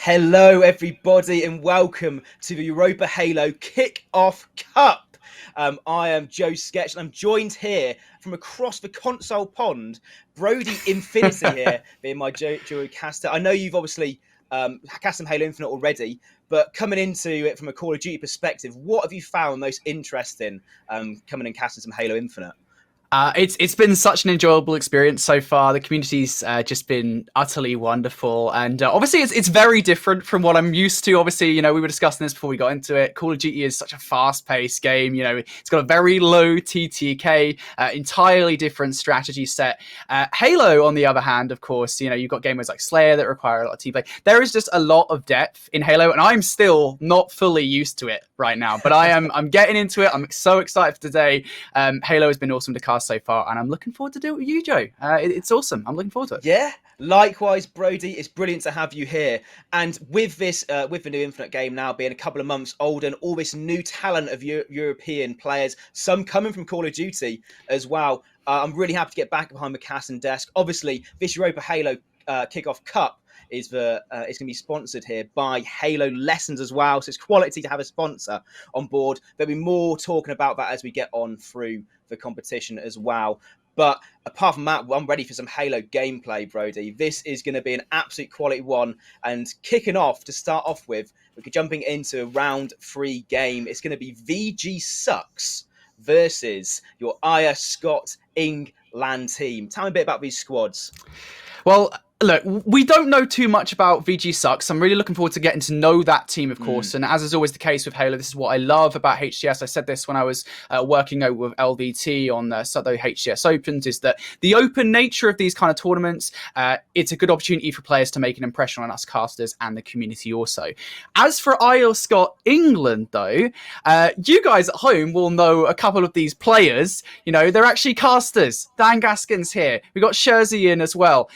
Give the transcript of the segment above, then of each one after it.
Hello, everybody, and welcome to the Europa Halo Kick-Off Cup. I am Joe Sketch, and I'm joined here from across the console pond, Brody Infinity here, being my duo caster. I know you've obviously cast some Halo Infinite already, but coming into it from a Call of Duty perspective, what have you found most interesting coming and casting some Halo Infinite? It's been such an enjoyable experience so far. The community's just been utterly wonderful, and obviously it's very different from what I'm used to. Obviously, we were discussing this before we got into it. Call of Duty is such a fast-paced game. It's got a very low TTK, entirely different strategy set. Halo, on the other hand, of course, you've got gamers like Slayer that require a lot of T-play. There is just a lot of depth in Halo, and I'm still not fully used to it right now. But I'm getting into it. I'm so excited for today. Halo has been awesome to cast so far, and I'm looking forward to do it with you, Joe. It's awesome. I'm looking forward to it. Yeah, likewise, Brody. It's brilliant to have you here. And with this, with the new Infinite game now being a couple of months old, and all this new talent of European players, some coming from Call of Duty as well, I'm really happy to get back behind the casting desk. Obviously, this Europa Halo Kickoff Cup is it's going to be sponsored here by Halo Lessons as well. So it's quality to have a sponsor on board. There'll be more talking about that as we get on through the competition as well. But apart from that, I'm ready for some Halo gameplay, Brody. This is going to be an absolute quality one. And kicking off, to start off with, we're jumping into round 3 game. It's going to be VGSucks versus your IreScotEng LAN team. Tell me a bit about these squads. Well, look, we don't know too much about VGSucks. I'm really looking forward to getting to know that team, of course. And as is always the case with Halo, this is what I love about HCS. I said this when I was working over with LVT on the HCS Opens, is that the open nature of these kind of tournaments, it's a good opportunity for players to make an impression on us casters and the community also. As for IreScot England, though, you guys at home will know a couple of these players. They're actually casters. Dan Gaskin's here. We've got Sherzy in as well.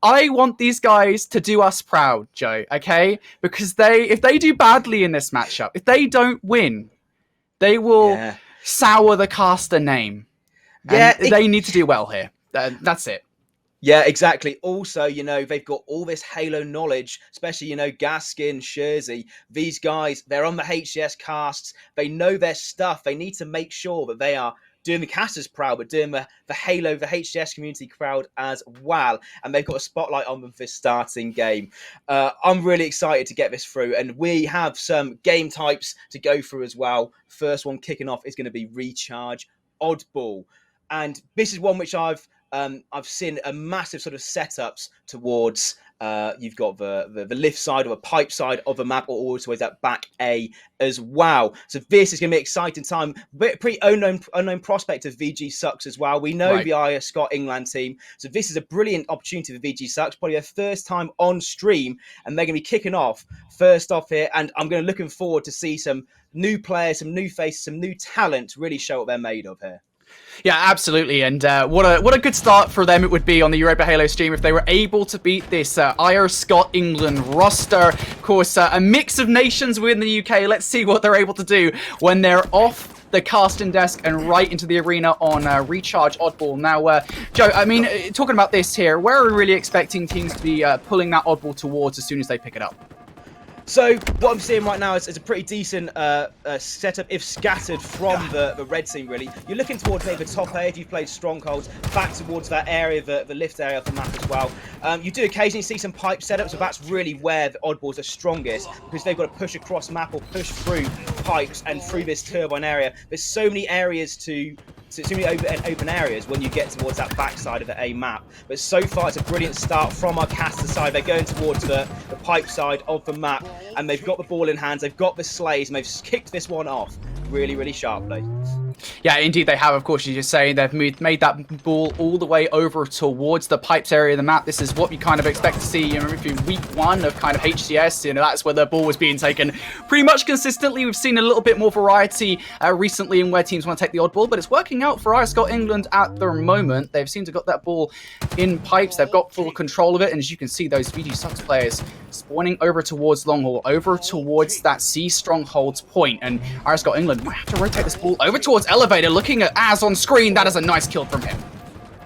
I want these guys to do us proud, Joe, okay? Because if they do badly in this matchup, if they don't win, they will sour the caster name. And they need to do well here. That's it. Yeah, exactly. Also, they've got all this Halo knowledge, especially, Gaskin, Sherzy. These guys, they're on the HCS casts. They know their stuff. They need to make sure that they are doing the casters proud, but doing the Halo, the HCS community proud as well. And they've got a spotlight on them for this starting game. I'm really excited to get this through. And we have some game types to go through as well. First one kicking off is going to be Recharge Oddball. And this is one which I've seen a massive sort of setups towards. You've got the lift side or the pipe side of the map, or always that back A as well. So this is going to be an exciting time. Pretty unknown prospect of VGSucks as well. We know the IreScot England team, so this is a brilliant opportunity for VGSucks. Probably their first time on stream, and they're going to be kicking off first off here. And I'm looking forward to see some new players, some new faces, some new talent really show what they're made of here. Yeah, absolutely, and what a good start for them it would be on the Europa Halo stream if they were able to beat this IreScot England roster. Of course, a mix of nations within the UK. Let's see what they're able to do when they're off the casting desk and right into the arena on Recharge Oddball. Now, Joe, I mean, talking about this here, where are we really expecting teams to be pulling that Oddball towards as soon as they pick it up? So what I'm seeing right now is a pretty decent setup, if scattered from the red team, really. You're looking towards maybe the top A if you've played Strongholds, back towards that area, the lift area of the map as well. You do occasionally see some pipe setups, so that's really where the Oddballs are strongest, because they've got to push across map or push through pipes and through this turbine area. There's so many areas so many open areas when you get towards that backside of the A map. But so far, it's a brilliant start from our caster side. They're going towards the pipe side of the map, and they've got the ball in hands. They've got the slays, and they've kicked this one off really, really sharply. Yeah, indeed they have. Of course, you're just saying they've made that ball all the way over towards the pipes area of the map. This is what you kind of expect to see in week 1 of kind of HCS. That's where the ball was being taken pretty much consistently. We've seen a little bit more variety recently in where teams want to take the oddball, but it's working out for IreScot England at the moment. They've seemed to got that ball in pipes. They've got full control of it, and as you can see, those VGSucks players spawning over towards Longhall, over towards that C strongholds point, and IreScot England might have to rotate this ball over towards Elevator. Looking at Az on screen, that is a nice kill from him.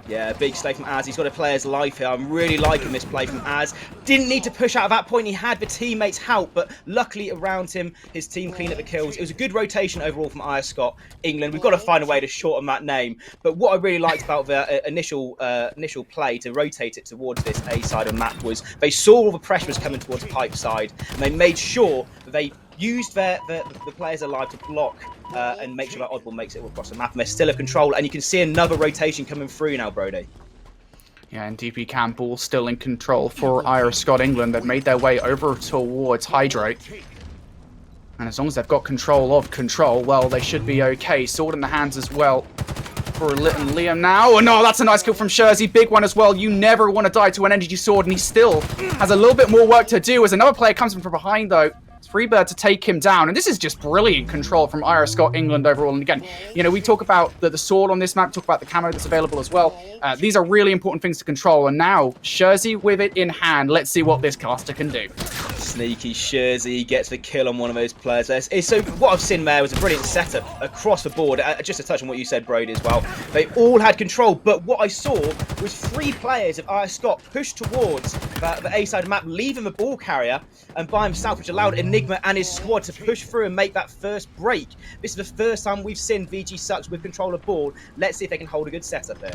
Yeah, big slay from Az. He's got a player's life here. I'm really liking this play from Az. Didn't need to push out at that point. He had the teammates' help, but luckily around him, his team cleaned up the kills. It was a good rotation overall from IreScotEng. We've got to find a way to shorten that name. But what I really liked about the initial play to rotate it towards this A side of the map was they saw all the pressure was coming towards Pipe side, and they made sure that they used the players alive to block and make sure that Oddball makes it all across the map. And they're still in control, and you can see another rotation coming through now, Brody. Yeah, and DP Campbell still in control for IreScotEng. They've made their way over towards Hydro. And as long as they've got control of control, well, they should be okay. Sword in the hands as well for Liam now. Oh no, that's a nice kill from Sherzy. Big one as well. You never want to die to an energy sword, and he still has a little bit more work to do as another player comes in from behind, though. Freebird to take him down, and this is just brilliant control from IreScotEng overall. And again, you know, we talk about the sword on this map, talk about the camo that's available as well. These are really important things to control, and now Sherzy with it in hand. Let's see what this caster can do. Sneaky Sherzy gets the kill on one of those players. So what I've seen there was a brilliant setup across the board. Just to touch on what you said, Brody, as well. They all had control, but what I saw was 3 players of IreScot push towards the A side of the map, leaving the ball carrier and by himself, which allowed Enigma and his squad to push through and make that first break. This is the first time we've seen VGSucks with control of ball. Let's see if they can hold a good setup there.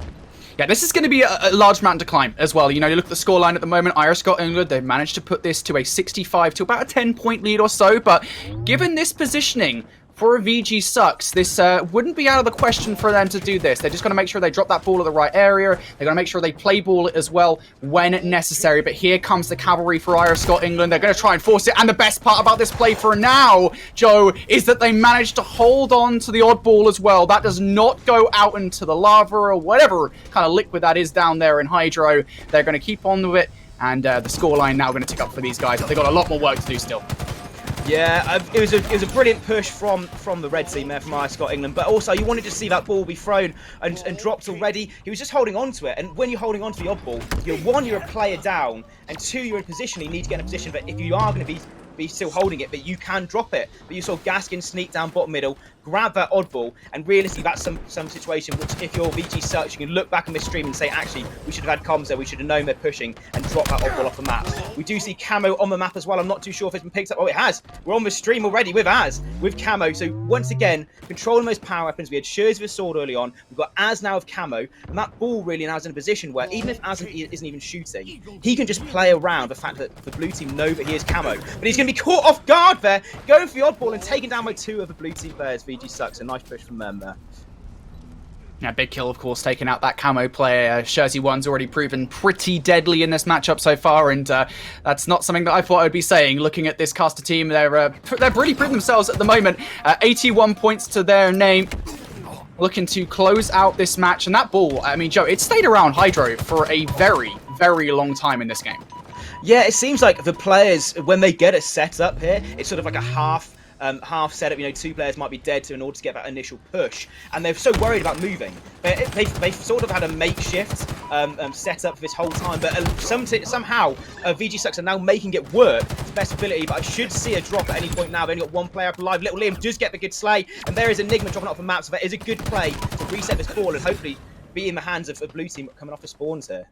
Yeah, this is going to be a large mountain to climb as well. You know, you look at the scoreline at the moment, IreScotEng, they've managed to put this to a 65 to about a 10-point lead or so, but given this positioning for a VGSucks, this wouldn't be out of the question for them to do this. They're just going to make sure they drop that ball at the right area. They're going to make sure they play ball it as well when necessary. But here comes the cavalry for IreScotEng. They're going to try and force it. And the best part about this play for now, Joe, is that they managed to hold on to the oddball as well. That does not go out into the lava or whatever kind of liquid that is down there in Hydro. They're going to keep on with it. And the scoreline now going to tick up for these guys. But they've got a lot more work to do still. Yeah, it was a brilliant push from the red team there from IreScotEng, but also you wanted to see that ball be thrown and dropped already. He was just holding on to it, and when you're holding on to the odd ball, you're a player down, and 2, you're in position. You need to get in a position that if you are going to be still holding it, but you can drop it. But you saw Gaskin sneak down bottom middle, grab that oddball, and realistically that's some situation which if you're VGSucks, you can look back on this stream and say, actually, we should have had comms there, we should have known they're pushing, and drop that oddball off the map. We do see camo on the map as well. I'm not too sure if it's been picked up. Oh, it has. We're on the stream already with Az, with camo. So once again, controlling those power weapons. We had Sherzy with a sword early on. We've got Az now with camo, and that ball really now is in a position where even if Az isn't even shooting, he can just play around the fact that the blue team know that he is camo. But he's going to be caught off guard there, going for the oddball and taken down by 2 of the blue team players. VGSucks, a nice push from them there. Yeah, big kill, of course, taking out that camo player. Sherzy 1's already proven pretty deadly in this matchup so far, and that's not something that I thought I'd be saying. Looking at this caster team, they're really proving themselves at the moment. 81 points to their name. Looking to close out this match, and that ball, I mean, Joe, it stayed around Hydro for a very, very long time in this game. Yeah, it seems like the players, when they get it set up here, it's sort of like a half setup. You know, 2 players might be dead in order to get that initial push, and they're so worried about moving. They've sort of had a makeshift setup for this whole time, but somehow VGSucks are now making it work to best ability. But I should see a drop at any point now. They've only got 1 player up alive. Little Liam does get the good slay, and there is Enigma dropping off the map, so that is a good play to reset this ball and hopefully be in the hands of a blue team coming off the spawns here.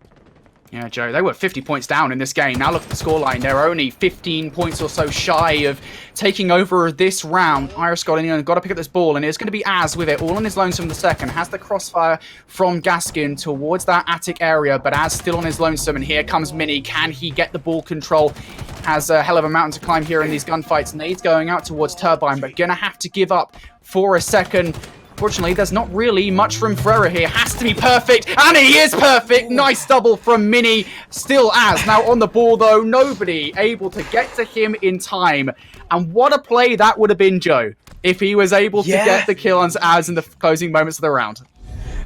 Yeah, Joe, they were 50 points down in this game. Now look at the scoreline. They're only 15 points or so shy of taking over this round. IreScotEng got to pick up this ball, and it's going to be Az with it, all on his lonesome in the second. Has the crossfire from Gaskin towards that attic area, but Az still on his lonesome, and here comes Mini. Can he get the ball control? Has a hell of a mountain to climb here in these gunfights. Nade's going out towards Turbine, but going to have to give up for a second. Fortunately, there's not really much from Frera here. Has to be perfect, and he is perfect! Nice double from Mini. Still Az now on the ball, though. Nobody able to get to him in time. And what a play that would have been, Joe, if he was able to get the kill on Az in the closing moments of the round.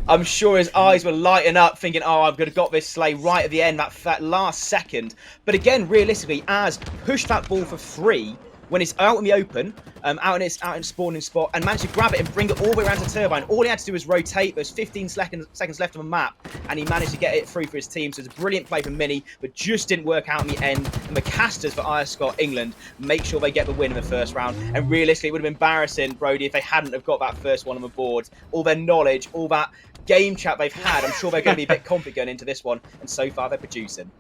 I'm sure his eyes were lighting up, thinking, oh, I've got this slay right at the end, that last second. But again, realistically, Az pushed that ball for 3, when it's out in the open, out in spawning spot, and managed to grab it and bring it all the way around to Turbine. All he had to do was rotate. There's 15 seconds left on the map, and he managed to get it through for his team. So it's a brilliant play from Mini, but just didn't work out in the end. And the casters for IreScotEng make sure they get the win in the first round. And realistically, it would have been embarrassing, Brody, if they hadn't have got that first one on the board. All their knowledge, all that game chat they've had, I'm sure they're going to be a bit confident going into this one. And so far, they're producing.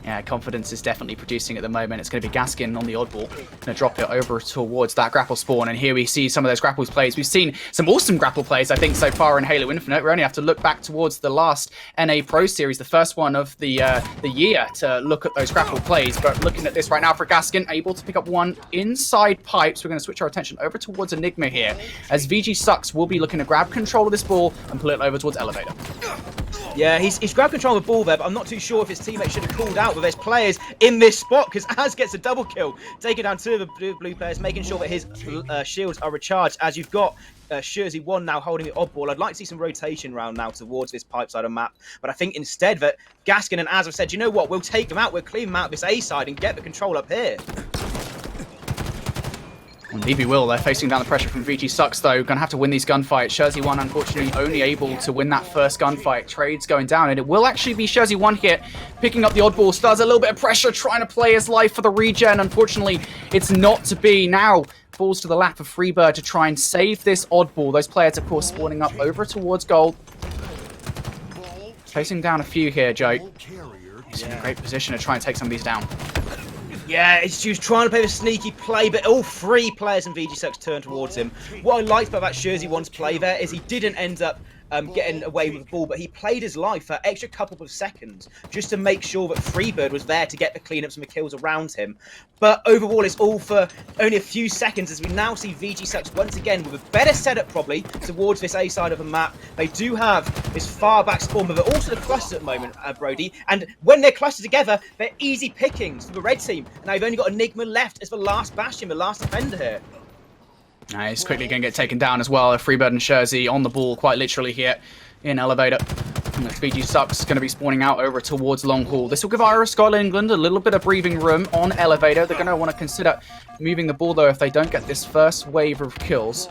Yeah, confidence is definitely producing at the moment. It's going to be Gaskin on the oddball. Going to drop it over towards that grapple spawn. And here we see some of those grapples plays. We've seen some awesome grapple plays, I think, so far in Halo Infinite. We only have to look back towards the last NA Pro Series, the first one of the year, to look at those grapple plays. But looking at this right now for Gaskin, able to pick up one inside pipe. So we're going to switch our attention over towards Enigma here, as VGSucks will be looking to grab control of this ball and pull it over towards Elevator. Yeah, he's grabbed control of the ball there, but I'm not too sure if his teammate should have called out, but there's players in this spot, because Az gets a double kill, taking down two of the blue players, making sure that his shields are recharged, as you've got SSSM now holding the oddball. I'd like to see some rotation round now towards this pipe side of map, but I think instead that Gaskin and Az have said, you know what, we'll take them out, we'll clean them out of this A side and get the control up here. Indeed we will. They're facing down the pressure from VGSucks, though. Going to have to win these gunfights. SSSM, unfortunately, only able to win that first gunfight. Trade's going down, and it will actually be SSSM here, picking up the oddball. Stars a little bit of pressure, trying to play his life for the regen. Unfortunately, it's not to be. Now, falls to the lap of Freebird to try and save this oddball. Those players, of course, spawning up over towards gold. Facing down a few here, Joe. He's in a great position to try and take some of these down. Yeah, he was trying to play the sneaky play, but all three players in VGSucks turned towards him. What I liked about that SSSM play there is he didn't end up getting away with the ball, but he played his life for an extra couple of seconds just to make sure that Freebird was there to get the cleanups and the kills around him. But overall, it's all for only a few seconds, as we now see VGSucks once again with a better setup probably towards this A side of the map. They do have this far back spawn, but they're also the clusters at the moment, Brody. And when they're clustered together, they're easy pickings for the red team. And now you've only got Enigma left as the last bastion, the last defender here. He's quickly going to get taken down as well. Freebird and SSSM on the ball, quite literally here in Elevator. And VGSucks going to be spawning out over towards Long Haul. This will give IreScotEng a little bit of breathing room on Elevator. They're going to want to consider moving the ball, though, if they don't get this first wave of kills.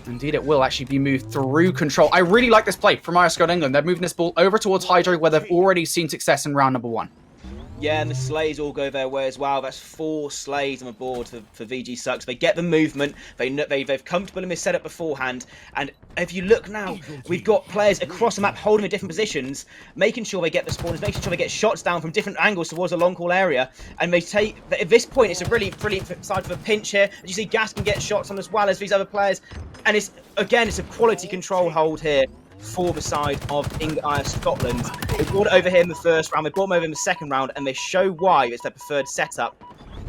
Indeed, it will actually be moved through control. I really like this play from IreScotEng. They're moving this ball over towards Hydro, where they've already seen success in round number 1. Yeah, and the slays all go their way as well. That's 4 slays on the board for VGSucks. They get the movement. They've comfortable in this setup beforehand. And if you look now, we've got players across the map holding in different positions, making sure they get the spawners, making sure they get shots down from different angles towards the long call area. And they take, at this point, it's a really brilliant side for a pinch here. As you see, Gaskin get shots on as well as these other players. And it's a quality control hold here for the side of IreScotEng. They brought it over here in the first round, they brought them over in the second round, and they show why it's their preferred setup.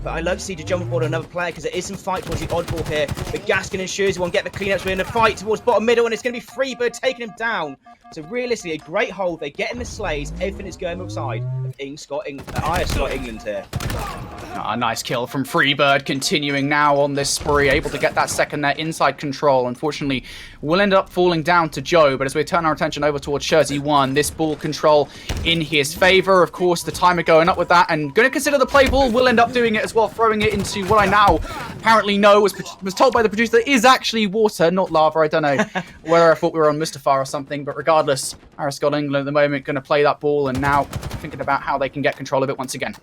But I love to see to jump aboard another player, because there is some fight towards the oddball here. But Gaskin and SSSM get the cleanups. We're in a fight towards bottom middle, and it's going to be Freebird taking him down. So realistically, a great hold. They get in the slays. Everything is going outside of IreScotEng here. A nice kill from Freebird, continuing now on this spree, able to get that second there inside control. Unfortunately, will end up falling down to Joe, but as we turn our attention over towards SSSM, this ball control in his favor. Of course, the timer going up with that, and going to consider the play ball, will end up doing it as well, throwing it into what I now apparently know was told by the producer is actually water, not lava. I don't know whether I thought we were on Mustafar or something, but regardless, IreScotEng at the moment going to play that ball, and now thinking about how they can get control of it once again.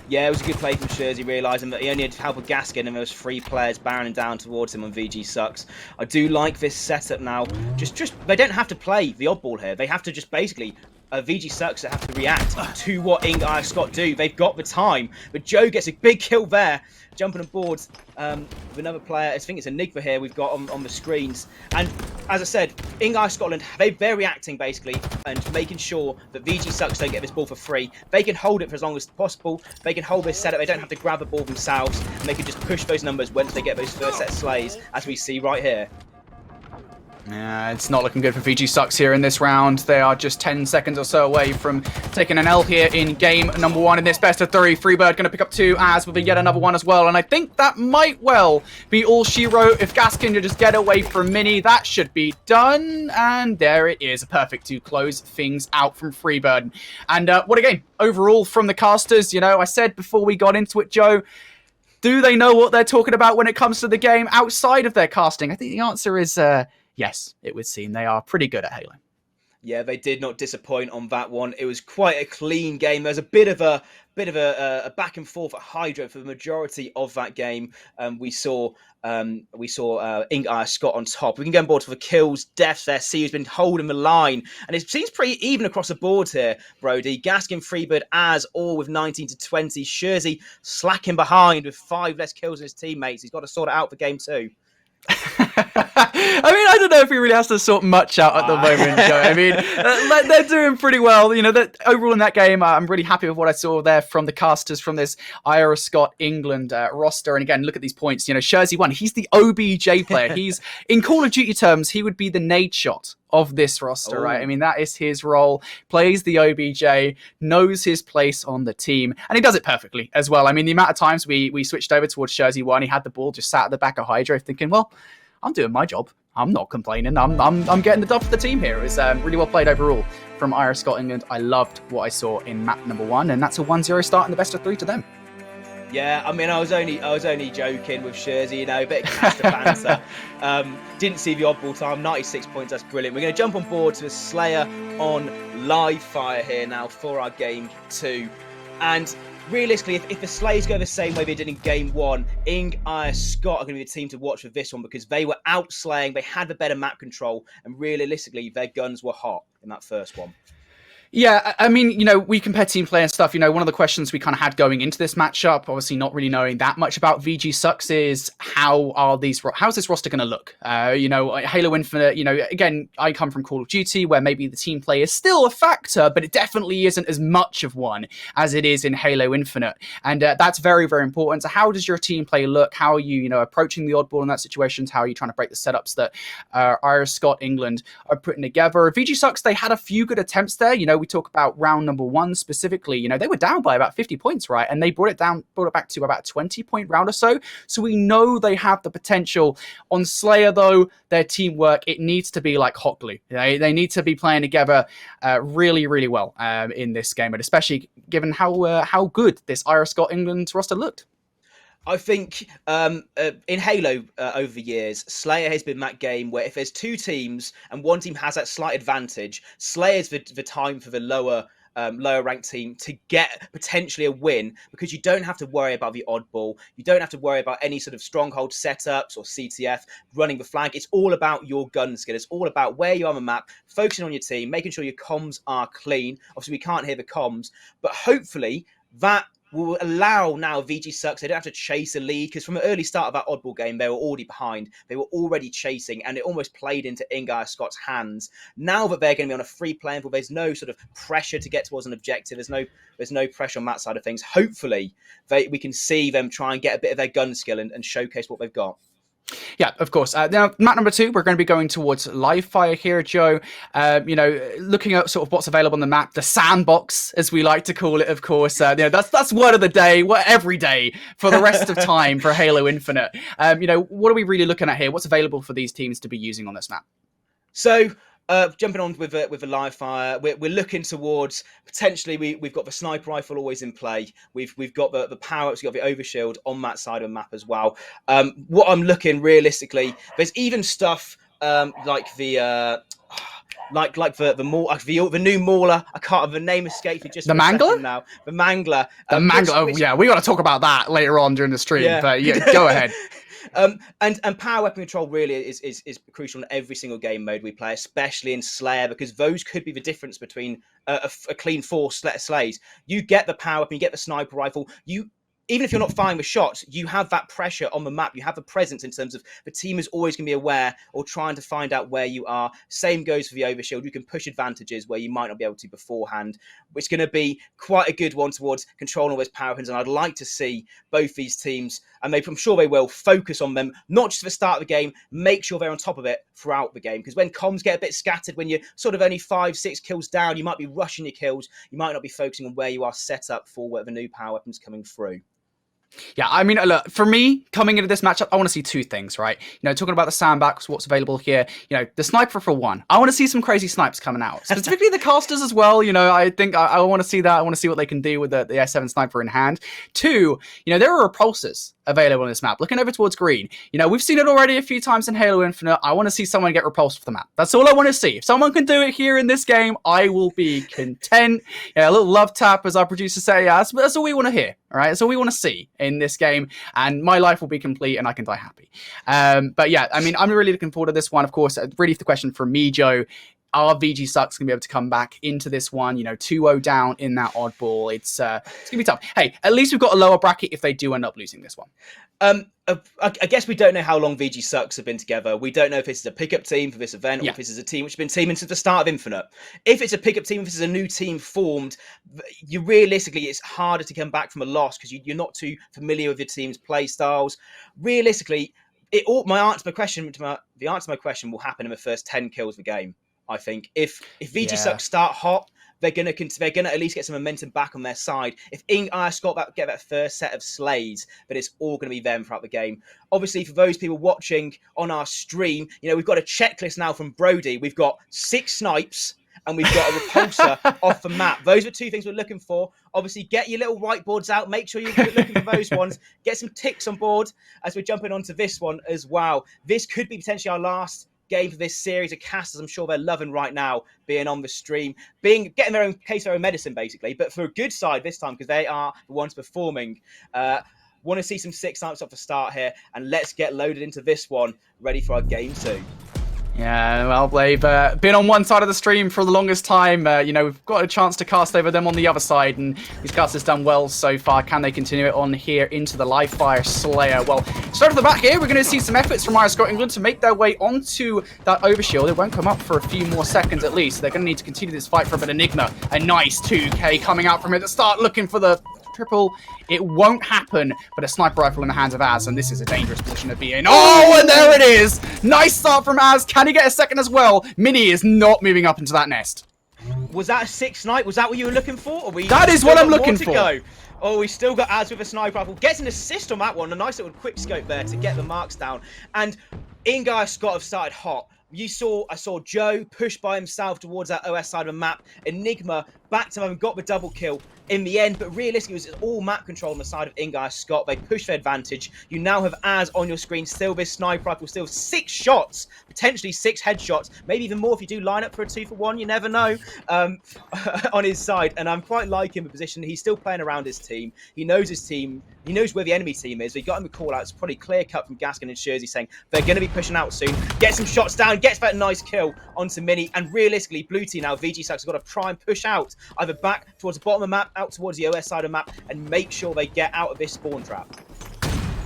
Yeah, it was a good play from SSSM, realising that he only had help with Gaskin and there was 3 players barreling down towards him on VGSucks. I do like this setup now. Just they don't have to play the oddball here. They have to just basically VGSucks that have to react to what IreScot do. They've got the time, but Joe gets a big kill there, jumping on board with another player. I think it's Enigma here we've got on the screens. And as I said, IreScotEng, they're reacting basically and making sure that VGSucks don't get this ball for free. They can hold it for as long as possible. They can hold this setup. They don't have to grab the ball themselves, and they can just push those numbers once they get those first set of slays, as we see right here. Yeah, it's not looking good for VGSucks here in this round. They are just 10 seconds or so away from taking an L here in game number 1 in this best of 3. Freebird going to pick up 2 as with yet another one as well. And I think that might well be all she wrote. If Gaskin can just get away from Mini, that should be done. And there it is. A perfect to close things out from Freebird. And what a game overall from the casters. You know, I said before we got into it, Joe, Do they know what they're talking about when it comes to the game outside of their casting? I think the answer is yes, it would seem. They are pretty good at Halo. Yeah, they did not disappoint on that one. It was quite a clean game. There's a bit of a back and forth at Hydro for the majority of that game. We saw Scott on top. We can go on board for the kills, deaths there. See who's been holding the line, and it seems pretty even across the board here. Brody, Gaskin, Freebird, as all with 19 to 20. Schurzy slacking behind with 5 less kills than his teammates. He's got to sort it out for game 2. I mean, I don't know if he really has to sort much out at the moment, Joe. I mean, they're doing pretty well. You know, that overall in that game, I'm really happy with what I saw there from the casters from this IreScotEng England roster. And again, look at these points. You know, Schurzy won. He's the OBJ player. He's, in Call of Duty terms, he would be the nade shot of this roster, right? I mean, that is his role. Plays the OBJ, knows his place on the team, and he does it perfectly as well. I mean, the amount of times we switched over towards Schurzy 1, he had the ball, just sat at the back of Hydro, thinking, well, I'm doing my job. I'm not complaining. I'm getting the dub for the team here. It was really well played overall from IreScotEng England. I loved what I saw in map number 1, and that's a 1-0 start in the best of 3 to them. Yeah, I mean, I was only joking with Schurzy, you know, a bit of caster banter. Didn't see the oddball time, 96 points, that's brilliant. We're going to jump on board to the Slayer on live fire here now for our game 2. And realistically, if the Slayers go the same way they did in game 1, IreScot are going to be the team to watch for this one because they were out slaying, they had the better map control, and realistically, their guns were hot in that first one. Yeah, I mean, you know, we compare team play and stuff. You know, one of the questions we kind of had going into this matchup, obviously not really knowing that much about VGSucks, is how's this roster going to look? You know, Halo Infinite, you know, again, I come from Call of Duty where maybe the team play is still a factor, but it definitely isn't as much of one as it is in Halo Infinite. And that's very, very important. So how does your team play look? How are you, you know, approaching the oddball in that situation? How are you trying to break the setups that IreScot England are putting together? VGSucks, they had a few good attempts there. You know, we talk about round number 1 specifically, you know, they were down by about 50 points, right? And they brought it back to about 20-point round or so. So we know they have the potential. On Slayer, though, their teamwork, it needs to be like hot glue. They need to be playing together really, really well in this game, and especially given how good this IreScot England roster looked. I think in Halo over the years, Slayer has been that game where if there's 2 teams and one team has that slight advantage, Slayer's the time for the lower ranked team to get potentially a win, because you don't have to worry about the oddball. You don't have to worry about any sort of stronghold setups or CTF running the flag. It's all about your gun skill. It's all about where you are on the map, focusing on your team, making sure your comms are clean. Obviously, we can't hear the comms, but hopefully that will allow now VGSucks, they don't have to chase a lead, because from the early start of that oddball game, they were already behind. They were already chasing, and it almost played into IreScot's hands. Now that they're going to be on a free playing field, there's no sort of pressure to get towards an objective. There's no pressure on that side of things. Hopefully, we can see them try and get a bit of their gun skill and showcase what they've got. Yeah, of course. Now, map number 2, we're going to be going towards live fire here, Joe. You know, looking at sort of what's available on the map, the sandbox, as we like to call it, of course. You know, that's word of the day, every day for the rest of time for Halo Infinite. You know, what are we really looking at here? What's available for these teams to be using on this map? So, jumping on with the live fire, we're looking towards potentially we've got the sniper rifle always in play. We've got the power ups, we've got the overshield on that side of the map as well. What I'm looking realistically, there's even stuff like the new Mauler. I can't have the name escape me just the Mangler now. The Mangler. The Mangler. Yeah, we got to talk about that later on during the stream. Yeah. But yeah, go ahead. And power weapon control really is crucial in every single game mode we play, especially in Slayer, because those could be the difference between a clean 4 slays. You get the power weapon, you get the sniper rifle, even if you're not firing with shots, you have that pressure on the map. You have the presence in terms of the team is always going to be aware or trying to find out where you are. Same goes for the overshield. You can push advantages where you might not be able to beforehand. It's going to be quite a good one towards controlling all those power weapons. And I'd like to see both these teams, and I'm sure they will, focus on them, not just at the start of the game, make sure they're on top of it throughout the game. Because when comms get a bit scattered, when you're sort of only 5-6 kills down, you might be rushing your kills. You might not be focusing on where you are set up for whatever new power weapons coming through. Yeah, I mean, look, for me, coming into this matchup, I want to see 2 things, right? You know, talking about the sandbox, what's available here, you know, the sniper for 1. I want to see some crazy snipes coming out, specifically the casters as well. You know, I think I want to see that. I want to see what they can do with the S7 sniper in hand. 2, you know, there are repulsors available on this map. Looking over towards green. You know, we've seen it already a few times in Halo Infinite. I want to see someone get repulsed off the map. That's all I want to see. If someone can do it here in this game, I will be content. Yeah, a little love tap, as our producers say. Yeah, that's all we want to hear. All right, that's all we want to see in this game, and my life will be complete, and I can die happy. But yeah, I mean, I'm really looking forward to this one. Of course, really the question from me, Joe. Are VGSucks going to be able to come back into this one? You know, 2-0 down in that oddball. It's going to be tough. Hey, at least we've got a lower bracket if they do end up losing this one. I guess we don't know how long VGSucks have been together. We don't know if this is a pickup team for this event or if this is a team which has been teaming since the start of Infinite. If it's a pickup team, if this is a new team formed, realistically, it's harder to come back from a loss because you're not too familiar with your team's play styles. Realistically, the answer to my question will happen in the first 10 kills of the game. I think if VGSucks start hot, they're gonna at least get some momentum back on their side. If IreScot get that first set of slays, but it's all gonna be them throughout the game. Obviously, for those people watching on our stream, you know, we've got a checklist now from Brody. We've got 6 snipes and we've got a repulsor off the map. Those are 2 things we're looking for. Obviously, get your little whiteboards out. Make sure you're looking for those ones. Get some ticks on board as we're jumping onto this one as well. This could be potentially our last game for this series of casters. I'm sure they're loving right now being on the stream, getting their own case, their own medicine, basically. But for a good side this time, because they are the ones performing. Want to see some 6 snipes off the start here, and let's get loaded into this one, ready for our game 2. Yeah, well, they've been on one side of the stream for the longest time. You know, we've got a chance to cast over them on the other side, and these casters done well so far. Can they continue it on here into the live fire Slayer? Well, straight off the bat here, we're going to see some efforts from IreScotEng to make their way onto that overshield. It won't come up for a few more seconds at least. They're going to need to continue this fight for a bit. Enigma, a nice 2k coming out from it to start looking for the triple. It won't happen, but a sniper rifle in the hands of Az, and this is a dangerous position to be in. Oh, and there it is! Nice start from Az. Can he get a second as well? Mini is not moving up into that nest. Was that a 6 snipe? Was that what you were looking for? That is what I'm looking for. Go? Oh, we still got Az with a sniper rifle. Gets an assist on that one. A nice little quick scope there to get the marks down. And IreScot have started hot. I saw Joe push by himself towards that OS side of the map. Enigma back to him and got the double kill in the end, but realistically it was all map control on the side of IreScot. They pushed their advantage. You now have Az on your screen, still this sniper rifle, still 6 shots, potentially 6 headshots, maybe even more if you do line up for a 2-for-1, you never know, on his side. And I'm quite liking the position. He's still playing around his team. He knows his team. He knows where the enemy team is. We got him a call out. It's probably clear cut from Gaskin and Jersey saying they're going to be pushing out soon. Get some shots down, gets that nice kill onto Mini. And realistically, blue team now, VGSucks have got to try and push out either back towards the bottom of the map, out towards the OS side of the map, and make sure they get out of this spawn trap.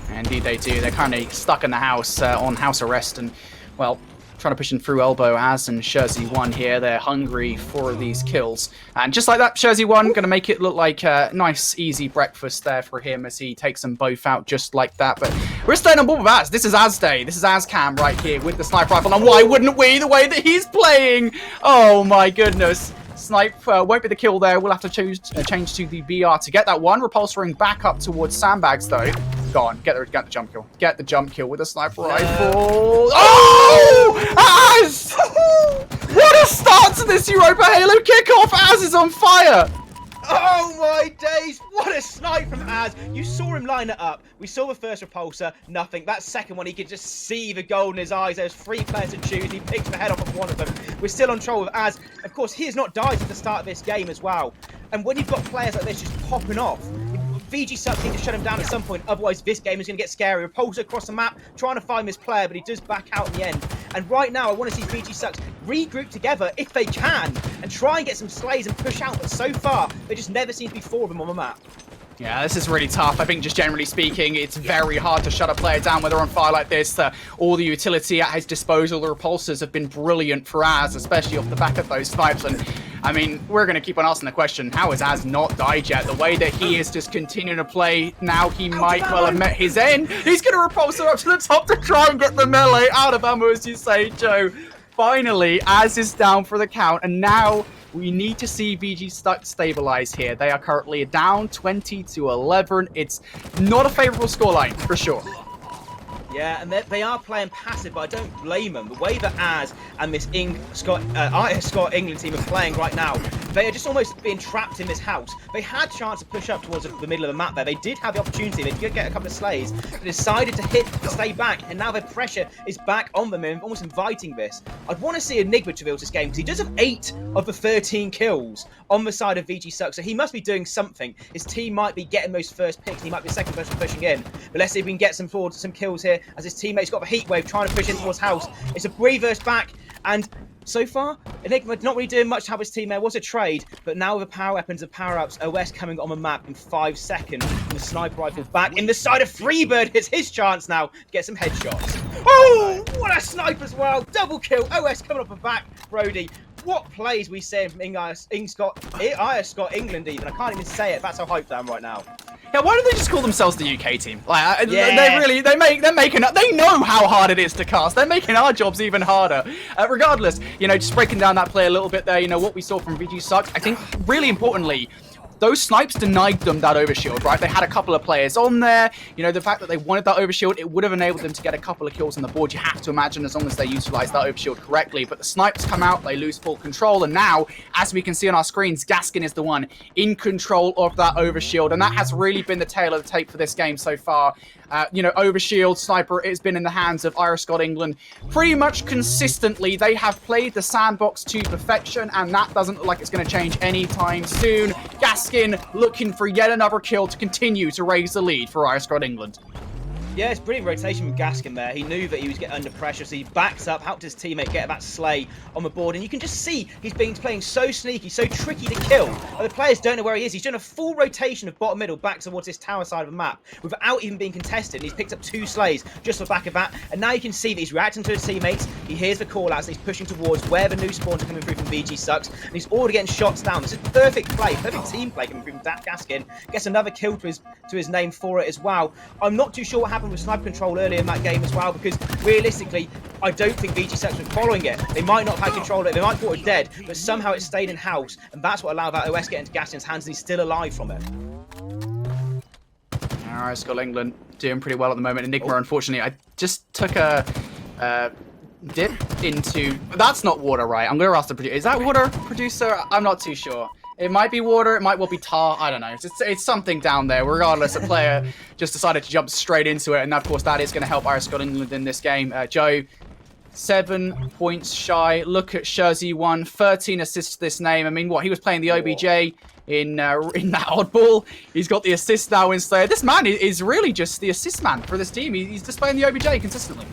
Indeed they do. They're currently stuck in the house on house arrest, and, well, trying to push in through elbow. Az and Jersey 1 here. They're hungry for these kills. And just like that, Jersey 1 going to make it look like a nice, easy breakfast there for him as he takes them both out just like that. But we're staying on board with Az. This is Az day. This is Az cam right here with the sniper rifle. And why wouldn't we, the way that he's playing? Oh, my goodness. Snipe won't be the kill there. We'll have to change to the BR to get that one. Repulsoring back up towards sandbags, though. Go on, get the jump kill. Get the jump kill with a sniper rifle. Oh! Az! What a start to this Europa Halo kickoff! Az is on fire! Oh my days, what a snipe from Az. You saw him line it up. We saw the first repulsor, nothing. That second one, he could just see the gold in his eyes. There's 3 players to choose. He picks the head off of one of them. We're still on troll with Az. Of course, he has not died at the start of this game as well. And when you've got players like this just popping off, VGSucks need to shut him down at some point, otherwise this game is going to get scary. Repulsor across the map, trying to find this player, but he does back out in the end. And right now, I want to see VGSucks regroup together, if they can, and try and get some slays and push out, but so far, there just never seems to be 4 of them on the map. Yeah, this is really tough. I think just generally speaking, it's very hard to shut a player down when they're on fire like this. All the utility at his disposal, the repulsors have been brilliant for Az, especially off the back of those snipes. And I mean, we're going to keep on asking the question, how has Az not died yet? The way that he is just continuing to play, now he might well have met his end. He's going to repulsor up to the top to try and get the melee out of ammo, as you say, Joe. Finally, Az is down for the count, and now we need to see VGSucks stabilize here. They are currently down 20-11. It's not a favorable scoreline, for sure. Yeah, and they are playing passive, but I don't blame them. The way that Az and this IreScot England team are playing right now, they are just almost being trapped in this house. They had a chance to push up towards the middle of the map there. They did have the opportunity. They did get a couple of slays. They decided to stay back, and now their pressure is back on them and almost inviting this. I'd want to see Enigma traverse this game because he does have 8 of the 13 kills on the side of VGSucks, so he must be doing something. His team might be getting those first picks. He might be the second person pushing in. But let's see if we can get some kills here as his teammate's got the heat wave trying to push in towards house. It's a reverse back, and so far, Enigma not really doing much to help his team. There was a trade, but now with the power weapons and power-ups, OS coming on the map in 5 seconds. And the sniper rifle back in the side of Freebird. It's his chance now to get some headshots. Oh, what a snipe as well. Double kill. OS coming up the back. Brody, what plays we see from IreScot England even. I can't even say it. That's how hyped I am right now. Yeah, why don't they just call themselves the UK team? Like, they know how hard it is to cast. They're making our jobs even harder. Regardless, just breaking down that play a little bit there, what we saw from VGSucks, I think really importantly, those snipes denied them that overshield, right? They had a couple of players on there. The fact that they wanted that overshield, it would have enabled them to get a couple of kills on the board. You have to imagine, as long as they utilize that overshield correctly. But the snipes come out, they lose full control. And now, as we can see on our screens, Gaskin is the one in control of that overshield. And that has really been the tail of the tape for this game so far. Overshield, sniper, it's been in the hands of IreScot England pretty much consistently. They have played the sandbox to perfection, and that doesn't look like it's going to change anytime soon. Gaskin looking for yet another kill to continue to raise the lead for IreScot England. Yeah, it's brilliant rotation with Gaskin there. He knew that he was getting under pressure, so he backs up, helped his teammate get that slay on the board. And you can just see he's been playing so sneaky, so tricky to kill. The players don't know where he is. He's done a full rotation of bottom middle back towards this tower side of the map without even being contested. And he's picked up 2 slays just off the back of that. And now you can see that he's reacting to his teammates. He hears the call-outs and he's pushing towards where the new spawns are coming through from VGSucks. And he's already getting shots down. This is perfect play, perfect team play coming through from Gaskin. Gets another kill to his name for it as well. I'm not too sure what happened with sniper control earlier in that game as well, because realistically, I don't think VGSucks were following it. They might not have had control of it, they might have thought it dead, but somehow it stayed in house, and that's what allowed that OS get into Gaskin's hands, and he's still alive from it. Alright, Skull England doing pretty well at the moment. Enigma, unfortunately, I just took a dip into... That's not water, right? I'm going to ask the producer. Is that water, producer? I'm not too sure. It might be water, it might well be tar, I don't know. It's something down there. Regardless, the player just decided to jump straight into it, and of course that is going to help IreScot England in this game. Joe, 7 points shy. Look at Sherzy1, 13 assists to this name. I mean, what, he was playing the OBJ in that oddball. He's got the assist now in Slayer. This man is really just the assist man for this team. He's just playing the OBJ consistently.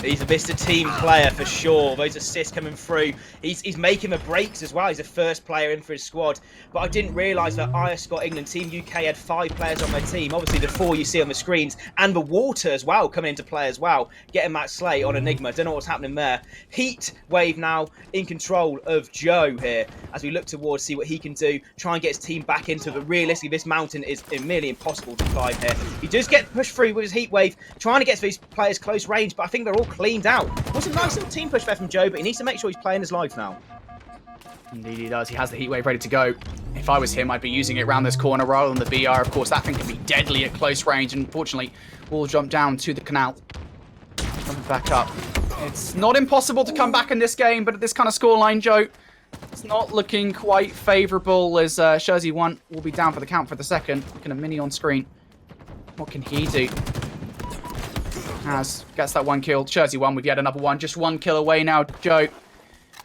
He's a Mr. Team player for sure. Those assists coming through. He's making the breaks as well. He's the first player in for his squad. But I didn't realise that IreScot England, Team UK, had 5 players on their team. Obviously, the 4 you see on the screens. And the Water as well coming into play as well. Getting that slay on Enigma. Don't know what's happening there. Heat Wave now in control of Joe here. As we look towards, see what he can do. Try and get his team back into it. But realistically, this mountain is nearly impossible to climb here. He does get pushed through with his Heat Wave. Trying to get to these players close range. But I think they're all cleaned out. It was a nice little team push there from Joe, but he needs to make sure he's playing his life now. Indeed he does. He has the heat wave ready to go. If I was him, I'd be using it around this corner rather than the BR. Of course, that thing can be deadly at close range, and unfortunately, we'll jump down to the canal. Coming back up. It's not impossible to come back in this game, but at this kind of scoreline, Joe, it's not looking quite favourable as Sherzy1 will be down for the count for the second. Looking at Mini on screen. What can he do? Gets that 1 kill. Sherzy1 with yet another one. Just 1 kill away now, Joe.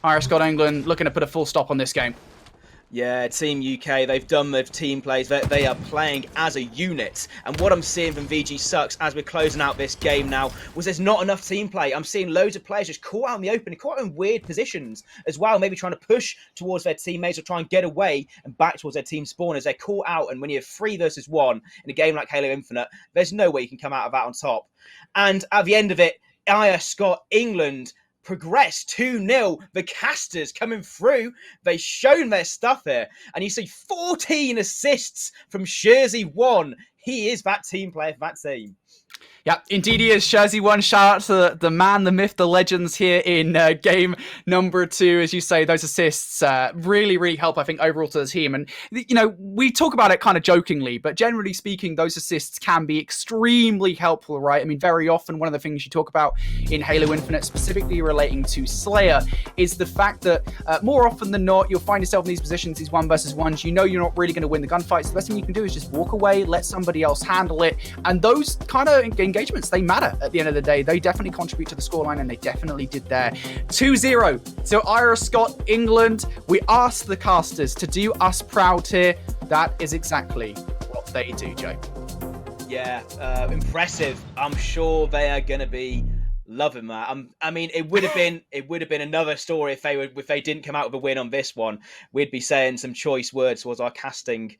IreScot England looking to put a full stop on this game. Yeah, Team UK, they've done their team plays. They are playing as a unit. And what I'm seeing from VGSucks as we're closing out this game now was there's not enough team play. I'm seeing loads of players just caught out in the open, caught out in weird positions as well, maybe trying to push towards their teammates or try and get away and back towards their team spawners. They're caught out, and when you have 3 versus 1 in a game like Halo Infinite, there's no way you can come out of that on top. And at the end of it, IreScot England progress 2-0. The casters coming through. They've shown their stuff here. And you see 14 assists from Sherzy1. He is that team player for that team. Yeah, indeed he is. Jersey one, shout out to the man, the myth, the legends here in game number 2. As you say, those assists really, really help, I think, overall to the team. And, you know, we talk about it kind of jokingly, but generally speaking, those assists can be extremely helpful, right? I mean, very often, one of the things you talk about in Halo Infinite, specifically relating to Slayer, is the fact that more often than not, you'll find yourself in these positions, these 1v1s, you know you're not really going to win the gunfights. The best thing you can do is just walk away, let somebody else handle it. And those kind of engagements, they matter at the end of the day. They definitely contribute to the scoreline, and they definitely did there. 2-0. So IreScot England, we asked the casters to do us proud here. That is exactly what they do, Joe. Yeah, impressive. I'm sure they are going to be loving that. I mean, it would have been another story if they didn't come out with a win on this one. We'd be saying some choice words towards our casting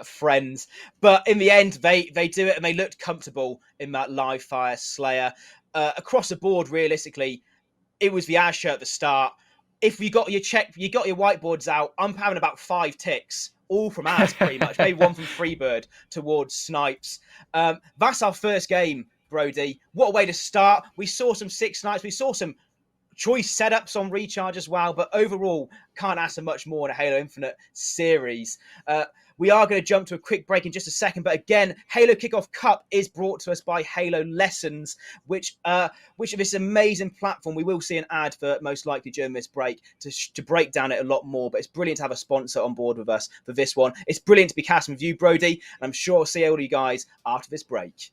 friends, but in the end, they do it, and they looked comfortable in that live fire Slayer across the board. Realistically, it was the Asher at the start. If you got your whiteboards out, I'm having about 5 ticks, all from Az pretty much. Maybe one from Freebird towards Snipes. That's our first game, Brody. What a way to start. We saw some 6 snipes. We saw some choice setups on Recharge as well. But overall, can't ask for much more in a Halo Infinite series. We are going to jump to a quick break in just a second. But again, Halo Kickoff Cup is brought to us by Halo Lessons, which of this amazing platform. We will see an advert most likely during this break to break down it a lot more. But it's brilliant to have a sponsor on board with us for this one. It's brilliant to be casting with you, Brody. And I'm sure I'll see all of you guys after this break.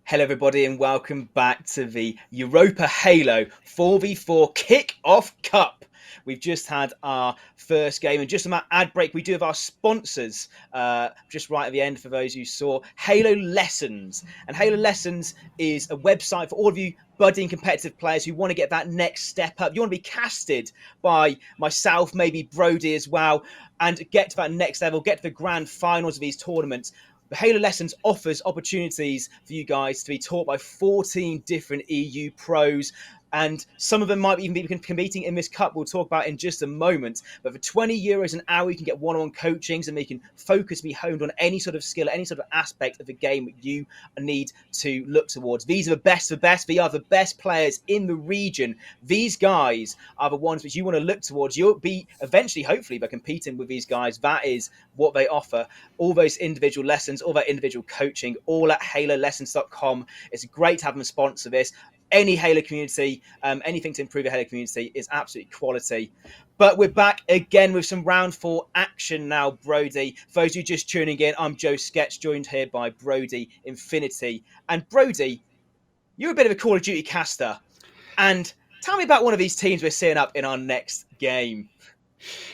Hello everybody and welcome back to the Europa Halo 4v4 Kick-Off Cup. We've just had our first game, and just on that ad break, we do have our sponsors just right at the end for those who saw, Halo Lessons. And Halo Lessons is a website for all of you budding competitive players who want to get that next step up. You want to be casted by myself, maybe Brody as well, and get to that next level, get to the grand finals of these tournaments. The Halo Lessons offers opportunities for you guys to be taught by 14 different EU pros, and some of them might even be competing in this cup we'll talk about in just a moment. But for €20 an hour, you can get one-on-one coachings, and they can focus, be honed on any sort of skill, any sort of aspect of the game that you need to look towards. These are the best of the best. They are the best players in the region. These guys are the ones which you want to look towards. You'll be eventually, hopefully, by competing with these guys. That is what they offer. All those individual lessons, all that individual coaching, all at halolessons.com. It's great to have them sponsor this. Any Halo community, anything to improve the Halo community is absolutely quality. But we're back again with some round 4 action now, Brody. For those of you just tuning in, I'm Joe Sketch, joined here by Brody Infinity. And Brody, you're a bit of a Call of Duty caster. And tell me about one of these teams we're seeing up in our next game.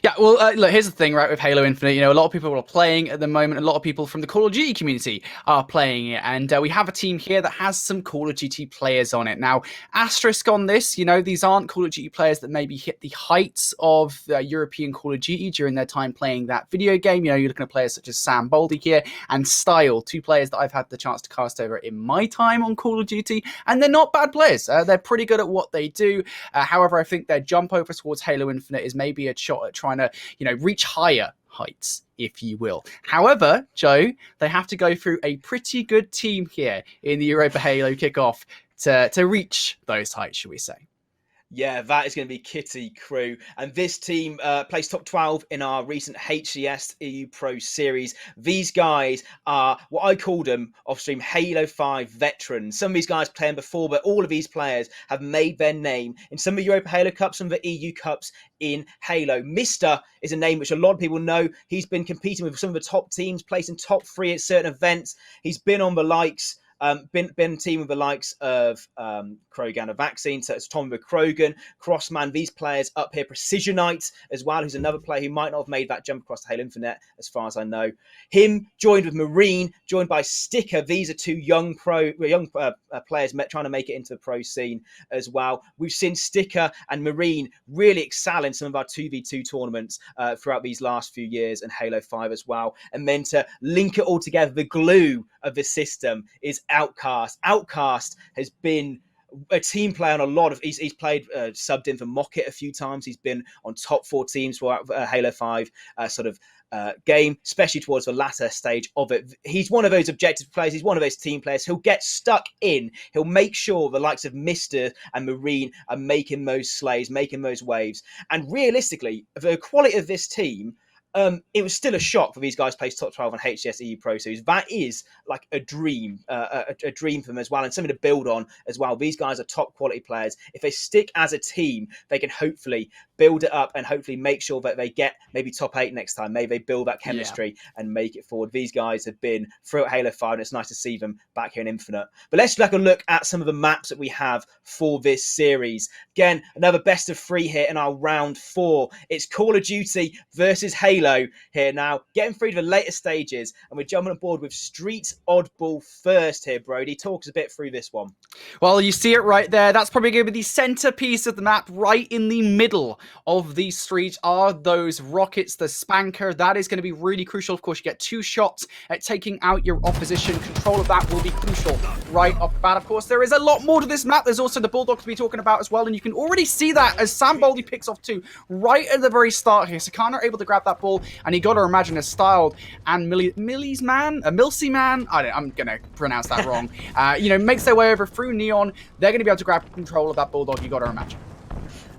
Yeah, well, look, here's the thing, right, with Halo Infinite. You know, a lot of people are playing at the moment. A lot of people from the Call of Duty community are playing it. And we have a team here that has some Call of Duty players on it. Now, asterisk on this, you know, these aren't Call of Duty players that maybe hit the heights of European Call of Duty during their time playing that video game. You know, you're looking at players such as Sam Baldy here and Style, 2 players that I've had the chance to cast over in my time on Call of Duty. And they're not bad players. They're pretty good at what they do. However, I think their jump over towards Halo Infinite is maybe a shot at trying to, you know, reach higher heights, if you will. However, Joe, they have to go through a pretty good team here in the Europa Halo kickoff to reach those heights, shall we say. Yeah, that is going to be Kitty, Krew. And this team placed top 12 in our recent HCS EU Pro Series. These guys are what I call them off-stream Halo 5 veterans. Some of these guys playing before, but all of these players have made their name in some of the Europa Halo Cups, some of the EU Cups in Halo. Mister is a name which a lot of people know. He's been competing with some of the top teams, placing top 3 at certain events. He's been on the likes been team with the likes of Krogan of Vaccine, so it's Tom Krogan, Crossman, these players up here, Precisionite as well, who's another player who might not have made that jump across the Halo Infinite, as far as I know. Him joined with Marine, joined by Sticker. These are 2 young players trying to make it into the pro scene as well. We've seen Sticker and Marine really excel in some of our 2v2 tournaments throughout these last few years, and Halo 5 as well. And then to link it all together, the glue of the system is Outcast. Outcast has been a team player on a lot of. He's played subbed in for Mocket a few times. He's been on top 4 teams for Halo 5 game, especially towards the latter stage of it. He's one of those objective players. He's one of those team players. He'll get stuck in. He'll make sure the likes of Mister and Marine are making those slays, making those waves. And realistically, the quality of this team. It was still a shock for these guys to place top 12 on HCS EU Pro Series. That is like a dream for them as well, and something to build on as well. These guys are top quality players. If they stick as a team, they can hopefully build it up and hopefully make sure that they get maybe top 8 next time. Maybe they build that chemistry and make it forward. These guys have been through at Halo 5, and it's nice to see them back here in Infinite. But let's take a look at some of the maps that we have for this series. Again, another best of 3 here in our round 4. It's Call of Duty versus Halo here now, getting through to the later stages, and we're jumping on board with Street Oddball first here. Brody, talk us a bit through this one. Well, you see it right there. That's probably going to be the centerpiece of the map. Right in the middle of these streets are those rockets, the Spanker. That is going to be really crucial. Of course, you get 2 shots at taking out your opposition. Control of that will be crucial right off the bat. Of course, there is a lot more to this map. There's also the Bulldog to be talking about as well, and you can already see that as Sam Boldy picks off 2 right at the very start here. Sakana are able to grab that ball, and you got to imagine a Styled and Milsey man, I'm going to pronounce that wrong, makes their way over through Neon. They're going to be able to grab control of that Bulldog, you got to imagine.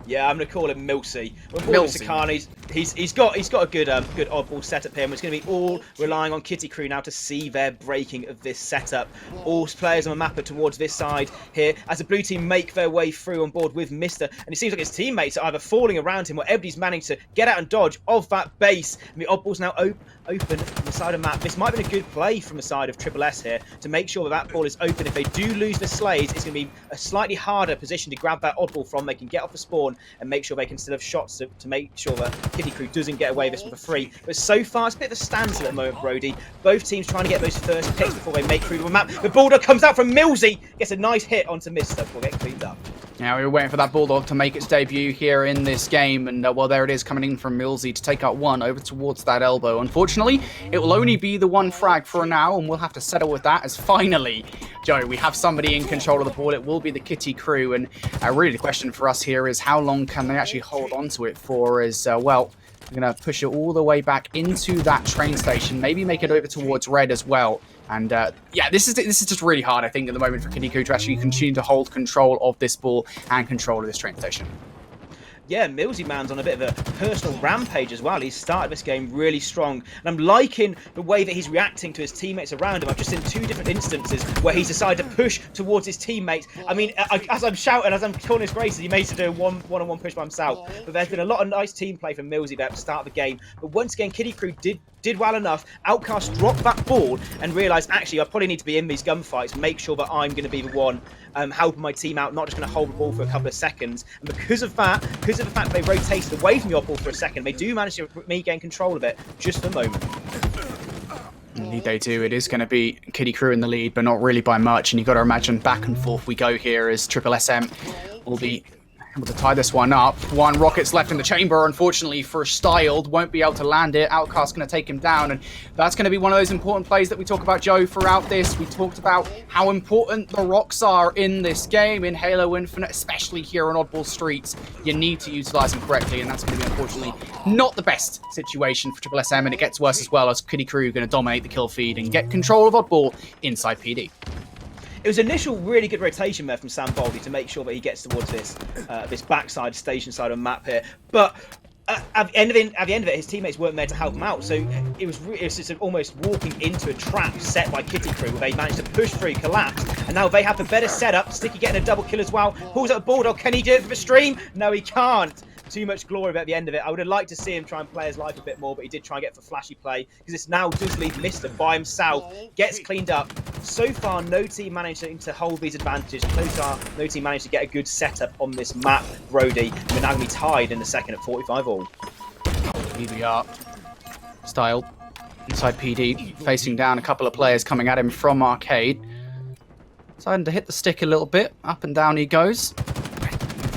Yeah, I'm going to call him Milsey. We're calling Sakana. He's got a good oddball setup here, and it's going to be all relying on Kitty Krew now to see their breaking of this setup. All players on the map are towards this side here as the blue team make their way through on board with Mister, and it seems like his teammates are either falling around him or everybody's managed to get out and dodge of that base. And the oddball's now open on the side of the map. This might have been a good play from the side of SSSM here to make sure that ball is open. If they do lose the slays, it's going to be a slightly harder position to grab that oddball from. They can get off the spawn and make sure they can still have shots to make sure that Kitty Krew doesn't get away with this for free. But so far, it's a bit of a standstill at the moment, Brody. Both teams trying to get those first picks before they make through the map. The Bulldog comes out from Milsey, gets a nice hit onto Mister before getting cleaned up. Now we were waiting for that Bulldog to make its debut here in this game, and well, there it is coming in from Milsey to take out 1 over towards that elbow. Unfortunately, it will only be the 1 frag for now, and we'll have to settle with that as finally, Joe, we have somebody in control of the ball. It will be the Kitty Krew, and really the question for us here is how long can they actually hold on to it for as, well, we're going to push it all the way back into that train station, maybe make it over towards red as well. And yeah, this is just really hard, I think, at the moment for Kitty Krew to actually continue to hold control of this ball and control of this train station. Yeah, Milsey man's on a bit of a personal rampage as well. He's started this game really strong, and I'm liking the way that he's reacting to his teammates around him. I've just seen 2 different instances where he's decided to push towards his teammates. I mean, as I'm shouting, as I'm calling his graces, he managed to do a one-on-one push by himself. But there's been a lot of nice team play from Milsey there at the start of the game. But once again, Kitty Krew did well enough. Outcast dropped that ball and realised, actually, I probably need to be in these gunfights, make sure that I'm going to be the one helping my team out, not just going to hold the ball for a couple of seconds. And because of the fact that they rotated away from your ball for a second, they do manage to regain control of it just for a moment. Indeed they do. It is going to be Kitty Krew in the lead, but not really by much. And you've got to imagine back and forth we go here as SSSM will be able to tie this one up. 1 rocket's left in the chamber, unfortunately for Styled. Won't be able to land it. Outcast's going to take him down, and that's going to be one of those important plays that we talk about, Joe, throughout this. We talked about how important the rocks are in this game, in Halo Infinite, especially here on Oddball Streets. You need to utilize them correctly, and that's going to be, unfortunately, not the best situation for SSSM, and it gets worse as well as Kitty Krew going to dominate the kill feed and get control of Oddball inside PD. It was initial really good rotation there from Sam Boldy to make sure that he gets towards this this backside, station side of the map here. But at the end of it, his teammates weren't there to help him out. So it was just almost walking into a trap set by Kitty Krew, where they managed to push through, collapse, and now they have the better setup. Sticky getting a double kill as well. Pulls out a Bulldog. Can he do it for the stream? No, he can't. Too much glory at the end of it. I would have liked to see him try and play his life a bit more, but he did try and get for flashy play, because this now does leave Mister by himself. Gets cleaned up. So far, no team managed to hold these advantages. So far, no team managed to get a good setup on this map, Brody. We're now going to be tied in the second at 45 all. Here we are. Styled inside PD, facing down a couple of players coming at him from Arcade. Deciding to hit the stick a little bit. Up and down he goes.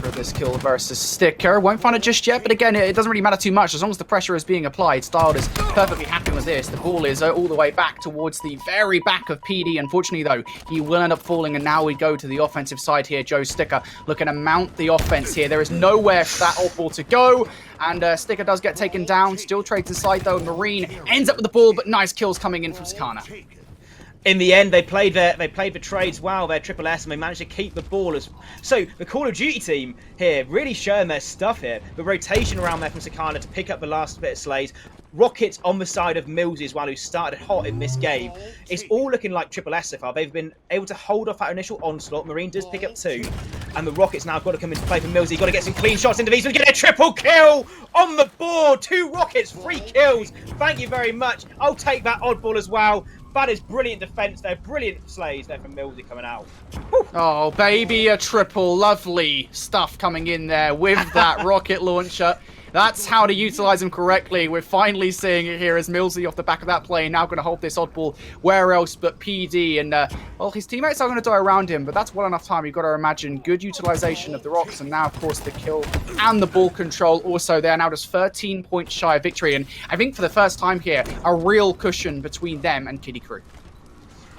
for this kill versus Sticker. Won't find it just yet, but again, it doesn't really matter too much. As long as the pressure is being applied, Styled is perfectly happy with this. The ball is all the way back towards the very back of PD. Unfortunately, though, he will end up falling, and now we go to the offensive side here. Joe Sticker looking to mount the offense here. There is nowhere for that odd ball to go, and Sticker does get taken down. Still trades inside, though. Marine ends up with the ball, but nice kills coming in from Sakana. In the end, they played the trades well, their Triple S, and they managed to keep the ball. So the Call of Duty team here really showing their stuff here. The rotation around there from Sakana to pick up the last bit of Slays. Rockets on the side of Millsy as well, who started hot in this game. It's all looking like Triple S so far. They've been able to hold off that initial onslaught. Marine does pick up 2. And the Rockets now have got to come into play for Millsy. Got to get some clean shots into these. We get a triple kill on the board. 2 Rockets, 3 kills. Thank you very much. I'll take that oddball as well. That is brilliant defense there. Brilliant slays there from Millsy coming out. Whew. Oh, baby, a triple. Lovely stuff coming in there with that rocket launcher. That's how to utilize him correctly. We're finally seeing it here as Millsy off the back of that play now going to hold this oddball where else but PD. And, well, his teammates are going to die around him, but that's well enough time. You've got to imagine good utilization of the rocks. And now, of course, the kill and the ball control also there. Now just 13 points shy of victory. And I think for the first time here, a real cushion between them and Kitty Krew.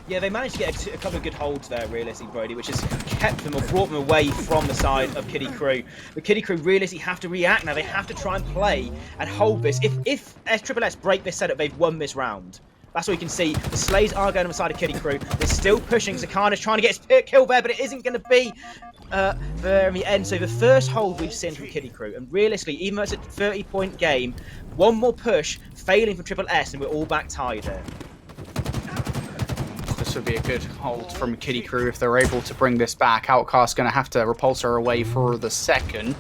Yeah, they managed to get a couple of good holds there, realistically, Brody, which has kept them or brought them away from the side of Kitty Krew. But Kitty Krew realistically have to react now. They have to try and play and hold this. If SSS break this setup, they've won this round. That's what you can see. The Slays are going on the side of Kitty Krew. They're still pushing. Sakana's trying to get his kill there, but it isn't going to be there in the end. So the first hold we've seen from Kitty Krew, and realistically, even though it's a 30-point game, one more push, failing for Triple S, and we're all back tied there. This would be a good hold from Kitty Krew if they're able to bring this back. Outcast going to have to repulse her away for the second.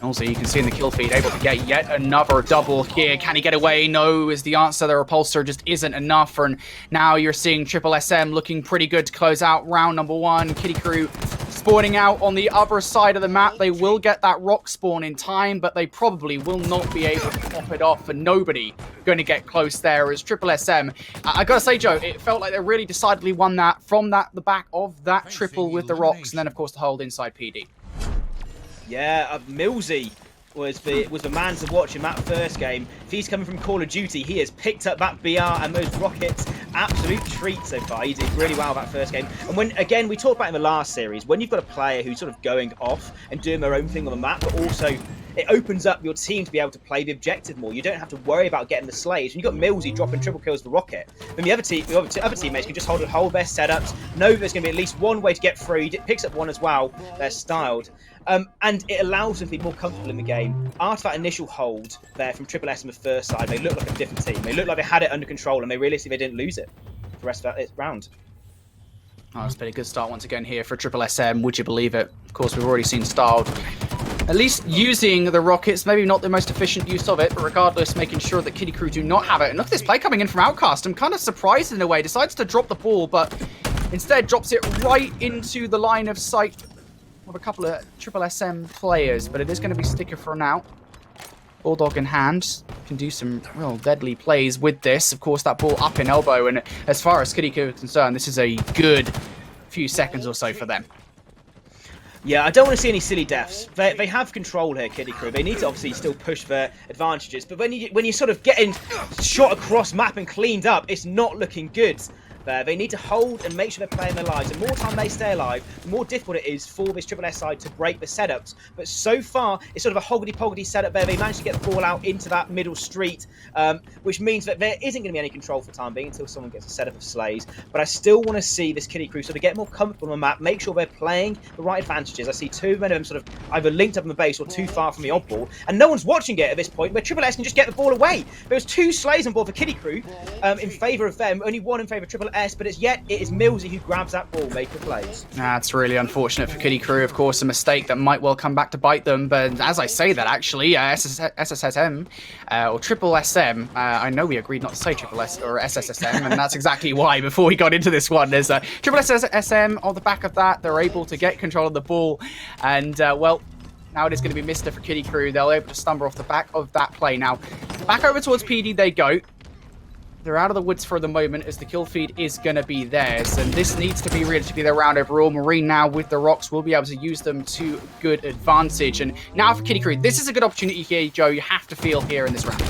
Also, you can see in the kill feed, able to get yet another double here. Can he get away? No, is the answer. The repulsor just isn't enough. And now you're seeing Triple SM looking pretty good to close out round number 1. Kitty Krew spawning out on the other side of the map. They will get that rock spawn in time, but they probably will not be able to pop it off, and nobody going to get close there as Triple SM. I gotta say, Joe, it felt like they really decidedly won that from the back of that triple with the rocks, and then, of course, the hold inside PD. Yeah, Millsy was the man to watch in that first game. If he's coming from Call of Duty, he has picked up that BR and those rockets. Absolute treat so far. He did really well that first game. And when, again, we talked about in the last series, when you've got a player who's sort of going off and doing their own thing on the map, but also it opens up your team to be able to play the objective more. You don't have to worry about getting the slays. When you've got Millsy dropping triple kills for Rocket, then the other teammates can just hold their setups, know there's going to be at least one way to get through. He picks up one as well. They're styled. And it allows them to be more comfortable in the game. After that initial hold there from Triple S on the first side, they looked like a different team. They looked like they had it under control, and they realistically didn't lose it for the rest of that round. Oh, it's been a good start once again here for Triple SM. Would you believe it? Of course, we've already seen Styled at least using the rockets, maybe not the most efficient use of it, but regardless, making sure that Kitty Krew do not have it. And look at this play coming in from Outcast. I'm kind of surprised in a way. Decides to drop the ball, but instead drops it right into the line of sight of a couple of Triple SM players. But it is going to be Sticker for now. Bulldog in hand, can do some real deadly plays with this. Of course, that ball up in elbow, and as far as Kitty Krew is concerned, this is a good few seconds or so for them. Yeah, I don't want to see any silly deaths. They have control here, Kitty Krew. They need to obviously still push their advantages, but when you're sort of getting shot across map and cleaned up, it's not looking good. They need to hold and make sure they're playing their lives. The more time they stay alive, the more difficult it is for this Triple S side to break the setups. But so far, it's sort of a hoggity-poggity setup there. They managed to get the ball out into that middle street, which means that there isn't going to be any control for the time being until someone gets a setup of slays. But I still want to see this Kitty Krew sort of get more comfortable on the map, make sure they're playing the right advantages. I see too many of them sort of either linked up on the base or too far from the oddball, and no one's watching it at this point, where Triple S can just get the ball away. There's 2 slays on board for Kitty Krew in favour of them, only 1 in favour of Triple S, but it is Millsy who grabs that ball, making plays. That's really unfortunate for Kitty Krew. Of course, a mistake that might well come back to bite them. But as I say that, actually, SSSM or Triple SM, I know we agreed not to say Triple S or SSSM, and that's exactly why before we got into this one. There's Triple SSSM on the back of that. They're able to get control of the ball, and well, now it is going to be Mr. for Kitty Krew. They're able to stumble off the back of that play. Now, back over towards PD they go. they're out of the woods for the moment as the kill feed is going to be theirs. And this needs to be realistically their round overall. Marine now with the rocks will be able to use them to good advantage. And now for Kitty Krew, this is a good opportunity here, Joe. You have to feel here in this round.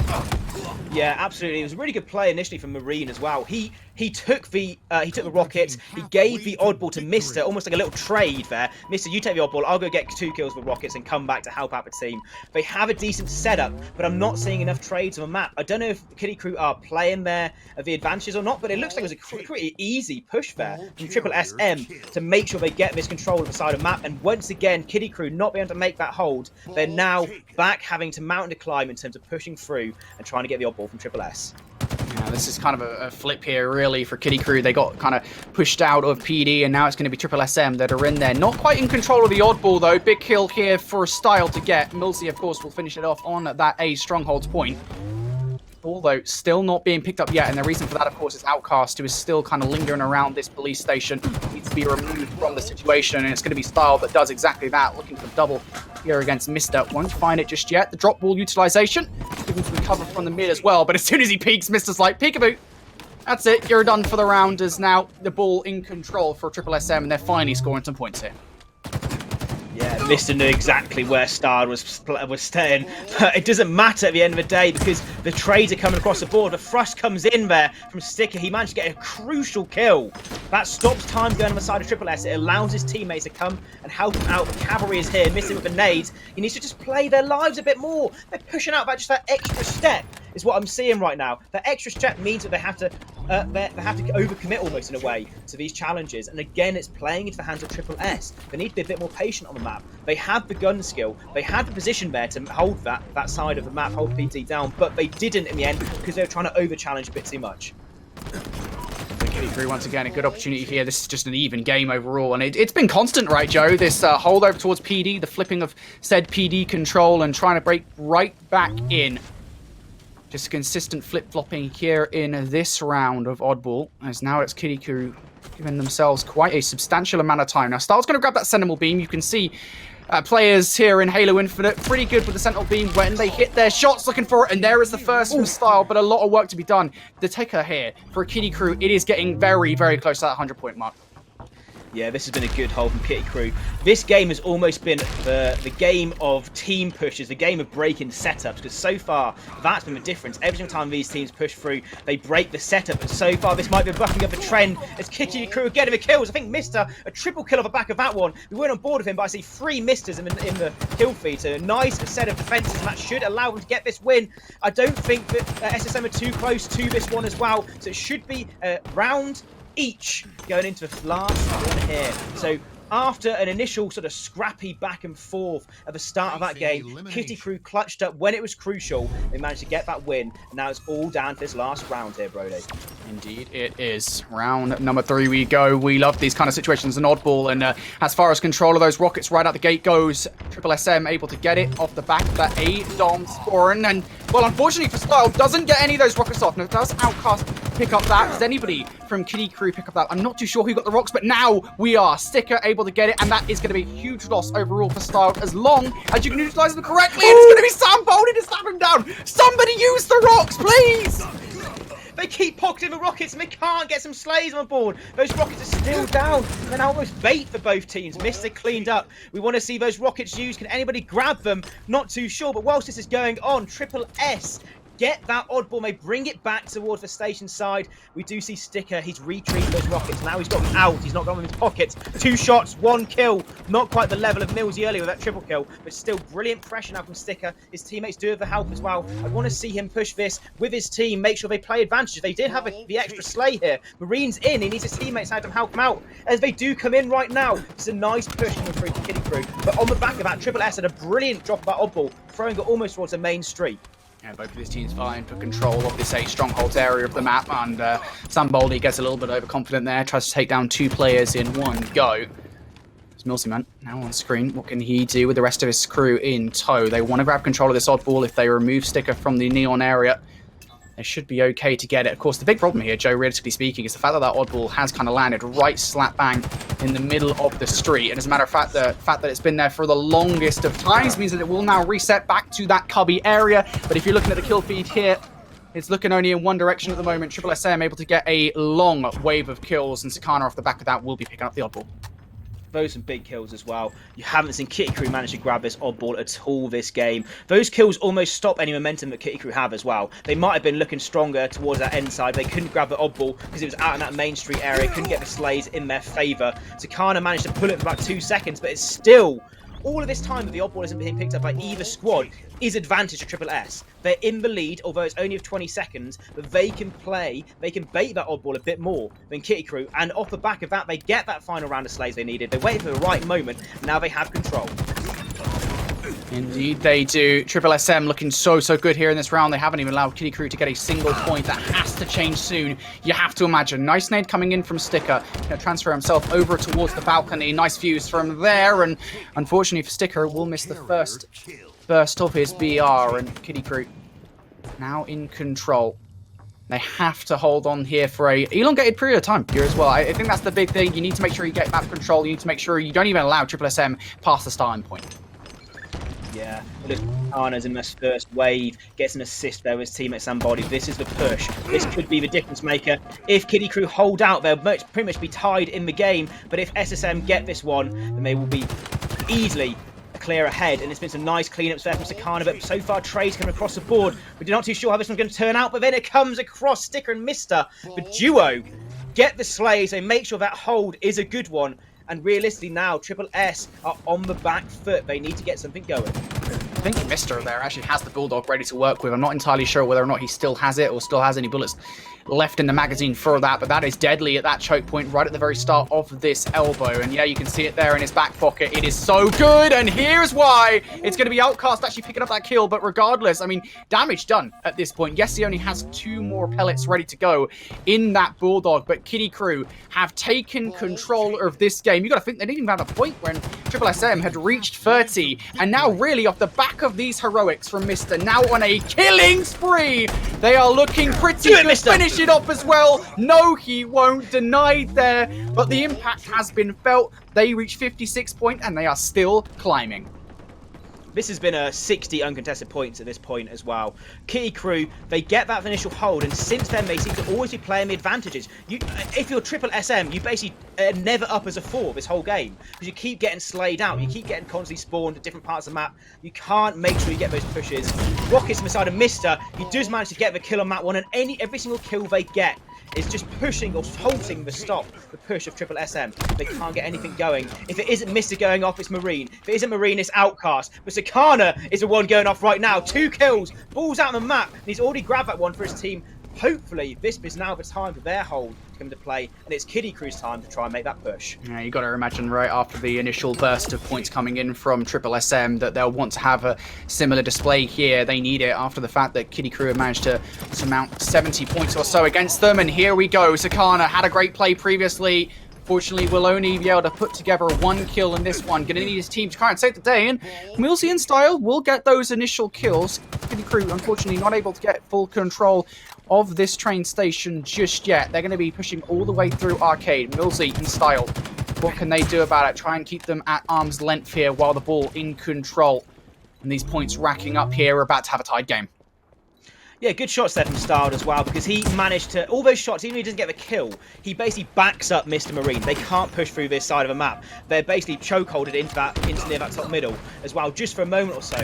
Yeah, absolutely. It was a really good play initially from Marine as well. He took the rockets. He gave the oddball to Mister, almost like a little trade there. Mister, you take the oddball. I'll go get 2 kills with rockets and come back to help out the team. They have a decent setup, but I'm not seeing enough trades on the map. I don't know if Kitty Krew are playing the advantages or not, but it looks like it was a pretty easy push there from SSSM to make sure they get this control of the side of the map. And once again, Kitty Krew not being able to make that hold. They're now back having to mountain to climb in terms of pushing through and trying to get the oddball from SSS. Yeah, this is kind of a flip here, really, for Kitty Krew. They got kind of pushed out of PD, and now it's going to be SSSM that are in there. Not quite in control of the oddball, though. Big kill here for Style to get. Millsy, of course, will finish it off on that A strongholds point. Although still not being picked up yet, and the reason for that, of course, is Outcast, who is still kind of lingering around this police station. Needs to be removed from the situation, and it's going to be Style that does exactly that, looking for double here against Mister. Won't find it just yet. The drop ball utilization, giving some cover from the mid as well, but as soon as he peeks, Mister's like, peekaboo. That's it, you're done for the round, as now the ball in control for SSSM, and they're finally scoring some points here. Yeah, Mister knew exactly where Star was staying. But it doesn't matter at the end of the day because the trades are coming across the board. The thrust comes in there from Sticker. He managed to get a crucial kill. That stops time going on the side of SSS. It allows his teammates to come and help him out. The cavalry is here, missing with the nades. He needs to just play their lives a bit more. They're pushing out just that extra step is what I'm seeing right now. That extra step means that they have to overcommit almost in a way to these challenges. And again, it's playing into the hands of SSS. They need to be a bit more patient on the map. They have the gun skill. They had the position there to hold that side of the map, hold PT down, but they didn't in the end because they were trying to over-challenge a bit too much. Kitty Krew, once again, a good opportunity here. This is just an even game overall, and it's been constant, right, Joe? This hold over towards PD, the flipping of said PD control and trying to break right back in. Just consistent flip-flopping here in this round of Oddball, as now it's Kitty Krew giving themselves quite a substantial amount of time. Now, Style's going to grab that Sentinel Beam. You can see players here in Halo Infinite pretty good with the Sentinel Beam when they hit their shots looking for it, and there is the first from Style, but a lot of work to be done. The ticker here for Kitty Krew, it is getting very, very close to that 100-point mark. Yeah, this has been a good hold from Kitty Krew. This game has almost been the game of team pushes, the game of breaking setups, because so far, that's been the difference. Every single time these teams push through, they break the setup, and so far, this might be bucking up a trend as Kitty Krew are getting the kills. I think Mister, a triple kill off the back of that one. We weren't on board with him, but I see 3 Misters in the kill feed, so a nice set of defenses, and that should allow them to get this win. I don't think that SSM are too close to this one as well, so it should be a round each going into the last one here. So after an initial sort of scrappy back and forth at the start of that game, Kitty Krew clutched up when it was crucial. They managed to get that win, and now it's all down to this last round here, Brody. Indeed it is. Round number 3 we go. We love these kind of situations in Oddball, and as far as control of those rockets right out the gate goes, SSSM able to get it off the back of that A-Dom scoring, and well, unfortunately for Style, doesn't get any of those rockets off. Now, does Outcast pick up that? Does anybody from Kitty Krew pick up that? I'm not too sure who got the rocks, but now we are. Sticker able to get it, and that is going to be a huge loss overall for Style, as long as you can utilize them correctly. And it's going to be Sam Boldy to slap him down. Somebody use the rocks, please! They keep pocketing the rockets and they can't get some slays on board. Those rockets are still down. They're now almost bait for both teams. Mister cleaned up. We want to see those rockets used. Can anybody grab them? Not too sure. But whilst this is going on, SSS get that oddball, may bring it back towards the station side. We do see Sticker, he's retrieved those rockets. Now he's got them out, he's not got them in his pockets. 2 shots, 1 kill. Not quite the level of Millsy earlier with that triple kill, but still brilliant pressure now from Sticker. His teammates do have the help as well. I want to see him push this with his team, make sure they play advantages. They did have the extra slay here. Marine's in, he needs his teammates out to help him out. As they do come in right now, it's a nice push coming through to Kitty Krew. But on the back of that, SSS had a brilliant drop of that oddball, throwing it almost towards the main street. Yeah, both of these teams vying for control of this A strongholds area of the map, and Sam Boldy gets a little bit overconfident there, tries to take down 2 players in one go. There's Millsy Man now on screen. What can he do with the rest of his crew in tow? They want to grab control of this oddball. If they remove Sticker from the neon area, they should be okay to get it. Of course, the big problem here, Joe, realistically speaking, is the fact that that oddball has kind of landed right slap bang in the middle of the street. And as a matter of fact, the fact that it's been there for the longest of times means that it will now reset back to that cubby area. But if you're looking at the kill feed here, It's looking only in one direction at the moment. SSSM able to get a long wave of kills, and Sakana off the back of that will be picking up the oddball. Those some big kills as well. You haven't seen Kitty Krew manage to grab this oddball at all this game. Those kills almost stop any momentum that Kitty Krew have as well. They might have been looking stronger towards that end side. They couldn't grab the oddball because it was out in that main street area. Couldn't get the slays in their favour. Sakana managed to pull it for about 2 seconds, but it's still... all of this time that the oddball isn't being picked up by either squad is advantage to SSS. They're in the lead, although it's only of 20 seconds, but they can play, they can bait that oddball a bit more than Kitty Krew, and off the back of that, they get that final round of slays they needed. They waited for the right moment, now they have control. Indeed they do. SSSM looking so good here in this round. They haven't even allowed Kitty Krew to get a single point. That has to change soon. You have to imagine. Nice nade coming in from Sticker. Going to transfer himself over towards the balcony. Nice views from there. And unfortunately for Sticker, will miss the first burst of his BR. And Kitty Krew now in control. They have to hold on here for a elongated period of time here as well. I think that's the big thing. You need to make sure you get map control. You need to make sure you don't even allow SSSM past the starting point. Yeah, Arna's in this first wave, gets an assist there with his teammate Somebody. This is the push. This could be the difference maker. If Kitty Krew hold out, they'll pretty much be tied in the game. But if SSM get this one, then they will be easily clear ahead. And it's been some nice cleanups there from Sakana, but so far trades coming across the board. We're not too sure how this one's going to turn out, but then it comes across Sticker and Mister. The duo get the slays. They make sure that hold is a good one. And realistically now, SSS are on the back foot. They need to get something going. I think Mister there actually has the Bulldog ready to work with. I'm not entirely sure whether or not he still has it or still has any bullets left in the magazine for that, but that is deadly at that choke point right at the very start of this elbow. And yeah, you can see it there in his back pocket. It is so good, and here's why. It's going to be Outcast actually picking up that kill, but regardless, I mean, damage done at this point. Yes, he only has 2 more pellets ready to go in that Bulldog, but Kitty Krew have taken control of this game. You got to think they didn't even have a point when SSSM had reached 30, and now really off the back of these heroics from Mister, now on a killing spree. They are looking pretty good. Finish it up as well. No, he won't. Denied there, but the impact has been felt. They reach 56 points and they are still climbing. This has been a 60 uncontested points at this point as well. Kitty Krew, they get that initial hold, and since then they seem to always be playing the advantages. If you're SSSM, you basically never up as a 4 this whole game, because you keep getting slayed out, you keep getting constantly spawned at different parts of the map. You can't make sure you get those pushes. Rockets on the side of Mister, he does manage to get the kill on that one, and every single kill they get is just pushing or halting the push of SSSM. They can't get anything going. If it isn't Mister going off, it's Marine. If it isn't Marine, it's Outcast. But Sakana is the one going off right now. 2 kills, balls out on the map, and he's already grabbed that one for his team. Hopefully, this is now the time for their hold to come into play, and it's Kitty Krew's time to try and make that push. Yeah, you got to imagine right after the initial burst of points coming in from SSSM that they'll want to have a similar display here. They need it after the fact that Kitty Krew have managed to surmount 70 points or so against them, and here we go. Sakana had a great play previously. Fortunately, will only be able to put together 1 kill in this one. Gonna need his team to try and save the day, and Milsey and Style will get those initial kills. Kitty Krew, unfortunately, not able to get full control of this train station just yet. They're going to be pushing all the way through Arcade. Milsey and Style, what can they do about it? Try and keep them at arm's length here while the ball in control. And these points racking up here. We're about to have a tied game. Yeah, good shots there from Styled as well, because he managed to, all those shots, even if he doesn't get the kill, he basically backs up Mr. Marine. They can't push through this side of the map. They're basically chokeholded into near that top middle as well, just for a moment or so.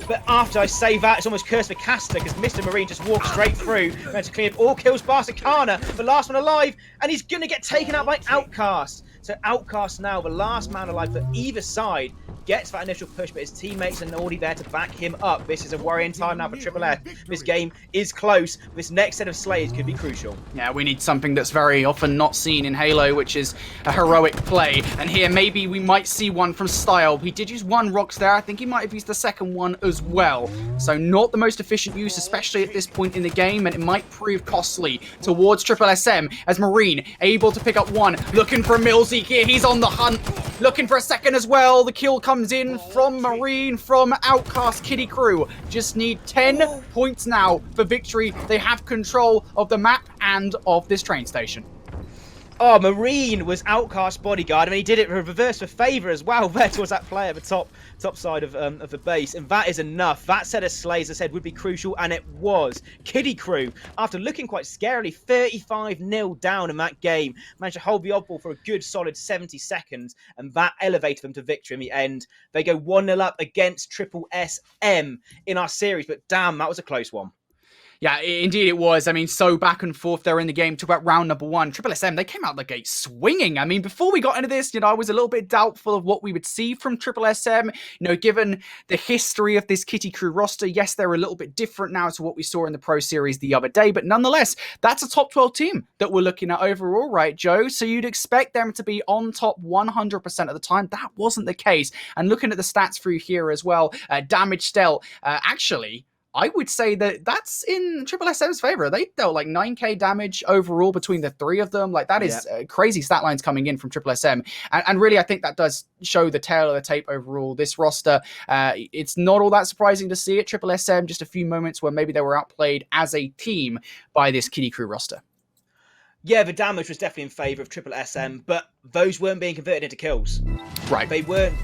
But after I say that, it's almost cursed for Caster, because Mr. Marine just walks straight through, managed to clear up all kills past Sakana, the last one alive, and he's going to get taken out by Outcast. So Outcast now, the last man alive for either side, gets that initial push, but his teammates are already there to back him up. This is a worrying time now for SSS. This game is close. This next set of slays could be crucial. Yeah, we need something that's very often not seen in Halo, which is a heroic play. And here, maybe we might see one from Style. He did use 1 Rocks there. I think he might have used the second one as well. So not the most efficient use, especially at this point in the game, and it might prove costly towards SSSM as Marine able to pick up 1. Looking for Milsey here. He's on the hunt. Looking for a second as well. The kill comes in from Marine, from Outcast. Kitty Krew just need 10 points now for victory. They have control of the map and of this train station. Oh, Marine was Outcast bodyguard. I mean, he did it reverse for favour as well, there towards that player, the top side of the base, and that is enough. That set of slays, as I said, would be crucial, and it was. Kitty Krew, after looking quite scarily, 35-0 down in that game, managed to hold the odd ball for a good solid 70 seconds, and that elevated them to victory in the end. They go 1-0 up against SSSM in our series, but damn, that was a close one. Yeah, indeed it was. I mean, so back and forth there in the game. Talk about round number one. SSSM, they came out the gate swinging. I mean, before we got into this, I was a little bit doubtful of what we would see from SSSM. Given the history of this Kitty Krew roster, yes, they're a little bit different now to what we saw in the Pro Series the other day, but nonetheless, that's a top 12 team that we're looking at overall, right, Joe? So you'd expect them to be on top 100% of the time. That wasn't the case. And looking at the stats through here as well, damage dealt, actually, I would say that that's in SSSM's favor. They dealt like 9k damage overall between the three of them. Like that is crazy stat lines coming in from SSSM. And really, I think that does show the tail of the tape overall. This roster, it's not all that surprising to see it. SSSM, just a few moments where maybe they were outplayed as a team by this Kitty Krew roster. Yeah, the damage was definitely in favour of SSSM, but those weren't being converted into kills. Right. They weren't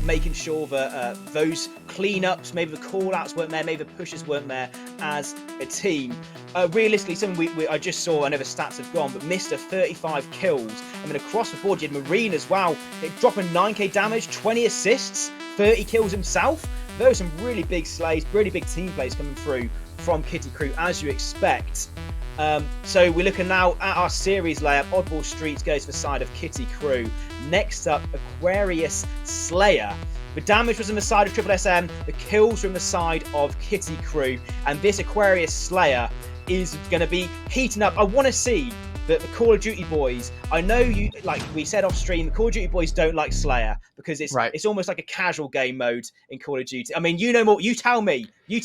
making sure that those cleanups, maybe the call-outs weren't there, maybe the pushes weren't there as a team. Realistically, something I just saw, I know the stats have gone, but Mr. 35 kills. I mean, across the board, you had Marine as well, dropping 9k damage, 20 assists, 30 kills himself. Those are some really big slays, really big team plays coming through from Kitty Krew, as you expect. So we're looking now at our series layup. Oddball Streets goes for the side of Kitty Krew. Next up, Aquarius Slayer. The damage was on the side of SSSM. The kills were on the side of Kitty Krew. And this Aquarius Slayer is going to be heating up. I want to see the Call of Duty boys. I know you, like we said off stream, the Call of Duty boys don't like Slayer because it's almost like a casual game mode in Call of Duty. I mean, you know more. You tell me. You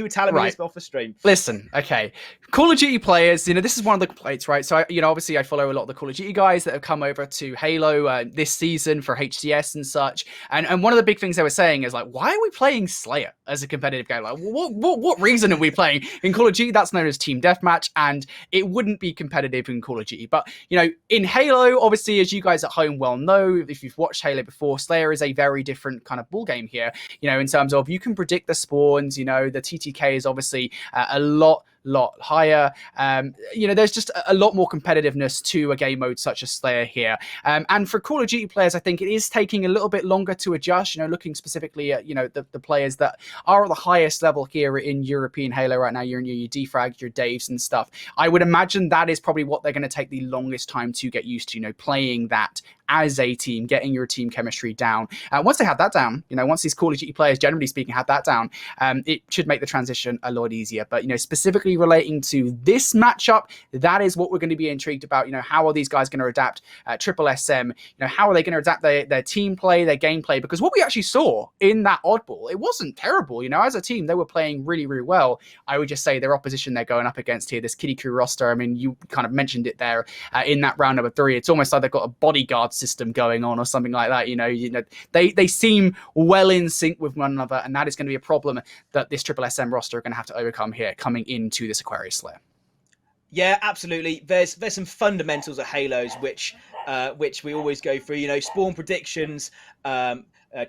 were telling me this off the stream. Listen, okay. Call of Duty players, this is one of the complaints, right? So, obviously I follow a lot of the Call of Duty guys that have come over to Halo this season for HCS and such. And one of the big things they were saying is like, why are we playing Slayer as a competitive game? Like, what reason are we playing? In Call of Duty, that's known as Team Deathmatch, and it wouldn't be competitive in Call of Duty. But, in Halo, obviously, as you guys at home well know, if you've watched Halo before, Slayer is a very different kind of ball game here, in terms of you can predict the spawns, the TTK is obviously a lot higher. There's just a lot more competitiveness to a game mode such as Slayer here. And for Call of Duty players, I think it is taking a little bit longer to adjust, looking specifically at, the players that are at the highest level here in European Halo right now, your Defrag, your Daves and stuff. I would imagine that is probably what they're going to take the longest time to get used to, playing that as a team, getting your team chemistry down. Once they have that down, once these Call of Duty players, generally speaking, have that down, it should make the transition a lot easier. But, specifically relating to this matchup, that is what we're going to be intrigued about. How are these guys going to adapt SSSM? How are they going to adapt their team play, their gameplay? Because what we actually saw in that oddball, it wasn't terrible. As a team, they were playing really, really well. I would just say their opposition they're going up against here, this Kitty Krew roster, I mean, you kind of mentioned it there in that round number 3. It's almost like they've got a bodyguard system going on or something like that. They seem well in sync with one another, and that is going to be a problem that this SSSM roster are going to have to overcome here coming into this Aquarius Slayer. Yeah, absolutely. There's some fundamentals of Halos which we always go through. Spawn predictions,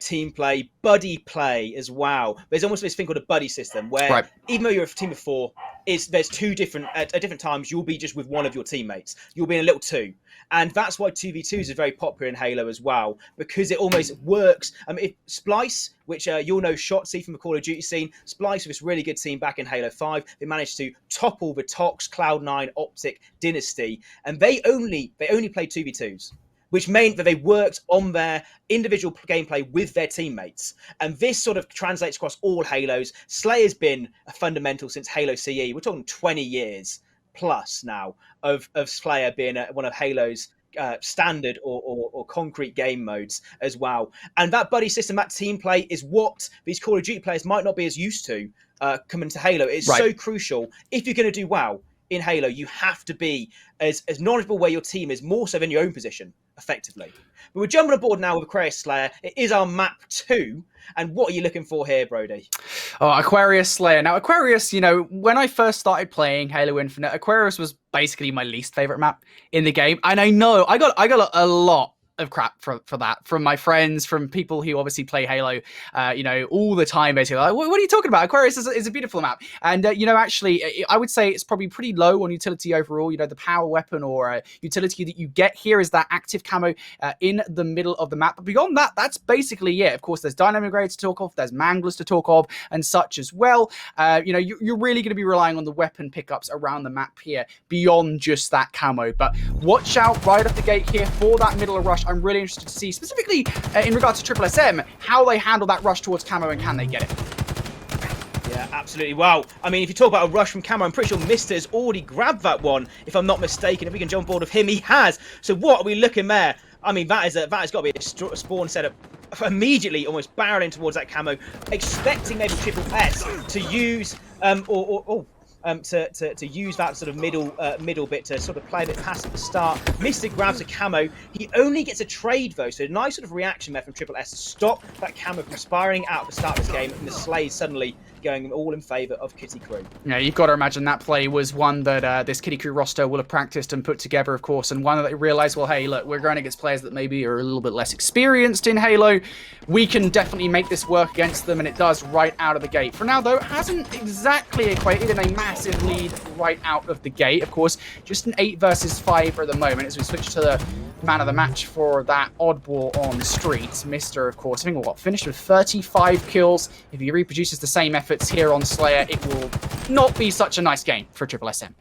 team play, buddy play as well. There's almost this thing called a buddy system where even though you're a team of 4, there's 2 different at different times you'll be just with one of your teammates. You'll be in a little 2. And that's why 2v2s are very popular in Halo as well, because it almost works. If Splice, which you'll know Shotzi from the Call of Duty scene, Splice was this really good team back in Halo 5. They managed to topple the Tox, Cloud9, Optic dynasty, and they only played 2v2s, which meant that they worked on their individual gameplay with their teammates. And this sort of translates across all Halos. Slayer's been a fundamental since Halo CE. We're talking 20 years plus now of Slayer being one of Halo's standard or concrete game modes as well. And that buddy system, that team play is what these Call of Duty players might not be as used to coming to Halo. It's so crucial. If you're going to do well in Halo, you have to be as knowledgeable where your team is, more so than your own position effectively. But we're jumping aboard now with Aquarius Slayer. It is our map 2. And what are you looking for here, Brody? Oh, Aquarius Slayer. Now, Aquarius, you know, when I first started playing Halo Infinite, Aquarius was basically my least favorite map in the game. And I know I got a lot of crap for that from my friends, from people who obviously play Halo, you know, all the time. Basically, like, what are you talking about? Aquarius is a beautiful map, and you know, actually, I would say it's probably pretty low on utility overall. You know, the power weapon or utility that you get here is that active camo in the middle of the map. But beyond that, that's basically it. Of course, there's dynamic grades to talk of, there's manglers to talk of, and such as well. You know, you're really going to be relying on the weapon pickups around the map here beyond just that camo. But watch out right off the gate here for that middle rush. I'm really interested to see, specifically in regards to SSSM, how they handle that rush towards camo and can they get it? Yeah, absolutely. Wow. I mean, if you talk about a rush from camo, I'm pretty sure Mr. has already grabbed that one, if I'm not mistaken. If we can jump on board with him, he has. So what are we looking there? I mean, that has got to be a spawn setup immediately, almost barreling towards that camo, expecting maybe Triple S to use to use that sort of middle bit to sort of play a bit past at the start. Mr. grabs a camo. He only gets a trade though, so a nice sort of reaction there from Triple S to stop that camo from spiraling out at the start of this game, and the Slays suddenly going all in favour of Kitty Krew. Yeah, you've got to imagine that play was one that this Kitty Krew roster will have practiced and put together, of course, and one that they realised, well, hey, look, we're going against players that maybe are a little bit less experienced in Halo. We can definitely make this work against them, and it does right out of the gate. For now, though, it hasn't exactly equated in a massive lead right out of the gate. Of course, just an 8 versus 5 at the moment as we switch to the man of the match for that oddball on street. Mr., of course, I think what finished with 35 kills. If he reproduces the same efforts here on Slayer, it will not be such a nice game for SSSM.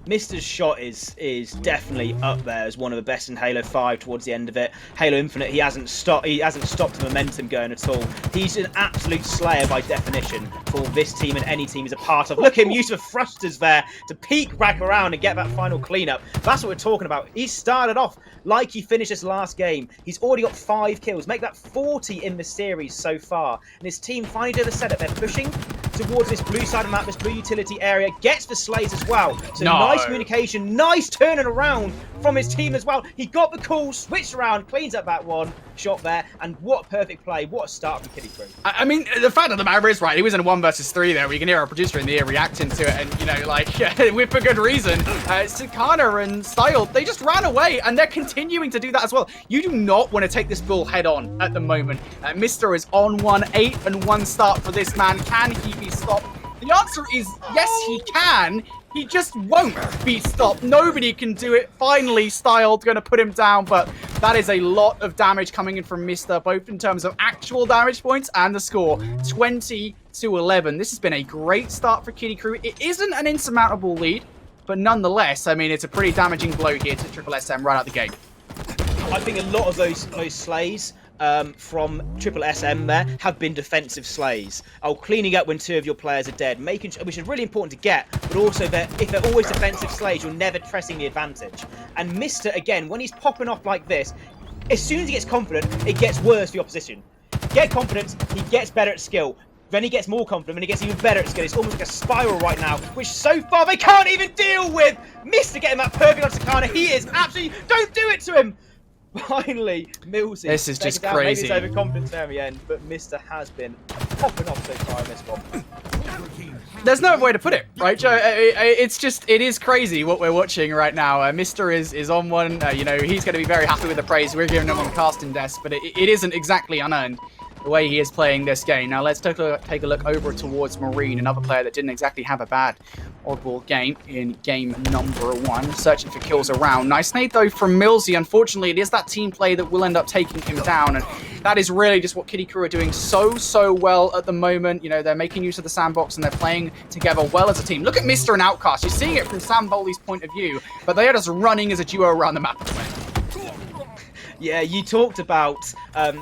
Mr.'s shot is definitely up there as one of the best in Halo 5 towards the end of it. Halo Infinite, he hasn't stopped the momentum going at all. He's an absolute slayer by definition for this team and any team he's a part of. Look at him use the thrusters there to peek back around and get that final cleanup. That's what we're talking about. He started off like he finished his last game. He's already got 5 kills, make that 40 in the series so far. And his team finally do the setup. They're pushing towards this blue side of the map, this blue utility area, gets the Slays as well. So nice communication, nice turning around from his team as well. He got the call, switched around, cleans up that one shot there, and what a perfect play, what a start from Kitty Krew. I mean, the fact of the matter is, right, he was in a 1 versus 3 there. We can hear our producer in the ear reacting to it, and, you know, like, with for good reason. Sakana and Style, they just ran away, and they're continuing to do that as well. You do not want to take this bull head on at the moment. Mr. is on 1-8 and 1 start for this man. Can he be stopped? The answer is yes, he can. He just won't be stopped. Nobody can do it. Finally, Style going to put him down, but that is a lot of damage coming in from Mr., both in terms of actual damage points and the score. 20-11. This has been a great start for Kitty Krew. It isn't an insurmountable lead, but nonetheless, I mean, it's a pretty damaging blow here to SSSM right out the gate. I think a lot of those Slays from SSSM there have been defensive Slays. Cleaning up when 2 of your players are dead, which is really important to get, but also that if they're always defensive Slays, you're never pressing the advantage. And Mr., again, when he's popping off like this, as soon as he gets confident, it gets worse for the opposition. Get confidence, he gets better at skill. Then he gets more confident, and he gets even better at skill. It's almost like a spiral right now, which so far they can't even deal with. Mr. getting that perfect on Sakana. He is absolutely... Don't do it to him! Finally, Millsy. This is just crazy. crazy. Maybe it's overconfidence there in the end, but Mr. has been popping off so far in this one. There's no other way to put it, right, Joe? It's just, it is crazy what we're watching right now. Mr. is on one, you know, he's going to be very happy with the praise we're giving him on the casting desk, but it isn't exactly unearned the way he is playing this game. Now let's take a look over towards Marine, another player that didn't exactly have a bad oddball game in game number 1, searching for kills around. Nice nade though from Millsy. Unfortunately, it is that team play that will end up taking him down, and that is really just what Kitty Krew are doing so well at the moment. You know, they're making use of the sandbox and they're playing together well as a team. Look at Mr. and Outcast. You're seeing it from Sam Bowley's point of view, but they are just running as a duo around the map at the moment. Yeah, you talked about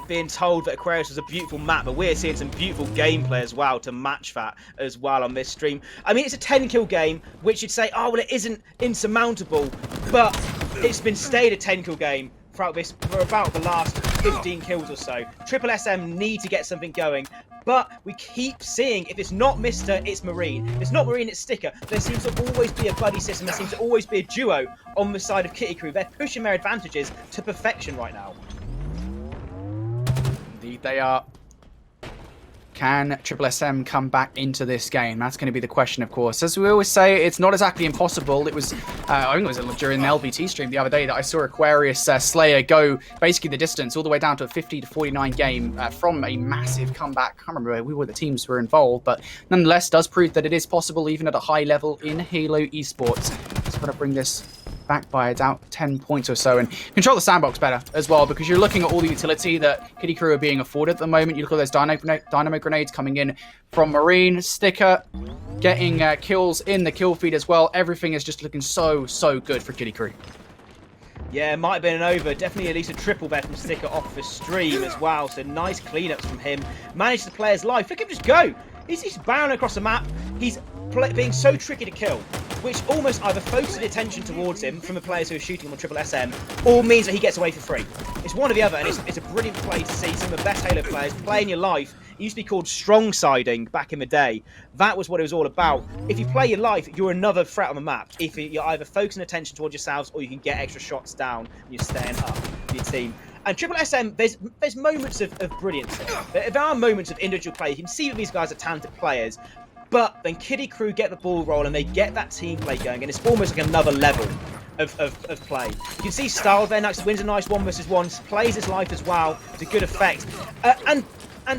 being told that Aquarius was a beautiful map, but we're seeing some beautiful gameplay as well to match that as well on this stream. I mean, it's a 10-kill game, which you'd say, oh, well, it isn't insurmountable, but it's been stayed a 10-kill game throughout this for about the last 15 kills or so. SSSM need to get something going. But we keep seeing, if it's not Mister, it's Marine. If it's not Marine, it's Sticker. There seems to always be a buddy system. There seems to always be a duo on the side of Kitty Krew. They're pushing their advantages to perfection right now. Indeed they are. Can SSSM come back into this game? That's going to be the question, of course. As we always say, it's not exactly impossible. It was, I think it was during the LBT stream the other day that I saw Aquarius Slayer go basically the distance all the way down to a 50-49 game from a massive comeback. I can't remember who were the teams were involved, but nonetheless does prove that it is possible even at a high level in Halo esports. Just got to bring this back by about 10 points or so and control the sandbox better as well, because you're looking at all the utility that Kitty Krew are being afforded at the moment. You look at those dynamo grenades coming in from Marine, Sticker, getting kills in the kill feed as well. Everything is just looking so good for Kitty Krew. Yeah, it might have been an over. Definitely at least a triple bet from Sticker off the stream as well. So nice cleanups from him. Managed the player's life. Look at him just go. He's barreling across the map. He's being so tricky to kill, which almost either focuses the attention towards him from the players who are shooting him on SSSM, or means that he gets away for free. It's one or the other, and it's a brilliant play to see some of the best Halo players playing your life. It used to be called strong siding back in the day. That was what it was all about. If you play your life, you're another threat on the map. If you're either focusing attention towards yourselves, or you can get extra shots down, and you're staying up for your team. And SSSM, there's moments of brilliance here. There are moments of individual play. You can see that these guys are talented players, but then Kitty Krew get the ball rolling, they get that team play going, and it's almost like another level of play. You can see Style there next, wins a nice 1v1, plays his life as well to good effect, and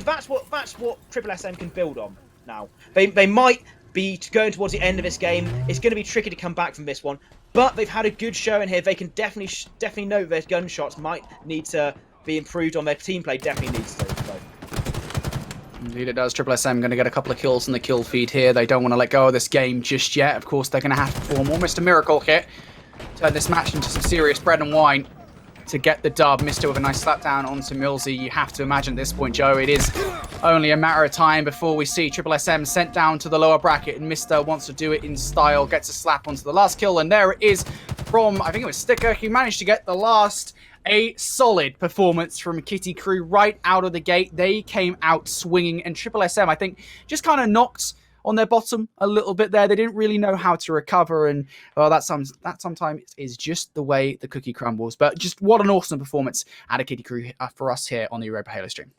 that's what SSSM can build on now. They might be going towards the end of this game. It's going to be tricky to come back from this one, but they've had a good showing here. They can definitely know their gunshots might need to be improved on. Their team play definitely needs to. So. Indeed it does. SSSM going to get a couple of kills in the kill feed here. They don't want to let go of this game just yet. Of course, they're going to have to perform almost a miracle here. Turn this match into some serious bread and wine to get the dub. Missed it with a nice slap down onto Millsy. You have to imagine at this point, Joe, it is only a matter of time before we see SSSM sent down to the lower bracket, and Mr. wants to do it in style, gets a slap onto the last kill, and there it is from, I think it was Sticker. He managed to get the last. A solid performance from Kitty Krew right out of the gate. They came out swinging, and SSSM, I think, just kind of knocked on their bottom a little bit there. They didn't really know how to recover, and that sometimes is just the way the cookie crumbles. But just what an awesome performance out of Kitty Krew for us here on the Europa Halo stream.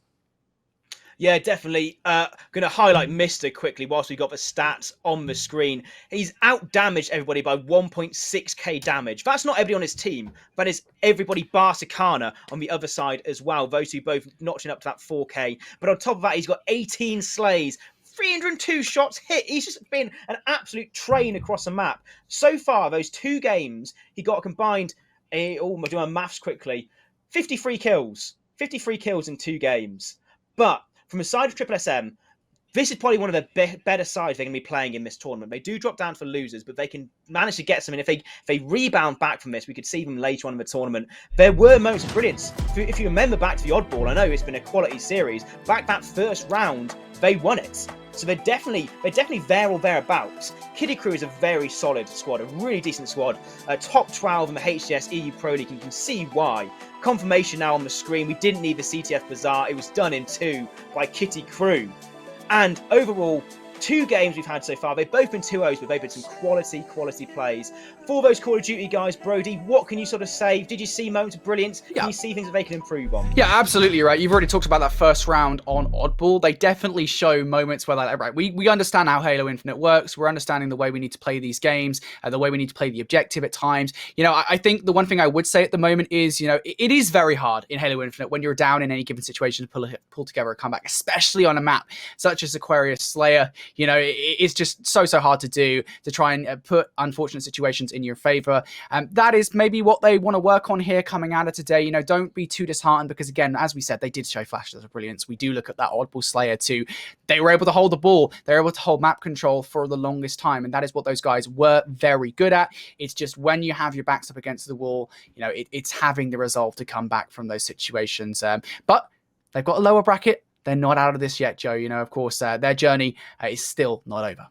Yeah, definitely. Going to highlight Mister quickly whilst we got the stats on the screen. He's out-damaged everybody by 1.6k damage. That's not everybody on his team. That is everybody bar Sakana on the other side as well. Those who both notching up to that 4k. But on top of that, he's got 18 slays. 302 shots hit. He's just been an absolute train across the map. So far, those 2 games, he got a combined, we'll do my maths quickly, 53 kills. 53 kills in 2 games. But from the side of SSSM, this is probably one of the better sides they're going to be playing in this tournament. They do drop down for losers, but they can manage to get something. If they rebound back from this, we could see them later on in the tournament. There were moments of brilliance. If you remember back to the Oddball, I know it's been a quality series. Back that first round, they won it. So they're definitely there or thereabouts. Kitty Krew is a very solid squad, a really decent squad. Top 12 in the HCS EU Pro League, and you can see why. Confirmation now on the screen. We didn't need the CTF Bazaar. It was done in 2 by Kitty Krew. And overall, 2 games we've had so far, they've both been 2-0s, but they've been some quality plays. For those Call of Duty guys, Brody, what can you sort of say? Did you see moments of brilliance? Yeah. Can you see things that they can improve on? Yeah, absolutely right. You've already talked about that first round on Oddball. They definitely show moments where they're like, right, we understand how Halo Infinite works. We're understanding the way we need to play these games, the way we need to play the objective at times. You know, I think the one thing I would say at the moment is, you know, it is very hard in Halo Infinite when you're down in any given situation to pull together a comeback, especially on a map such as Aquarius Slayer. You know, it's just so hard to do, to try and put unfortunate situations in your favor. That is maybe what they want to work on here coming out of today. You know, don't be too disheartened, because again, as we said, they did show flashes of brilliance. We do look at that Oddball Slayer too. They were able to hold the ball. They were able to hold map control for the longest time, and that is what those guys were very good at. It's just when you have your backs up against the wall, you know, it's having the resolve to come back from those situations. But they've got a lower bracket. They're not out of this yet, Joe. You know, of course, their journey is still not over.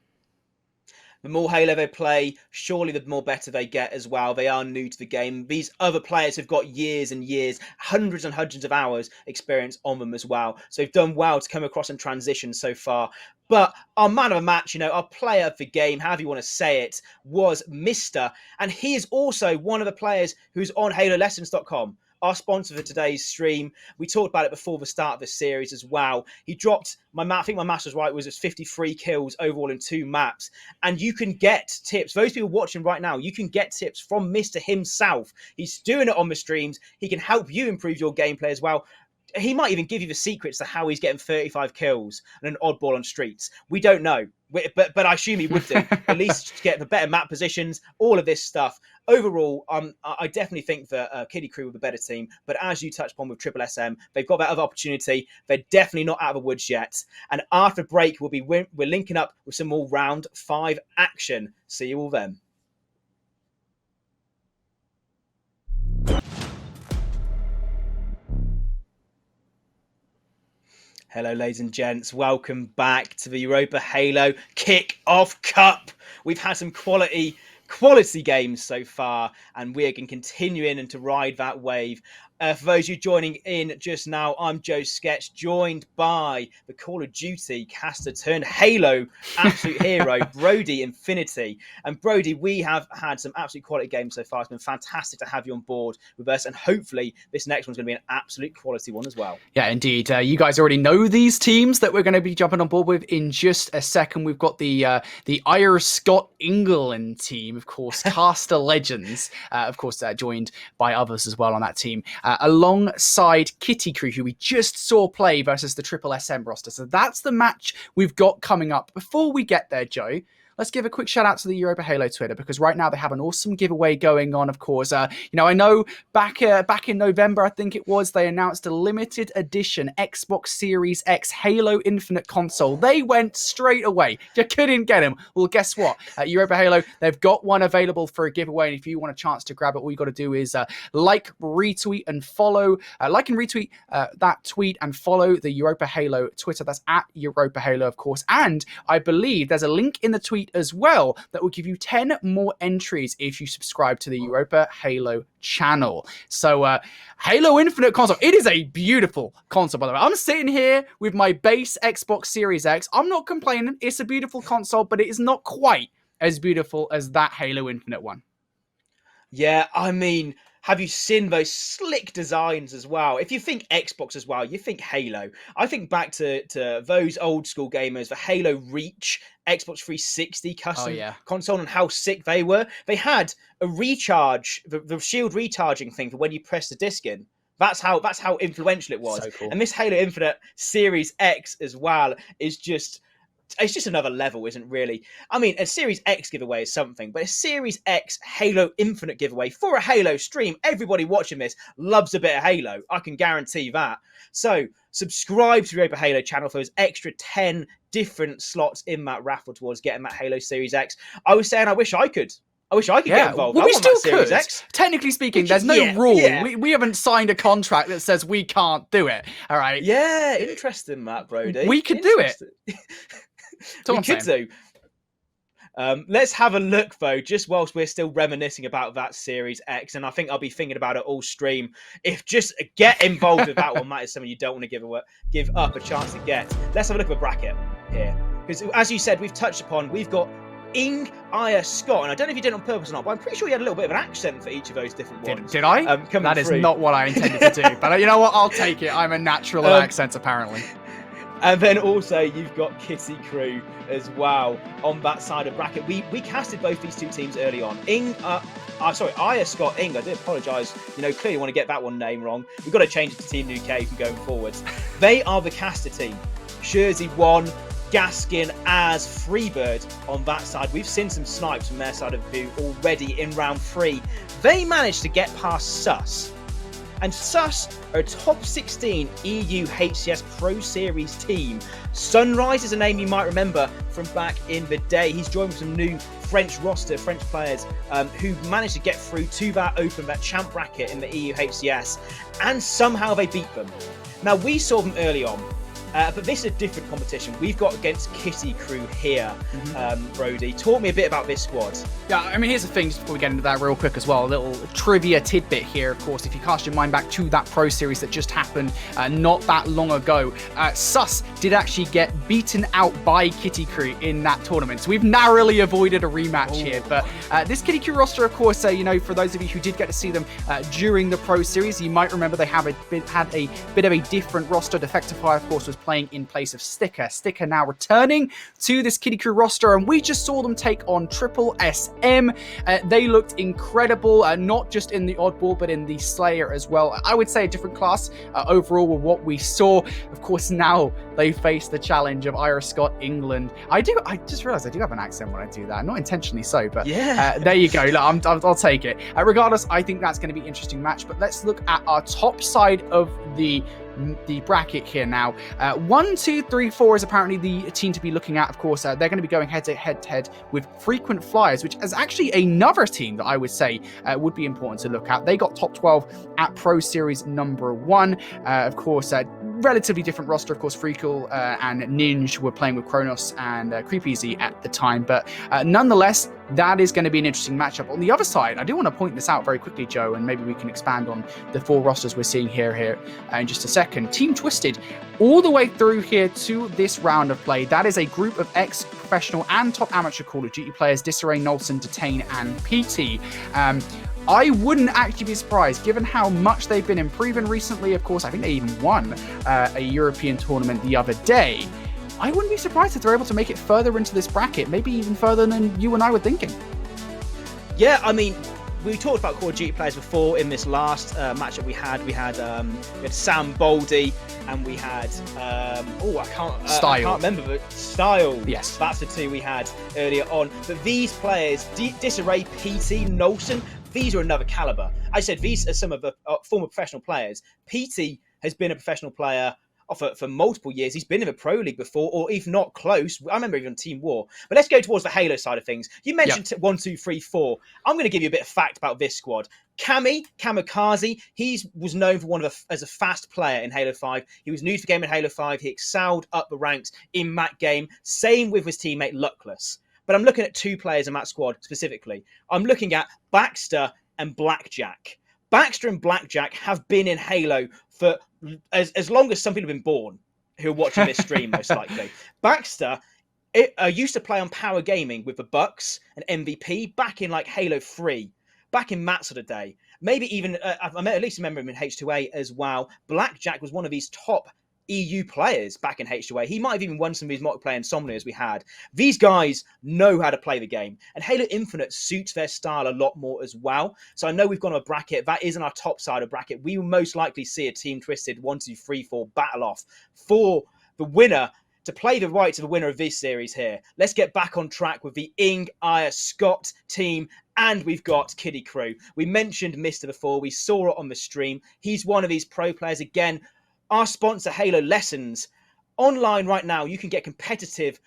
The more Halo they play, surely the more better they get as well. They are new to the game. These other players have got years and years, hundreds and hundreds of hours experience on them as well. So they've done well to come across and transition so far. But our man of the match, our player of the game, however you want to say it, was Mr. And he is also one of the players who's on HaloLessons.com. Our sponsor for today's stream. We talked about it before the start of the series as well. He dropped I think my math was right, was 53 kills overall in 2 maps. And you can get tips. Those people watching right now, you can get tips from Mr. himself. He's doing it on the streams. He can help you improve your gameplay as well. He might even give you the secrets to how he's getting 35 kills and an oddball on streets. We don't know, but I assume he would do. At least get the better map positions, all of this stuff. Overall, I definitely think that Kiddie Krew were the better team. But as you touched upon with SSSM, they've got that other opportunity. They're definitely not out of the woods yet. And after break, we're linking up with some more round 5 action. See you all then. Hello, ladies and gents. Welcome back to the Europa Halo Kick-Off Cup. We've had some quality games so far, and we're going to continue in and to ride that wave. For those of you joining in just now, I'm Joe Sketch, joined by the Call of Duty caster turned Halo absolute hero, Brody Infinity. And Brody, we have had some absolute quality games so far. It's been fantastic to have you on board with us, and hopefully this next one's going to be an absolute quality one as well. Yeah, indeed. You guys already know these teams that we're going to be jumping on board with in just a second. We've got the IreScotEng team, of course, caster legends, of course, joined by others as well on that team. Alongside Kiddie Krew, who we just saw play versus the SSSM roster. So that's the match we've got coming up. Before we get there, Joe, let's give a quick shout out to the Europa Halo Twitter, because right now they have an awesome giveaway going on, of course. I know back in November, I think it was, they announced a limited edition Xbox Series X Halo Infinite console. They went straight away. You couldn't get them. Well, guess what? At Europa Halo, they've got one available for a giveaway. And if you want a chance to grab it, all you got to do is like, retweet, and follow. Like and retweet that tweet and follow the Europa Halo Twitter. That's at Europa Halo, of course. And I believe there's a link in the tweet as well that will give you 10 more entries if you subscribe to the Europa Halo channel. So Halo Infinite console, it is a beautiful console, by the way. I'm sitting here with my base Xbox Series X. I'm not complaining. It's a beautiful console, but it is not quite as beautiful as that Halo Infinite one. Yeah, I mean, have you seen those slick designs as well? If you think Xbox as well, you think Halo. I think back to those old school gamers, the Halo Reach, Xbox 360 custom console, and how sick they were. They had a recharge, the shield recharging thing for when you press the disc in. That's how influential it was. So cool. And this Halo Infinite Series X as well is just... It's just another level, isn't really? I mean, a Series X giveaway is something, but a Series X Halo Infinite giveaway for a Halo stream, everybody watching this loves a bit of Halo. I can guarantee that. So subscribe to the Europa Halo channel for those extra 10 different slots in that raffle towards getting that Halo Series X. I was saying I wish I could get involved. Well, we still could. X. Technically speaking, there's no rule. Yeah. We haven't signed a contract that says we can't do it. All right. Yeah, interesting, Matt Brody. We could do it. We could do. Let's have a look, though, just whilst we're still reminiscing about that Series X, and I think I'll be thinking about it all stream. If just get involved with that one, that is something you don't want to give up a chance to get. Let's have a look at the bracket here. Because, as you said, we've touched upon, we've got Ing, Aya, Scott, and I don't know if you did it on purpose or not, but I'm pretty sure you had a little bit of an accent for each of those different ones. Did I? That is not what I intended to do, but you know what? I'll take it. I'm a natural at accents, apparently. And then also you've got Kiddie Krew as well on that side of bracket. We casted both these two teams early on. IreScotEng. I do apologise. Clearly want to get that one name wrong. We've got to change it to Team UK from going forwards. They are the caster team. Jersey 1, Gaskin as Freebird on that side. We've seen some snipes from their side of the view already in round 3. They managed to get past Sus. And Sus are a top 16 EU HCS Pro Series team. Sunrise is a name you might remember from back in the day. He's joined with some new French players who managed to get through to that champ bracket in the EU HCS. And somehow they beat them. Now, we saw them early on. But this is a different competition. We've got against Kitty Krew here, Brody. Talk me a bit about this squad. Yeah, I mean, here's the thing, just before we get into that real quick as well, a little trivia tidbit here, of course, if you cast your mind back to that Pro Series that just happened not that long ago, Sus did actually get beaten out by Kitty Krew in that tournament. So we've narrowly avoided a rematch here. But this Kitty Krew roster, of course, for those of you who did get to see them during the Pro Series, you might remember they had a bit of a different roster. Defectify, of course, was playing in place of Sticker. Sticker now returning to this Kitty Krew roster, and we just saw them take on SSSM. They looked incredible, not just in the oddball, but in the Slayer as well. I would say a different class overall with what we saw. Of course, now they face the challenge of IreScotEng. I just realized I do have an accent when I do that. Not intentionally so, but yeah. There you go. Look, I'll take it. Regardless, I think that's going to be an interesting match, but let's look at our top side of the bracket here now. 1, 2, 3, 4 is apparently the team to be looking at. Of course, they're going to be going head to head with Frequent Flyers, which is actually another team that I would say would be important to look at. They got top 12 at Pro Series number 1. Of course, relatively different roster. Of course, Freakle and Ninja were playing with Kronos and Creepeasy at the time, but nonetheless, that is going to be an interesting matchup. On the other side, I do want to point this out very quickly, Joe, and maybe we can expand on the 4 rosters we're seeing here in just a second. Team Twisted, all the way through here to this round of play. That is a group of ex-professional and top amateur Call of Duty players, Disarray, Nolson, Detain, and PT. I wouldn't actually be surprised, given how much they've been improving recently. Of course, I think they even won a European tournament the other day. I wouldn't be surprised if they're able to make it further into this bracket, maybe even further than you and I were thinking. Yeah, I mean, we talked about Call of Duty players before in this last matchup we had. We had Sam Boldy, and we had I can't remember, but Style. Yes, that's the 2 we had earlier on. But these players, Disarray, PT, Nolson, these are another caliber. I said these are some of the former professional players. PT has been a professional player for multiple years. He's been in the Pro League before, or if not close. I remember even Team War. But let's go towards the Halo side of things. You mentioned 1, 2, 3, 4. I'm going to give you a bit of fact about this squad. Kamikaze, he was known for as a fast player in Halo 5. He was new to the game in Halo 5. He excelled up the ranks in that game. Same with his teammate Luckless. But I'm looking at 2 players in that squad specifically. I'm looking at Baxter and Blackjack. Baxter and Blackjack have been in Halo for as long as some people have been born who are watching this stream, most likely. Baxter used to play on Power Gaming with the Bucks and MVP back in like Halo 3, back in that sort of day. Maybe even, I at least remember him in H2A as well. Blackjack was one of these top EU players back in H2A. He might have even won some of these multiplayer insomnias we had. These guys know how to play the game, and Halo Infinite suits their style a lot more as well. So I know we've gone to a bracket that is in our top side of bracket. We will most likely see a Team Twisted 1, 2, 3, 4 battle off for the winner to play the right to the winner of this series here. Let's get back on track with the IreScot team. And we've got Kitty Krew. We mentioned Mr. before. We saw it on the stream. He's one of these pro players. Again, our sponsor, Halo Lessons. Online right now, you can get competitive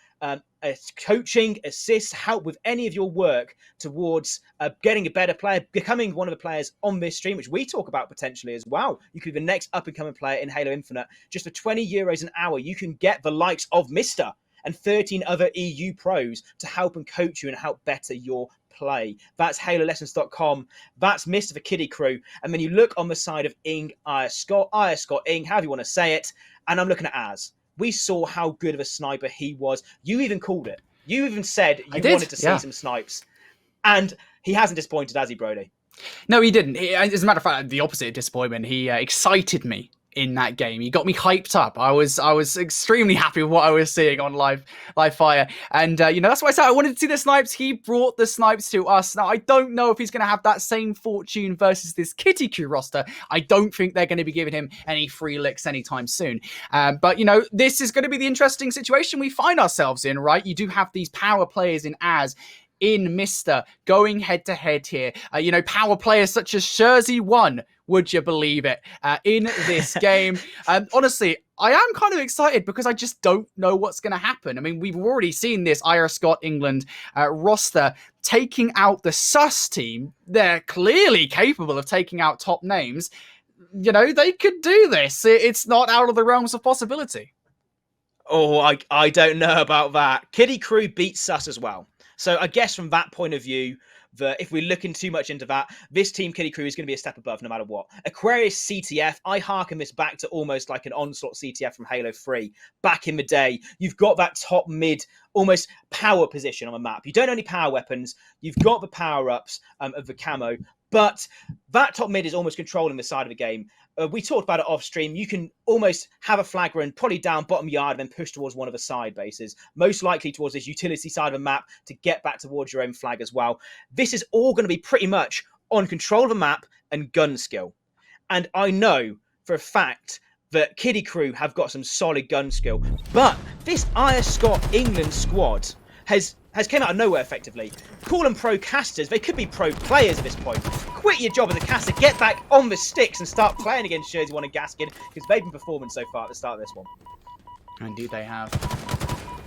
coaching, assists, help with any of your work towards getting a better player, becoming one of the players on this stream, which we talk about potentially as well. You could be the next up-and-coming player in Halo Infinite. Just for €20 an hour, you can get the likes of Mr. and 13 other EU pros to help and coach you and help better your play. That's halolessons.com. That's Mr. for Kitty Krew. And then you look on the side of IreScotEng, however you want to say it. And I'm looking at Az. We saw how good of a sniper he was. You even called it. You even said you wanted to see some snipes. And he hasn't disappointed, has he, Brody? No, he didn't. As a matter of fact, the opposite of disappointment. He excited me in that game. He got me hyped up. I was extremely happy with what I was seeing on live fire. And, that's why I said I wanted to see the snipes. He brought the snipes to us. Now, I don't know if he's going to have that same fortune versus this Kitty Krew roster. I don't think they're going to be giving him any free licks anytime soon. But, this is going to be the interesting situation we find ourselves in, right? You do have these power players in Az, in Mr. going head to head here. Power players such as Sherzy 1, would you believe it, in this game. Honestly, I am kind of excited because I just don't know what's going to happen. I mean, we've already seen this IreScotEng roster taking out the Sus team. They're clearly capable of taking out top names. They could do this. It's not out of the realms of possibility. Oh, I don't know about that. Krew beats us as well. So I guess from that point of view, that if we're looking too much into that, this team Krew is going to be a step above no matter what. Aquarius CTF, I hearken this back to almost like an Onslaught CTF from Halo 3. Back in the day, you've got that top mid, almost power position on the map. You don't only power weapons, you've got the power-ups of the camo, but that top mid is almost controlling the side of the game. We talked about it off stream. You can almost have a flag run, probably down bottom yard, and then push towards one of the side bases, most likely towards this utility side of the map to get back towards your own flag as well. This is all going to be pretty much on control of the map and gun skill. And I know for a fact that Krew have got some solid gun skill, but this IreScotEng squad has came out of nowhere effectively. Call them pro casters. They could be pro players at this point. Quit your job as a caster, get back on the sticks and start playing against Jersey One and Gaskin, because they've been performing so far at the start of this one. Indeed they have.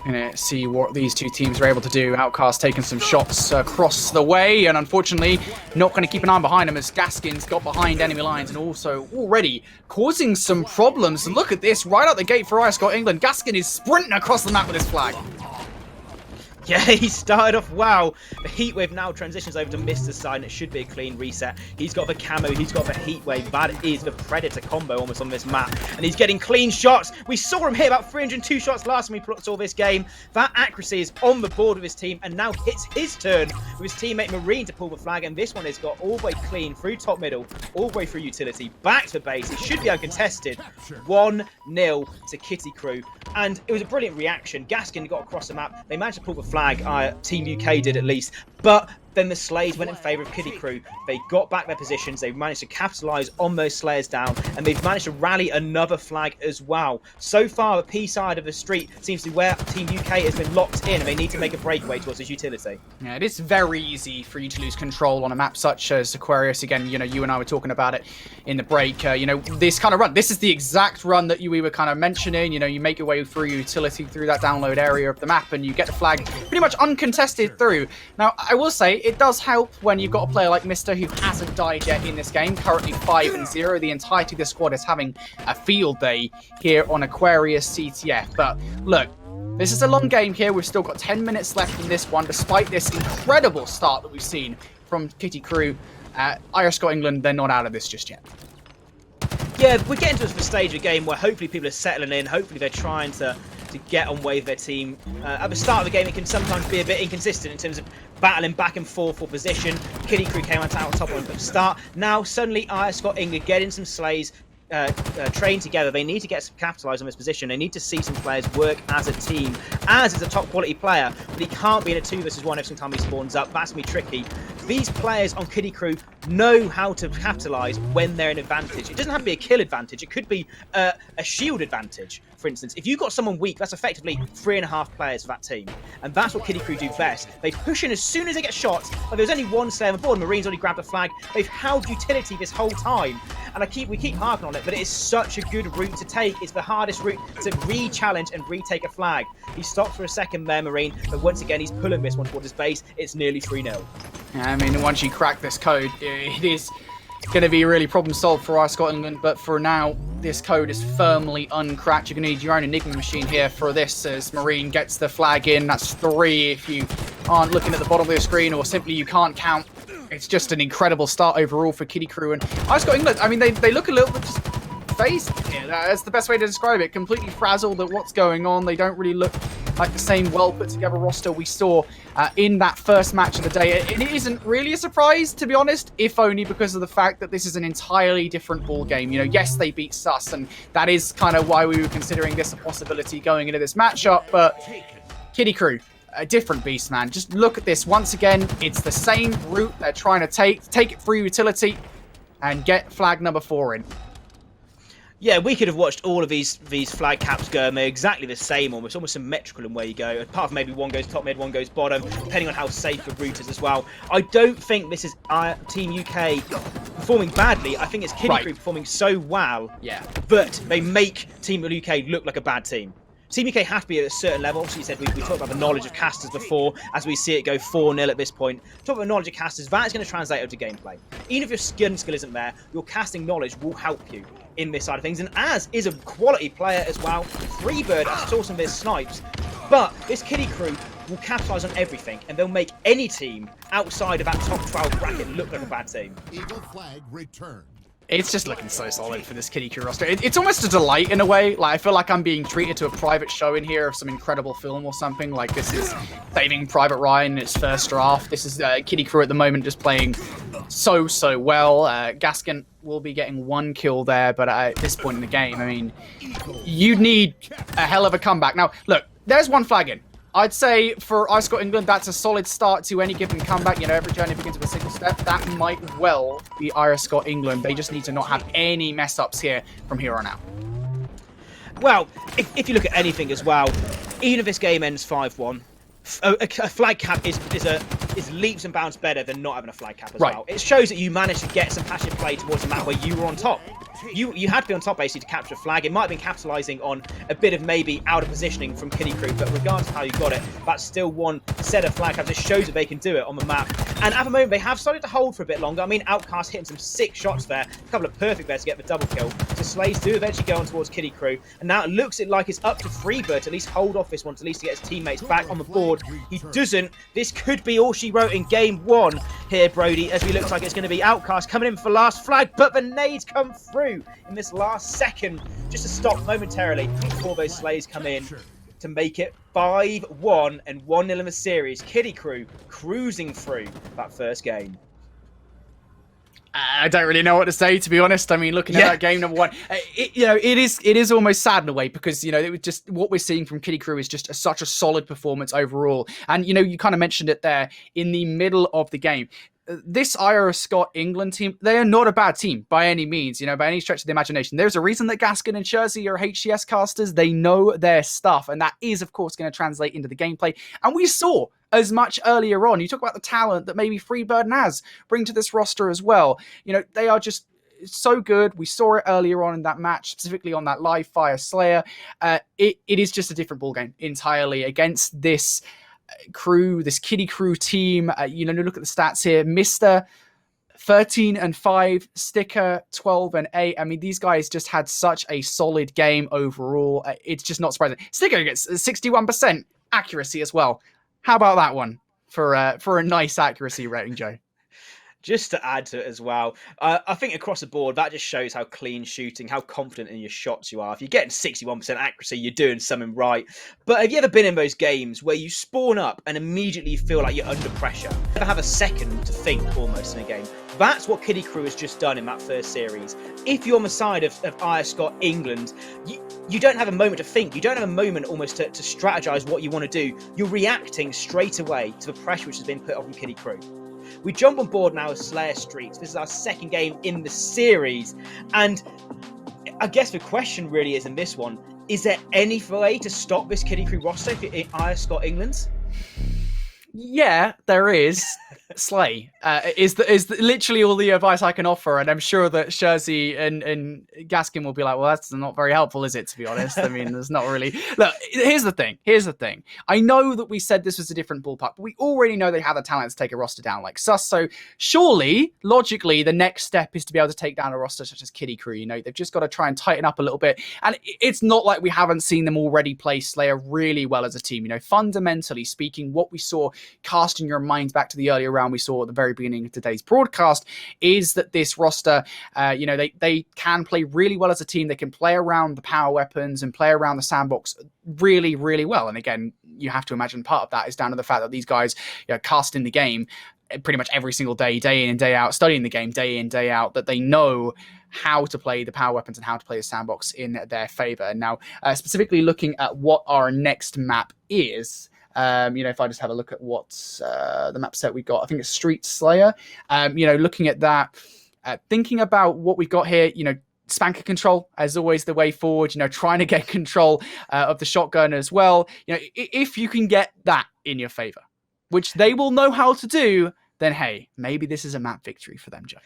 Gonna see what these two teams are able to do. Outcast taking some shots across the way, and unfortunately not going to keep an eye behind him as Gaskin's got behind enemy lines and also already causing some problems. And look at this, right out the gate for IreScotEng. Gaskin is sprinting across the map with his flag. Yeah, he started off well. The Heatwave now transitions over to Mister's side, and it should be a clean reset. He's got the camo, he's got the Heatwave. That is the Predator combo almost on this map. And he's getting clean shots. We saw him hit about 302 shots last time we saw this game. That accuracy is on the board with his team, and now hits his turn with his teammate Marine to pull the flag. And this one has got all the way clean through top middle, all the way through utility, back to base. It should be uncontested. 1-0 to Krew. And it was a brilliant reaction. Gaskin got across the map. They managed to pull the flag. Team UK did at least. But then the Slays went in favour of Krew. They got back their positions. They managed to capitalise on those Slayers down. And they've managed to rally another flag as well. So far, the P side of the street seems to be where Team UK has been locked in. And they need to make a breakaway towards this utility. Yeah, it is very easy for you to lose control on a map such as Aquarius. Again, you know, you and I were talking about it in the break. You know, this kind of run. This is the exact run that we were kind of mentioning. You know, you make your way through utility, through that download area of the map, and you get the flag pretty much uncontested through. Now, I will say, it does help when you've got a player like Mister who hasn't died yet in this game, currently 5-0. The entirety of the squad is having a field day here on Aquarius CTF. But look, this is a long game here. We've still got 10 minutes left in this one, despite this incredible start that we've seen from Krew. IreScotEng, they're not out of this just yet. Yeah, we're getting to the stage of the game where hopefully people are settling in. Hopefully they're trying to get on with their team. At the start of the game, it can sometimes be a bit inconsistent in terms of battling back and forth for position. Krew came out on top of the start. Now, suddenly, IreScotEng are getting some Slays train together. They need to capitalise on this position. They need to see some players work as a team. Az is a top quality player, but he can't be in a 2 versus 1 every time he spawns up. That's going to be tricky. These players on Krew know how to capitalise when they're in advantage. It doesn't have to be a kill advantage. It could be a shield advantage, for instance. If you've got someone weak, that's effectively 3.5 players for that team. And that's what Krew do best. They push in as soon as they get shot. Like there's only one Slayer on board. Marine's already grabbed a flag. They've held utility this whole time. And we keep harping on it, but it is such a good route to take. It's the hardest route to re-challenge and retake a flag. He stops for a second there, Marine, but once again, he's pulling this one towards his base. It's nearly 3-0. I mean, once you crack this code, it is going to be really problem solved for IreScotEng, but for now, this code is firmly uncracked. You're going to need your own Enigma machine here for this as Marine gets the flag in. That's 3 if you aren't looking at the bottom of your screen or simply you can't count. It's just an incredible start overall for Krew. And IreScotEng, I mean, they look a little bit just phased here. That's the best way to describe it. Completely frazzled at what's going on. They don't really look like the same well put together roster we saw in that first match of the day. And it isn't really a surprise, to be honest, if only because of the fact that this is an entirely different ball game. You know, yes, they beat Sus, and that is kind of why we were considering this a possibility going into this matchup. But Krew, a different beast, man. Just look at this. Once again, it's the same route they're trying to take it through utility and get flag number 4 in. Yeah, we could have watched all of these flag caps go, and they're exactly the same, almost symmetrical in where you go. Apart from maybe one goes top mid, one goes bottom, depending on how safe the route is as well. I don't think this is Team UK performing badly. I think it's Krew performing so well that they make Team UK look like a bad team. Team UK have to be at a certain level. Obviously, you said we talked about the knowledge of casters before, as we see it go 4-0 at this point. Talk about the knowledge of casters, that is going to translate over to gameplay. Even if your skill isn't there, your casting knowledge will help you in this side of things. And Az is a quality player as well. Freebird, as saw some of his snipes. But this Kiddie Krew will capitalise on everything, and they'll make any team outside of that top 12 bracket look like a bad team. Eagle flag returned. It's just looking so solid for this Kiddie Krew roster. It's almost a delight in a way. Like, I feel like I'm being treated to a private show in here of some incredible film or something. Like, this is Saving Private Ryan in its first draft. This is Kiddie Krew at the moment just playing so well. Gaskin will be getting 1 kill there, but at this point in the game, I mean, you'd need a hell of a comeback. Now, look, there's 1 flag in. I'd say for IreScotEng, that's a solid start to any given comeback. You know, every journey begins with a single step. That might well be IreScotEng. They just need to not have any mess ups here from here on out. Well, if you look at anything as well, even if this game ends 5-1, a flag cap is leaps and bounds better than not having a flag cap as well. It shows that you managed to get some passionate play towards the map where you were on top. You had to be on top basically to capture a flag. It might have been capitalising on a bit of maybe out of positioning from Kiddie Krew, but regardless of how you got it, that's still 1 set of flag caps. It shows that they can do it on the map. And at the moment, they have started to hold for a bit longer. I mean, Outcast hitting some sick shots there, a couple of perfect there to get the double kill. So Slays do eventually go on towards Kiddie Krew, and now it looks like it's up to Freebird to at least hold off this one, to at least to get his teammates back on the board. He doesn't. This could be all she wrote in game 1 here, Brody, as we look like it's going to be Outcast coming in for last flag, but the nades come through in this last second just to stop momentarily before those Slays come in to make it 5-1 and 1-0 in the series. Kiddie Krew cruising through that first game. I don't really know what to say, to be honest. I mean, looking at that game number 1, it is almost sad in a way, because it was just what we're seeing from Kiddie Krew is just such a solid performance overall. And you kind of mentioned it there in the middle of the game. This IreScotEng team, they are not a bad team by any means, by any stretch of the imagination. There's a reason that Gaskin and Jersey are HCS casters. They know their stuff, and that is, of course, going to translate into the gameplay. And we saw as much earlier on. You talk about the talent that maybe Freebird and Az bring to this roster as well. They are just so good. We saw it earlier on in that match, specifically on that live fire Slayer. It is just a different ballgame entirely against this Krew, this Kiddie Krew team. Look at the stats here. Mr. 13-5, Sticker 12-8. I mean, these guys just had such a solid game overall. It's just not surprising. Sticker gets 61% accuracy as well. How about that one for a nice accuracy rating, Joe? Just to add to it as well, I think across the board, that just shows how clean shooting, how confident in your shots you are. If you're getting 61% accuracy, you're doing something right. But have you ever been in those games where you spawn up and immediately feel like you're under pressure? Never have a second to think almost in a game. That's what Kiddie Krew has just done in that first series. If you're on the side of IreScotEng, you don't have a moment to think. You don't have a moment almost to strategize what you want to do. You're reacting straight away to the pressure which has been put on Kiddie Krew. We jump on board now with Slayer Streets. This is our second game in the series. And I guess the question really is in this one, is there any way to stop this Kiddie Krew roster in IreScotEng? Yeah, there is. Slay is literally all the advice I can offer, and I'm sure that Jersey and Gaskin will be like, well, that's not very helpful, is it, to be honest? I mean, there's not really... Look, here's the thing. I know that we said this was a different ballpark, but we already know they have the talent to take a roster down like Sus, so surely, logically, the next step is to be able to take down a roster such as Kiddie Krew. They've just got to try and tighten up a little bit, and it's not like we haven't seen them already play Slayer really well as a team. Fundamentally speaking, what we saw, casting your minds back to the earlier round we saw at the very beginning of today's broadcast, is that this roster, they can play really well as a team. They can play around the power weapons and play around the sandbox really, really well. And again, you have to imagine part of that is down to the fact that these guys cast in the game pretty much every single day, day in and day out, studying the game day in, day out, that they know how to play the power weapons and how to play the sandbox in their favor. Now, specifically looking at what our next map is, if I just have a look at what the map set we got, I think it's Street Slayer. Looking at that, thinking about what we've got here, Spanker control, as always, the way forward, trying to get control of the shotgun as well. If you can get that in your favor, which they will know how to do, then hey, maybe this is a map victory for them, Joe.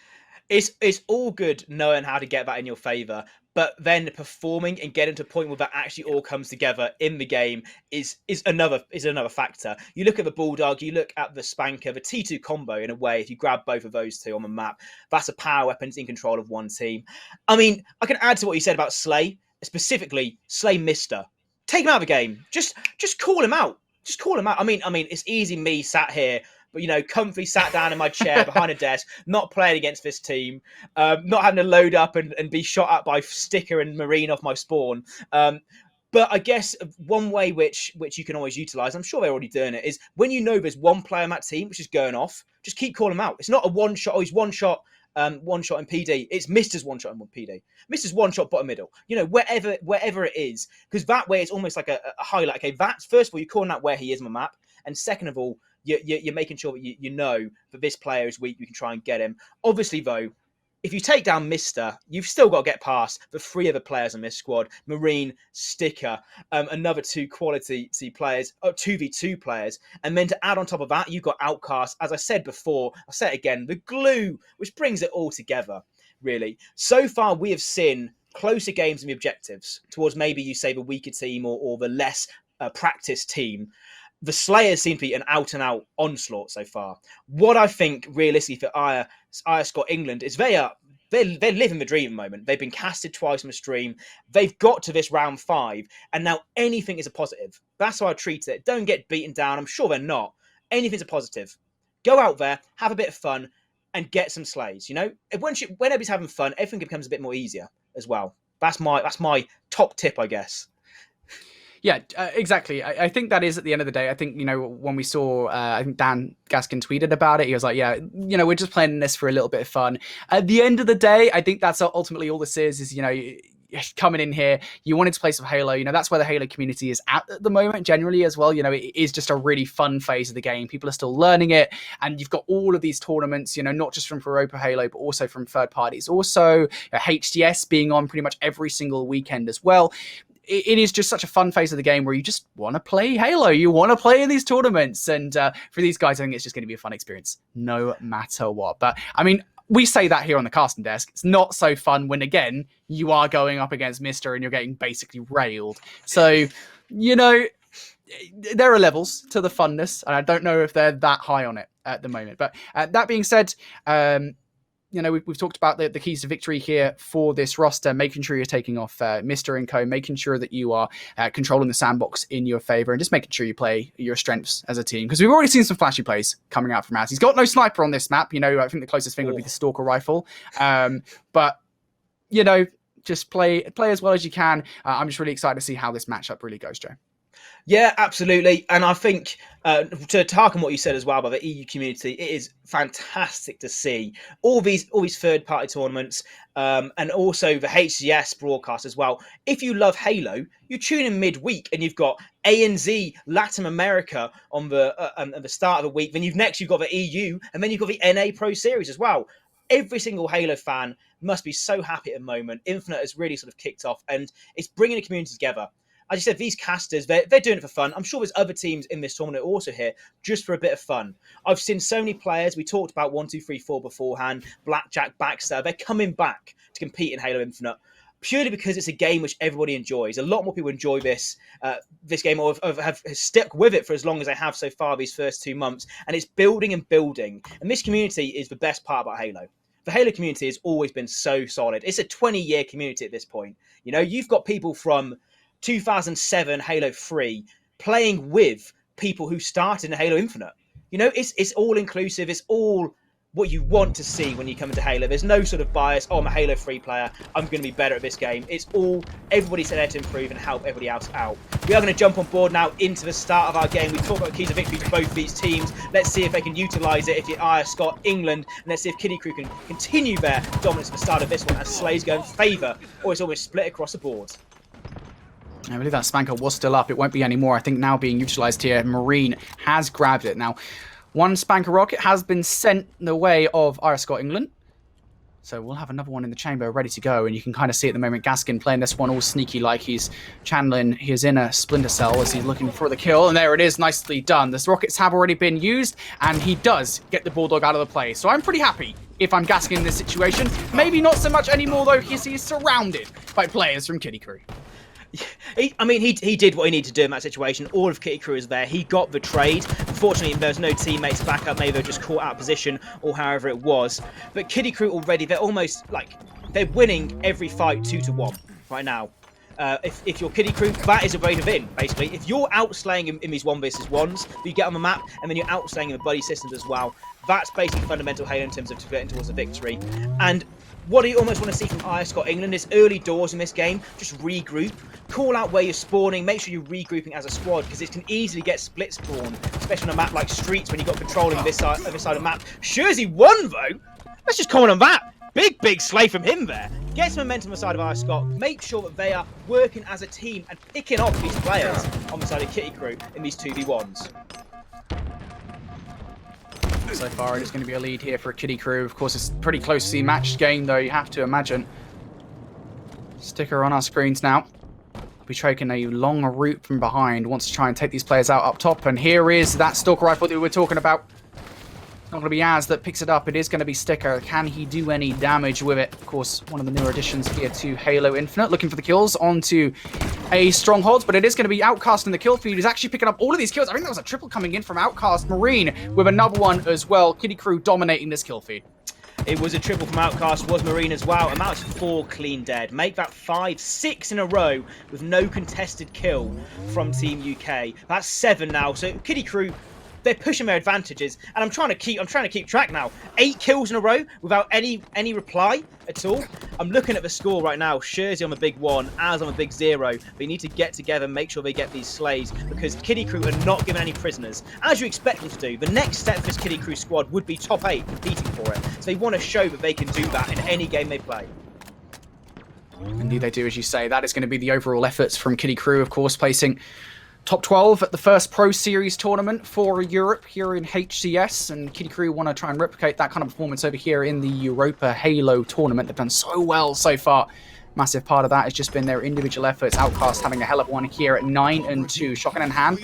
It's all good knowing how to get that in your favour. but then performing and getting to a point where that actually all comes together in the game is another factor. You look at the Bulldog, you look at the Spanker, the T2 combo in a way. If you grab both of those two on the map, that's a power weapon in control of one team. I mean, I can add to what you said about Slay, specifically Slay Mister. Take him out of the game. Just call him out. Just call him out. I mean, it's easy me sat here, but comfy sat down in my chair behind a desk, not playing against this team, not having to load up and be shot at by Sticker and Marine off my spawn. But I guess one way which you can always utilize, I'm sure they're already doing it, is when there's one player on that team which is going off, just keep calling him out. It's not a one shot. Oh, he's one shot in PD. It's Mister's one shot in PD. Mister's one shot bottom middle. Wherever it is, because that way it's almost like a highlight. Okay, that's first of all you're calling out where he is on the map, and second of all you're making sure that you know that this player is weak. You can try and get him. Obviously, though, if you take down Mister, you've still got to get past the three other players on this squad: Marine, Sticker, another two quality players, 2v2 players, and then to add on top of that, you've got Outcast. As I said before, I'll say it again: the glue, which brings it all together. Really, so far we have seen closer games in the objectives towards maybe you say the weaker team or the less practiced team. The Slayers seem to be an out-and-out onslaught so far. What I think, realistically, for IreScotEng England is they're living the dream at the moment. They've been casted twice on the stream. They've got to this round 5, and now anything is a positive. That's how I treat it. Don't get beaten down. I'm sure they're not. Anything's a positive. Go out there, have a bit of fun, and get some slays. When everybody's having fun, everything becomes a bit more easier as well. That's my top tip, I guess. Yeah, exactly. I think that is at the end of the day. I think, when we saw, I think Dan Gaskin tweeted about it, he was like, yeah, we're just playing this for a little bit of fun. At the end of the day, I think that's ultimately all this is, coming in here, you wanted to play some Halo, that's where the Halo community is at the moment, generally as well. It is just a really fun phase of the game. People are still learning it, and you've got all of these tournaments, not just from Europa Halo, but also from third parties. Also, HDS being on pretty much every single weekend as well. It is just such a fun phase of the game where you just want to play Halo. You want to play in these tournaments. And for these guys, I think it's just going to be a fun experience no matter what. But I mean, we say that here on the casting desk. It's not so fun when, again, you are going up against Mister and you're getting basically railed. So, there are levels to the funness, and I don't know if they're that high on it at the moment. But that being said, we've talked about the keys to victory here for this roster, making sure you're taking off Mister and Co, making sure that you are controlling the sandbox in your favor, and just making sure you play your strengths as a team. Because we've already seen some flashy plays coming out from Az. He's got no sniper on this map. I think the closest thing would be the Stalker rifle. But, just play as well as you can. I'm just really excited to see how this matchup really goes, Joe. Yeah, absolutely. And I think to hark on what you said as well about the EU community, it is fantastic to see all these third-party tournaments and also the HCS broadcast as well. If you love Halo, you tune in midweek and you've got ANZ Latin America on the start of the week. Then you've got the EU, and then you've got the NA Pro Series as well. Every single Halo fan must be so happy at the moment. Infinite has really sort of kicked off, and it's bringing the community together. As you said, these casters, they're doing it for fun. I'm sure there's other teams in this tournament also here just for a bit of fun. I've seen so many players. We talked about 1, 2, 3, 4 beforehand. Blackjack, Baxter. They're coming back to compete in Halo Infinite purely because it's a game which everybody enjoys. A lot more people enjoy this game or have stuck with it for as long as they have so far these first 2 months. And it's building and building. And this community is the best part about Halo. The Halo community has always been so solid. It's a 20-year community at this point. You've got people from 2007 Halo 3 playing with people who started in Halo Infinite. It's all inclusive. It's all what you want to see when you come into Halo. There's no sort of bias. Oh, I'm a Halo 3 player. I'm going to be better at this game. It's all everybody's there to improve and help everybody else out. We are going to jump on board now into the start of our game. We talked about the keys of victory for both these teams. Let's see if they can utilise it if you're IreScotEng England. And let's see if Krew can continue their dominance at the start of this one as Slay's go in favour, or it's almost split across the board. I believe that Spanker was still up. It won't be anymore. I think now being utilised here, Marine has grabbed it. Now, one Spanker rocket has been sent the way of IreScotEng England. So we'll have another one in the chamber ready to go, and you can kind of see at the moment Gaskin playing this one all sneaky, like he's channeling his inner Splinter Cell as he's looking for the kill, and there it is, nicely done. The rockets have already been used, and he does get the Bulldog out of the play. So I'm pretty happy if I'm Gaskin in this situation. Maybe not so much anymore, though, because he's surrounded by players from Krew. He did what he needed to do in that situation. All of Krew is there. He got the trade. Unfortunately, there's no teammates to back up. Maybe they're just caught out of position or however it was. But Krew already, they're almost like, they're winning every fight 2-1 right now. If you're Krew, that is a way to win, basically. If you're outslaying in these 1v1s, you get on the map, and then you're outslaying in the buddy systems as well, that's basically fundamental Halo in terms of getting towards a victory. And what I almost want to see from IreScotEng is early doors in this game. Just regroup, call out where you're spawning, make sure you're regrouping as a squad, because it can easily get split spawn, especially on a map like Streets when you've got controlling this side of the map. Shurzy won though. Let's just comment on that. Big slay from him there. Gets momentum on the side of IreScot. Make sure that they are working as a team and picking off these players on the side of Krew in these 2v1s. So far, it is going to be a lead here for Krew. Of course, it's a pretty closely matched game, though, you have to imagine. Sticker on our screens now. We're taking a long route from behind. Wants to try and take these players out up top. And here is that Stalker rifle that we were talking about. It's not going to be Az that picks it up. It is going to be Sticker. Can he do any damage with it? Of course, one of the newer additions here to Halo Infinite. Looking for the kills onto a Strongholds, but it is going to be Outcast in the kill feed. He's actually picking up all of these kills. I think that was a triple coming in from Outcast. Marine with another one as well. Krew dominating this kill feed. It was a triple from Outcast, was Marine as well. Amount to 4 clean dead. Make that 5, 6 in a row with no contested kill from Team UK. That's 7 now. So Krew, they're pushing their advantages, and I'm trying to keep track now. 8 kills in a row without any reply at all. I'm looking at the score right now. Shurzy on the big 1, Az on the big 0. They need to get together and make sure they get these slays, because Krew are not given any prisoners, as you expect them to do. The next step for this Krew squad would be top 8, competing for it. So they want to show that they can do that in any game they play. Indeed they do, as you say. That is going to be the overall efforts from Krew, of course, placing top 12 at the first Pro Series tournament for Europe here in HCS, and Krew want to try and replicate that kind of performance over here in the Europa Halo tournament. They've done so well so far. Massive part of that has just been their individual efforts. Outcast having a hell of one here at 9-2. Shotgun in hand,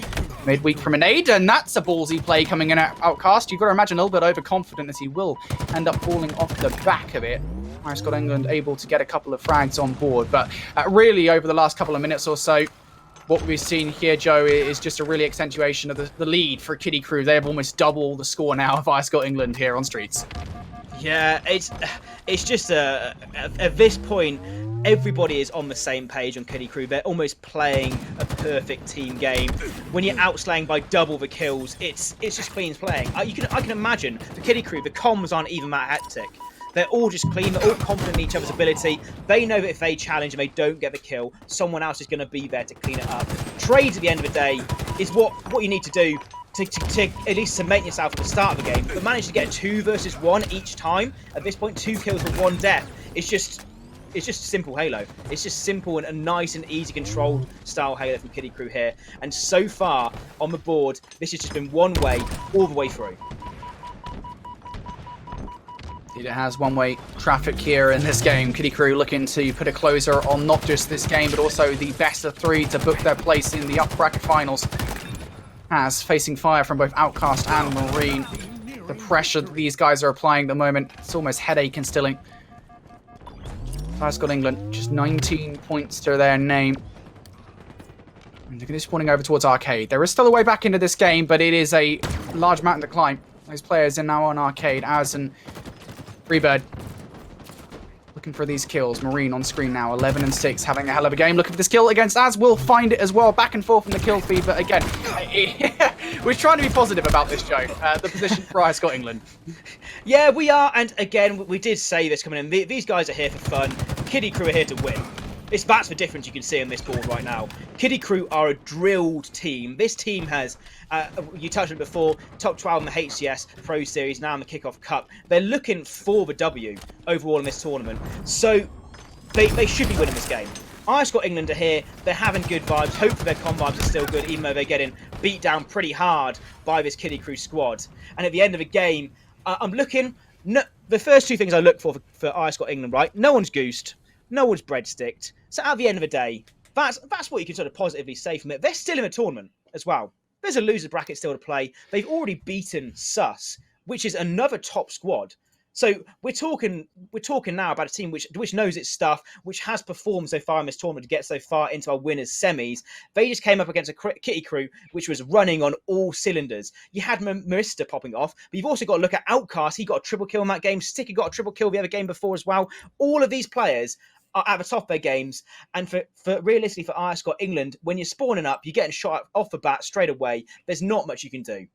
midweek from a nade, and that's a ballsy play coming in at Outcast. You've got to imagine a little bit overconfident as he will end up falling off the back of it. IreScotEng able to get a couple of frags on board, but really over the last couple of minutes or so, what we've seen here, Joe, is just a really accentuation of the lead for Krew. They have almost double the score now of IreScotEng here on Streets. Yeah, it's just at this point, everybody is on the same page on Krew. They're almost playing a perfect team game. When you're outslaying by double the kills, it's just clean playing. I can imagine for Krew, the comms aren't even that hectic. They're all just clean, they're all confident in each other's ability. They know that if they challenge and they don't get the kill, someone else is going to be there to clean it up. Trades at the end of the day is what you need to do to at least cement yourself at the start of the game. But manage to get 2 versus 1 each time. At this point, 2 kills with 1 death. It's just simple Halo. It's just simple and a nice and easy controlled style Halo from Krew here. And so far on the board, this has just been one way all the way through. It has one-way traffic here in this game. Krew looking to put a closer on not just this game, but also the best of 3 to book their place in the upper bracket finals. As facing fire from both Outcast and Marine. The pressure that these guys are applying at the moment, it's almost headache instilling. IreScotEng, just 19 points to their name. And they're spawning over towards Arcade. There is still a way back into this game, but it is a large mountain to climb. Those players are now on Arcade. Az and Freebird looking for these kills. Marine on screen now, 11-6, having a hell of a game. Looking for this kill against Az. Will find it as well. Back and forth in the kill feed, but again, we're trying to be positive about this, Joe. The position for IreScotEng. Yeah, we are, and again, we did say this coming in. These guys are here for fun. Krew are here to win. That's the difference you can see on this board right now. Krew are a drilled team. This team has, you touched on it before, top 12 in the HCS Pro Series, now in the Kickoff Cup. They're looking for the W overall in this tournament. So they should be winning this game. IreScotEng are here. They're having good vibes. Hopefully their comm vibes are still good, even though they're getting beat down pretty hard by this Krew squad. And at the end of the game, I'm looking. No, the first two things I look for IreScot England, right? No one's goosed, no one's breadsticked. So at the end of the day, that's what you can sort of positively say from it. They're still in a tournament as well. There's a loser bracket still to play. They've already beaten SSSM, which is another top squad. So we're talking now about a team which knows its stuff, which has performed so far in this tournament to get so far into our winners' semis. They just came up against a Kitty Krew, which was running on all cylinders. You had Marista popping off, but you've also got to look at Outcast. He got a triple kill in that game. Sticky got a triple kill the other game before as well. All of these players are at the top of their games. And for realistically, for IreScot England, when you're spawning up, you're getting shot off the bat straight away. There's not much you can do.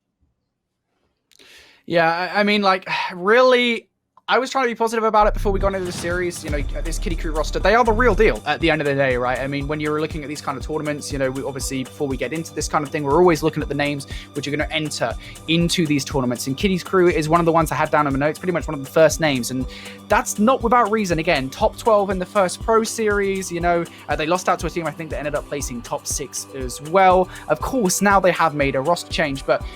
Yeah, I mean, like, really, I was trying to be positive about it before we got into the series. You know, this Kitty Krew roster, they are the real deal at the end of the day, right? I mean, when you're looking at these kind of tournaments, you know, we obviously, before we get into this kind of thing, we're always looking at the names which are going to enter into these tournaments. And Kitty Krew is one of the ones I had down in my notes, pretty much one of the first names. And that's not without reason. Again, top 12 in the first pro series, you know, they lost out to a team, I think, that ended up placing top 6 as well. Of course, now they have made a roster change, but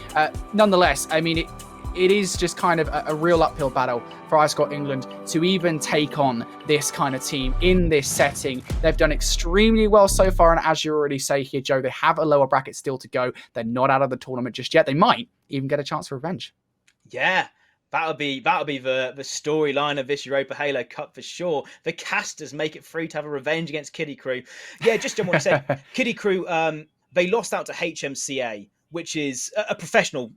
nonetheless, I mean, it is just kind of a real uphill battle for IreScot England to even take on this kind of team in this setting. They've done extremely well so far, and as you already say here, Joe, they have a lower bracket still to go. They're not out of the tournament just yet. They might even get a chance for revenge. Yeah. That'll be the storyline of this Europa Halo Cup for sure. The casters make it free to have a revenge against Kitty Krew. Yeah, just on what you said, Kitty Krew, they lost out to HMCA, which is a professional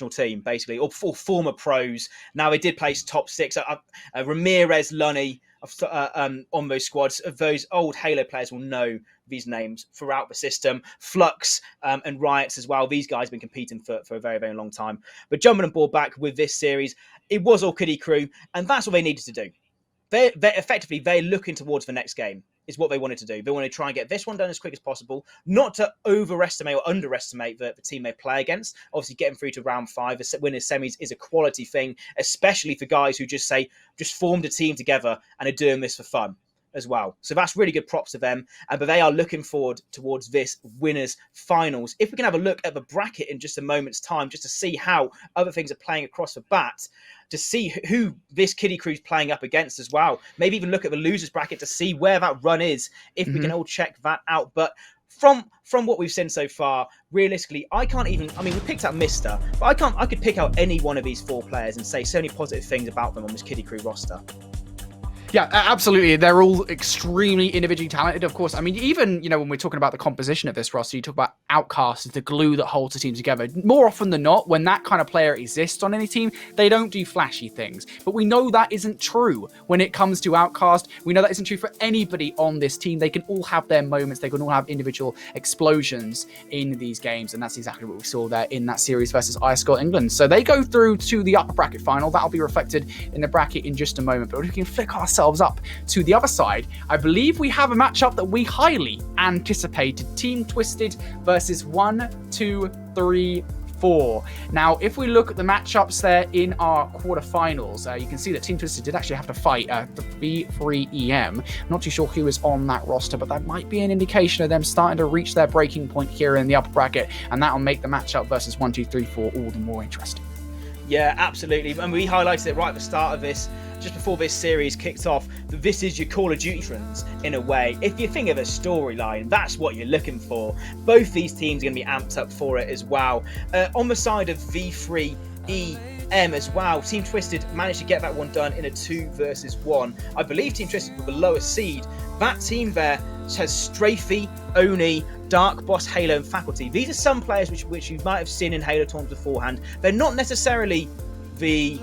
team, basically, or former pros. Now, they did place top 6. Ramirez, Lunny, on those squads. Those old Halo players will know these names throughout the system. Flux and Riots as well. These guys have been competing for a very, very long time. But jumping on board back with this series, it was all Kitty Krew, and that's what they needed to do. They're looking towards the next game, is what they wanted to do. They wanted to try and get this one done as quick as possible, not to overestimate or underestimate the team they play against. Obviously, getting through to round 5, the winners semis, is a quality thing, especially for guys who just formed a team together and are doing this for fun as well. So that's really good props to them. But they are looking forward towards this winners finals. If we can have a look at the bracket in just a moment's time, just to see how other things are playing across the bat, to see who this Kitty Krew is playing up against as well. Maybe even look at the losers bracket to see where that run is, if we can all check that out. But from what we've seen so far, realistically, we picked out Mister, but I could pick out any one of these 4 players and say so many positive things about them on this Kitty Krew roster. Yeah, absolutely. They're all extremely individually talented, of course. I mean, even, you know, when we're talking about the composition of this roster, you talk about Outcast as the glue that holds the team together. More often than not, when that kind of player exists on any team, they don't do flashy things. But we know that isn't true when it comes to Outcast. We know that isn't true for anybody on this team. They can all have their moments. They can all have individual explosions in these games. And that's exactly what we saw there in that series versus IreScot England. So they go through to the upper bracket final. That'll be reflected in the bracket in just a moment. But we can flick ourselves up to the other side. I believe we have a matchup that we highly anticipated. Team Twisted versus 1, 2, 3, 4. Now, if we look at the matchups there in our quarterfinals, you can see that Team Twisted did actually have to fight the V3EM. Not too sure who is on that roster, but that might be an indication of them starting to reach their breaking point here in the upper bracket, and that'll make the matchup versus 1, 2, 3, 4 all the more interesting. Yeah, absolutely. And we highlighted it right at the start of this, just before this series kicked off, that this is your Call of Duty trends in a way. If you think of a storyline, that's what you're looking for. Both these teams are going to be amped up for it as well. On the side of V3EM as well, Team Twisted managed to get that one done in a 2 versus 1. I believe Team Twisted were the lowest seed. That team there has Strafey, Oni, Dark Boss, Halo, and Faculty. These are some players which you might have seen in Halo tournaments beforehand. They're not necessarily the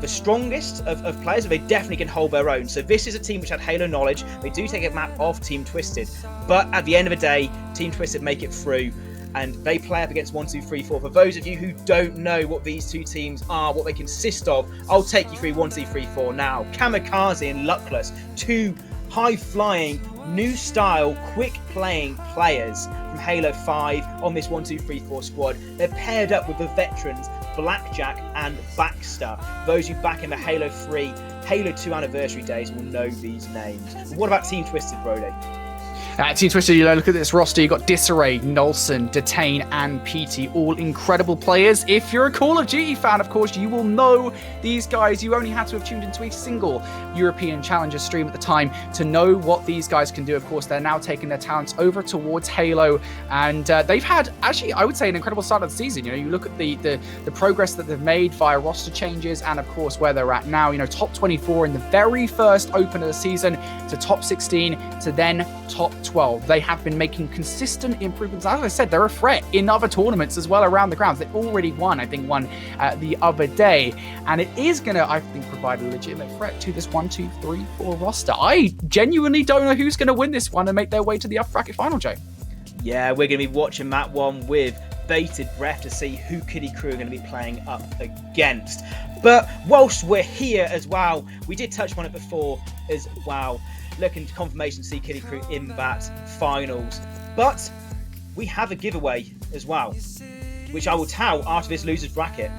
strongest of players, but they definitely can hold their own. So this is a team which had Halo knowledge. They do take a map of Team Twisted, but at the end of the day, Team Twisted make it through, and they play up against 1, 2, 3, 4. For those of you who don't know what these two teams are, what they consist of, I'll take you through 1, 2, 3, 4 now. Kamikaze and Luckless, 2 high-flying, new style, quick-playing players from Halo 5 on this 1, 2, 3, 4 squad. They're paired up with the veterans Blackjack and Baxter. Those who back in the Halo 3, Halo 2 anniversary days will know these names. But what about Team Twisted, Brody? Team Twisted, look at this roster. You got Disarray, Nolson, Detain, and PT, all incredible players. If you're a Call of Duty fan, of course, you will know these guys. You only had to have tuned into a single European Challenger stream at the time to know what these guys can do. Of course, they're now taking their talents over towards Halo, and they've had, actually, I would say, an incredible start of the season. You look at the progress that they've made via roster changes, and of course, where they're at now. Top 24 in the very first open of the season, to top 16, to then top 12. They have been making consistent improvements. As I said, they're a threat in other tournaments as well around the grounds. They've already won, I think, one the other day, and it is going to, I think, provide a legitimate threat to this 1, 2, 3, 4 roster. I genuinely don't know who's going to win this one and make their way to the upper bracket final, Joe. Yeah, we're going to be watching that one with bated breath to see who Krew are going to be playing up against. But whilst we're here as well, we did touch on it before as well, looking to confirmation to see Krew in that finals. But we have a giveaway as well, which I will tell after this losers bracket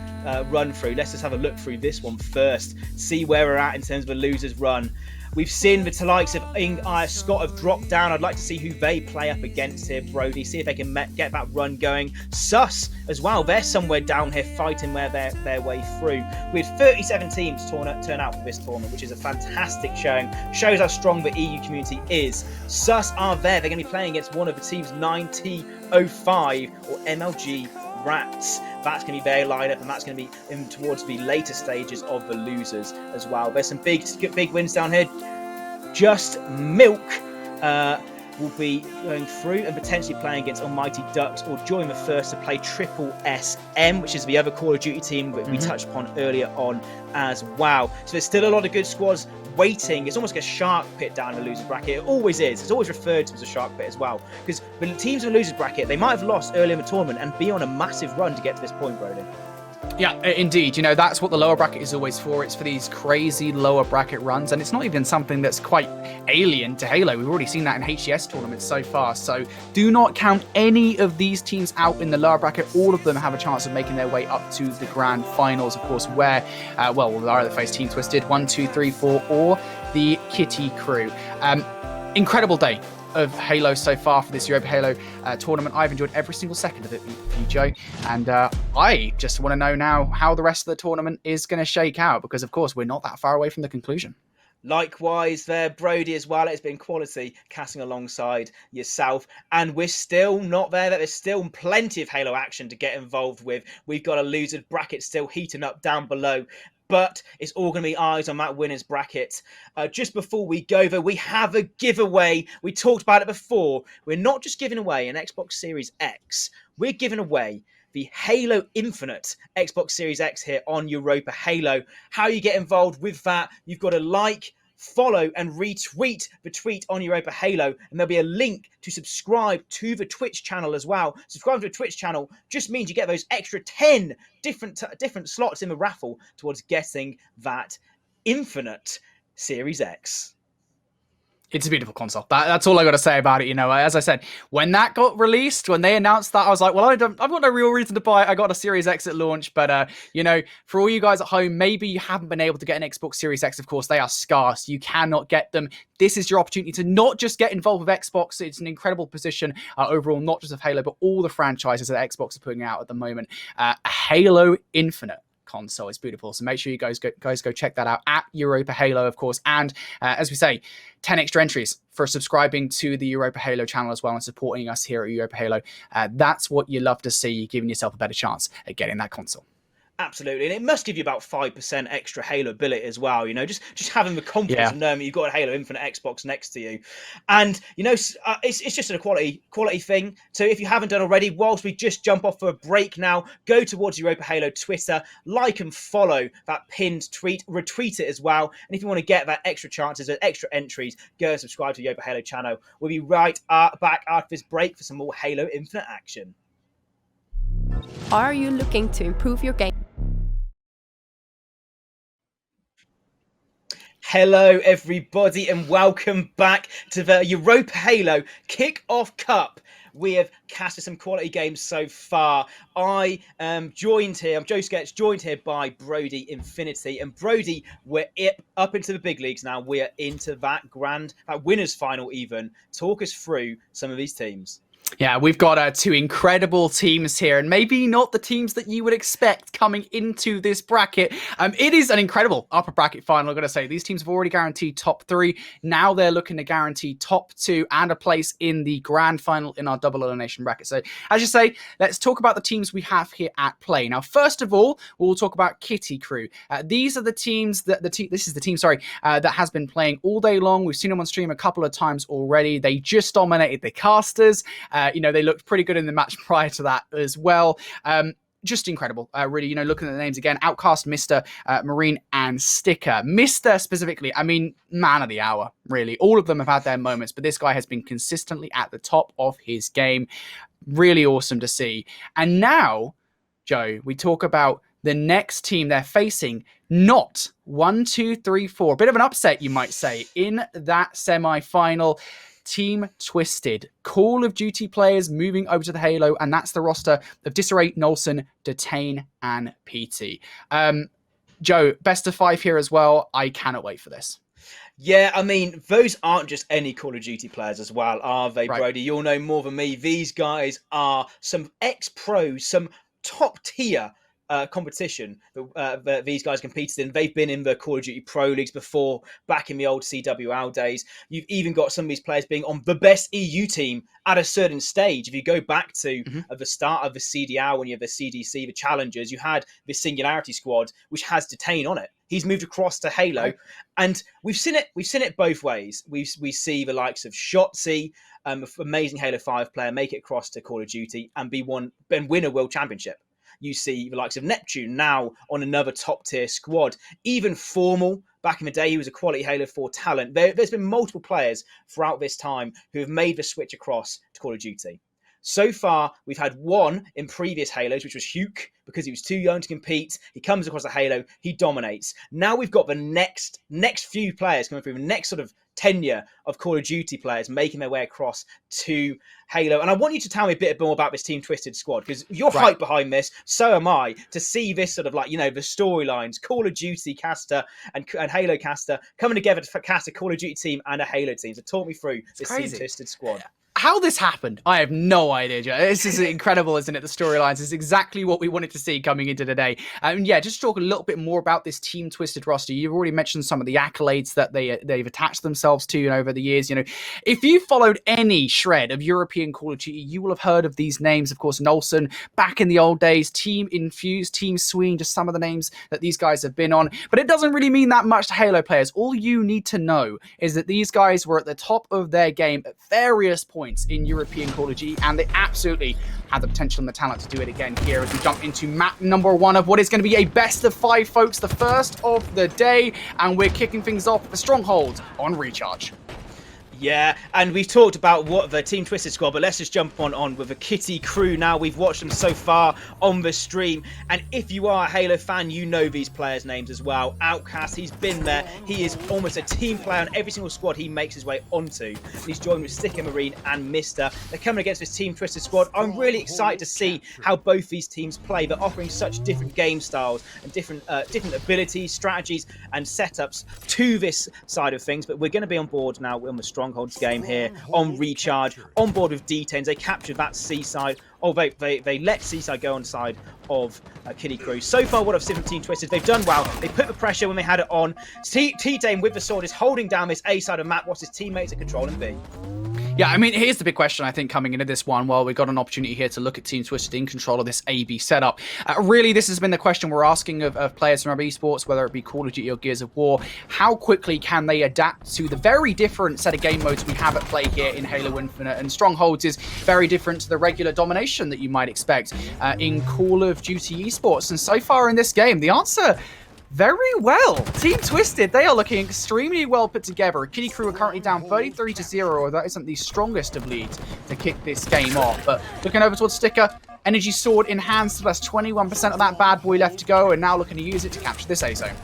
run through. Let's just have a look through this one first, see where we're at in terms of a losers run. We've seen the likes of IreScotEng have dropped down. I'd like to see who they play up against here, Brody. See if they can get that run going. Sus as well. They're somewhere down here fighting their way through. We had 37 teams turn out for this tournament, which is a fantastic showing. Shows how strong the EU community is. Sus are there. They're going to be playing against one of the teams 9T05 or MLG Rats. That's going to be their lineup, and that's going to be in towards the later stages of the losers as well. There's some big wins down here. Just Milk will be going through and potentially playing against Almighty Ducks, or join the first to play Triple SM, which is the other Call of Duty team that we touched upon earlier on as well. So there's still a lot of good squads waiting. It's almost like a shark pit down the losers bracket. It always is. It's always referred to as a shark pit as well, because the teams in the losers bracket, they might have lost early in the tournament and be on a massive run to get to this point, Brody. Yeah, indeed. That's what the lower bracket is always for. It's for these crazy lower bracket runs, and it's not even something that's quite alien to Halo. We've already seen that in HCS tournaments so far, so do not count any of these teams out in the lower bracket. All of them have a chance of making their way up to the grand finals, of course, where, we'll either face Team Twisted, 1, 2, 3, 4, or the Kitty Krew. Incredible day of Halo so far for this Europa Halo tournament. I've enjoyed every single second of it for you, Joe, and I just want to know now how the rest of the tournament is going to shake out, because of course we're not that far away from the conclusion. Likewise there, Brody, as well. It's been quality casting alongside yourself, and we're still not there. There's still plenty of Halo action to get involved with. We've got a loser bracket still heating up down below, but it's all going to be eyes on that winners bracket. Just before we go, though, we have a giveaway. We talked about it before. We're not just giving away an Xbox Series X. We're giving away the Halo Infinite Xbox Series X here on Europa Halo. How you get involved with that, you've got to like, follow and retweet the tweet on Europa Halo, and there'll be a link to subscribe to the Twitch channel as well. Subscribe to the Twitch channel just means you get those extra 10 different slots in the raffle towards getting that Infinite Series X. It's a beautiful console. That's all I got to say about it. As I said, when that got released, when they announced that, I was like, well, I've got no real reason to buy it. I got a Series X at launch, but for all you guys at home, maybe you haven't been able to get an Xbox Series X. Of course, they are scarce. You cannot get them. This is your opportunity to not just get involved with Xbox. It's an incredible position overall, not just of Halo, but all the franchises that Xbox are putting out at the moment. Halo Infinite console is beautiful, so make sure you guys go check that out at Europa Halo, of course. And as we say, 10 extra entries for subscribing to the Europa Halo channel as well and supporting us here at Europa Halo. That's what you love to see, giving yourself a better chance at getting that console. Absolutely, and it must give you about 5% extra Halo ability as well. Just having the confidence of knowing that you've got a Halo Infinite Xbox next to you, and it's just a quality thing. So if you haven't done already, whilst we just jump off for a break now, go towards Europa Halo Twitter, like and follow that pinned tweet, retweet it as well. And if you want to get that extra chances, those extra entries, go and subscribe to the Europa Halo channel. We'll be right back after this break for some more Halo Infinite action. Are you looking to improve your game? Hello everybody and welcome back to the Europa Halo Kick-Off Cup we have casted some quality games so far. I am joined here, I'm Joe Sketch, joined here by Brody Infinity. And Brody, we're up into the big leagues now. We are into that winners final even. Talk us through some of these teams. Yeah, we've got two incredible teams here, and maybe not the teams that you would expect coming into this bracket. It is an incredible upper bracket final, I've got to say. These teams have already guaranteed top 3. Now they're looking to guarantee top 2 and a place in the grand final in our double elimination bracket. So, as you say, let's talk about the teams we have here at play. Now, first of all, we'll talk about Krew. These are the teams that this is the team, that has been playing all day long. We've seen them on stream a couple of times already. They just dominated the casters. They looked pretty good in the match prior to that as well. Just incredible, really, looking at the names again, Outcast, Mr., Marine, and Sticker. Mr. specifically, man of the hour, really. All of them have had their moments, but this guy has been consistently at the top of his game. Really awesome to see. And now, Joe, we talk about the next team they're facing, not 1, 2, 3, 4. A bit of an upset, you might say, in that semi-final. Team Twisted, Call of Duty players moving over to the Halo, and that's the roster of Disarray, Nolson, Detain, and PT. Joe, best of 5 here as well. I cannot wait for this. Yeah, those aren't just any Call of Duty players as well, are they, Right. Brody? You'll know more than me. These guys are some ex-pros, some top-tier competition that these guys competed in. They've been in the Call of Duty Pro Leagues before, back in the old CWL days. You've even got some of these players being on the best EU team at a certain stage. If you go back to the start of the CDL, when you have the CDC, the Challengers, you had the Singularity squad, which has Detain on it. He's moved across to Halo, and we've seen it both ways. We see the likes of Shotzi, amazing Halo 5 player, make it across to Call of Duty and win a world championship. You see the likes of Neptune now on another top tier squad. Even Formal, back in the day, he was a quality Halo 4 talent. There's been multiple players throughout this time who have made the switch across to Call of Duty. So far, we've had one in previous Halos, which was Hugh, because he was too young to compete. He comes across a Halo, he dominates. Now we've got the next few players coming through, the next sort of tenure of Call of Duty players making their way across to Halo. And I want you to tell me a bit more about this Team Twisted squad, because you're hyped behind this, so am I, to see this sort of the storylines, Call of Duty caster and Halo caster coming together to cast a Call of Duty team and a Halo team. So talk me through this Team Twisted squad. How this happened, I have no idea, Joe. This is incredible, isn't it? The storylines is exactly what we wanted to see coming into today. Just talk a little bit more about this Team Twisted roster. You've already mentioned some of the accolades that they've attached themselves to over the years. If you followed any shred of European Call of Duty, you will have heard of these names. Of course, Nolson, back in the old days, Team Infused, Team Sween, just some of the names that these guys have been on. But it doesn't really mean that much to Halo players. All you need to know is that these guys were at the top of their game at various points in European Call of Duty, and they absolutely have the potential and the talent to do it again here as we jump into map number 1 of what is going to be a best of 5, folks, the first of the day, and we're kicking things off with the Stronghold on Recharge. Yeah, and we've talked about what the Team Twisted squad, but let's just jump on with the Krew now. We've watched them so far on the stream, and if you are a Halo fan, you know these players' names as well. Outcast, he's been there. He is almost a team player on every single squad he makes his way onto. He's joined with Sticker, Marine, and Mr. They're coming against this Team Twisted squad. I'm really excited to see how both these teams play. They're offering such different game styles and different abilities, strategies, and setups to this side of things, but we're going to be on board now on the Strongholds game here on Recharge, on board with D10s. They captured that Seaside. Oh, they let Seaside go on side of Krew. So far, what I've seen from Team Twisted, they've done well. They put the pressure when they had it on. T-Dame with the sword is holding down this A side of map whilst his teammates are controlling B. Yeah, here's the big question, I think, coming into this one. Well, we got an opportunity here to look at Team Twisted in control of this AB setup. Really, this has been the question we're asking of players from other esports, whether it be Call of Duty or Gears of War. How quickly can they adapt to the very different set of game modes we have at play here in Halo Infinite? And Strongholds is very different to the regular domination that you might expect in Call of Duty esports. And so far in this game, the answer... very well. Team Twisted, they are looking extremely well put together. Krew are currently down 33-0, that isn't the strongest of leads to kick this game off. But looking over towards Sticker, Energy Sword in hand, so that's 21% of that bad boy left to go, and now looking to use it to capture this A zone.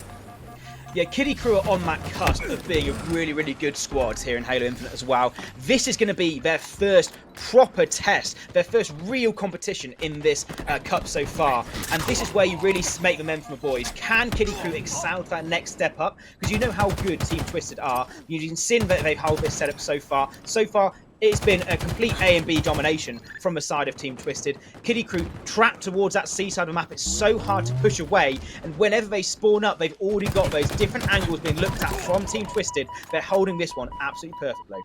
Yeah, Kiddie Krew are on that cusp of being a really, really good squad here in Halo Infinite as well. This is going to be their first proper test, their first real competition in this cup so far. And this is where you really make the men from the boys. Can Kiddie Krew excel to that next step up? Because you know how good Team Twisted are. You can see that they've held this setup so far. So far, it's been a complete A and B domination from the side of Team Twisted. Kiddie Krew trapped towards that C side of the map. It's so hard to push away. And whenever they spawn up, they've already got those different angles being looked at from Team Twisted. They're holding this one absolutely perfectly.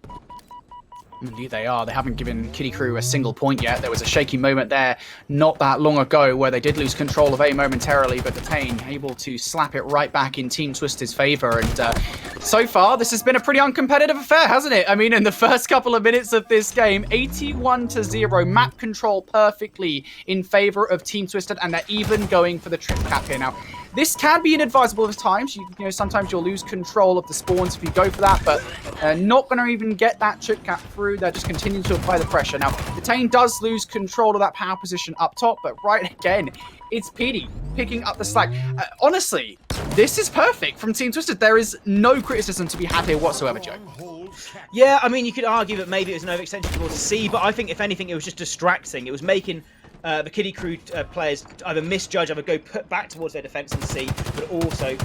Indeed they are. They haven't given Kiddie Krew a single point yet. There was a shaky moment there not that long ago where they did lose control of A momentarily, but Detain able to slap it right back in Team Twisted's favour. And so far, this has been a pretty uncompetitive affair, hasn't it? I mean, in the first couple of minutes of this game, 81-0, map control perfectly in favour of Team Twisted, and they're even going for the trip cap here. Now, this can be inadvisable at times. You know, sometimes you'll lose control of the spawns if you go for that, but not going to even get that trip cap through. They're just continuing to apply the pressure. Now, Detain does lose control of that power position up top, but right again, it's PD picking up the slack. Honestly, this is perfect from Team Twisted. There is no criticism to be had here whatsoever, Joe. Yeah, I mean, you could argue that maybe it was an overextension towards C, but I think, if anything, it was just distracting. It was making the Kiddie Krew players either misjudge, either go put back towards their defence in C, but also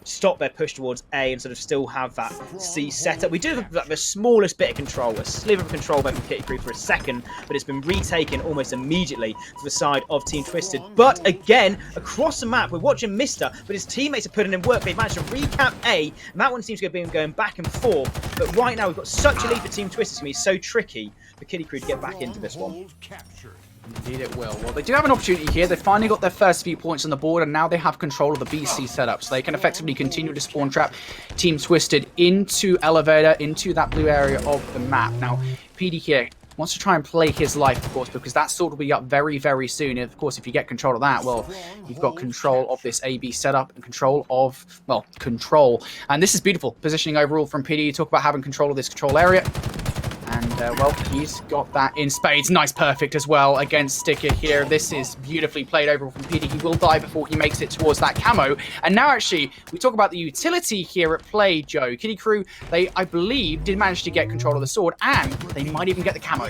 stop their push towards A and sort of still have that C setup. We do have the smallest bit of control, a sliver of control there from Kiddie Krew for a second, but it's been retaken almost immediately to the side of Team Twisted. But again, across the map, we're watching Mister, but his teammates are putting in work. They've managed to recap A, and that one seems to be going back and forth. But right now, we've got such a lead for Team Twisted. It's going to be so tricky for Kiddie Krew to get back into this one. Indeed it will. Well, they do have an opportunity here. They finally got their first few points on the board, and now they have control of the BC setup, so they can effectively continue to spawn trap Team Twisted into Elevator, into that blue area of the map. Now, PD here wants to try and play his life, of course, because that sword will be up very, very soon. And of course, if you get control of that, well, you've got control of this AB setup and control of, well, control. And this is beautiful positioning overall from PD. You talk about having control of this control area. And, well, he's got that in spades. Nice perfect as well against Sticker here. This is beautifully played overall from PD. He will die before he makes it towards that camo. And now, actually, we talk about the utility here at play, Joe. Kiddie Krew, they, I believe, did manage to get control of the sword, and they might even get the camo.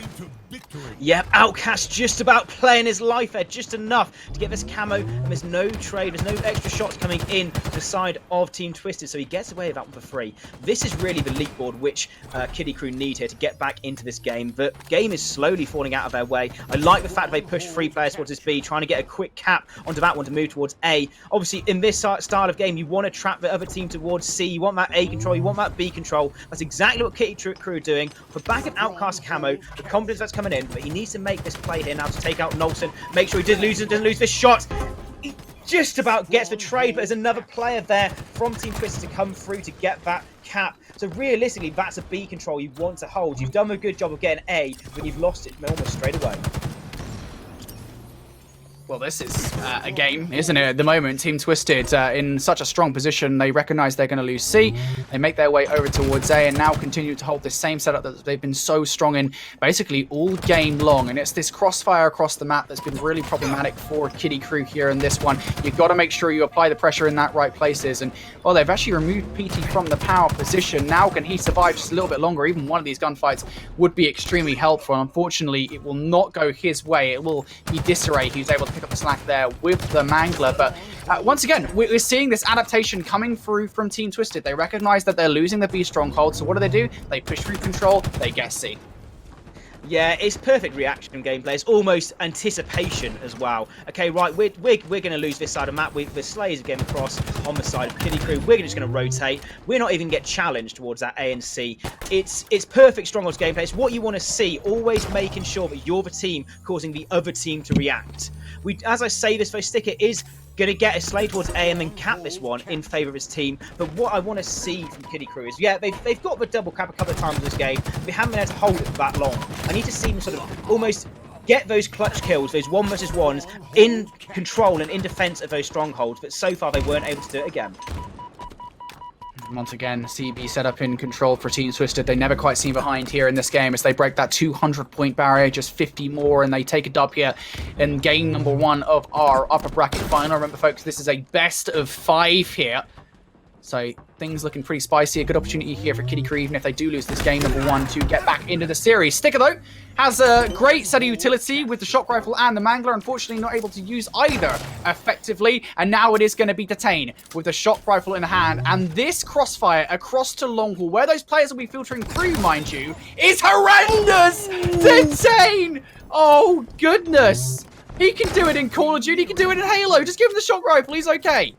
Yep, Outcast just about playing his life there, just enough to get this camo, and there's no trade, there's no extra shots coming in to the side of Team Twisted, so he gets away with that one for free. This is really the leap board which Kiddie Krew need here to get back into this game. The game is slowly falling out of their way. I like the fact they push 3 players towards this B, trying to get a quick cap onto that one to move towards A. Obviously, in this style of game, you want to trap the other team towards C, you want that A control, you want that B control. That's exactly what Kiddie Krew are doing. For back of Outcast camo, the confidence that's coming in, but he needs to make this play here now to take out Nolson. Make sure he doesn't lose this shot. He just about gets the trade, but there's another player there from Team Twisted to come through to get that cap. So realistically, that's a B control you want to hold. You've done a good job of getting A, but you've lost it almost straight away. Well, this is a game, isn't it? At the moment, Team Twisted in such a strong position. They recognize they're going to lose C. They make their way over towards A and now continue to hold this same setup that they've been so strong in basically all game long. And it's this crossfire across the map that's been really problematic for Kiddie Krew here in this one. You've got to make sure you apply the pressure in that right places. And, well, they've actually removed PT from the power position. Now, can he survive just a little bit longer? Even one of these gunfights would be extremely helpful. And unfortunately, it will not go his way. It will be Disarray who's able to pick up the slack there with the Mangler. But once again, we're seeing this adaptation coming through from Team Twisted. They recognize that they're losing the B stronghold, so what do? They push through control, they get C. Yeah, it's perfect reaction gameplay. It's almost anticipation as well. Okay, right, we're going to lose this side of the map. The Slayers are getting across on the side of Kiddie Krew. We're just going to rotate. We're not even get challenged towards that A and C. It's perfect Strongholds gameplay. It's what you want to see. Always making sure that you're the team causing the other team to react. As I say this, though, Sticker is going to get a slay towards A and then cap this one in favour of his team. But what I want to see from Kiddie Krew is, yeah, they've got the double cap a couple of times in this game. They haven't been able to hold it for that long. I need to see them sort of almost get those clutch kills, those 1 versus 1s, in control and in defence of those strongholds. But so far, they weren't able to do it again. Once again, CB set up in control for Team Twisted. They never quite seem behind here in this game as they break that 200-point barrier, just 50 more, and they take a dub here in game number 1 of our upper bracket final. Remember, folks, this is a best of 5 here. So things looking pretty spicy. A good opportunity here for Krew, even if they do lose this game, number 1, to get back into the series. Sticker, though, has a great set of utility with the shock rifle and the mangler. Unfortunately, not able to use either effectively. And now it is going to be Detain with the shock rifle in hand. And this crossfire across to long haul, where those players will be filtering through, mind you, is horrendous! Detain! Oh, goodness! He can do it in Call of Duty. He can do it in Halo. Just give him the shock rifle. He's okay.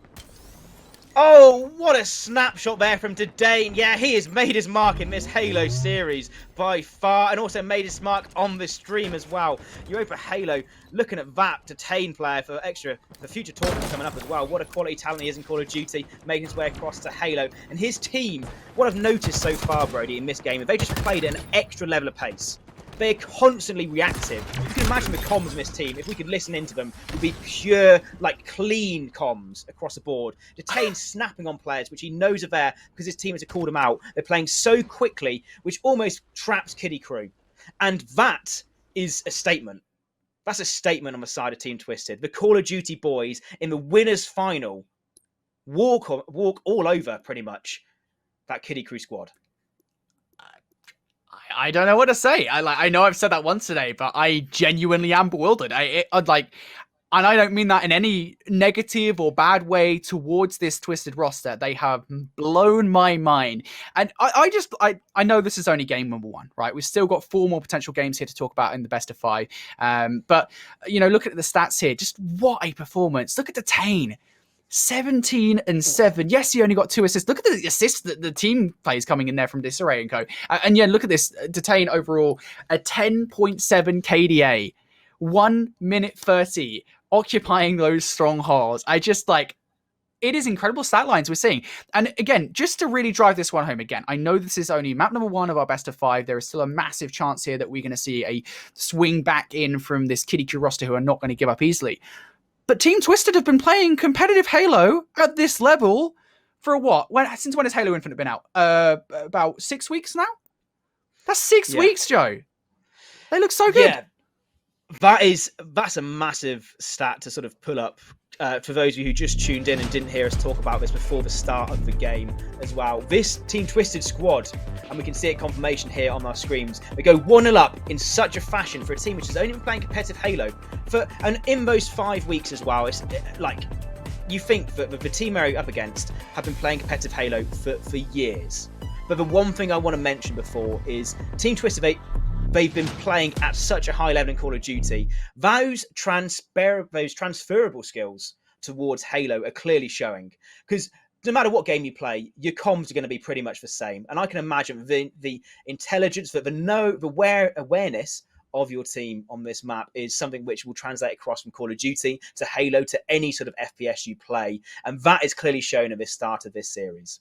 Oh, what a snapshot there from Detain. Yeah, he has made his mark in this Halo series by far, and also made his mark on this stream as well. Europa Halo, looking at that Detain player for future tournaments coming up as well. What a quality talent he is in Call of Duty, making his way across to Halo. And his team, what I've noticed so far, Brody, in this game, they just played at an extra level of pace. They're constantly reactive. You can imagine the comms in this team, if we could listen into them, would be pure, like, clean comms across the board. Detain snapping on players, which he knows are there because his team has called them out. They're playing so quickly, which almost traps Krew. And that is a statement. That's a statement on the side of Team Twisted. The Call of Duty boys in the winners' final walk all over, pretty much, that Krew squad. I don't know what to say. I know I've said that once today, but I genuinely am bewildered. And I don't mean that in any negative or bad way towards this Twisted roster. They have blown my mind. And I know this is only game number 1, right? We've still got 4 more potential games here to talk about in the best of 5. But, you know, look at the stats here. Just what a performance. Look at Detain. 17 and 7. Yes, he only got 2 assists. Look at the assists that the team plays coming in there from Disarray and co. And yeah, look at this. Detain overall, a 10.7 KDA, 1 minute 30, occupying those strongholds. It is incredible stat lines we're seeing. And again, just to really drive this one home again, I know this is only map number 1 of our best of 5. There is still a massive chance here that we're going to see a swing back in from this Krew roster who are not going to give up easily. But Team Twisted have been playing competitive Halo at this level for what? Since when has Halo Infinite been out? About 6 weeks now? That's 6 weeks, Joe. They look so good. Yeah, that's a massive stat to sort of pull up for those of you who just tuned in and didn't hear us talk about this before the start of the game as well. This Team Twisted squad, and we can see it confirmation here on our screens, they go 1-0 up in such a fashion for a team which has only been playing competitive Halo and in those 5 weeks as well. It's like, you think that the team they're up against have been playing competitive Halo for years. But the one thing I want to mention before is Team Twisted, they've been playing at such a high level in Call of Duty. Those transferable skills towards Halo are clearly showing. Because no matter what game you play, your comms are going to be pretty much the same. And I can imagine the intelligence, the awareness of your team on this map is something which will translate across from Call of Duty to Halo to any sort of FPS you play. And that is clearly shown at the start of this series.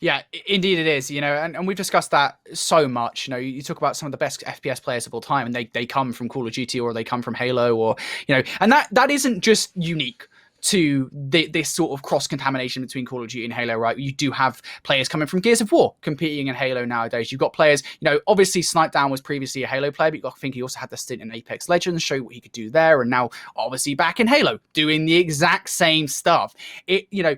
Yeah, indeed it is, you know, and we've discussed that so much. You know, you talk about some of the best FPS players of all time, and they come from Call of Duty or they come from Halo, or, you know, and that isn't just unique to this sort of cross-contamination between Call of Duty and Halo, right? You do have players coming from Gears of War competing in Halo nowadays. You've got players, you know, obviously Snipedown was previously a Halo player, but you've got to think he also had the stint in Apex Legends, show what he could do there, and now obviously back in Halo, doing the exact same stuff. You know,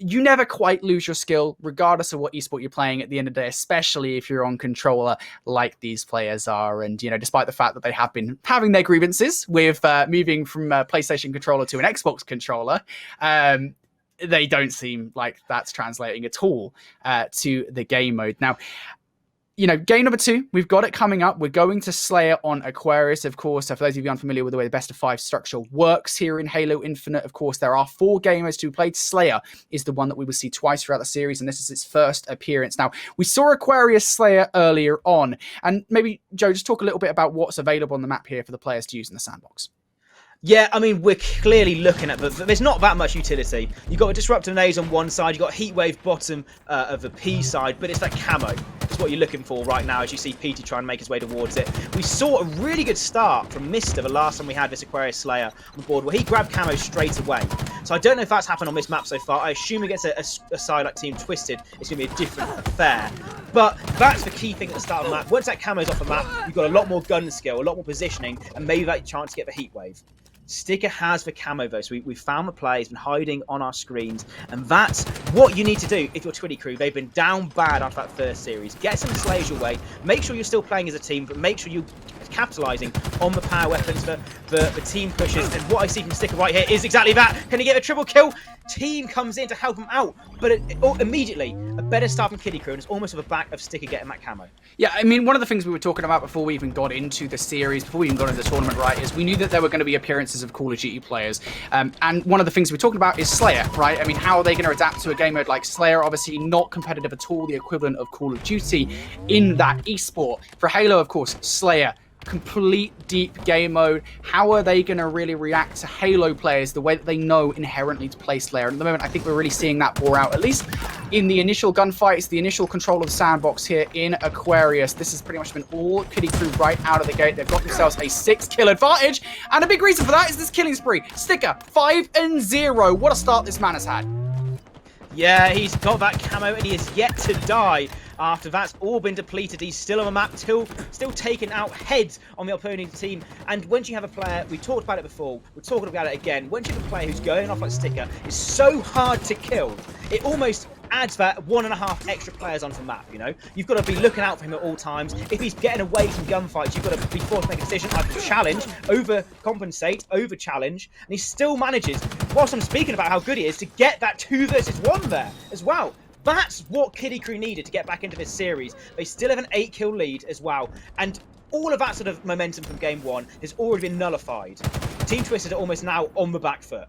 you never quite lose your skill, regardless of what esport you're playing at the end of the day, especially if you're on controller like these players are. And, you know, despite the fact that they have been having their grievances with moving from a PlayStation controller to an Xbox controller, they don't seem like that's translating at all to the game mode. Now, you know, game number 2, we've got it coming up. We're going to Slayer on Aquarius, of course. For those of you unfamiliar with the way the best of 5 structure works here in Halo Infinite, of course, there are 4 gamers to play. Slayer is the one that we will see twice throughout the series, and this is its first appearance. Now, we saw Aquarius Slayer earlier on, and maybe, Joe, just talk a little bit about what's available on the map here for the players to use in the sandbox. Yeah, I mean, we're clearly looking at there's not that much utility. You've got a Disruptor Nades on one side, you've got Heatwave bottom of the P side, but it's that camo. It's what you're looking for right now as you see Petey try and make his way towards it. We saw a really good start from Mister the last time we had this Aquarius Slayer on the board, where he grabbed camo straight away. So I don't know if that's happened on this map so far. I assume against a side like Team Twisted, it's going to be a different affair. But that's the key thing at the start of the map. Once that camo's off the map, you've got a lot more gun skill, a lot more positioning, and maybe that chance to get the Heatwave. Sticker has the camo though, so we found the player. He's been hiding on our screens, and that's what you need to do if you're Twitty Krew. They've been down bad after that first series. Get some slays your way. Make sure you're still playing as a team, but make sure you're capitalising on the power weapons for the team pushes. And what I see from Sticker right here is exactly that. Can he get a triple kill? Team comes in to help him out, but immediately a better start from Kitty Krew, and it's almost with the back of Sticker getting that camo. Yeah, I mean, one of the things we were talking about before we even got into the series, before we even got into the tournament, right, is we knew that there were going to be appearances of Call of Duty players. And one of the things we're talking about is Slayer, right? I mean, how are they going to adapt to a game mode like Slayer? Obviously not competitive at all, the equivalent of Call of Duty in that esport. For Halo, of course, Slayer, complete deep game mode. How are they going to really react to Halo players the way that they know inherently to play Slayer? And at the moment, I think we're really seeing that bore out, at least in the initial gunfights, the initial control of the sandbox here in Aquarius. This has pretty much been all Kitty Krew right out of the gate. They've got themselves a 6-kill advantage, and a big reason for that is this killing spree. Sticker, 5-0. What a start this man has had. Yeah, he's got that camo, and he is yet to die. After that's all been depleted, he's still on the map, still taking out heads on the opposing team. And once you have a player, we talked about it before, we're talking about it again, once you have a player who's going off like Sticker, it's so hard to kill. It almost adds that 1.5 extra players onto the map, you know? You've got to be looking out for him at all times. If he's getting away from gunfights, you've got to be forced to make a decision, either challenge, overcompensate, over-challenge, and he still manages, whilst I'm speaking about how good he is, to get that 2 versus 1 there as well. That's what Kitty Krew needed to get back into this series. They still have an 8-kill lead as well. And all of that sort of momentum from game 1 has already been nullified. Team Twisted are almost now on the back foot.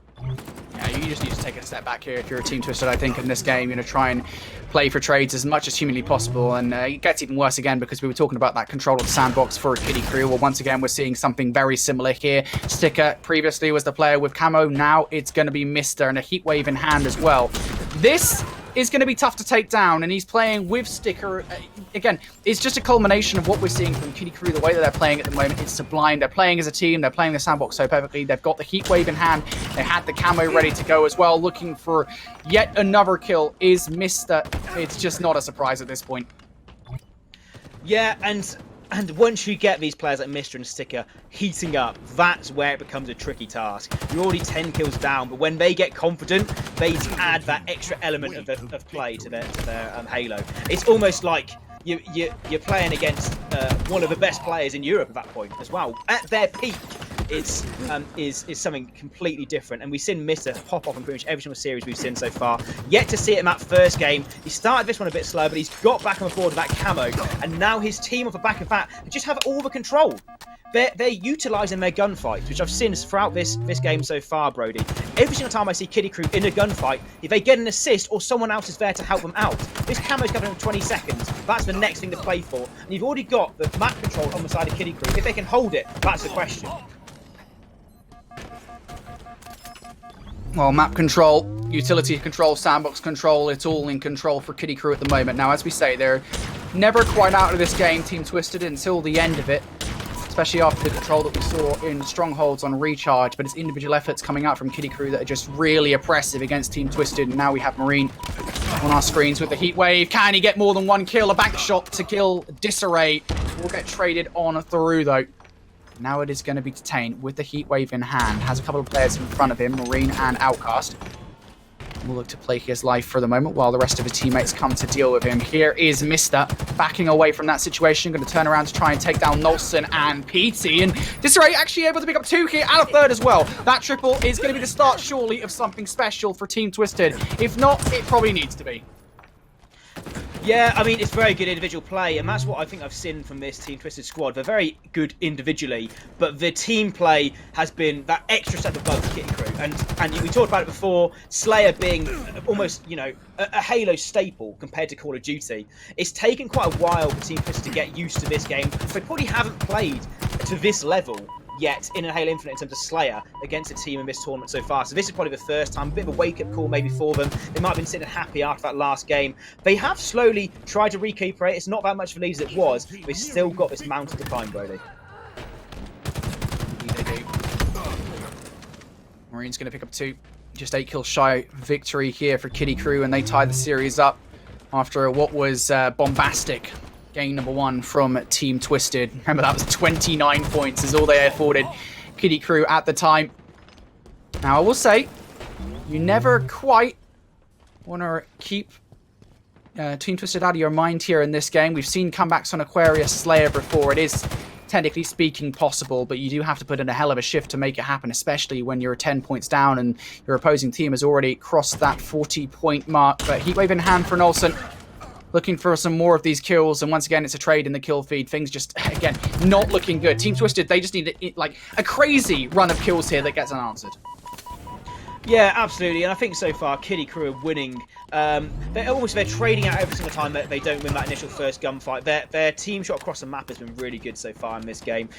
Yeah, you just need to take a step back here if you're a Team Twisted, I think, in this game. You know, try and play for trades as much as humanly possible. And it gets even worse again because we were talking about that control of the sandbox for Kitty Krew. Well, once again, we're seeing something very similar here. Sticker previously was the player with camo. Now it's going to be Mr. and a heat wave in hand as well. This is going to be tough to take down, and he's playing with Sticker. Again, it's just a culmination of what we're seeing from Kitty Krew, the way that they're playing at the moment. It's sublime. They're playing as a team. They're playing the sandbox so perfectly. They've got the heat wave in hand. They had the camo ready to go as well, looking for yet another kill is Mr. It's just not a surprise at this point. Yeah, and once you get these players like Mr. and Sticker heating up, that's where it becomes a tricky task. You're already 10 kills down, but when they get confident, they add that extra element of play to their Halo. It's almost like you're playing against one of the best players in Europe at that point as well. At their peak, is something completely different, and we've seen Mr. pop off in pretty much every single series we've seen so far. Yet to see it in that first game. He started this one a bit slow, but he's got back on the board with that camo, and now his team off the back of that just have all the control. They're utilising their gunfights, which I've seen throughout this game so far, Brody. Every single time I see Kitty Krew in a gunfight, if they get an assist or someone else is there to help them out, this camo's coming in 20 seconds. That's the next thing to play for. And you've already got the map control on the side of Kitty Krew. If they can hold it, that's the question. Well, map control, utility control, sandbox control, it's all in control for Kitty Krew at the moment. Now, as we say, they're never quite out of this game, Team Twisted, until the end of it, especially after the control that we saw in Strongholds on Recharge, but it's individual efforts coming out from Kitty Krew that are just really oppressive against Team Twisted. And now we have Marine on our screens with the heat wave. Can he get more than one kill? A back shot to kill Disarray. Will get traded on through, though. Now it is going to be detained with the heat wave in hand. Has a couple of players in front of him, Marine and Outcast. Will look to play his life for the moment while the rest of his teammates come to deal with him. Here is Mr. backing away from that situation. Going to turn around to try and take down Nolson and PT. And Disarray actually able to pick up 2 here and a third as well. That triple is going to be the start, surely, of something special for Team Twisted. If not, it probably needs to be. Yeah, I mean, it's very good individual play, and that's what I think I've seen from this Team Twisted squad. They're very good individually, but the team play has been that extra step above the Kitty Krew. And we talked about it before, Slayer being almost, you know, a Halo staple compared to Call of Duty. It's taken quite a while for Team Twisted to get used to this game. They probably haven't played to this level yet in a Halo Infinite in terms of Slayer against a team in this tournament so far. So this is probably the first time, a bit of a wake-up call maybe for them. They might have been sitting happy after that last game. They have slowly tried to recuperate. It's not that much of a lead as it was. They've still got this mountain to climb, Brody. They do. Marine's going to pick up 2. Just 8 kills shy victory here for Kitty Krew, and they tie the series up after what was bombastic game number 1 from Team Twisted. Remember, that was 29 points is all they afforded Kitty Krew at the time. Now, I will say, you never quite want to keep Team Twisted out of your mind here in this game. We've seen comebacks on Aquarius Slayer before. It is, technically speaking, possible, but you do have to put in a hell of a shift to make it happen, especially when you're 10 points down and your opposing team has already crossed that 40-point mark. But Heatwave in hand for Nolson, looking for some more of these kills, and once again, it's a trade in the kill feed. Things just, again, not looking good. Team Twisted, they just need like a crazy run of kills here that gets unanswered. Yeah, absolutely, and I think so far Kiddie Krew are winning. They're trading out every single time that they don't win that initial first gunfight. Their team shot across the map has been really good so far in this game.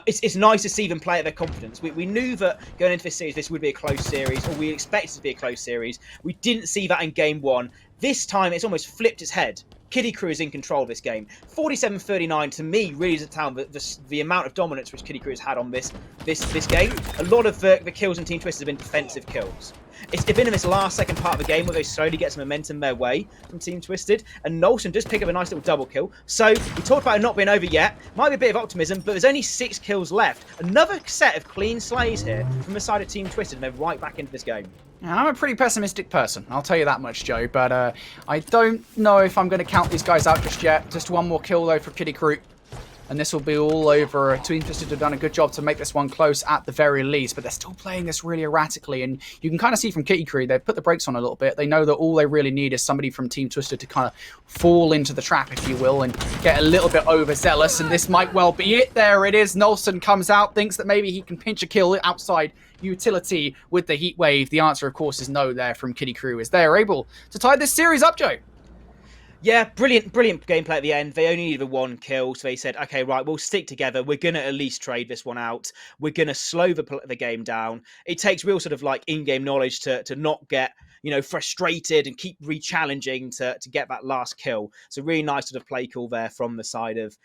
It's nice to see them play at their confidence. We knew that going into this series, this would be a close series, or we expected it to be a close series. We didn't see that in game one. This time, it's almost flipped its head. Kiddie Krew is in control of this game. 47-39 to me really doesn't tell the amount of dominance which Kiddie Krew has had on this game. A lot of the kills in Team Twisted have been defensive kills. It's been in this last second part of the game where they slowly get some momentum their way from Team Twisted, and Nolson does pick up a nice little double kill. So we talked about it not being over yet. Might be a bit of optimism, but there's only 6 kills left. Another set of clean slays here from the side of Team Twisted, and they're right back into this game. I'm a pretty pessimistic person, I'll tell you that much, Joe, but I don't know if I'm going to count these guys out just yet. Just one more kill, though, for Kiddie Krew, and this will be all over. Team Twisted have done a good job to make this one close at the very least, but they're still playing this really erratically, and you can kind of see from Kiddie Krew, they've put the brakes on a little bit. They know that all they really need is somebody from Team Twisted to kind of fall into the trap, if you will, and get a little bit overzealous, and this might well be it. There it is. Nolson comes out, thinks that maybe he can pinch a kill outside utility with the heat wave. The answer, of course, is no there from Kiddie Krew, as they are able to tie this series up, Joe. Yeah, brilliant gameplay at the end. They only needed 1 kill, so they said, okay, right, we'll stick together. We're going to at least trade this one out. We're going to slow the game down. It takes real sort of like in-game knowledge to not get, frustrated and keep re-challenging to get that last kill. So really nice sort of play call there from the side of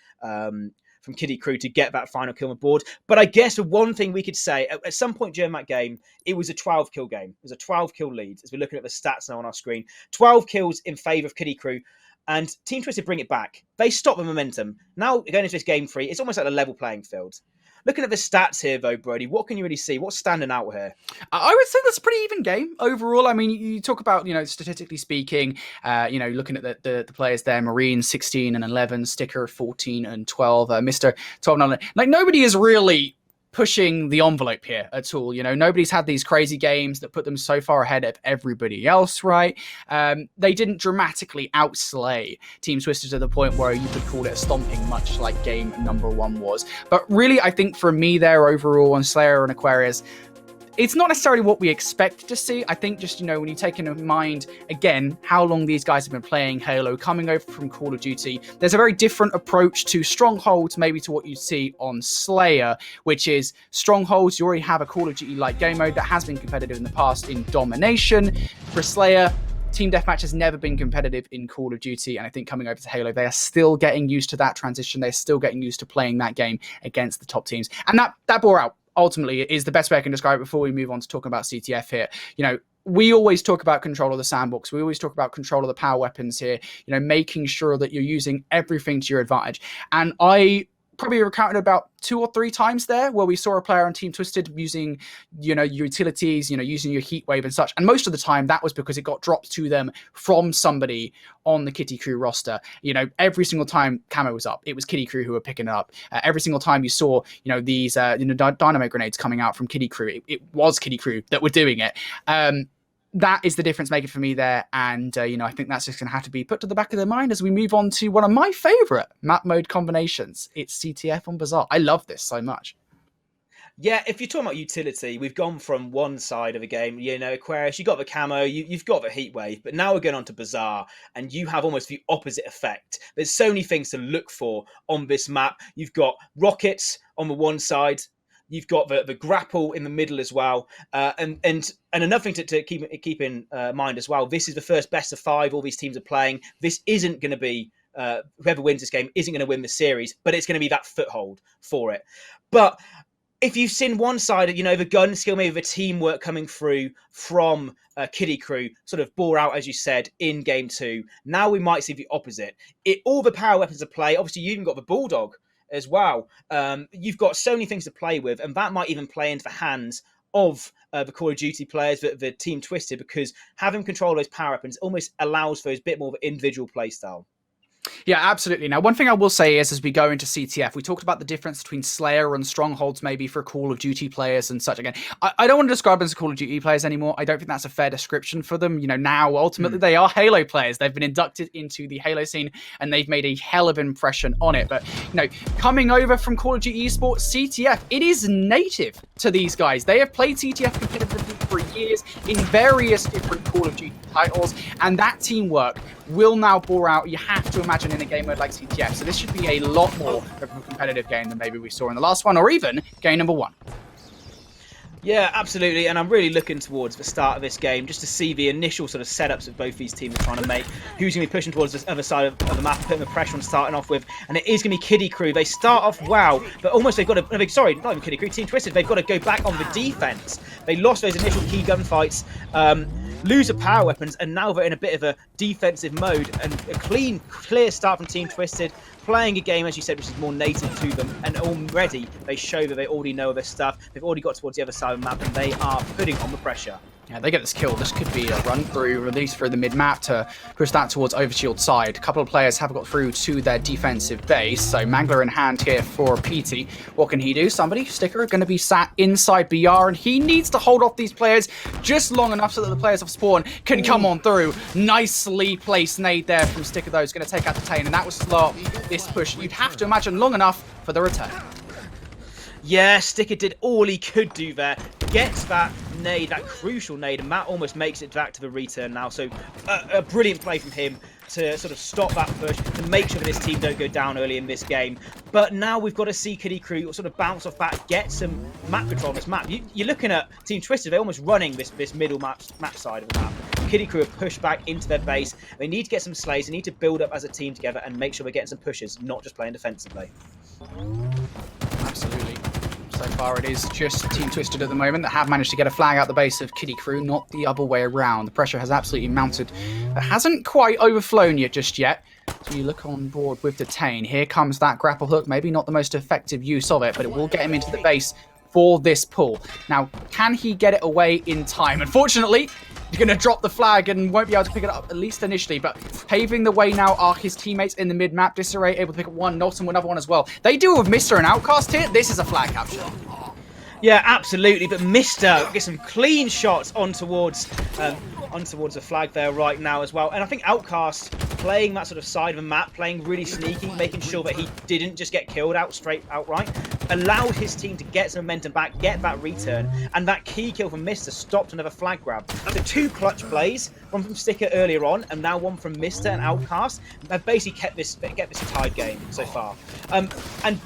from Kiddie Krew to get that final kill on the board. But I guess the one thing we could say, at some point during that game, it was a 12-kill game. It was a 12-kill lead, as we're looking at the stats now on our screen. 12 kills in favour of Kiddie Krew. And Team Twisted bring it back. They stop the momentum. Now, going into this game 3, it's almost like a level playing field. Looking at the stats here, though, Brody, what can you really see? What's standing out here? I would say that's a pretty even game overall. I mean, you talk about, statistically speaking, looking at the players there, Marine 16 and 11, Sticker 14 and 12, Mr. 12 and 11. Like, nobody is really pushing the envelope here at all. Nobody's had these crazy games that put them so far ahead of everybody else, right? They didn't dramatically outslay Team Twisted to the point where you could call it a stomping, much like game number 1 was. But really, I think for me there overall on Slayer and Aquarius, it's not necessarily what we expect to see. I think just, when you take into mind, again, how long these guys have been playing Halo, coming over from Call of Duty, there's a very different approach to Strongholds, maybe to what you see on Slayer, which is Strongholds, you already have a Call of Duty-like game mode that has been competitive in the past in Domination. For Slayer, Team Deathmatch has never been competitive in Call of Duty, and I think coming over to Halo, they are still getting used to that transition. They're still getting used to playing that game against the top teams, and that bore out. Ultimately, is the best way I can describe it before we move on to talking about CTF here. We always talk about control of the sandbox. We always talk about control of the power weapons here, making sure that you're using everything to your advantage. And I probably recounted about 2 or 3 times there where we saw a player on Team Twisted using, your utilities, using your heat wave and such. And most of the time that was because it got dropped to them from somebody on the Kiddie Krew roster. Every single time camo was up, it was Kiddie Krew who were picking it up. Every single time you saw, these, dynamite grenades coming out from Kiddie Krew, it was Kiddie Krew that were doing it. That is the difference maker for me there. And, I think that's just going to have to be put to the back of their mind as we move on to one of my favorite map mode combinations. It's CTF on Bazaar. I love this so much. Yeah, if you're talking about utility, we've gone from one side of the game, Aquarius, you got the camo, you've got the heat wave, but now we're going on to Bazaar, and you have almost the opposite effect. There's so many things to look for on this map. You've got rockets on the one side, you've got the grapple in the middle as well, and another thing to keep in mind as well. This is the first best of 5 all these teams are playing. This isn't going to be whoever wins this game isn't going to win the series, but it's going to be that foothold for it. But if you've seen one side, the gun skill, maybe the teamwork coming through from Kiddie Krew sort of bore out, as you said, in game 2. Now we might see the opposite. All the power weapons to play. Obviously, you even got the Bulldog as well. You've got so many things to play with, and that might even play into the hands of the Call of Duty players, the Team Twisted, because having control of those power weapons almost allows for a bit more of an individual playstyle. Yeah, absolutely. Now, one thing I will say is, as we go into CTF, we talked about the difference between Slayer and Strongholds maybe for Call of Duty players and such. Again, I don't want to describe them as Call of Duty players anymore. I don't think that's a fair description for them. You know, now, ultimately, they are Halo players. They've been inducted into the Halo scene, and they've made a hell of an impression on it. But, you know, coming over from Call of Duty Esports, CTF, it is native to these guys. They have played CTF competitively for years in various different Call of Duty titles, and that teamwork will now bore out, you have to imagine, in a game mode like CTF. So this should be a lot more of a competitive game than maybe we saw in the last one, or even game number 1. Yeah, absolutely, and I'm really looking towards the start of this game just to see the initial sort of setups that both these teams are trying to make. Who's going to be pushing towards the other side of the map, putting the pressure on starting off with, and it is going to be Kiddie Krew. They start off wow, but almost they've got to, sorry, not even Kiddie Krew, Team Twisted, they've got to go back on the defense. They lost those initial key gunfights, lose the power weapons, and now they're in a bit of a defensive mode, and a clear start from Team Twisted, playing a game, as you said, which is more native to them, and already they show that they already know their stuff. They've already got towards the other side of the map, and they are putting on the pressure. Yeah, they get this kill. This could be a run through, at least through the mid-map, to push that towards Overshield side. A couple of players have got through to their defensive base, so Mangler in hand here for PT. What can he do? Somebody, Sticker, going to be sat inside BR, and he needs to hold off these players just long enough so that the players of Spawn can come on through. Nicely placed nade there from Sticker, though. He's going to take out the Tane, and that will slow up this push. You'd have to imagine long enough for the return. Yeah, Sticker did all he could do there. Gets that nade, that crucial nade, and that almost makes it back to the return now. So a brilliant play from him to sort of stop that push, to make sure that his team don't go down early in this game. But now we've got to see Kiddie Krew sort of bounce off back, get some map control on this map. You're looking at Team Twisted, they're almost running this middle map side of the map. Kiddie Krew are pushed back into their base. They need to get some slays, they need to build up as a team together and make sure they're getting some pushes, not just playing defensively. Absolutely. So far, it is just Team Twisted at the moment that have managed to get a flag out the base of Kiddie Krew, not the other way around. The pressure has absolutely mounted. It hasn't quite overflown just yet. So you look on board with the Tane. Here comes that grapple hook. Maybe not the most effective use of it, but it will get him into the base for this pull. Now, can he get it away in time? Unfortunately, he's going to drop the flag and won't be able to pick it up, at least initially. But paving the way now are his teammates in the mid-map. Disarray able to pick up one, Knowlton another one as well. They do with Mr. and Outcast here. This is a flag capture. Yeah, absolutely. But Mr. gets some clean shots on towards the flag there right now as well. And I think Outcast playing that sort of side of the map, playing really sneaky, making sure that he didn't just get killed outright, allowed his team to get some momentum back, get that return, and that key kill from Mr. stopped another flag grab. The two clutch plays, one from Sticker earlier on, and now one from Mr. and Outcast, have basically kept this tied game so far. And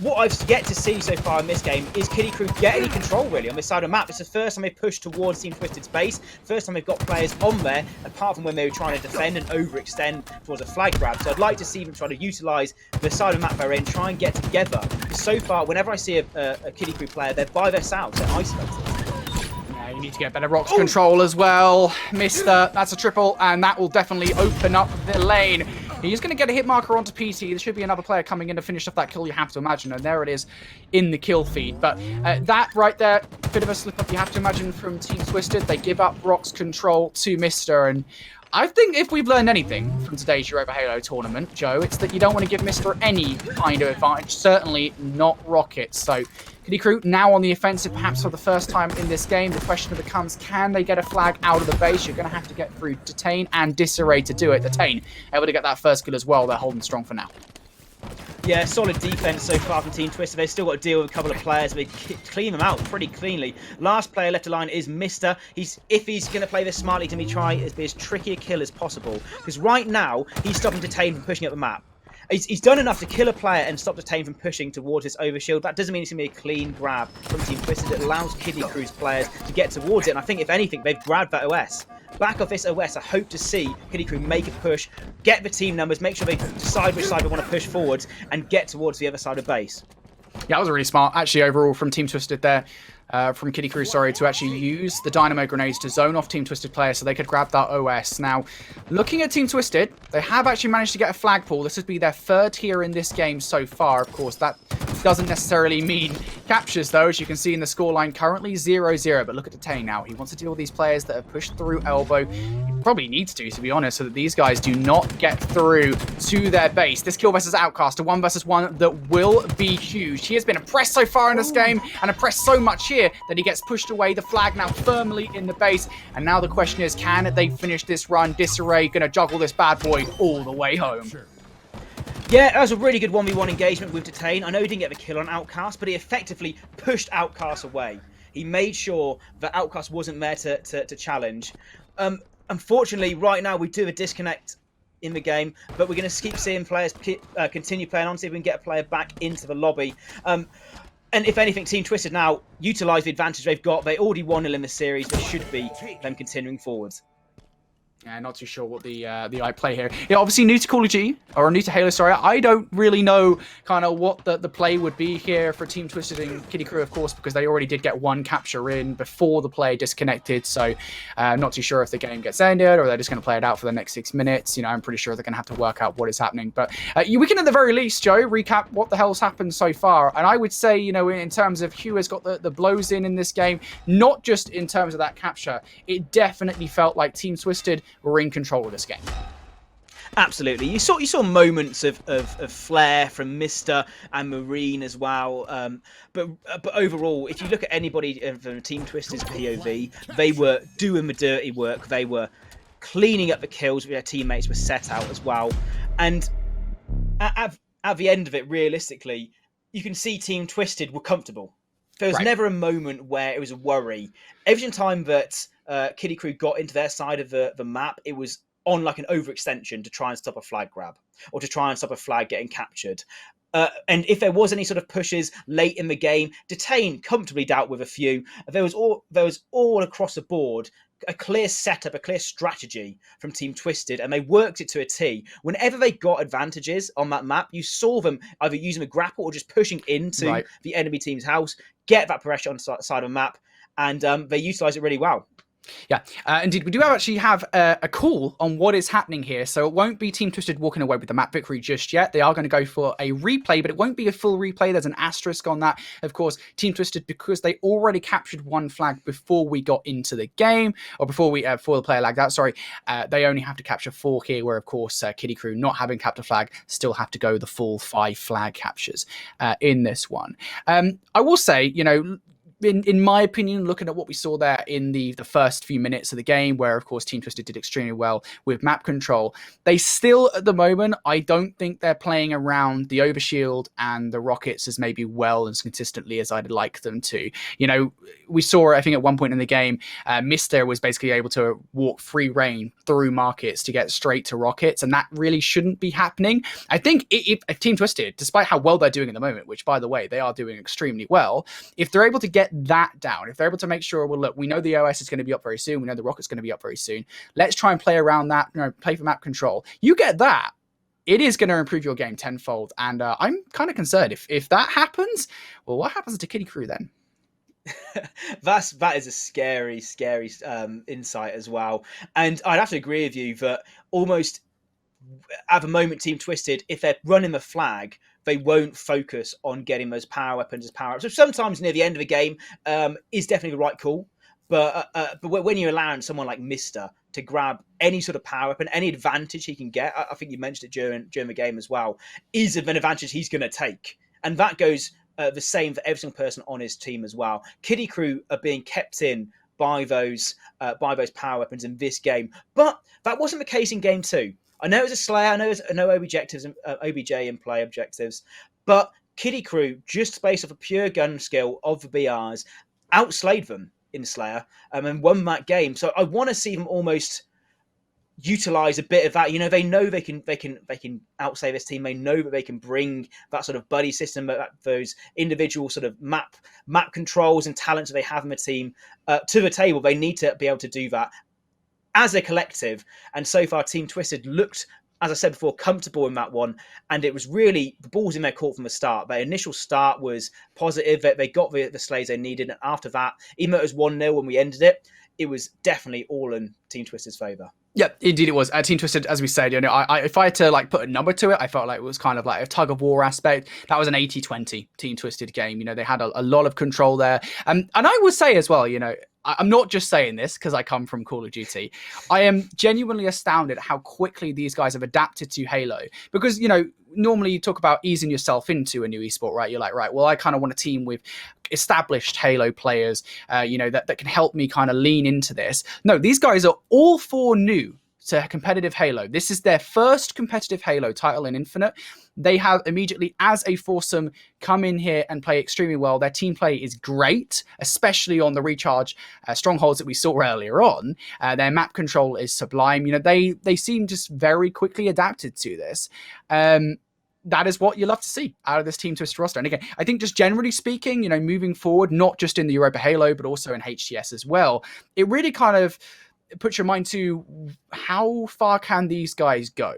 what I've yet to see so far in this game is Kiddie Krew get any control really on this side of the map. It's the first time they pushed towards Team Twisted's base, first time they've got players on there, apart from when they were trying to defend and overextend towards a flag grab. So I'd like to see them try to utilise the side of the map they're in, try and get together. Because so far, whenever I see a Kiddie Krew player, they're by themselves, they're isolated. Yeah, you need to get better rocks control as well. Mister, that's a triple, and that will definitely open up the lane. He's going to get a hit marker onto PT. There should be another player coming in to finish off that kill, you have to imagine. And there it is in the kill feed. But that right there, bit of a slip up, you have to imagine, from Team Twisted. They give up rocks control to Mister. And I think if we've learned anything from today's Europa Halo tournament, Joe, it's that you don't want to give Mister any kind of advantage. Certainly not rockets. So Kiddie Krew now on the offensive, perhaps for the first time in this game. The question becomes, can they get a flag out of the base? You're going to have to get through to Tane and Disarray to do it. The Tane able to get that first kill as well. They're holding strong for now. Yeah, solid defense so far from Team Twisted. They've still got to deal with a couple of players, but they clean them out pretty cleanly. Last player left alive is Mister. If he's going to play this smartly, he's going to try to be as tricky a kill as possible. Because right now, he's stopping Tane from pushing up the map. He's done enough to kill a player and stop the Tane from pushing towards his overshield. That doesn't mean it's going to be a clean grab from Team Twisted. It allows Kiddie Krew's players to get towards it. And I think, if anything, they've grabbed that OS. Back off this OS, I hope to see Kiddie Krew make a push, get the team numbers, make sure they decide which side they want to push forwards, and get towards the other side of base. Yeah, that was really smart, actually, overall, from Team Twisted there. From Kiddie Krew, sorry, to actually use the Dynamo Grenades to zone off Team Twisted players so they could grab that OS. Now, looking at Team Twisted, they have actually managed to get a flagpole. This would be their third here in this game so far. Of course, that doesn't necessarily mean captures, though. As you can see in the scoreline, currently 0-0. But look at Detain now. He wants to deal with these players that have pushed through elbow. He probably needs to be honest, so that these guys do not get through to their base. This kill versus Outcast, a 1-versus-1 that will be huge. He has been oppressed so far in this game, and oppressed so much here that he gets pushed away. The flag now firmly in the base, and now the question is, can they finish this run? Disarray gonna juggle this bad boy all the way home. Yeah, that was a really good 1v1 engagement with Detain. I know he didn't get the kill on Outcast, but he effectively pushed Outcast away. He made sure that Outcast wasn't there to challenge. Unfortunately, right now we do have a disconnect in the game, but we're going to keep seeing players continue playing on, see if we can get a player back into the lobby. And if anything, Team Twisted now utilise the advantage they've got. They already 1-0 in the series. There should be them continuing forwards. Yeah, not too sure what the I play here. Yeah, obviously new to Call of Duty, or new to Halo, sorry. I don't really know kind of what the play would be here for Team Twisted and Krew, of course, because they already did get one capture in before the play disconnected. So not too sure if the game gets ended or they're just going to play it out for the next 6 minutes. You know, I'm pretty sure they're going to have to work out what is happening. But we can, at the very least, Joe, recap what the hell's happened so far. And I would say, you know, in terms of who has got the blows in this game, not just in terms of that capture, it definitely felt like Team Twisted were in control of this game. Absolutely, you saw moments of flair from Mister and Marine as well. But overall, if you look at anybody from Team Twisted's POV, they were doing the dirty work. They were cleaning up the kills their teammates were set out as well. And at the end of it, realistically, you can see Team Twisted were comfortable. There was never a moment where it was a worry. Every time that Krew got into their side of the map, it was on like an overextension to try and stop a flag grab or to try and stop a flag getting captured. And if there was any sort of pushes late in the game, Detain comfortably dealt with a few. There was all across the board a clear setup, a clear strategy from Team Twisted, and they worked it to a T. Whenever they got advantages on that map, you saw them either using a grapple or just pushing into the enemy team's house, get that pressure on the side of the map, and they utilised it really well. Yeah, indeed. We do actually have a call on what is happening here. So it won't be Team Twisted walking away with the map victory just yet. They are going to go for a replay, but it won't be a full replay. There's an asterisk on that. Of course, Team Twisted, because they already captured one flag before we got into the game, or before the player lagged out, sorry, they only have to capture 4 here, where, of course, Krew, not having captured a flag, still have to go the full 5 flag captures in this one. I will say, you know, in my opinion, looking at what we saw there in the first few minutes of the game, where, of course, Team Twisted did extremely well with map control, they still, at the moment, I don't think they're playing around the overshield and the rockets as maybe well and as consistently as I'd like them to. You know, we saw, I think, at one point in the game, Mister was basically able to walk free reign through markets to get straight to rockets, and that really shouldn't be happening. I think if Team Twisted, despite how well they're doing at the moment, which, by the way, they are doing extremely well, if they're able to get that down, if they're able to make sure, well, look, we know the OS is going to be up very soon, we know the rocket's going to be up very soon, let's try and play around that, you know, play for map control. You get that, it is going to improve your game tenfold, and I'm kind of concerned if that happens. Well, what happens to Krew then? That is a scary insight as well, and I'd have to agree with you that almost at the moment, Team Twisted, if they're running the flag, they won't focus on getting those power weapons as power ups. So sometimes near the end of the game is definitely the right call, but when you're allowing someone like Mister to grab any sort of power weapon, any advantage he can get, I think you mentioned it during the game as well, is an advantage he's going to take, and that goes the same for every single person on his team as well. Krew are being kept in by those power weapons in this game, but that wasn't the case in game 2. I know it was a Slayer, I know there's no OBJ in play objectives, but Krew, just based off a pure gun skill of the BRs, outslayed them in Slayer and won that game. So I want to see them almost utilize a bit of that. You know, they know they can outslay this team. They know that they can bring that sort of buddy system, those individual sort of map controls and talents that they have in the team to the table. They need to be able to do that as a collective, and so far Team Twisted looked as I said before, comfortable in that one. And it was really the ball's in their court from the start. Their initial start was positive. They got the slays they needed. And after that, even though it was 1-0 when we ended it, it was definitely all in Team Twisted's favour. Yeah, indeed it was. Team Twisted, as we said, if I had to like put a number to it, I felt like it was kind of like a tug of war aspect. That was an 80-20 Team Twisted game. They had a lot of control there. And I would say as well, I'm not just saying this because I come from Call of Duty. I am genuinely astounded at how quickly these guys have adapted to Halo. Because, normally you talk about easing yourself into a new esport, right? You're like, right, well, I kind of want a team with established Halo players, that can help me kind of lean into this. No, these guys are all four new to competitive Halo. This is their first competitive Halo title in Infinite. They have immediately, as a foursome, come in here and play extremely well. Their team play is great, especially on the recharge strongholds that we saw earlier on. Their map control is sublime. They seem just very quickly adapted to this. That is what you love to see out of this Team Twisted roster. And again, I think just generally speaking, moving forward, not just in the Europa Halo, but also in HTS as well, it really kind of puts your mind to how far can these guys go?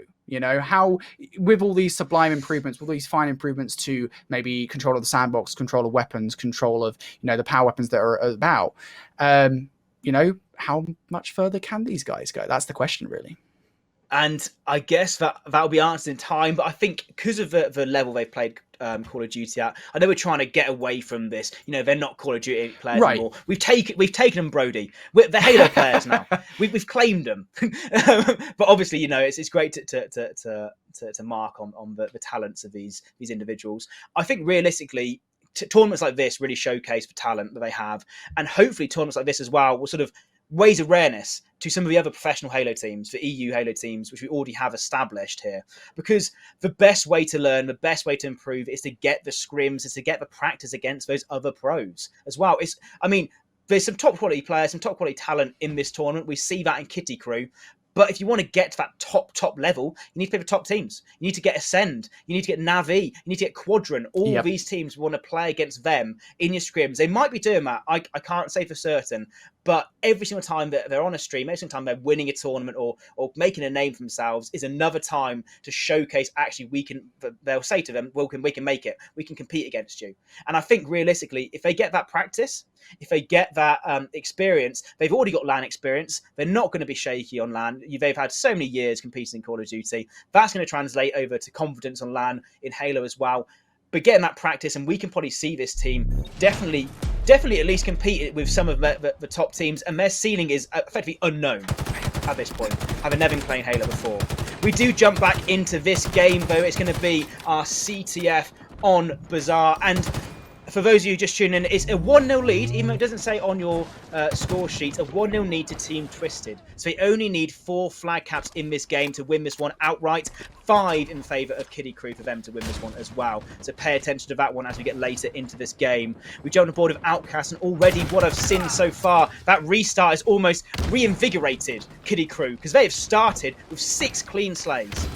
How, with all these sublime improvements, with all these fine improvements to maybe control of the sandbox, control of weapons, control of, the power weapons that are about, how much further can these guys go? That's the question, really. And I guess that'll be answered in time. But I think because of the level they've played Call of Duty at, I know we're trying to get away from this. They're not Call of Duty players anymore. We've taken them, Brody. We're Halo players now. We've claimed them. But obviously, it's great to mark on the talents of these individuals. I think realistically, tournaments like this really showcase the talent that they have, and hopefully tournaments like this as well will sort of raise awareness to some of the other professional Halo teams, the EU Halo teams, which we already have established here. Because the best way to learn, the best way to improve is to get the scrims, is to get the practice against those other pros as well. There's some top quality players, some top quality talent in this tournament. We see that in Krew. But if you want to get to that top level, you need to play for top teams. You need to get Ascend. You need to get Navi. You need to get Quadrant. All these teams want to play against them in your scrims. They might be doing that. I can't say for certain. But every single time that they're on a stream, every single time they're winning a tournament or making a name for themselves is another time to showcase, actually, they'll say to them, well, we can make it. We can compete against you. And I think realistically, if they get that practice, if they get that experience, they've already got LAN experience. They're not going to be shaky on LAN. They've had so many years competing in Call of Duty. That's going to translate over to confidence on LAN in Halo as well. But getting that practice, and we can probably see this team definitely at least compete with some of the top teams, and their ceiling is effectively unknown at this point, having never been playing Halo before. We do jump back into this game, though. It's going to be our CTF on Bazaar, and for those of you just tuning in, it's a 1-0 lead, even though it doesn't say on your score sheet, a 1-0 lead to Team Twisted. So they only need 4 flag caps in this game to win this one outright. 5 in favour of Krew for them to win this one as well. So pay attention to that one as we get later into this game. We jumped on board with Outcast, and already what I've seen so far, that restart has almost reinvigorated Krew, because they have started with 6 clean slays.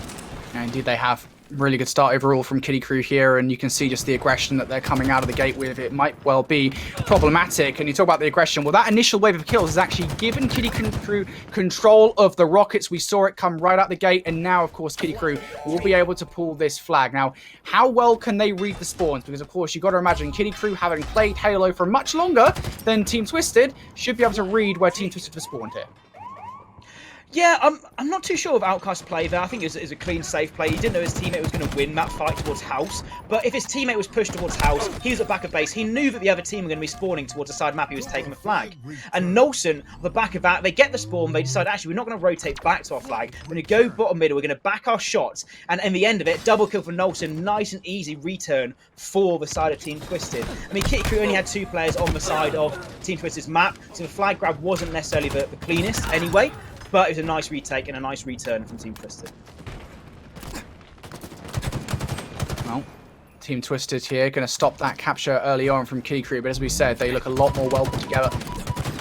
Yeah, indeed they have. Really good start overall from Krew here, and you can see just the aggression that they're coming out of the gate with. It might well be problematic, and you talk about the aggression. Well, that initial wave of kills has actually given Krew control of the rockets. We saw it come right out the gate, and now, of course, Krew will be able to pull this flag. Now, how well can they read the spawns? Because, of course, you've got to imagine Krew, having played Halo for much longer than Team Twisted, should be able to read where Team Twisted has spawned here. Yeah, I'm not too sure of Outcast's play there. I think it was a clean, safe play. He didn't know his teammate was going to win that fight towards House. But if his teammate was pushed towards House, he was at back of base. He knew that the other team were going to be spawning towards the side map. He was taking the flag. And Nolson, on the back of that, they get the spawn. They decide, actually, we're not going to rotate back to our flag. We're going to go bottom middle. We're going to back our shots. And in the end of it, double kill for Nolson. Nice and easy return for the side of Team Twisted. I mean, Krew only had 2 players on the side of Team Twisted's map. So the flag grab wasn't necessarily the cleanest anyway. But it was a nice retake and a nice return from Team Twisted. Well, Team Twisted here going to stop that capture early on from Krew, but as we said, they look a lot more well put together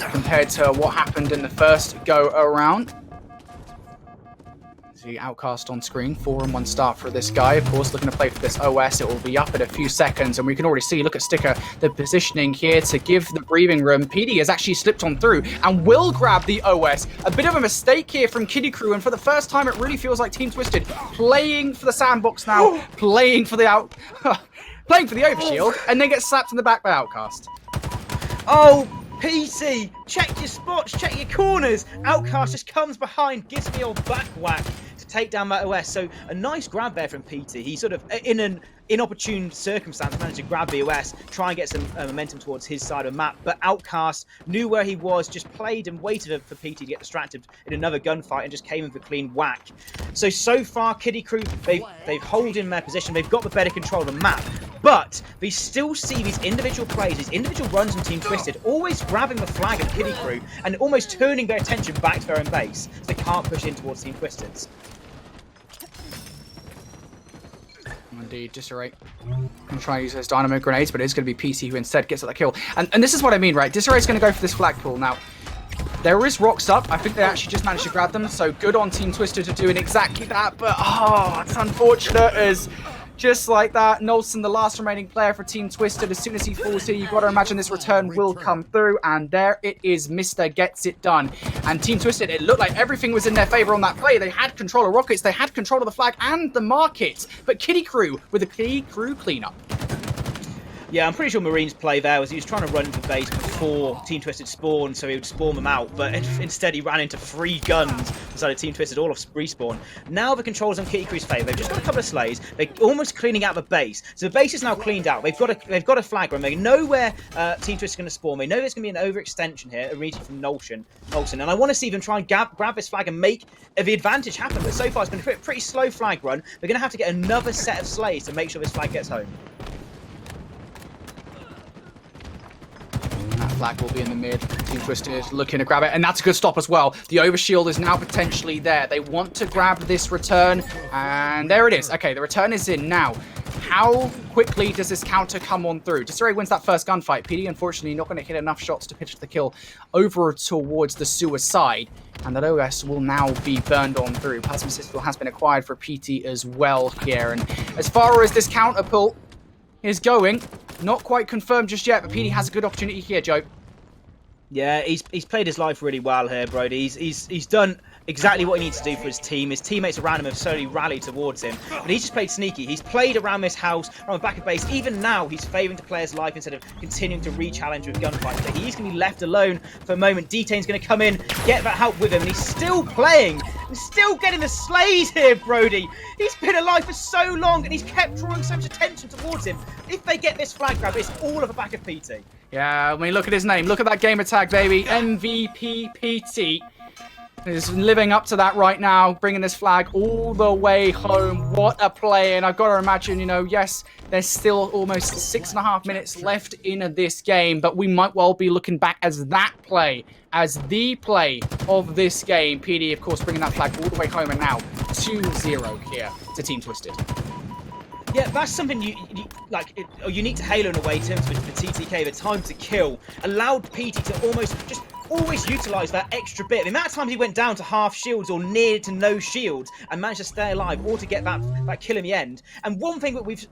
compared to what happened in the first go around. The Outcast on screen, 4-1 start for this guy. Of course, looking to play for this OS. It will be up in a few seconds, and we can already see, look at Sticker, the positioning here to give the breathing room. PD has actually slipped on through and will grab the OS. A bit of a mistake here from Krew, and for the first time, it really feels like Team Twisted playing for the sandbox now, playing for the playing for the overshield, and then gets slapped in the back by Outcast. Oh, PC, check your spots, check your corners. Outcast just comes behind, gives me a back whack to take down that OS. So a nice grab there from PT. He sort of, in an inopportune circumstance, managed to grab the OS, try and get some momentum towards his side of the map. But Outcast knew where he was, just played and waited for PT to get distracted in another gunfight and just came in for a clean whack. So far, Krew, they've held in their position. They've got the better control of the map. But we still see these individual plays, these individual runs from Team Twisted, always grabbing the flag of Krew and almost turning their attention back to their own base, so they can't push in towards Team Twisted's. Indeed, Disarray can try and use those dynamo grenades, but it's going to be PC who instead gets at the kill. And this is what I mean, right? Disarray's going to go for this flag pool. Now, there is rocks up. I think they actually just managed to grab them, so good on Team Twisted to doing exactly that, but it's unfortunate as... Just like that, Nolson, the last remaining player for Team Twisted, as soon as he falls here, you've got to imagine this return will come through, and there it is, Mr. Gets It Done. And Team Twisted, it looked like everything was in their favor on that play. They had control of rockets, they had control of the flag and the market, but Krew with a Krew cleanup. Yeah, I'm pretty sure Marine's play there was he was trying to run into the base before Team Twisted spawned, so he would spawn them out, but instead he ran into 3 guns decided Team Twisted all off respawn. Now the controls on Krew's favour. They've just got a couple of slays. They're almost cleaning out the base. So the base is now cleaned out. They've got a flag run. They know where Team Twisted is going to spawn. They know there's going to be an overextension here, immediately from Nolson. And I want to see them try and grab this flag and make the advantage happen. But so far it's been a pretty slow flag run. They're going to have to get another set of slays to make sure this flag gets home. That flag will be in the mid. Team Twisted looking to grab it, and that's a good stop as well. The overshield is now potentially there. They want to grab this return, and there it is. Okay, the return is in now. How quickly does this counter come on through? Disarray wins that first gunfight. PD, unfortunately, not going to hit enough shots to pitch the kill over towards the sewer side, and that OS will now be burned on through. Plasma Citadel has been acquired for PT as well here, and as far as this counter pull is going, not quite confirmed just yet, but PD has a good opportunity here, Joe. Yeah, he's played his life really well here, Brody. He's done exactly what he needs to do for his team. His teammates around him have slowly rallied towards him, but he's just played sneaky. He's played around this house, around the back of base. Even now, he's favouring to play his life instead of continuing to re-challenge with gunfights. So he's going to be left alone for a moment. D-Tane's going to come in, get that help with him, and he's still playing and still getting the slays here, Brody. He's been alive for so long, and he's kept drawing so much attention towards him. If they get this flag grab, it's all of the back of PT. Yeah, I mean, look at his name. Look at that gamer tag, baby. MVP PT. Is living up to that right now, bringing this flag all the way home. What a play. And I've got to imagine, you know, yes, there's still almost 6.5 minutes left in this game, but we might well be looking back as that play, as the play of this game. PD, of course, bringing that flag all the way home, and now 2-0 here to Team Twisted. Yeah, that's something unique to Halo in a way in terms of the TTK, the time to kill, allowed PT to always utilise that extra bit. The amount of times he went down to half shields or near to no shields and managed to stay alive or to get that kill in the end. And one thing that we've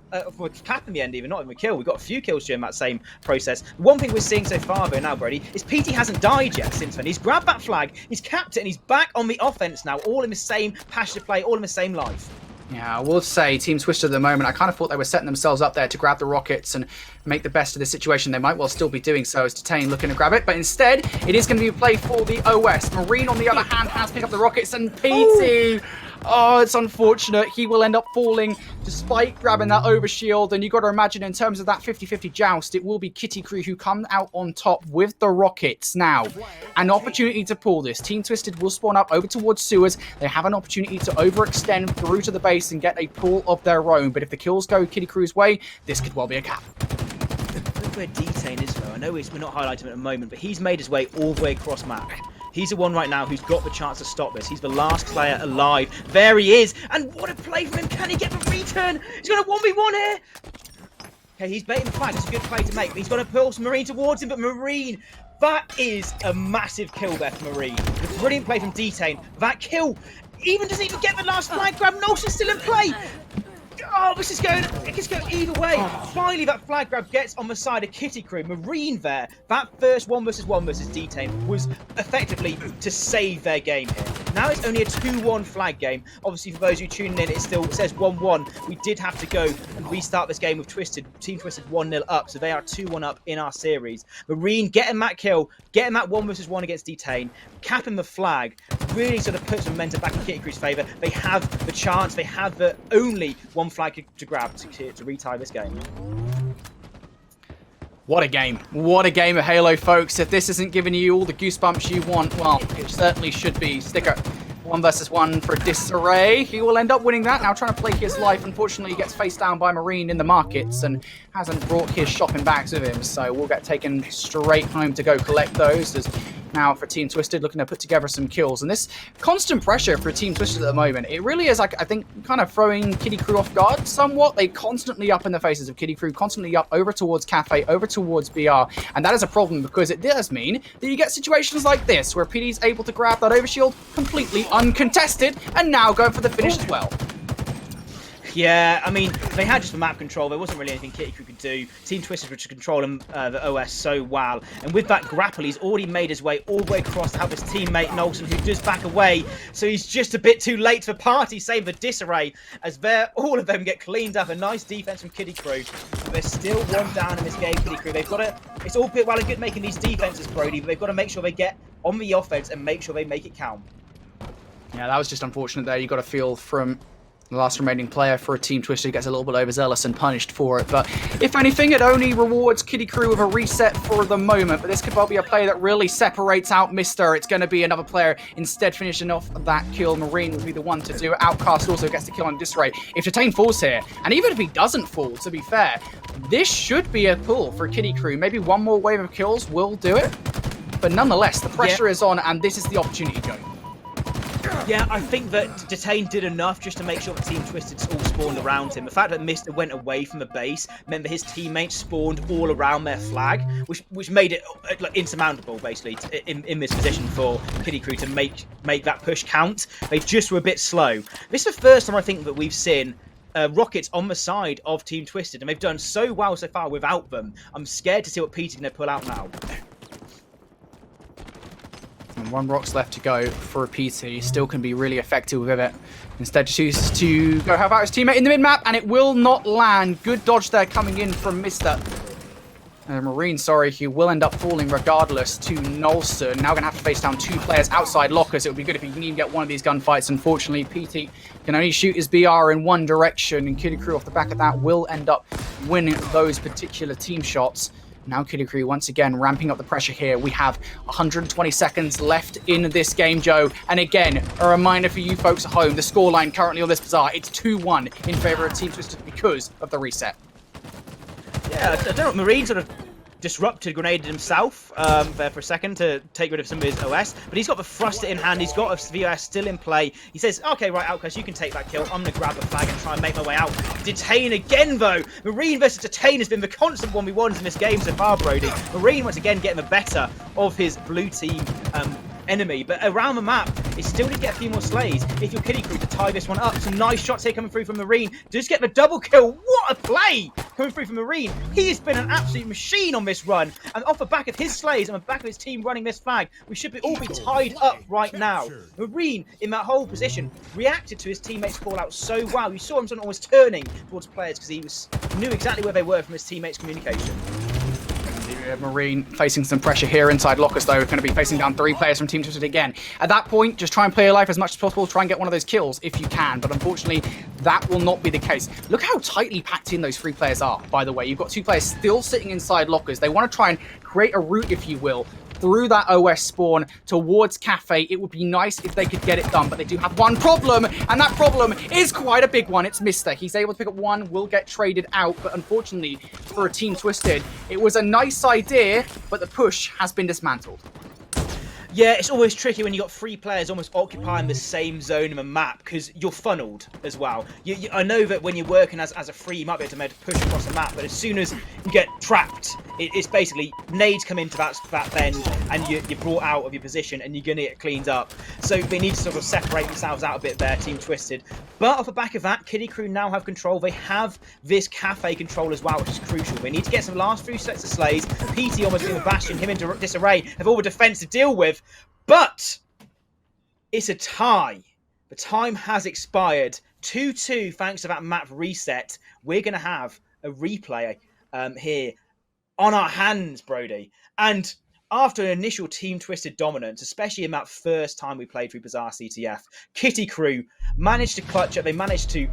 capped in the end, even not even a kill, we've got a few kills during that same process. One thing we're seeing so far though now, Brody, is PT hasn't died yet since then. He's grabbed that flag, he's capped it, and he's back on the offense now, all in the same passion to play, all in the same life. Yeah, I will say Team Twisted at the moment, I kind of thought they were setting themselves up there to grab the rockets and make the best of the situation. They might well still be doing so as Tane looking to grab it, but instead it is going to be a play for the OS. Marine, on the other hand, has picked up the rockets, and PT... Oh, it's unfortunate. He will end up falling despite grabbing that overshield. And you've got to imagine in terms of that 50-50 joust, it will be Krew who come out on top with the rockets. Now, an opportunity to pull this. Team Twisted will spawn up over towards sewers. They have an opportunity to overextend through to the base and get a pull of their own. But if the kills go Krew's way, this could well be a cap. Look where D-Tane is, though. I know we're not highlighting him at the moment, but he's made his way all the way across map. He's the one right now who's got the chance to stop this. He's the last player alive. There he is. And what a play from him. Can he get the return? He's got a 1v1 here. Okay, he's baiting the flag. It's a good play to make. He's got to pulse Marine towards him, but Marine, that is a massive kill there for Marine. A brilliant play from D-Tane. That kill, doesn't even get the last flag grab. Nolson's still in play. Oh, this is going. It could go either way. Finally, that flag grab gets on the side of Kitty Krew. Marine there. That first 1v1 versus Detain was effectively to save their game here. Now it's only a 2-1 flag game. Obviously, for those who tuning in, it still says 1-1. We did have to go and restart this game with Twisted. Team Twisted 1-0 up, so they are 2-1 up in our series. Marine getting that kill, getting that 1v1 against Detain, capping the flag, really sort of puts momentum back in Kitty Krew's favour. They have the chance. They have the only one flag to grab to retie this game. What a game. What a game of Halo, folks. If this isn't giving you all the goosebumps you want, well, it certainly should be. Sticker 1v1 for Disarray. He will end up winning that. Now trying to play his life. Unfortunately, he gets faced down by Marine in the markets and hasn't brought his shopping bags with him. So we'll get taken straight home to go collect those. As now for Team Twisted looking to put together some kills. And this constant pressure for Team Twisted at the moment, it really is, like, I think, kind of throwing Kitty Krew off guard somewhat. They constantly up in the faces of Kitty Krew, constantly up over towards Cafe, over towards BR. And that is a problem because it does mean that you get situations like this where PD is able to grab that overshield completely uncontested and now going for the finish as well. Yeah, I mean, they had just the map control. There wasn't really anything Kitty Krew could do. Team Twisted were just controlling the OS so well. And with that grapple, he's already made his way all the way across to help his teammate Nolson, who does back away. So he's just a bit too late for party, save the Disarray, as all of them get cleaned up. A nice defense from Kitty Krew. There's still one down in this game, Kitty Krew. They've got to, it's all well and good making these defenses, Brody, but they've got to make sure they get on the offense and make sure they make it count. Yeah, that was just unfortunate there. You got to feel from the last remaining player for a Team Twisted gets a little bit overzealous and punished for it. But if anything, it only rewards Kitty Krew with a reset for the moment. But this could well be a player that really separates out Mister. It's going to be another player instead finishing off that kill. Marine will be the one to do it. Outcast also gets the kill on Disarray. If Detain falls here, and even if he doesn't fall, to be fair, this should be a pull for Kitty Krew. Maybe one more wave of kills will do it. But nonetheless, the pressure is on, and this is the opportunity, Joe. Yeah, I think that Detain did enough just to make sure that Team Twisted all spawned around him. The fact that Mr. went away from the base meant that his teammates spawned all around their flag, which made it like insurmountable, basically, in this position for Kitty Krew to make that push count. They just were a bit slow. This is the first time I think that we've seen rockets on the side of Team Twisted, and they've done so well so far without them. I'm scared to see what Peter's going to pull out now. And one rock's left to go for a PT. Still can be really effective with it. Instead chooses to go help out his teammate in the mid-map, and it will not land. Good dodge there coming in from Mr. Marine, sorry, he will end up falling regardless to Nolson. Now going to have to face down two players outside lockers. It would be good if he can even get one of these gunfights. Unfortunately, PT can only shoot his BR in one direction, and Kitty Krew off the back of that will end up winning those particular team shots. Now Kitty Krew once again ramping up the pressure here. We have 120 seconds left in this game, Joe. And again, a reminder for you folks at home, the scoreline currently on this bazaar, it's 2-1 in favour of Team Twisted because of the reset. Yeah, I don't know, Marine sort of disrupted, grenaded himself there for a second to take rid of some of his OS, but he's got the thruster in hand, he's got a VOS still in play. He says, okay, right, Outcast, you can take that kill. I'm going to grab the flag and try and make my way out. Detain again, though. Marine versus Detain has been the constant 1v1s in this game so far, Brody. Marine, once again, getting the better of his blue team enemy, but around the map, it still need to get a few more slays if you're Kitty Krew to tie this one up. Some nice shots here coming through from Marine. Does get the double kill. What a play coming through from Marine. He has been an absolute machine on this run, and off the back of his slays and the back of his team running this flag, we should all be tied up right now. Marine, in that whole position, reacted to his teammates' call out so well. You saw him sort of almost turning towards players because he knew exactly where they were from his teammates' communication. Marine facing some pressure here inside lockers, though. We're going to be facing down three players from Team Twisted again. At that point, just try and play your life as much as possible. Try and get one of those kills if you can. But unfortunately, that will not be the case. Look how tightly packed in those three players are, by the way. You've got two players still sitting inside lockers. They want to try and create a route, if you will, through that OS spawn towards Cafe. It would be nice if they could get it done, but they do have one problem, and that problem is quite a big one. It's Mister. He's able to pick up one, will get traded out, but unfortunately for a Team Twisted, it was a nice idea, but the push has been dismantled. Yeah, it's always tricky when you've got 3 players almost occupying the same zone of a map because you're funneled as well. I know that when you're working as a free, you might be able to push across the map, but as soon as you get trapped, it's basically nades come into that bend and you're brought out of your position and you're going to get cleaned up. So they need to sort of separate themselves out a bit there, Team Twisted. But off the back of that, Krew now have control. They have this cafe control as well, which is crucial. They need to get some last few sets of slays. PT almost in the bastion, him into disarray, have all the defense to deal with. But it's a tie. The time has expired. 2-2 thanks to that map reset. We're going to have a replay here on our hands, Brody. And after an initial Team Twisted dominance, especially in that first time we played through Bizarre CTF, Krew managed to clutch it. They managed to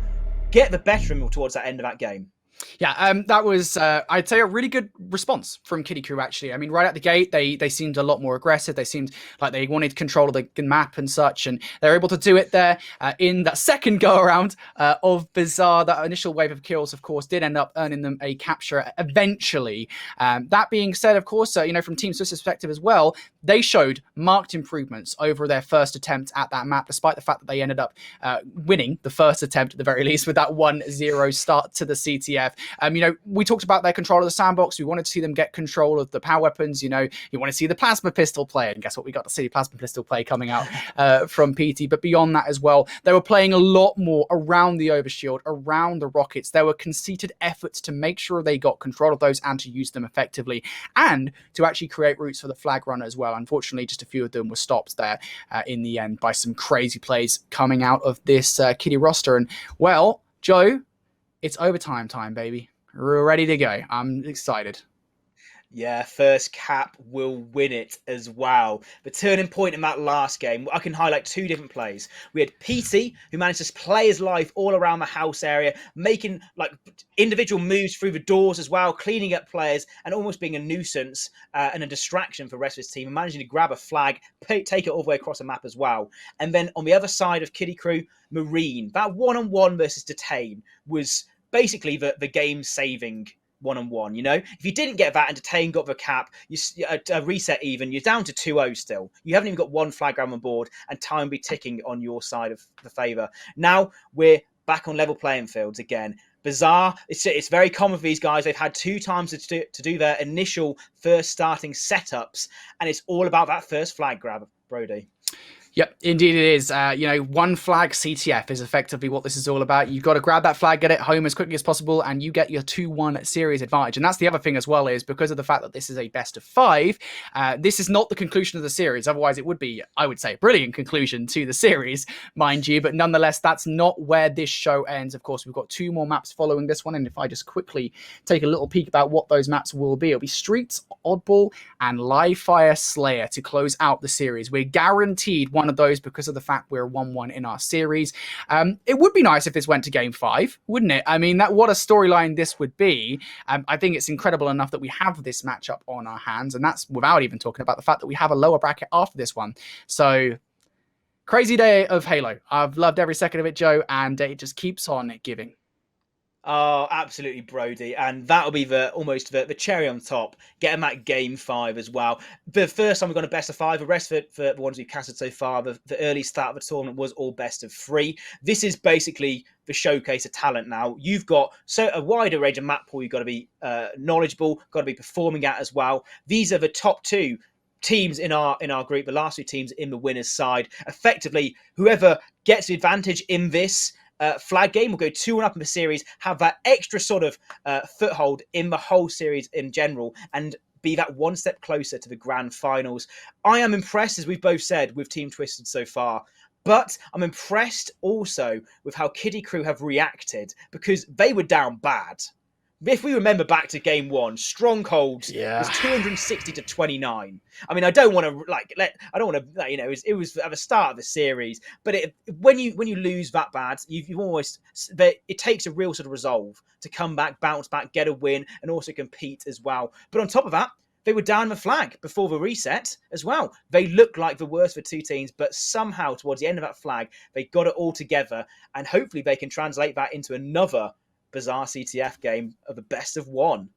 get the better of them towards that end of that game. Yeah, that was, I'd say, a really good response from Krew, actually. I mean, right out the gate, they seemed a lot more aggressive. They seemed like they wanted control of the map and such, and they're able to do it there in that second go-around of Bizarre. That initial wave of kills, of course, did end up earning them a capture eventually. That being said, of course, from Team Swiss' perspective as well, they showed marked improvements over their first attempt at that map, despite the fact that they ended up winning the first attempt, at the very least, with that 1-0 start to the CTF. We talked about their control of the sandbox. We wanted to see them get control of the power weapons. You want to see the plasma pistol play, and guess what? We got to see plasma pistol play coming out from PT. But beyond that as well, they were playing a lot more around the overshield, around the rockets. There were conceited efforts to make sure they got control of those and to use them effectively, and to actually create routes for the flag runner as well. Unfortunately, just a few of them were stopped there in the end by some crazy plays coming out of this Kitty roster. And well, Joe, it's overtime time, baby. We're ready to go. I'm excited. Yeah, first cap will win it as well. The turning point in that last game, I can highlight 2 different plays. We had PT, who managed to play his life all around the house area, making individual moves through the doors as well, cleaning up players and almost being a nuisance and a distraction for the rest of his team, and managing to grab a flag, take it all the way across the map as well. And then on the other side of Krew, Marine, that one-on-one versus Detain was basically the game-saving one-on-one. If you didn't get that and Detain got the cap, a reset even, you're down to 2-0 still. You haven't even got 1 flag round on board, and time will be ticking on your side of the favour. Now we're back on level playing fields again. Bizarre, it's very common for these guys. They've had 2 times to do their initial first starting setups, and it's all about that first flag grab, Brody. Yep, indeed it is. 1 flag CTF is effectively what this is all about. You've got to grab that flag, get it home as quickly as possible, and you get your 2-1 series advantage. And that's the other thing as well, is because of the fact that this is a best of 5, this is not the conclusion of the series. Otherwise, it would be, I would say, a brilliant conclusion to the series, mind you. But nonetheless, that's not where this show ends. Of course, we've got 2 more maps following this one. And if I just quickly take a little peek about what those maps will be, it'll be Streets, Oddball, and Live Fire Slayer to close out the series. We're guaranteed one of those because of the fact we're 1-1 in our series. It would be nice if this went to game 5, wouldn't it? I mean, what a storyline this would be. I think it's incredible enough that we have this matchup on our hands, and that's without even talking about the fact that we have a lower bracket after this one. So, crazy day of Halo. I've loved every second of it, Joe, and it just keeps on giving. Oh, absolutely, Brody. And that'll be almost the cherry on top, getting that game 5 as well. The first time we've got a best of 5, the rest for the ones we've casted so far, the early start of the tournament was all best of 3. This is basically the showcase of talent now. You've got a wider range of map pool you've got to be knowledgeable, got to be performing at as well. These are the top 2 teams in our group, the last 2 teams in the winner's side. Effectively, whoever gets the advantage in this flag game will go 2-1 up in the series, have that extra sort of foothold in the whole series in general, and be that 1 step closer to the grand finals. I am impressed, as we've both said, with Team Twisted so far. But I'm impressed also with how Krew have reacted, because they were down bad. If we remember back to game 1, Strongholds was 260-29. I mean, I don't want to it was at the start of the series, but when you lose that bad, you've almost, it takes a real sort of resolve to come back, bounce back, get a win, and also compete as well. But on top of that, they were down the flag before the reset as well. They looked like the worst for 2 teams, but somehow towards the end of that flag, they got it all together, and hopefully they can translate that into another Bizarre CTF game of the best of 1.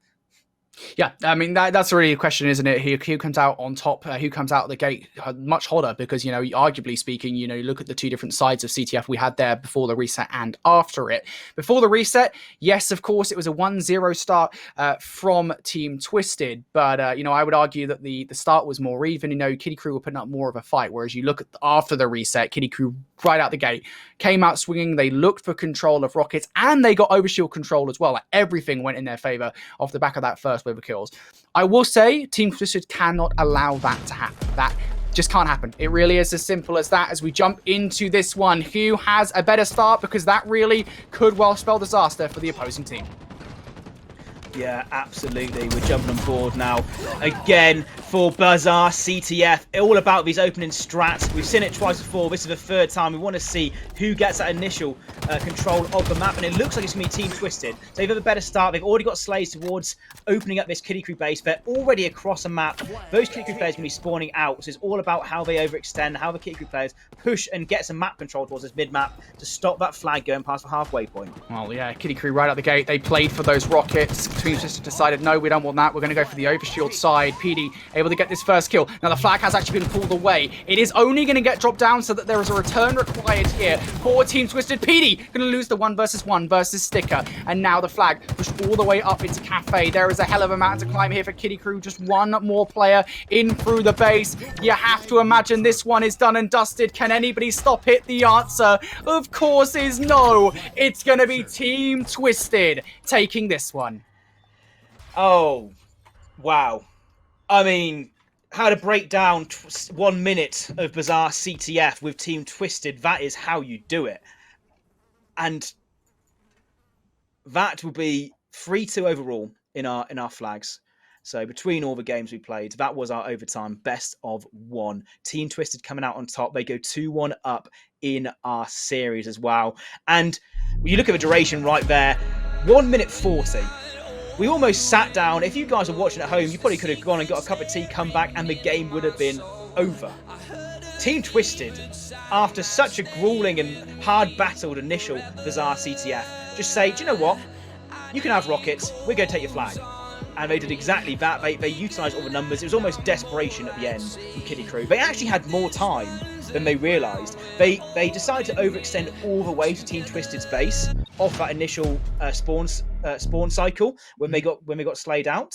Yeah, I mean that's really a question, isn't it? Who comes out on top? Who comes out of the gate much hotter? Because arguably speaking, you look at the two different sides of CTF we had there before the reset and after it. Before the reset, yes, of course, it was a 1-0 start from Team Twisted, but I would argue that the start was more even. Kitty Krew were putting up more of a fight, whereas you look at after the reset, Kitty Krew right out the gate came out swinging. They looked for control of rockets, and they got overshield control as well. Like, everything went in their favor off the back of that first wave of kills. I will say Team Twisted cannot allow that to happen. That just can't happen. It really is as simple as that. As we jump into this one, who has a better start? Because that really could well spell disaster for the opposing team. Yeah, absolutely. We're jumping on board now. Again, for Bazaar CTF, all about these opening strats. We've seen it twice before. This is the third time. We want to see who gets that initial control of the map, and it looks like it's going to be Team Twisted. So they've had a better start. They've already got slaves towards opening up this Kitty Krew base. They're already across a map. Those Kitty Krew players are going to be spawning out. So it's all about how they overextend, how the Kitty Krew players push and get some map control towards this mid-map to stop that flag going past the halfway point. Well, yeah, Kitty Krew right out the gate. They played for those rockets. Team Twisted decided, no, we don't want that. We're going to go for the overshield side. PD able to get this first kill. Now the flag has actually been pulled away. It is only going to get dropped down so that there is a return required here for Team Twisted. PD going to lose the 1-versus-1 versus Sticker. And now the flag pushed all the way up into Cafe. There is a hell of a mountain to climb here for Kitty Krew. Just one more player in through the base. You have to imagine this one is done and dusted. Can anybody stop it? The answer, of course, is no. It's going to be Team Twisted taking this one. Oh, wow. I mean, how to break down 1 minute of Bazaar CTF with Team Twisted, that is how you do it. And that will be 3-2 overall in our flags. So between all the games we played, that was our overtime best of 1. Team Twisted coming out on top. They go 2-1 up in our series as well. And when you look at the duration right there, 1 minute 40. We almost sat down. If you guys are watching at home, you probably could have gone and got a cup of tea, come back, and the game would have been over. Team Twisted, after such a grueling and hard-battled initial Bazaar CTF, just say, do you know what? You can have rockets. We're going to take your flag. And they did exactly that. They utilised all the numbers. It was almost desperation at the end from Kitty Krew. They actually had more time than they realised. They decided to overextend all the way to Team Twisted's base off that initial spawn cycle when they got slayed out,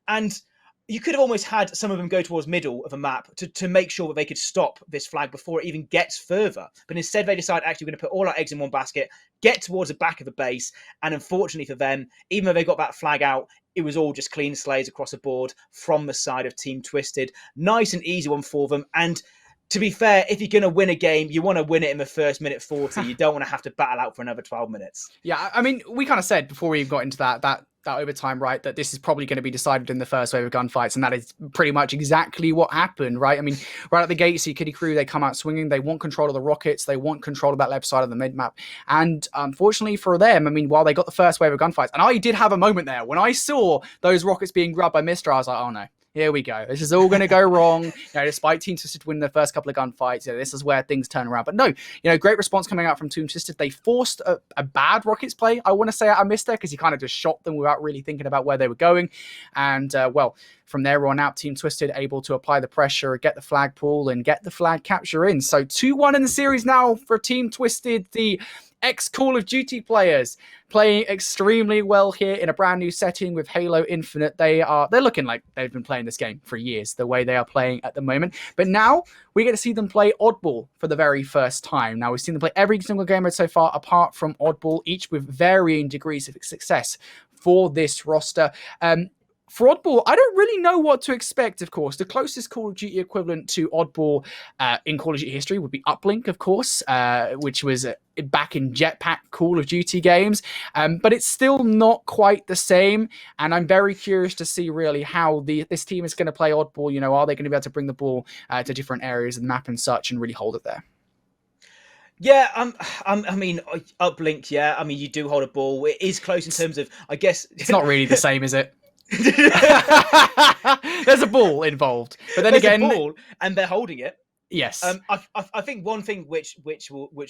and you could have almost had some of them go towards middle of a map to make sure that they could stop this flag before it even gets further. But instead, they decided actually we're going to put all our eggs in one basket, get towards the back of the base, and unfortunately for them, even though they got that flag out, it was all just clean slays across the board from the side of Team Twisted. Nice and easy one for them. And to be fair, if you're going to win a game, you want to win it in the first minute 40. You don't want to have to battle out for another 12 minutes. Yeah, I mean, we kind of said before we got into that overtime, right, that this is probably going to be decided in the first wave of gunfights, and that is pretty much exactly what happened, right? I mean, right at the gate, you see Kitty Krew, they come out swinging, they want control of the rockets, they want control of that left side of the mid-map, and unfortunately for them, I mean, while they got the first wave of gunfights, and I did have a moment there, when I saw those rockets being grabbed by Mr., I was like, oh no. Here we go. This is all going to go wrong. Despite Team Twisted winning the first couple of gunfights, this is where things turn around. But no, great response coming out from Team Twisted. They forced a bad Rockets play. I want to say I missed there because he kind of just shot them without really thinking about where they were going. And from there on out, Team Twisted able to apply the pressure, get the flag pull, and get the flag capture in. So 2-1 in the series now for Team Twisted. The ex-Call of Duty players playing extremely well here in a brand new setting with Halo Infinite. They're looking like they've been playing this game for years, the way they are playing at the moment. But now we get to see them play Oddball for the very first time. Now we've seen them play every single game mode so far, apart from Oddball, each with varying degrees of success for this roster. For Oddball, I don't really know what to expect, of course. The closest Call of Duty equivalent to Oddball in Call of Duty history would be Uplink, of course, which was back in Jetpack Call of Duty games. But it's still not quite the same. And I'm very curious to see really how this team is going to play Oddball. Are they going to be able to bring the ball to different areas of the map and such and really hold it there? Yeah, I mean, Uplink, yeah. I mean, you do hold a ball. It is close in terms of, I guess... It's not really the same, is it? There's a ball involved, but then There's again, a ball and they're holding it. Yes. I think one thing which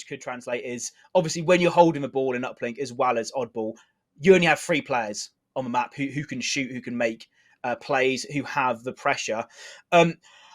could translate is obviously when you're holding the ball in Uplink as well as Oddball, you only have 3 players on the map who can shoot, who can make plays who have the pressure.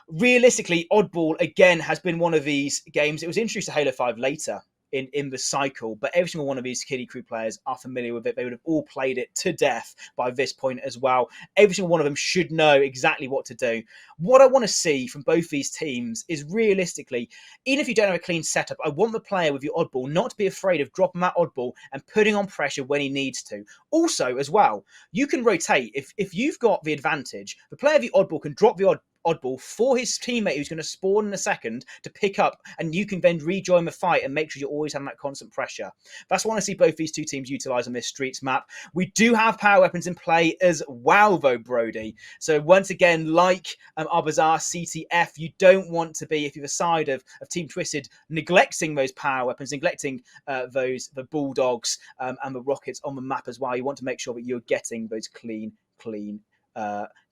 Realistically, Oddball, again, has been one of these games. It was introduced to Halo 5 later in the cycle, but every single one of these Kiddie Krew players are familiar with it. They would have all played it to death by this point as well. Every single one of them should know exactly what to do. What I want to see from both these teams is realistically, even if you don't have a clean setup, I want the player with your Oddball not to be afraid of dropping that Oddball and putting on pressure when he needs to. Also, as well, you can rotate. If you've got the advantage, the player of the Oddball can drop the Oddball for his teammate who's going to spawn in a second to pick up, and you can then rejoin the fight and make sure you're always having that constant pressure. That's what I want to see both these two teams utilize on this Streets map. We do have power weapons in play as well, though, Brody. So once again, like our Bazaar CTF, you don't want to be, if you're the side of Team Twisted, neglecting those power weapons, neglecting the Bulldogs and the Rockets on the map as well. You want to make sure that you're getting those clean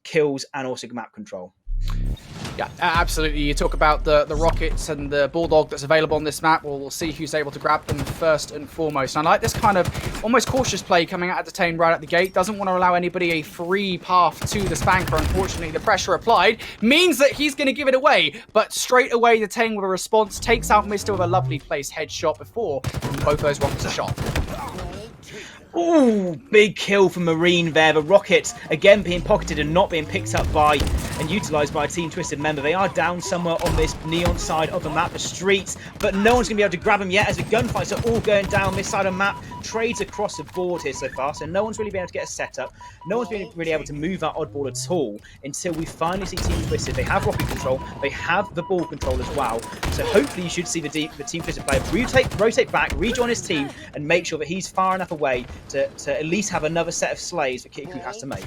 kills and also map control. Yeah, absolutely. You talk about the Rockets and the Bulldog that's available on this map. Well, we'll see who's able to grab them first and foremost. And I like this kind of almost cautious play coming out of Detain right at the gate. Doesn't want to allow anybody a free path to the Spanker. Unfortunately, the pressure applied means that he's going to give it away. But straight away, Detain with a response takes out Mister with a lovely place headshot before both those Rockets are shot. Ooh, big kill from Marine there. The Rockets, again, being pocketed and not being picked up by and utilised by a Team Twisted member. They are down somewhere on this neon side of the map, the streets, but no one's going to be able to grab them yet as the gunfights are all going down this side of the map. Trades across the board here so far, so no one's really been able to get a setup. No one's been really able to move that Oddball at all until we finally see Team Twisted. They have rocket control, they have the ball control as well, so hopefully you should see the Team Twisted player rotate back, rejoin his team, and make sure that he's far enough away to at least have another set of slays that Kiddie Krew has to make.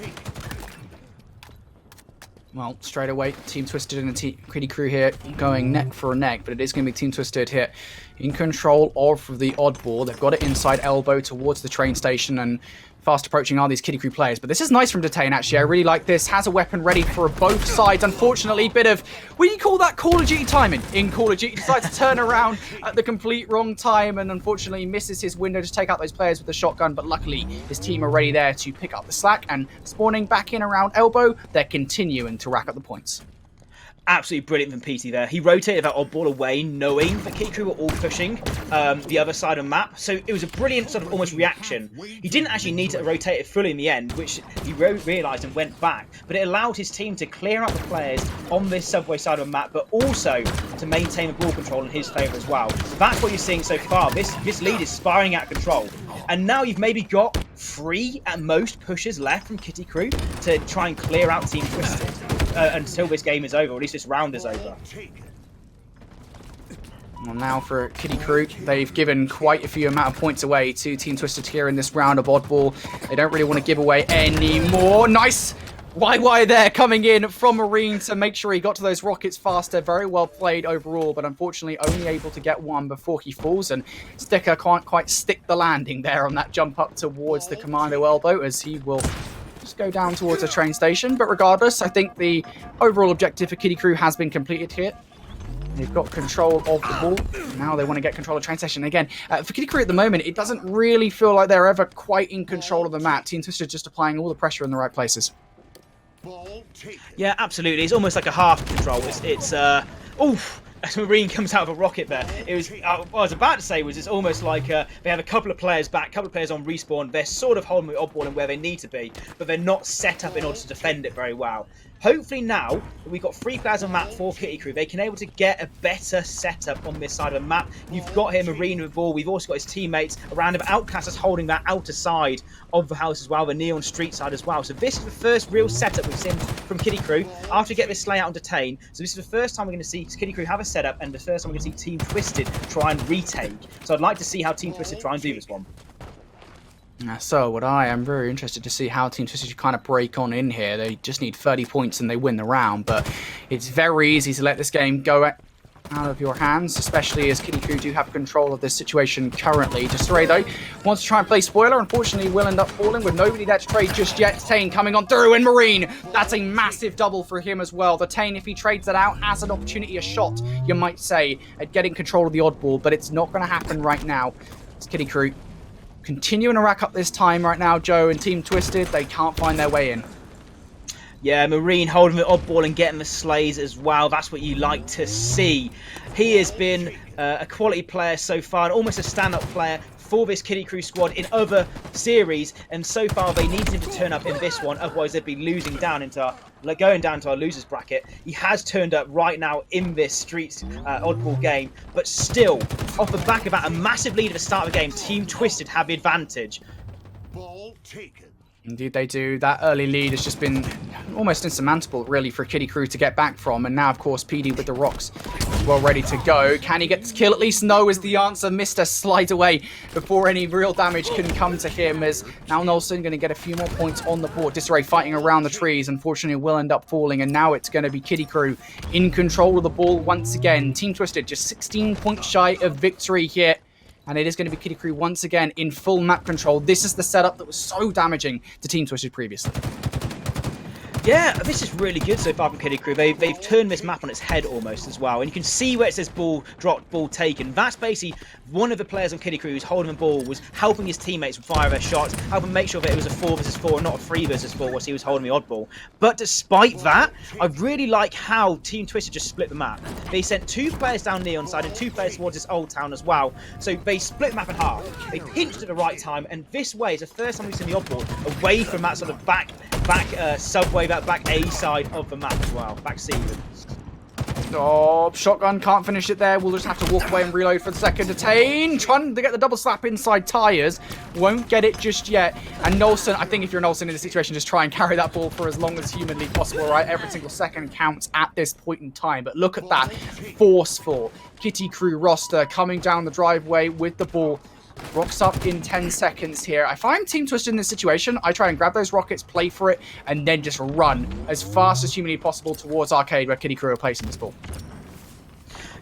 Well, straight away, Team Twisted and the Kiddie Krew here going neck for neck, but it is going to be Team Twisted here in control of the Oddball. They've got it inside elbow towards the train station, and fast approaching are these Kiddie Krew players. But this is nice from Detain, actually. I really like this. Has a weapon ready for both sides. Unfortunately, bit of, what do you call that? Call of Duty timing. In Call of Duty, decides to turn around at the complete wrong time, and unfortunately misses his window to take out those players with the shotgun. But luckily, his team are ready there to pick up the slack, and spawning back in around elbow, they're continuing to rack up the points. Absolutely brilliant from PT there. He rotated that Oddball away, knowing that Kiddie Krew were all pushing the other side of the map. So it was a brilliant sort of almost reaction. He didn't actually need to rotate it fully in the end, which he realised and went back. But it allowed his team to clear out the players on this subway side of the map, but also to maintain the ball control in his favour as well. So that's what you're seeing so far. This lead is spiraling out of control. And now you've maybe got 3 at most pushes left from Kiddie Krew to try and clear out Team Twisted. Until this game is over, or at least this round is over. Well, now for Kiddie Krew, they've given quite a few amount of points away to Team Twisted here in this round of Oddball. They don't really want to give away any more. Nice! YY there coming in from Marine to make sure he got to those Rockets faster. Very well played overall, but unfortunately only able to get one before he falls, and Sticker can't quite stick the landing there on that jump up towards the Commando elbow, as he will just go down towards the train station. But regardless, I think the overall objective for Kiddie Krew has been completed here. They've got control of the ball. Now they want to get control of train station. Again, for Kiddie Krew at the moment, it doesn't really feel like they're ever quite in control of the map. Team Twisted just applying all the pressure in the right places. Yeah, absolutely. It's almost like a half control. It's oof. As Marine comes out of a rocket there, it was. What I was about to say was it's almost like they have a couple of players back, a couple of players on respawn. They're sort of holding the Oddball in where they need to be, but they're not set up in order to defend it very well. Hopefully now that we've got 3 players on map for Kiddie Krew, they can able to get a better setup on this side of the map. You've got here Marine with the ball. We've also got his teammates around him. Outcast is holding that outer side of the house as well, the neon street side as well. So this is the first real setup we've seen from Kiddie Krew after we get this slay out and Detain. So this is the first time we're going to see Kiddie Krew have a setup, and the first time we're going to see Team Twisted try and retake. So I'd like to see how Team Twisted try and do this one. So would I. I'm very interested to see how Team Twisted kind of break on in here. They just need 30 points and they win the round, but it's very easy to let this game go out of your hands, especially as Kiddie Krew do have control of this situation currently. Destroy, though, wants to try and play spoiler. Unfortunately, will end up falling with nobody there to trade just yet. Tane coming on through, and Marine, that's a massive double for him as well. The Tane, if he trades that out, has an opportunity, a shot, you might say, at getting control of the Oddball, but it's not going to happen right now. It's Kiddie Krew continuing to rack up this time right now. Joe and Team Twisted, they can't find their way in. Yeah, Marine holding the odd ball and getting the slays as well. That's what you like to see. He has been a quality player so far, and almost a stand-up player for this Kiddie Krew squad in other series. And so far, they needed him to turn up in this one. Otherwise, they'd be losing down into going down to our losers bracket. He has turned up right now in this Streets oddball game, but still, off the back of that, a massive lead at the start of the game. Team Twisted have the advantage. Ball taken. Indeed they do. That early lead has just been almost insurmountable, really, for Kiddie Krew to get back from. And now, of course, PD with the rocks well ready to go. Can he get this kill? At least no is the answer. Mr. Slide away before any real damage can come to him, as now Nolson going to get a few more points on the board. Disarray fighting around the trees. Unfortunately, will end up falling. And now it's going to be Kiddie Krew in control of the ball once again. Team Twisted just 16 points shy of victory here. And it is going to be Kiddie Krew once again in full map control. This is the setup that was so damaging to Team Twisted previously. Yeah, this is really good so far from Kiddie Krew. They've turned this map on its head almost as well. And you can see where it says ball dropped, ball taken. That's basically one of the players on Kiddie Krew who's holding the ball, was helping his teammates fire their shots, helping make sure that it was a 4 versus 4 and not a 3 versus 4 whilst he was holding the oddball. But despite that, I really like how Team Twisted just split the map. They sent 2 players down Neon side and 2 players towards this old town as well. So they split the map in half. They pinched at the right time, and this way is the first time we've seen the oddball away from that sort of back subway, that back A side of the map as well. Back C. Oh, shotgun can't finish it there. We'll just have to walk away and reload for the second attain. Trying to get the double slap inside tires. Won't get it just yet. And Nolson, I think if you're Nolson in this situation, just try and carry that ball for as long as humanly possible, right? Every single second counts at this point in time. But look at that forceful Kiddie Krew roster coming down the driveway with the ball. Rocks up in 10 seconds here. I find Team Twisted in this situation, I try and grab those rockets, play for it, and then just run as fast as humanly possible towards Arcade where Kiddie Krew are placing this ball.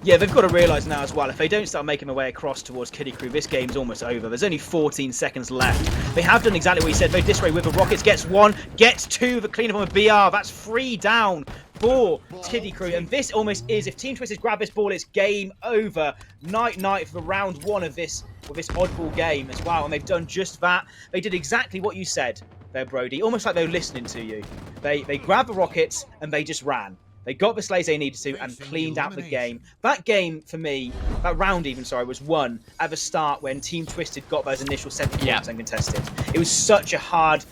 Yeah, they've got to realise now as well, if they don't start making their way across towards Kiddie Krew, this game's almost over. There's only 14 seconds left. They have done exactly what he said. They disarray with the rockets, gets 1, gets 2, the cleanup on the BR. That's 3 down for Kiddie Krew. And this almost is, if Team Twisted grab this ball, it's game over. Night for round 1 of this oddball game as well. And they've done just that. They did exactly what you said there, Brody. Almost like they were listening to you. They grabbed the rockets and they just ran. They got the slays they needed to and cleaned out the game. That game, for me, that round even, sorry, was won at the start when Team Twisted got those initial 7 points uncontested. It was such a hard,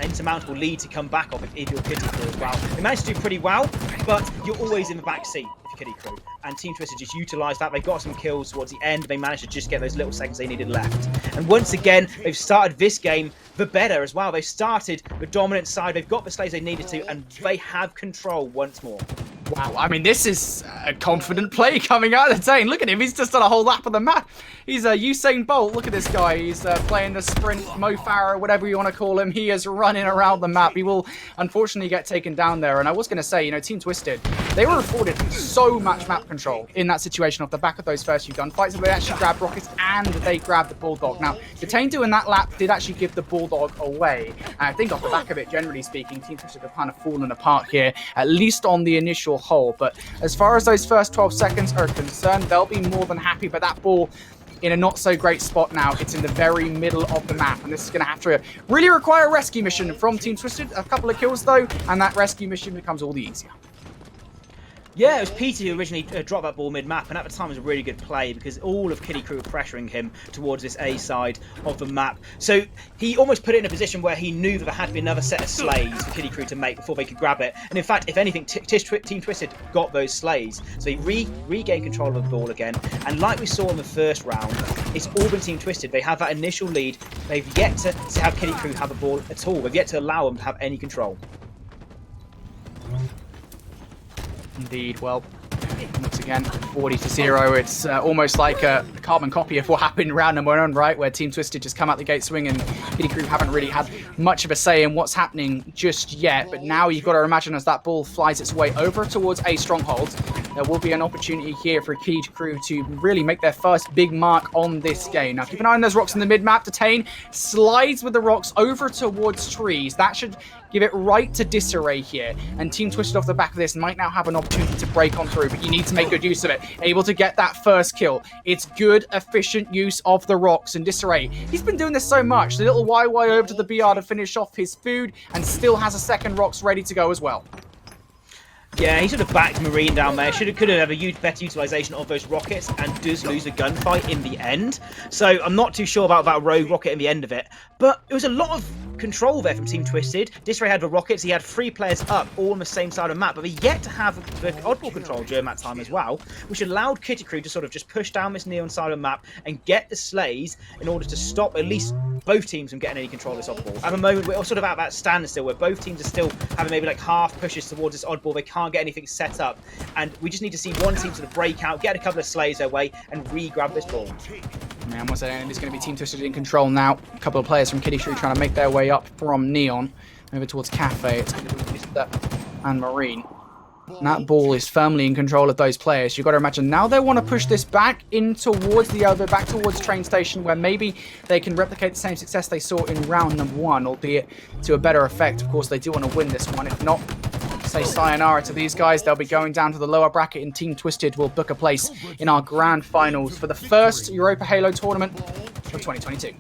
insurmountable lead to come back off if you're Kiddie Krew as well. They managed to do pretty well, but you're always in the back seat if you're Kiddie Krew. And Team Twisted just utilised that. They got some kills towards the end. They managed to just get those little seconds they needed left. And once again, they've started this game the better as well. They've started the dominant side. They've got the slays they needed to, and they have control once more. Wow, I mean, this is a confident play coming out of the Dane. Look at him, he's just done a whole lap of the map. He's a Usain Bolt. Look at this guy. He's playing the sprint, Mo Farah, whatever you want to call him. He is running around the map. He will unfortunately get taken down there. And I was going to say, you know, Team Twisted, they were afforded so much map control in that situation off the back of those first few gunfights. And they actually grabbed rockets and they grabbed the Bulldog. Now, the Tane doing that lap did actually give the Bulldog away. And I think off the back of it, generally speaking, Team Twisted have kind of fallen apart here, at least on the initial hole. But as far as those first 12 seconds are concerned, they'll be more than happy. But that ball in a not so great spot now. It's in the very middle of the map, and this is going to have to really require a rescue mission from Team Twisted. A couple of kills though, and that rescue mission becomes all the easier. Yeah, it was Peter who originally dropped that ball mid-map, and at the time it was a really good play because all of Kiddie Krew were pressuring him towards this A side of the map. So he almost put it in a position where he knew that there had to be another set of slays for Kiddie Krew to make before they could grab it. And in fact, if anything, Team Twisted got those slays. So he regained control of the ball again. And like we saw in the first round, it's all been Team Twisted. They have that initial lead. They've yet to have Kiddie Krew have the ball at all. They've yet to allow them to have any control. Indeed. Well, once again, 40-0. It's almost like a carbon copy of what happened round number 1, right? Where Team Twisted just come out the gate swinging. Kiddie Krew haven't really had much of a say in what's happening just yet. But now you've got to imagine as that ball flies its way over towards A stronghold, there will be an opportunity here for Krew to really make their first big mark on this game. Now, keep an eye on those rocks in the mid-map. Detain slides with the rocks over towards trees. That should give it right to Disarray here. And Team Twisted off the back of this might now have an opportunity to break on through, but you need to make good use of it. Able to get that first kill. It's good, efficient use of the rocks. And Disarray, he's been doing this so much. The little YY over to the BR to finish off his food and still has a second rocks ready to go as well. Yeah, he sort of backed Marine down there. Could have a better utilization of those rockets and does lose the gunfight in the end. So I'm not too sure about that rogue rocket in the end of it. But it was a lot of control there from Team Twisted. Disarray had the rockets. He had 3 players up, all on the same side of the map. But he yet to have the oddball control during that time as well, which allowed Krew to sort of just push down this neon side of the map and get the slays in order to stop at least both teams from getting any control of this oddball. At the moment, we're sort of at that standstill where both teams are still having maybe like half pushes towards this oddball. They can't get anything set up, and we just need to see one team sort of break out, get a couple of slays their way, and re-grab this ball. Man, once again, it's going to be Team Twisted in control now. A couple of players from Krew trying to make their way up from Neon over towards Cafe. It's going to be Mr. and Marine. And that ball is firmly in control of those players. You've got to imagine now they want to push this back in towards the other, back towards train station, where maybe they can replicate the same success they saw in round number 1, albeit to a better effect. Of course, they do want to win this one. If not, say sayonara to these guys. They'll be going down to the lower bracket, and Team Twisted will book a place in our grand finals for the first Europa Halo tournament of 2022.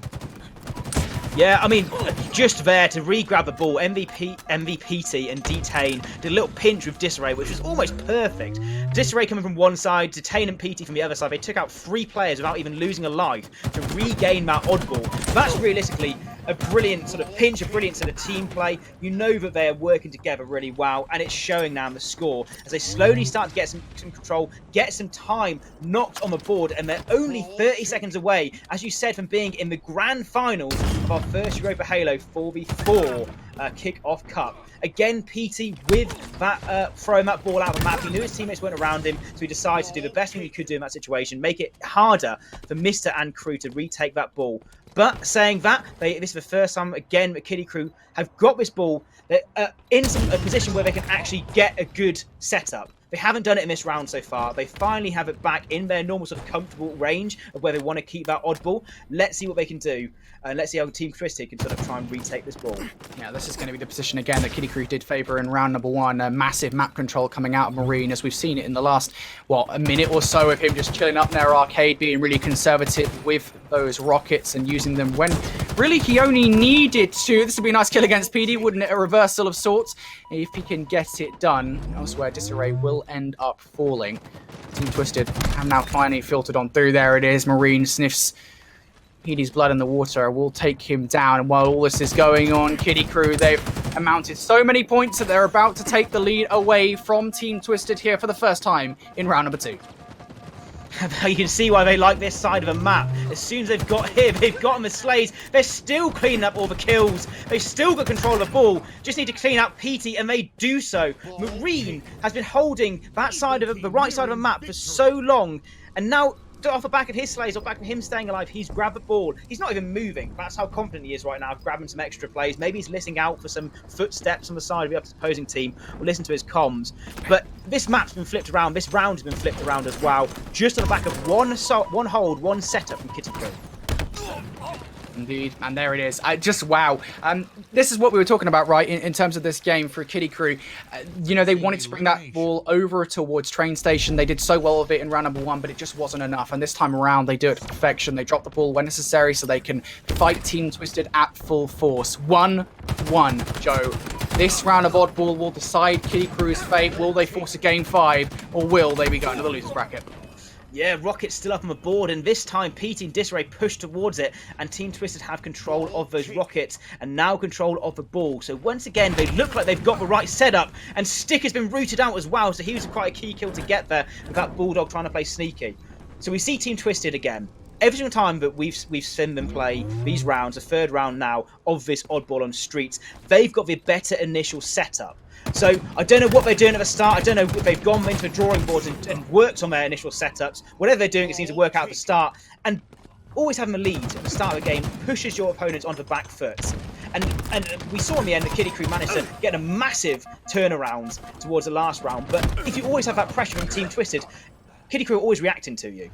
Yeah, I mean, just there to re-grab the ball, MVPT and Detain did a little pinch with Disarray, which was almost perfect. Disarray coming from one side, Detain and PT from the other side. They took out 3 players without even losing a life to regain that oddball. That's realistically a brilliant sort of pinch, a brilliant sort of team play. You know that they are working together really well, and it's showing now in the score as they slowly start to get some control, get some time knocked on the board, and they're only 30 seconds away, as you said, from being in the grand finals of our first Europa Halo 4v4 kick-off cup. Again, PT with that throwing that ball out of the map. He knew his teammates weren't around him, so he decided to do the best thing he could do in that situation, make it harder for Mr. and Krew to retake that ball. But saying that, this is the first time again that Krew have got this ball in a position where they can actually get a good setup. They haven't done it in this round so far. They finally have it back in their normal sort of comfortable range of where they want to keep that oddball. Let's see what they can do. And let's see how Team Twisted can sort of try and retake this ball. Yeah, this is going to be the position again that Krew did favour in round number 1. A massive map control coming out of Marine, as we've seen it in the last, a minute or so of him just chilling up in their arcade, being really conservative with those rockets and using them when really he only needed to. This would be a nice kill against PD, wouldn't it? A reversal of sorts. If he can get it done, elsewhere Disarray will end up falling. Team Twisted have now finally filtered on through. There it is. Marine sniffs Petey's blood in the water, will take him down. And while all this is going on, Krew, they've amounted so many points that they're about to take the lead away from Team Twisted here for the first time in round number 2. You can see why they like this side of the map. As soon as they've got here, they've gotten the slays. They're still cleaning up all the kills. They've still got control of the ball. Just need to clean up PT, and they do so. Marine has been holding that side of the right side of the map for so long, and now off the back of his slays, off the back of him staying alive, he's grabbed the ball. He's not even moving. That's how confident he is right now, grabbing some extra plays. Maybe he's listening out for some footsteps on the side of the opposing team, or listen to his comms. But this map's been flipped around. This round's been flipped around as well, just on the back of one hold, one setup from Krew. Indeed, and there it is. Just wow. This is what we were talking about, right, in terms of this game for Krew. They wanted to bring that ball over towards train station. They did so well with it in round number 1, but it just wasn't enough. And this time around, they do it to perfection. They drop the ball when necessary so they can fight Team Twisted at full force. 1-1, Joe. This round of oddball will decide Krew's fate. Will they force a game 5, or will they be going to the losers bracket? Yeah, Rocket's still up on the board, and this time PT and Disarray push towards it, and Team Twisted have control of those rockets, and now control of the ball. So once again, they look like they've got the right setup, and Stick has been rooted out as well, so he was quite a key kill to get there, with that Bulldog trying to play sneaky. So we see Team Twisted again. Every single time that we've seen them play these rounds, the third round now, of this oddball on streets, they've got the better initial setup. So I don't know what they're doing at the start. I don't know if they've gone into the drawing boards and worked on their initial setups. Whatever they're doing, it seems to work out at the start. And always having the lead at the start of the game pushes your opponents onto the back foot. And we saw in the end that Krew managed to get a massive turnaround towards the last round. But if you always have that pressure from Team Twisted, Krew are always reacting to you.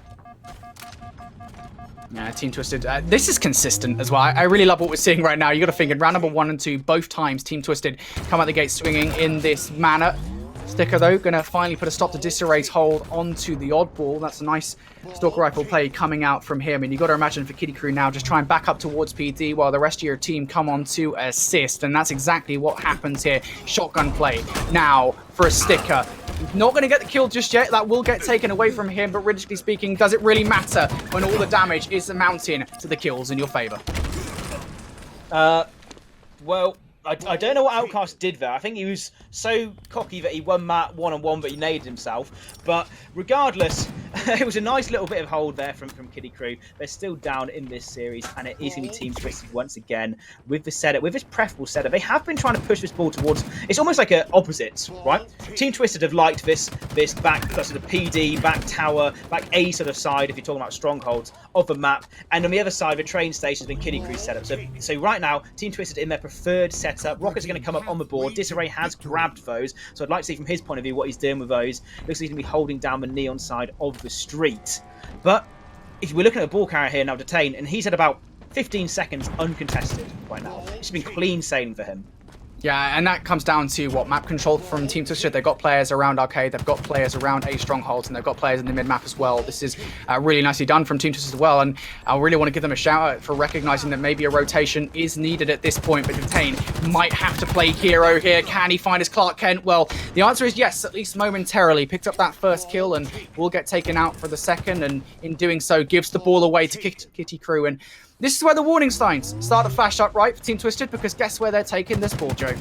Yeah, Team Twisted. This is consistent as well. I really love what we're seeing right now. You got to think in round number 1 and 2, both times Team Twisted come out the gate swinging in this manner. Sticker, though, going to finally put a stop to Disarray's hold onto the oddball. That's a nice Stalker Rifle play coming out from him. And you got to imagine for Krew now, just try and back up towards PD while the rest of your team come on to assist. And that's exactly what happens here. Shotgun play now for a Sticker. Not going to get the kill just yet. That will get taken away from him. But realistically speaking, does it really matter when all the damage is amounting to the kills in your favor? Well, I don't know what Outcast did there. I think he was so cocky that he won that one-on-one, but he naded himself. But regardless, it was a nice little bit of hold there from Krew. They're still down in this series, and it is going to be Team Twisted once again with the setup, with this preferable setup. They have been trying to push this ball towards. It's almost like an opposite, right? Team Twisted have liked this back sort of PD, back tower, back A sort of side, if you're talking about strongholds of the map, and on the other side, the train station has been Krew's setup. So right now, Team Twisted in their preferred setup. Rockets are going to come up on the board. Disarray has grabbed those, so I'd like to see from his point of view what he's doing with those. Looks like he's going to be holding down the neon side of the street. But if we're looking at a ball carrier here now, Detain, and he's at about 15 seconds uncontested right now. It's been clean sailing for him. Yeah, and that comes down to what map control from Team Twisted. They've got players around Arcade, they've got players around A Strongholds, and they've got players in the mid-map as well. This is really nicely done from Team Twisted as well, and I really want to give them a shout out for recognizing that maybe a rotation is needed at this point, but Detain might have to play hero here. Can he find his Clark Kent? Well, the answer is yes, at least momentarily. Picked up that first kill and will get taken out for the second, and in doing so, gives the ball away to Krew. And this is where the warning signs start to flash up, right, for Team Twisted, because guess where they're taking this ball, Joe?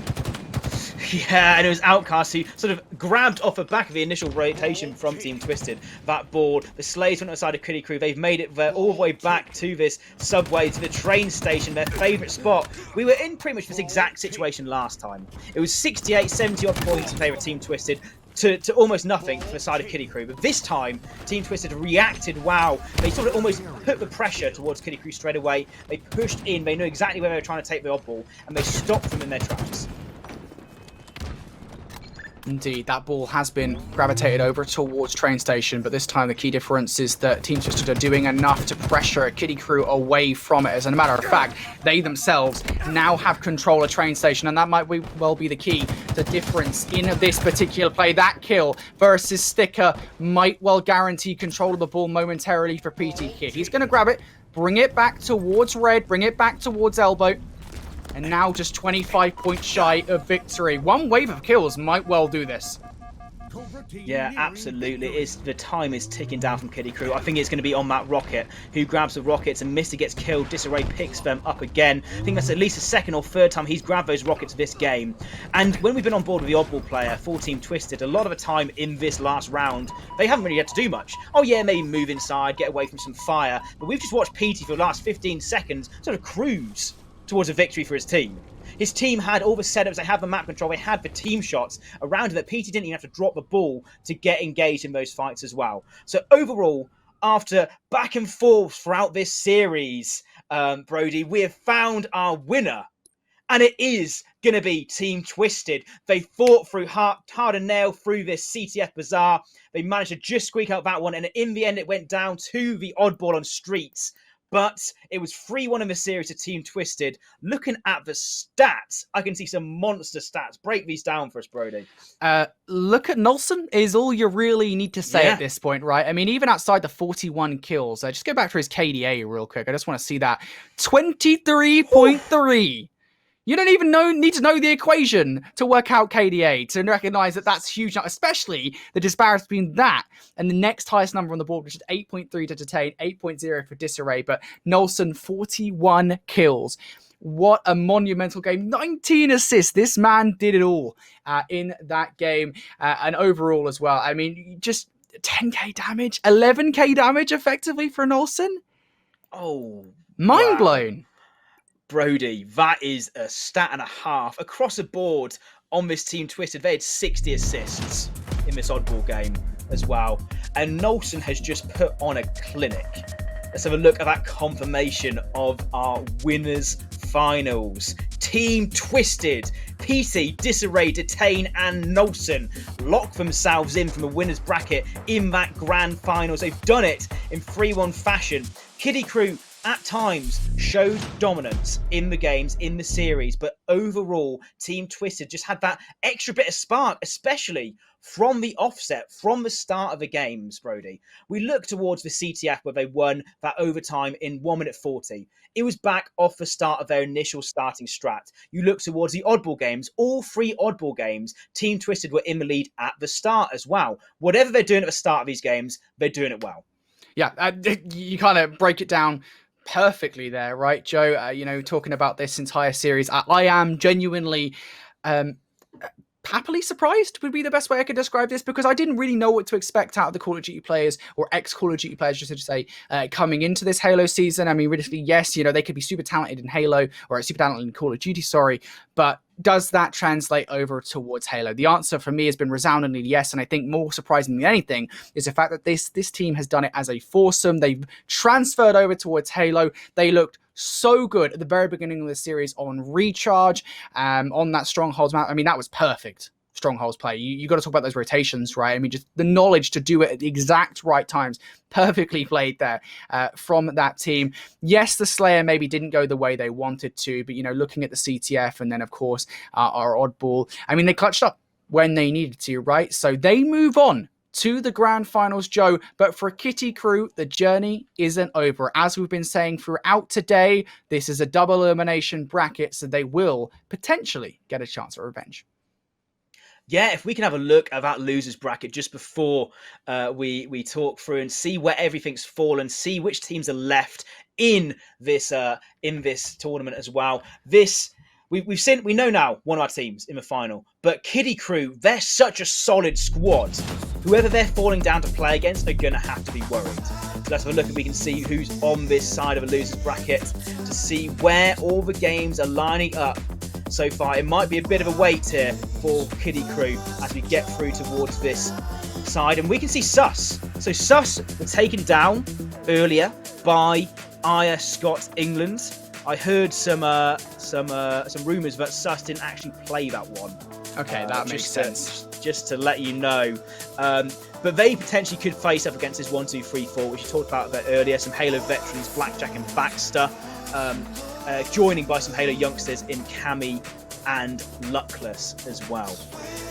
Yeah, and it was Outcast who sort of grabbed off the back of the initial rotation from Team Twisted. That ball, the Slaves went outside of Krew. They've made it all the way back to this subway, to the train station, their favourite spot. We were in pretty much this exact situation last time. It was 68, 70 odd points in favour of Team Twisted. To almost nothing for the side of Krew. But this time, Team Twisted reacted. Wow. They sort of almost put the pressure towards Krew straight away. They pushed in. They knew exactly where they were trying to take the oddball. And they stopped them in their tracks. Indeed, that ball has been gravitated over towards train station, but this time the key difference is that Team Twisted are doing enough to pressure Krew away from it. As a matter of fact, they themselves now have control of train station, and that might well be the key, the difference in this particular play. That kill versus Sticker might well guarantee control of the ball momentarily for PT here. He's going to grab it, bring it back towards red, bring it back towards elbow. And now just 25 points shy of victory. One wave of kills might well do this. Yeah, absolutely. The time is ticking down from Krew. I think it's going to be on that rocket, who grabs the rockets, and Mister gets killed. Disarray picks them up again. I think that's at least the second or third time he's grabbed those rockets this game. And when we've been on board with the oddball player for Team Twisted, a lot of the time in this last round, they haven't really had to do much. Oh yeah, maybe move inside, get away from some fire. But we've just watched PT for the last 15 seconds sort of cruise towards a victory for his team. His team had all the setups, they had the map control, they had the team shots around him that PT didn't even have to drop the ball to get engaged in those fights as well. So overall, after back and forth throughout this series, Brody, we have found our winner. And it is going to be Team Twisted. They fought through hard and nail through this CTF Bazaar. They managed to just squeak out that one. And in the end, it went down to the oddball on streets. But it was 3-1 in the series to Team Twisted. Looking at the stats, I can see some monster stats. Break these down for us, Brody. Look at Nolson is all you really need to say at this point, right? I mean, even outside the 41 kills, just go back to his KDA real quick. I just want to see that. 23.3. You don't even need to know the equation to work out KDA, to recognize that that's huge, especially the disparity between that and the next highest number on the board, which is 8.3 to Detain, 8.0 for Disarray. But Nolson, 41 kills. What a monumental game. 19 assists. This man did it all in that game. And overall as well. I mean, just 10k damage, 11k damage effectively for Nolson. Oh, mind blown. Brody, that is a stat and a half. Across the board on this Team Twisted, they had 60 assists in this oddball game as well. And Nolson has just put on a clinic. Let's have a look at that confirmation of our winners finals. Team Twisted, PT, Disarray, Detain and Nolson lock themselves in from a winner's bracket in that grand finals. They've done it in 3-1 fashion. Krew at times showed dominance in the games, in the series, but overall Team Twisted just had that extra bit of spark, especially from the offset, from the start of the games, Brody. We look towards the CTF where they won that overtime in 1 minute 40. It was back off the start of their initial starting strat. You look towards the oddball games, all 3 oddball games, Team Twisted were in the lead at the start as well. Whatever they're doing at the start of these games, they're doing it well. Yeah, you kind of break it down perfectly there, right, Joe? Talking about this entire series, I am genuinely happily surprised would be the best way I could describe this, because I didn't really know what to expect out of the Call of Duty players, or ex-Call of Duty players, just to say, coming into this Halo season. I mean, realistically, yes, they could be super talented in Halo, or super talented in Call of Duty, sorry, but does that translate over towards Halo? The answer for me has been resoundingly yes, and I think more surprising than anything is the fact that this team has done it as a foursome. They've transferred over towards Halo. They looked so good at the very beginning of the series on Recharge, on that Strongholds map. I mean, that was perfect Strongholds play. You got to talk about those rotations, right? I mean, just the knowledge to do it at the exact right times, perfectly played there from that team. Yes, the Slayer maybe didn't go the way they wanted to, but looking at the CTF and then of course our oddball, I mean, they clutched up when they needed to, right? So they move on to the grand finals, Joe. But for Krew, the journey isn't over. As we've been saying throughout today, this is a double elimination bracket, so they will potentially get a chance at revenge. Yeah, if we can have a look at that losers bracket just before we talk through and see where everything's fallen, see which teams are left in this tournament as well. We know now one of our teams in the final, but Krew, they're such a solid squad. Whoever they're falling down to play against are gonna have to be worried. So let's have a look and we can see who's on this side of a losers bracket to see where all the games are lining up so far. It might be a bit of a wait here for Krew as we get through towards this side, and we can see Sus. So Sus were taken down earlier by IreScotEng. I heard some rumours that Sus didn't actually play that one. Okay, that makes sense. Just to let you know. But they potentially could face up against this 1, 2, 3, 4, which you talked about a bit earlier. Some Halo veterans, Blackjack and Baxter, joining by some Halo youngsters in Cammy and Luckless as well.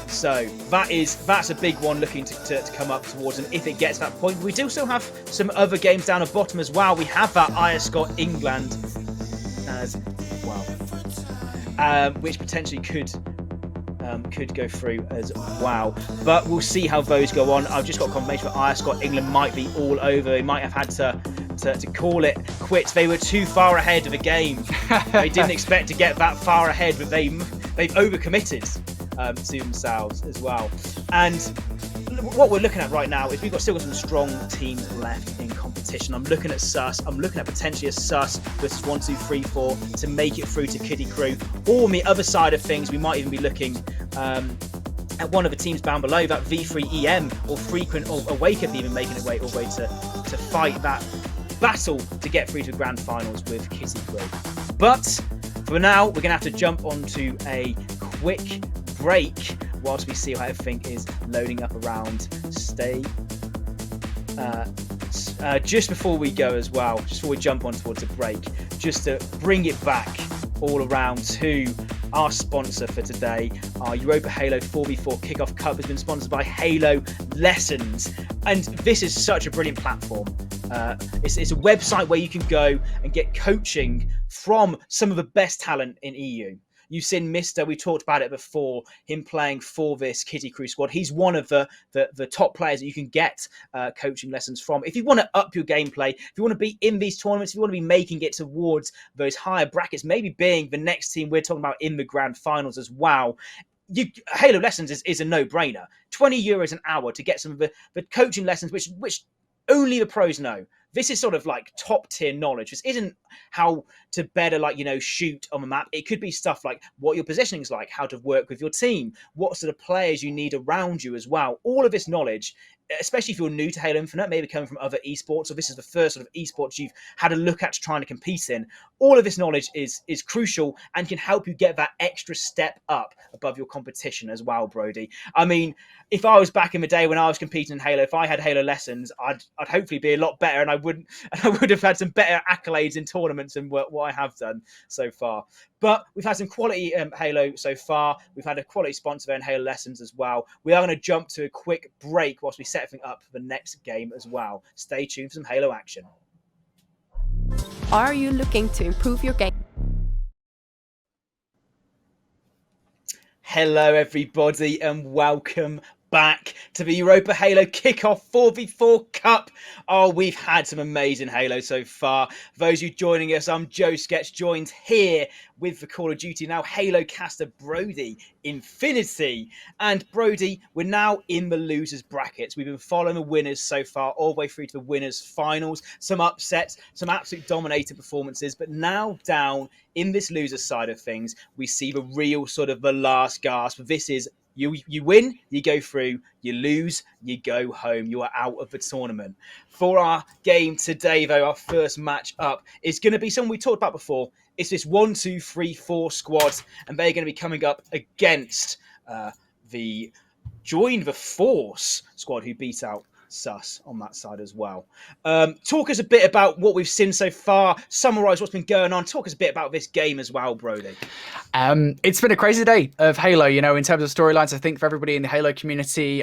So that's a big one looking to come up towards them if it gets to that point. We do still have some other games down the bottom as well. We have that IreScotEng as well, which potentially could go through as well. But we'll see how those go on. I've just got confirmation that IreScotEng might be all over. They might have had to call it quits. They were too far ahead of the game. They didn't expect to get that far ahead, but they've overcommitted to themselves as well. And what we're looking at right now is we've still got some strong teams left in competition. I'm looking at Sus. I'm looking at potentially a Sus versus 1, 2, 3, 4 to make it through to Krew. Or on the other side of things, we might even be looking at one of the teams down below, that V3EM or Frequent or Awaken, even making its way all the way to fight that battle to get through to grand finals with Krew. But for now, we're going to have to jump onto a quick break whilst we see how everything is loading up around. Just before we go as well, just before we jump on towards a break, just to bring it back all around to our sponsor for today. Our Europa Halo 4v4 Kickoff Cup has been sponsored by Halo Lessons, and this is such a brilliant platform. It's a website where you can go and get coaching from some of the best talent in EU. You've seen Mister, we talked about it before, him playing for this Krew squad. He's one of the top players that you can get coaching lessons from. If you want to up your gameplay, if you want to be in these tournaments, if you want to be making it towards those higher brackets, maybe being the next team we're talking about in the grand finals as well, Halo Lessons is a no-brainer. €20 an hour to get some of the coaching lessons, which only the pros know. This is sort of like top tier knowledge. This isn't how to better, shoot on the map. It could be stuff like what your positioning is like, how to work with your team, what sort of players you need around you as well. All of this knowledge especially if you're new to Halo Infinite, maybe coming from other esports, or this is the first sort of esports you've had a look at trying to compete in, all of this knowledge is crucial and can help you get that extra step up above your competition as well, Brody. I mean, if I was back in the day when I was competing in Halo, if I had Halo lessons, I'd hopefully be a lot better, and I would have had some better accolades in tournaments than what I have done so far. But we've had some quality Halo so far. We've had a quality sponsor there in Halo Lessons as well. We are going to jump to a quick break whilst we set everything up for the next game as well. Stay tuned for some Halo action. Are you looking to improve your game? Hello, everybody, and welcome back to the Europa Halo Kickoff 4v4 Cup. Oh, we've had some amazing Halo so far. For those of you joining us, I'm Joe Sketch, joined here with the Call of Duty now Halo caster Brody Infinity. And Brody, we're now in the losers brackets. We've been following the winners so far, all the way through to the winners finals. Some upsets, some absolute dominating performances, but now down in this losers side of things, we see the real sort of the last gasp. This is you win, you go through, you lose, you go home. You are out of the tournament. For our game today, though, our first match up is going to be something we talked about before. It's this 1, 2, 3, 4 squad, and they're going to be coming up against the Join the Force squad, who beat out Sus on that side as well. Talk us a bit about what we've seen so far, summarise what's been going on, talk us a bit about this game as well, Brody. It's been a crazy day of Halo, in terms of storylines. I think for everybody in the Halo community,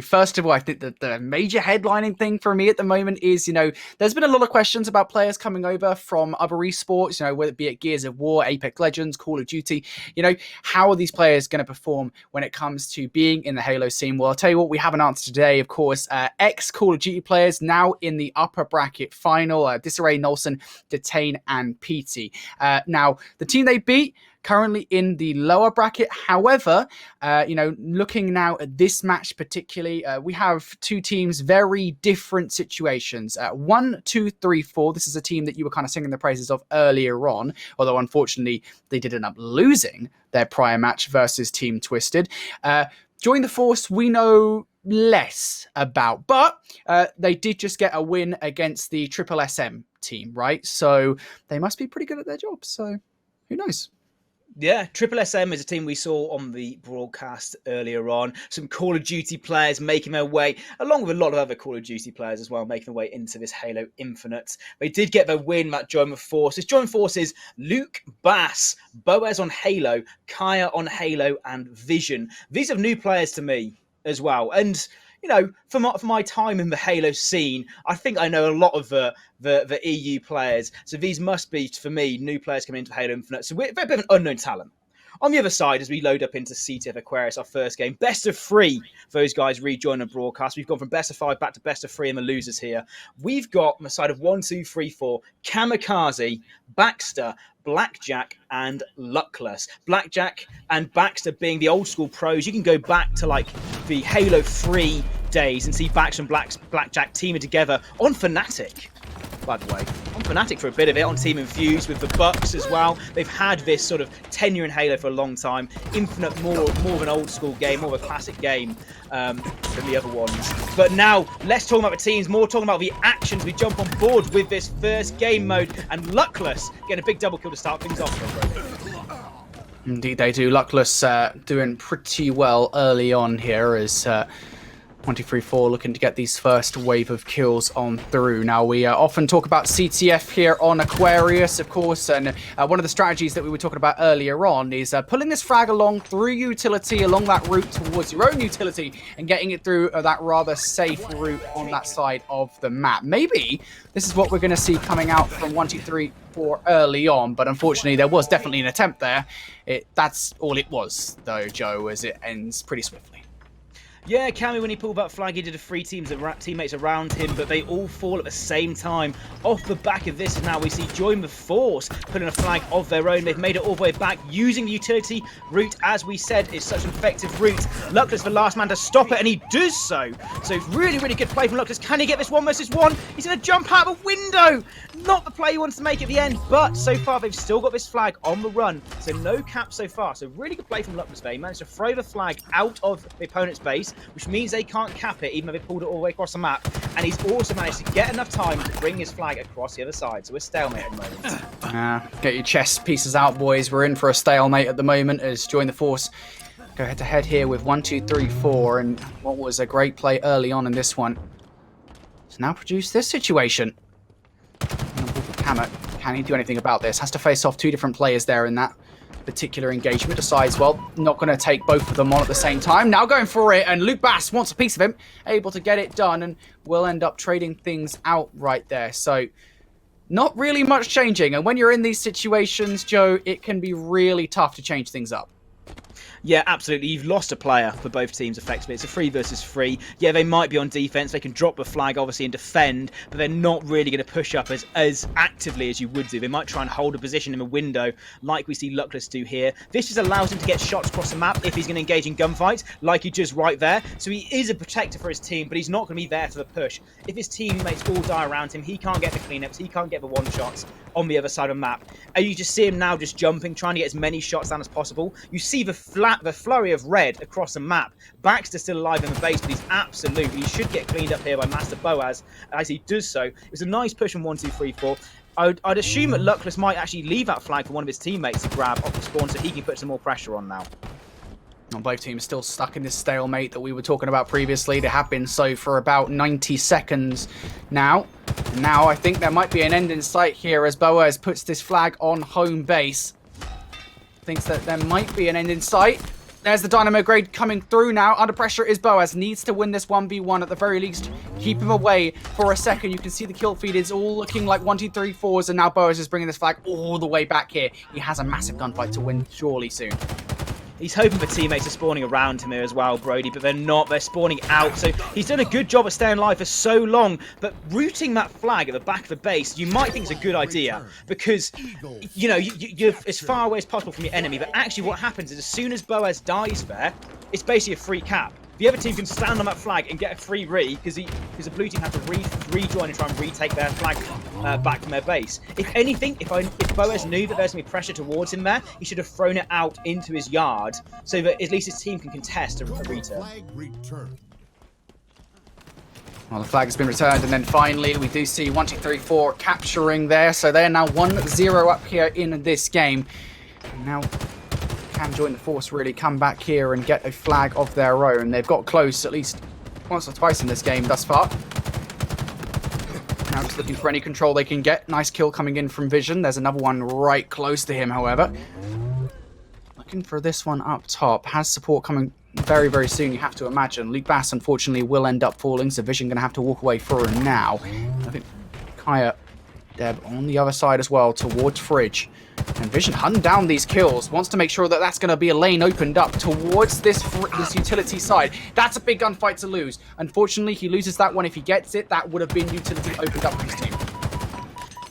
first of all, I think that the major headlining thing for me at the moment is, there's been a lot of questions about players coming over from other esports, whether it be at Gears of War, Apex Legends, Call of Duty, how are these players going to perform when it comes to being in the Halo scene? Well, I'll tell you what, we have an answer today, of course. Ex-Call of Duty players now in the upper bracket final, Disarray, Nolson, Detain, and PT. Now, the team they beat, currently in the lower bracket. However, looking now at this match particularly, we have two teams, very different situations. 1, 2, 3, 4. This is a team that you were kind of singing the praises of earlier on, although unfortunately they did end up losing their prior match versus Team Twisted. Join the Force, we know less about, but they did just get a win against the SSSM team, right? So they must be pretty good at their job. So who knows? Yeah, SSSM is a team we saw on the broadcast earlier on. Some Call of Duty players making their way, along with a lot of other Call of Duty players as well, making their way into this Halo Infinite. They did get their win, that Join the Force. This Join Forces, Luke, Bass, Boaz on Halo, Kaya on Halo, and Vision. These are new players to me as well. And for my time in the Halo scene, I think I know a lot of the EU players. So these must be, for me, new players coming into Halo Infinite. So we're a bit of an unknown talent. On the other side, as we load up into CTF Aquarius, our first game, best of 3 for those guys rejoin the broadcast. We've gone from best of 5 back to best of 3 in the losers here. We've got on the side of 1, 2, 3, 4, Kamikaze, Baxter, Blackjack, and Luckless. Blackjack and Baxter being the old school pros. You can go back to like the Halo 3 days and see Baxter and Blackjack teaming together on Fnatic, by the way. On Fnatic for a bit of it, on Team Infused with the Bucks as well. They've had this sort of tenure in Halo for a long time. Infinite, more of an old school game, more of a classic game than the other ones. But now, less talking about the teams, more talking about the actions. We jump on board with this first game mode, and Luckless getting a big double kill to start things off. Indeed they do. Luckless doing pretty well early on here as 1, 2, 3, 4 looking to get these first wave of kills on through. Now, we often talk about CTF here on Aquarius, of course, and one of the strategies that we were talking about earlier on is pulling this frag along through utility, along that route towards your own utility, and getting it through that rather safe route on that side of the map. Maybe this is what we're going to see coming out from 1, 2, 3, 4 early on, but unfortunately there was definitely an attempt there. That's all it was, though, Joe, as it ends pretty swiftly. Yeah, Cammy, when he pulled that flag, he did 3 teammates around him, but they all fall at the same time. Off the back of this, now we see Join the Force putting a flag of their own. They've made it all the way back using the utility route. As we said, is such an effective route. Luckless, the last man to stop it, and he does so. So really, really good play from Luckless. Can he get this 1 versus 1? He's going to jump out of a window. Not the play he wants to make at the end, but so far they've still got this flag on the run. So no cap so far. So really good play from Luckless there. He managed to throw the flag out of the opponent's base. base, which means they can't cap it, even though they pulled it all the way across the map. And he's also managed to get enough time to bring his flag across the other side. So we're stalemate at the moment. Get your chess pieces out, boys. We're in for a stalemate at the moment as Join the Force go head to head here with 1, 2, 3, 4. And what was a great play early on in this one has now produced this situation. Hammer, can he do anything about this? Has to face off 2 different players there in that particular engagement. Decides, well, not going to take both of them on at the same time. Now going for it, and Luke Bass wants a piece of him, able to get it done, and will end up trading things out right there. So not really much changing. And when you're in these situations, Joe, it can be really tough to change things up. Yeah, absolutely. You've lost a player for both teams effectively. It's a 3 versus 3. Yeah, they might be on defense. They can drop the flag, obviously, and defend, but they're not really going to push up as actively as you would do. They might try and hold a position in a window like we see Luckless do here. This just allows him to get shots across the map if he's going to engage in gunfights, like he does right there. So he is a protector for his team, but he's not going to be there for the push. If his teammates all die around him, he can't get the cleanups, he can't get the one-shots on the other side of the map. And you just see him now just jumping, trying to get as many shots down as possible. You see the flurry of red across the map. Baxter's still alive in the base, but he should get cleaned up here by Master Boaz as he does so. It was a nice push from 1, 2, 3, 4. I'd assume that Luckless might actually leave that flag for one of his teammates to grab off the spawn so he can put some more pressure on now. Both teams still stuck in this stalemate that we were talking about previously. They have been so for about 90 seconds now. Now I think there might be an end in sight here as Boaz puts this flag on home base. Thinks that there might be an end in sight. There's the Dynamo Grade coming through now. Under pressure is Boaz. Needs to win this 1v1 at the very least. Keep him away for a second. You can see the kill feed is all looking like 1, 2, 3, 4s. And now Boaz is bringing this flag all the way back here. He has a massive gunfight to win surely soon. He's hoping for teammates are spawning around him here as well, Brody, but they're not. They're spawning out. So he's done a good job of staying alive for so long. But rooting that flag at the back of the base, you might think is a good idea because, you know, you're as far away as possible from your enemy. But actually what happens is as soon as Boaz dies there, it's basically a free cap. The other team can stand on that flag and get a free re because the blue team have to rejoin and try and retake their flag back from their base. If anything, if Boaz knew that there's going to be pressure towards him there, he should have thrown it out into his yard so that at least his team can contest a return. Well, the flag has been returned, and then finally we do see 1, 2, 3, 4 capturing there. So they're now 1-0 up here in this game. And now can Join the Force really come back here and get a flag of their own. They've got close at least once or twice in this game thus far. Now just looking for any control they can get. Nice kill coming in from Vision. There's another one right close to him, however. Looking for this one up top. Has support coming very, very soon, you have to imagine. Luke Bass, unfortunately, will end up falling, so Vision going to have to walk away for him now. I think Kaya, Deb on the other side as well, towards Fridge. And Vision hunting down these kills, wants to make sure that that's going to be a lane opened up towards this utility side. That's a big gunfight to lose. Unfortunately, he loses that one. If he gets it, that would have been utility opened up for his team.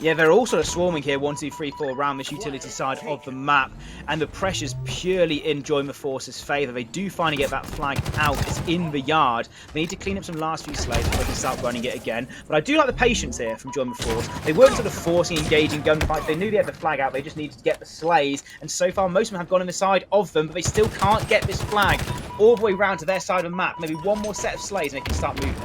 Yeah, they're all sort of swarming here, 1, 2, 3, 4 around this utility side of the map, and the pressure's purely in Join the Force's favour. They do finally get that flag out. It's in the yard. They need to clean up some last few slaves before they can start running it again. But I do like the patience here from Join the Force. They weren't sort of forcing engaging gunfights. They knew they had the flag out. They just needed to get the slays, and so far most of them have gone on the side of them, but they still can't get this flag all the way around to their side of the map. Maybe one more set of slays and they can start moving.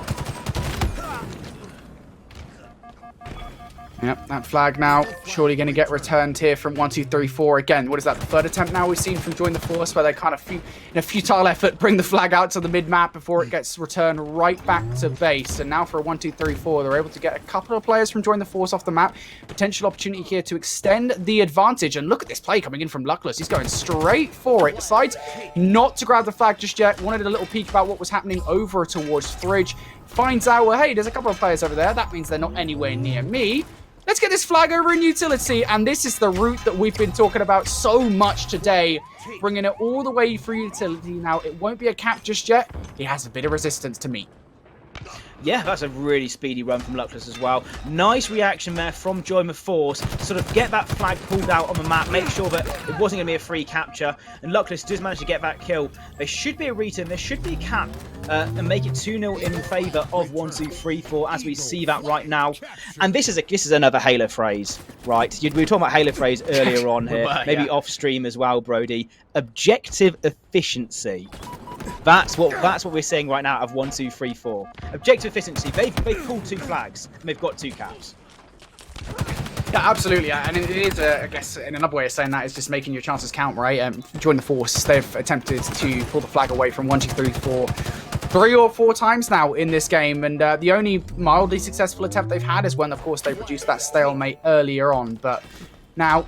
Yep, that flag now surely going to get returned here from 1, 2, 3, 4 again. What is that, the third attempt now we've seen from Join the Force, where they kind of, in a futile effort, bring the flag out to the mid-map before it gets returned right back to base. And now for a 1, 2, 3, 4, they're able to get a couple of players from Join the Force off the map. Potential opportunity here to extend the advantage. And look at this play coming in from Luckless. He's going straight for it. Decides not to grab the flag just yet. Wanted a little peek about what was happening over towards Fridge. Finds out, well, hey, there's a couple of players over there. That means they're not anywhere near me. Let's get this flag over in utility, and this is the route that we've been talking about so much today. Bringing it all the way through utility. Now, it won't be a cap just yet. He has a bit of resistance to meet. Yeah, that's a really speedy run from Luckless as well. Nice reaction there from Join the Force. Sort of get that flag pulled out on the map, make sure that it wasn't going to be a free capture. And Luckless does manage to get that kill. There should be a return, there should be a cap, and make it 2-0 in favour of 1, 2, 3, 4, as we see that right now. And this is another Halo phrase, right? We were talking about Halo phrase earlier on here, maybe off stream as well, Brody. Objective efficiency. That's what we're seeing right now of 1, 2, 3, 4. Objective efficiency. They've pulled 2 flags and they've got 2 caps. Yeah, absolutely. And it is, I guess, in another way of saying that is just making your chances count, right? Join the force. They've attempted to pull the flag away from 1, 2, 3, 4, 3 or 4 times now in this game. And the only mildly successful attempt they've had is when, of course, they produced that stalemate earlier on. But now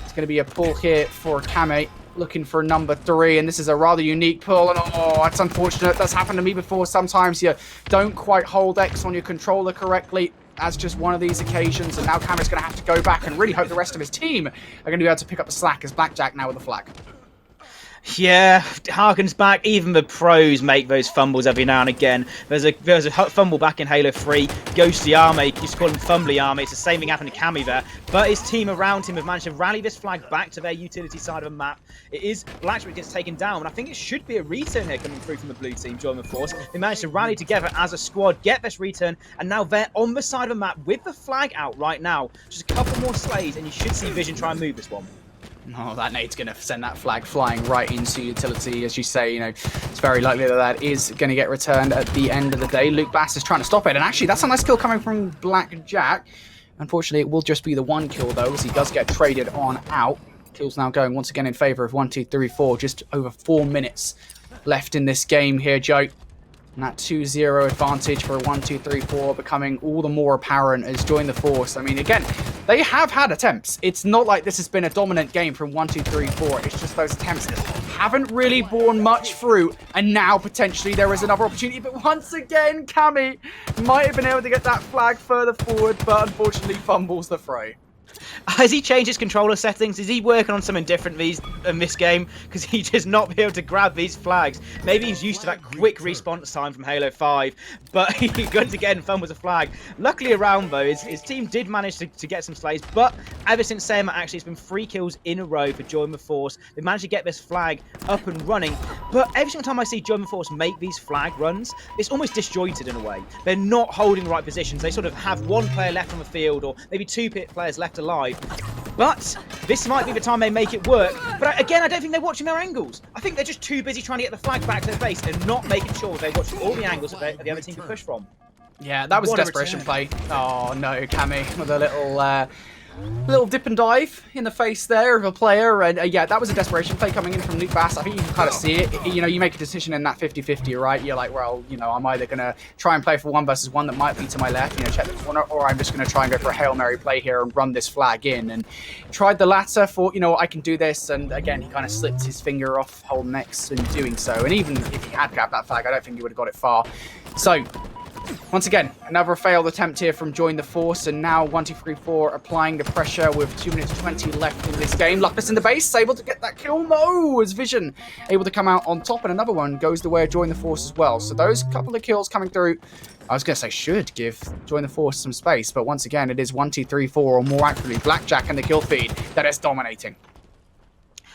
it's going to be a pull here for Kame, looking for number 3. And this is a rather unique pull. And oh, that's unfortunate. That's happened to me before. Sometimes you don't quite hold X on your controller correctly. As just one of these occasions, and now Cameron's going to have to go back and really hope the rest of his team are going to be able to pick up the slack as Blackjack now with the flag. Yeah, harkens back. Even the pros make those fumbles every now and again. There's a fumble back in Halo 3. Ghosty Army, you used to call him Fumbly Army. It's the same thing happened to Cammy there. But his team around him have managed to rally this flag back to their utility side of the map. It is Blackjack gets taken down, and I think it should be a return here coming through from the blue team, join the force. They managed to rally together as a squad, get this return, and now they're on the side of the map with the flag out right now. Just a couple more slays, and you should see Vision try and move this one. Oh, that nade's going to send that flag flying right into utility. As you say, you know, it's very likely that that is going to get returned at the end of the day. Luke Bass is trying to stop it, and actually that's a nice kill coming from Blackjack. Unfortunately, it will just be the 1 kill, though, as he does get traded on out. Kill's now going once again in favour of 1, 2, 3, 4. Just over 4 minutes left in this game here, Joe. And that 2-0 advantage for 1, 2, 3, 4 becoming all the more apparent as Join the Force. I mean, again, they have had attempts. It's not like this has been a dominant game from 1, 2, 3, 4. It's just those attempts haven't really borne much fruit. And now, potentially, there is another opportunity. But once again, Cammy might have been able to get that flag further forward, but unfortunately fumbles the fray. Has he changed his controller settings? Is he working on something different in this game? Because he just not be able to grab these flags. Maybe he's used to that quick response time from Halo 5, but he once again fumbles a flag. Luckily around though, his team did manage to get some slays, but ever since Sam, actually it's been 3 kills in a row for Join the Force. They've managed to get this flag up and running, but every single time I see Join the Force make these flag runs, it's almost disjointed in a way. They're not holding the right positions. They sort of have 1 player left on the field, or maybe 2 players left alive. But this might be the time they make it work. But again, I don't think they're watching their angles. I think they're just too busy trying to get the flag back to their base and not making sure they're watching all the angles that the other team can push from. Yeah, that was a desperation play. Oh no, Cammy with a little dip and dive in the face there of a player, and yeah, that was a desperation play coming in from Luke Bass. I think you can kind of see it. You know, you make a decision in that 50-50, right? You're like, well, you know, I'm either going to try and play for 1 versus 1 that might be to my left, you know, check the corner, or I'm just going to try and go for a Hail Mary play here and run this flag in. And tried the latter, thought, you know, I can do this, and again, he kind of slipped his finger off holding X in doing so. And even if he had grabbed that flag, I don't think he would have got it far. So, once again, another failed attempt here from Join the Force, and now 1, 2, 3, 4 applying the pressure with 2 minutes 20 left in this game. Luckless in the base, able to get that kill. No, as Vision able to come out on top, and another one goes the way of Join the Force as well. So those couple of kills coming through, I was going to say should give Join the Force some space, but once again, it is 1, 2, 3, 4, or more accurately, Blackjack and the kill feed that is dominating.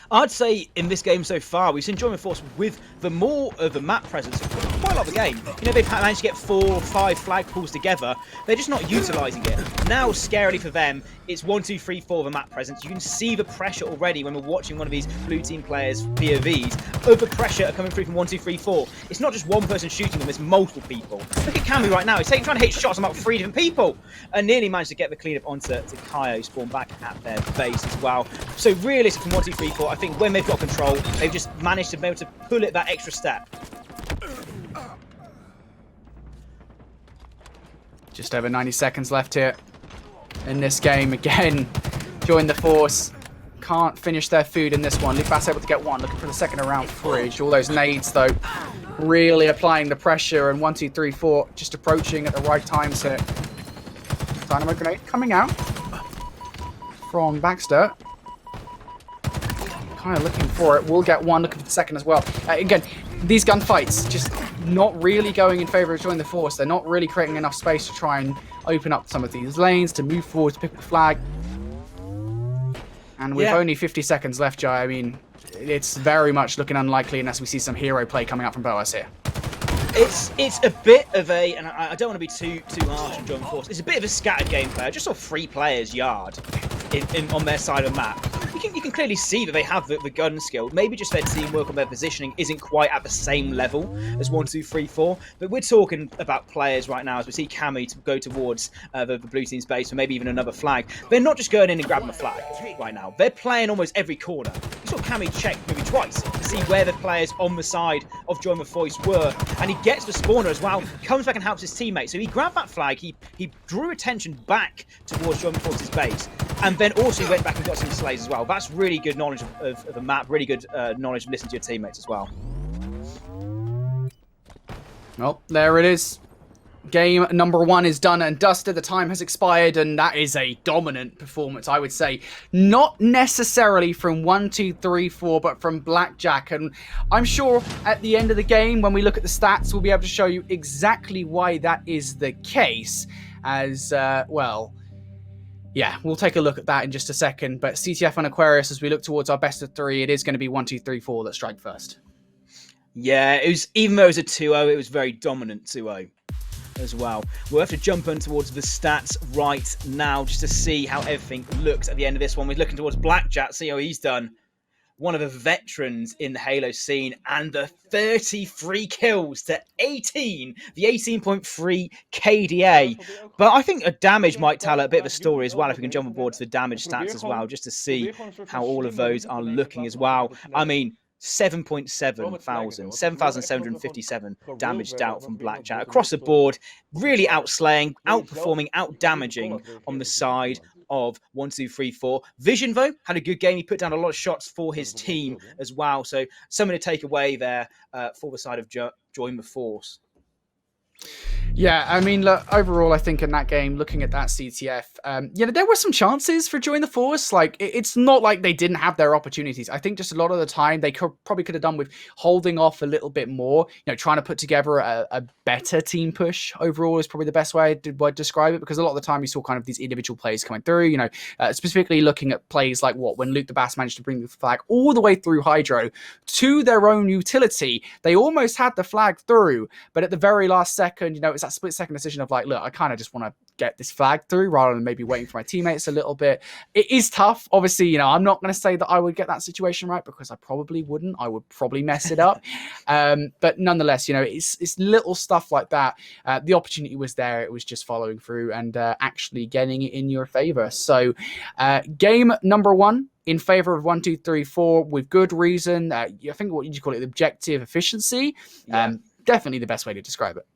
I'd say in this game so far, we've seen Join the Force with the more of the map presence quite a lot of the game. You know, they've managed to get 4 or 5 flag pulls together. They're just not utilising it. Now, scarily for them, it's 1, 2, 3, 4 the map presence. You can see the pressure already when we're watching one of these blue team players' POVs. Of the pressure coming through from 1, 2, 3, 4. It's not just one person shooting them, it's multiple people. Look at Cammy right now. He's trying to hit shots on about 3 different people. And nearly managed to get the cleanup onto Kaio, spawn back at their base as well. So realistic from 1, 2, 3, 4. I think when they've got control, they've just managed to be able to pull it that extra step. Just over 90 seconds left here in this game. Again, Join the Force can't finish their food in this one. Luke Bass able to get 1, looking for the second around Fridge. All those nades, though, really applying the pressure, and 1, 2, 3, 4 just approaching at the right times here. Dynamo grenade coming out from Baxter. Kind of looking for it. We'll get 1, looking for the second as well. Again, these gunfights just not really going in favour of Join the Force. They're not really creating enough space to try and open up some of these lanes, to move forward, to pick up the flag. And with only 50 seconds left, Jai, I mean, it's very much looking unlikely unless we see some hero play coming up from Boas here. It's a bit of a, and I don't want to be too harsh on Join the Force, it's a bit of a scattered gameplay. I just saw 3 players yard. on their side of the map. You can clearly see that they have the gun skill. Maybe just their teamwork or their positioning isn't quite at the same level as 1, 2, 3, 4. But we're talking about players right now as we see Cammy to go towards the blue team's base or maybe even another flag. They're not just going in and grabbing a flag right now. They're playing almost every corner. You saw Cammy check maybe twice to see where the players on the side of Joy Voice were. And he gets the spawner as well, comes back and helps his teammate. So he grabbed that flag, he drew attention back towards Joy Voice's base. And then also he went back and got some slays as well. That's really good knowledge of the map, really good knowledge of listening to your teammates as well. Well, there it is. Game number 1 is done and dusted. The time has expired, and that is a dominant performance, I would say. Not necessarily from 1, 2, 3, 4, but from Blackjack. And I'm sure at the end of the game, when we look at the stats, we'll be able to show you exactly why that is the case. As, well... yeah, we'll take a look at that in just a second. But CTF and Aquarius, as we look towards our best of 3, it is going to be 1, 2, 3, 4 that strike first. Yeah, it was, even though it was a 2-0, it was very dominant 2-0 as well. We'll have to jump in towards the stats right now just to see how everything looks at the end of this one. We're looking towards Blackjack, see how he's done. One of the veterans in the Halo scene, and the 33 kills to 18, the 18.3 KDA. But I think a damage might tell a bit of a story as well, if we can jump on board to the damage stats as well, just to see how all of those are looking as well. I mean, 7,757 damage dealt from Blackjack across the board, really outslaying, outperforming, outdamaging on the side of 1, 2, 3, 4. Vision, though, had a good game. He put down a lot of shots for his team as well. So something to take away there for the side of Join the Force. Yeah, I mean, look, overall, I think in that game, looking at that CTF, there were some chances for Join the Force. Like, it's not like they didn't have their opportunities. I think just a lot of the time, they probably could have done with holding off a little bit more, trying to put together a better team push overall is probably the best way I'd describe it, because a lot of the time we saw kind of these individual plays coming through, specifically looking at plays like when Luke the Bass managed to bring the flag all the way through Hydro to their own utility. They almost had the flag through, but at the very last second, it's that split-second decision of like, look, I kind of just want to get this flag through rather than maybe waiting for my teammates a little bit. It is tough. Obviously, I'm not going to say that I would get that situation right, because I probably wouldn't. I would probably mess it up. But nonetheless, it's little stuff like that. The opportunity was there. It was just following through and actually getting it in your favor. So game number 1 in favor of 1, 2, 3, 4 with good reason. I think what you call it, objective efficiency. Yeah. Definitely the best way to describe it.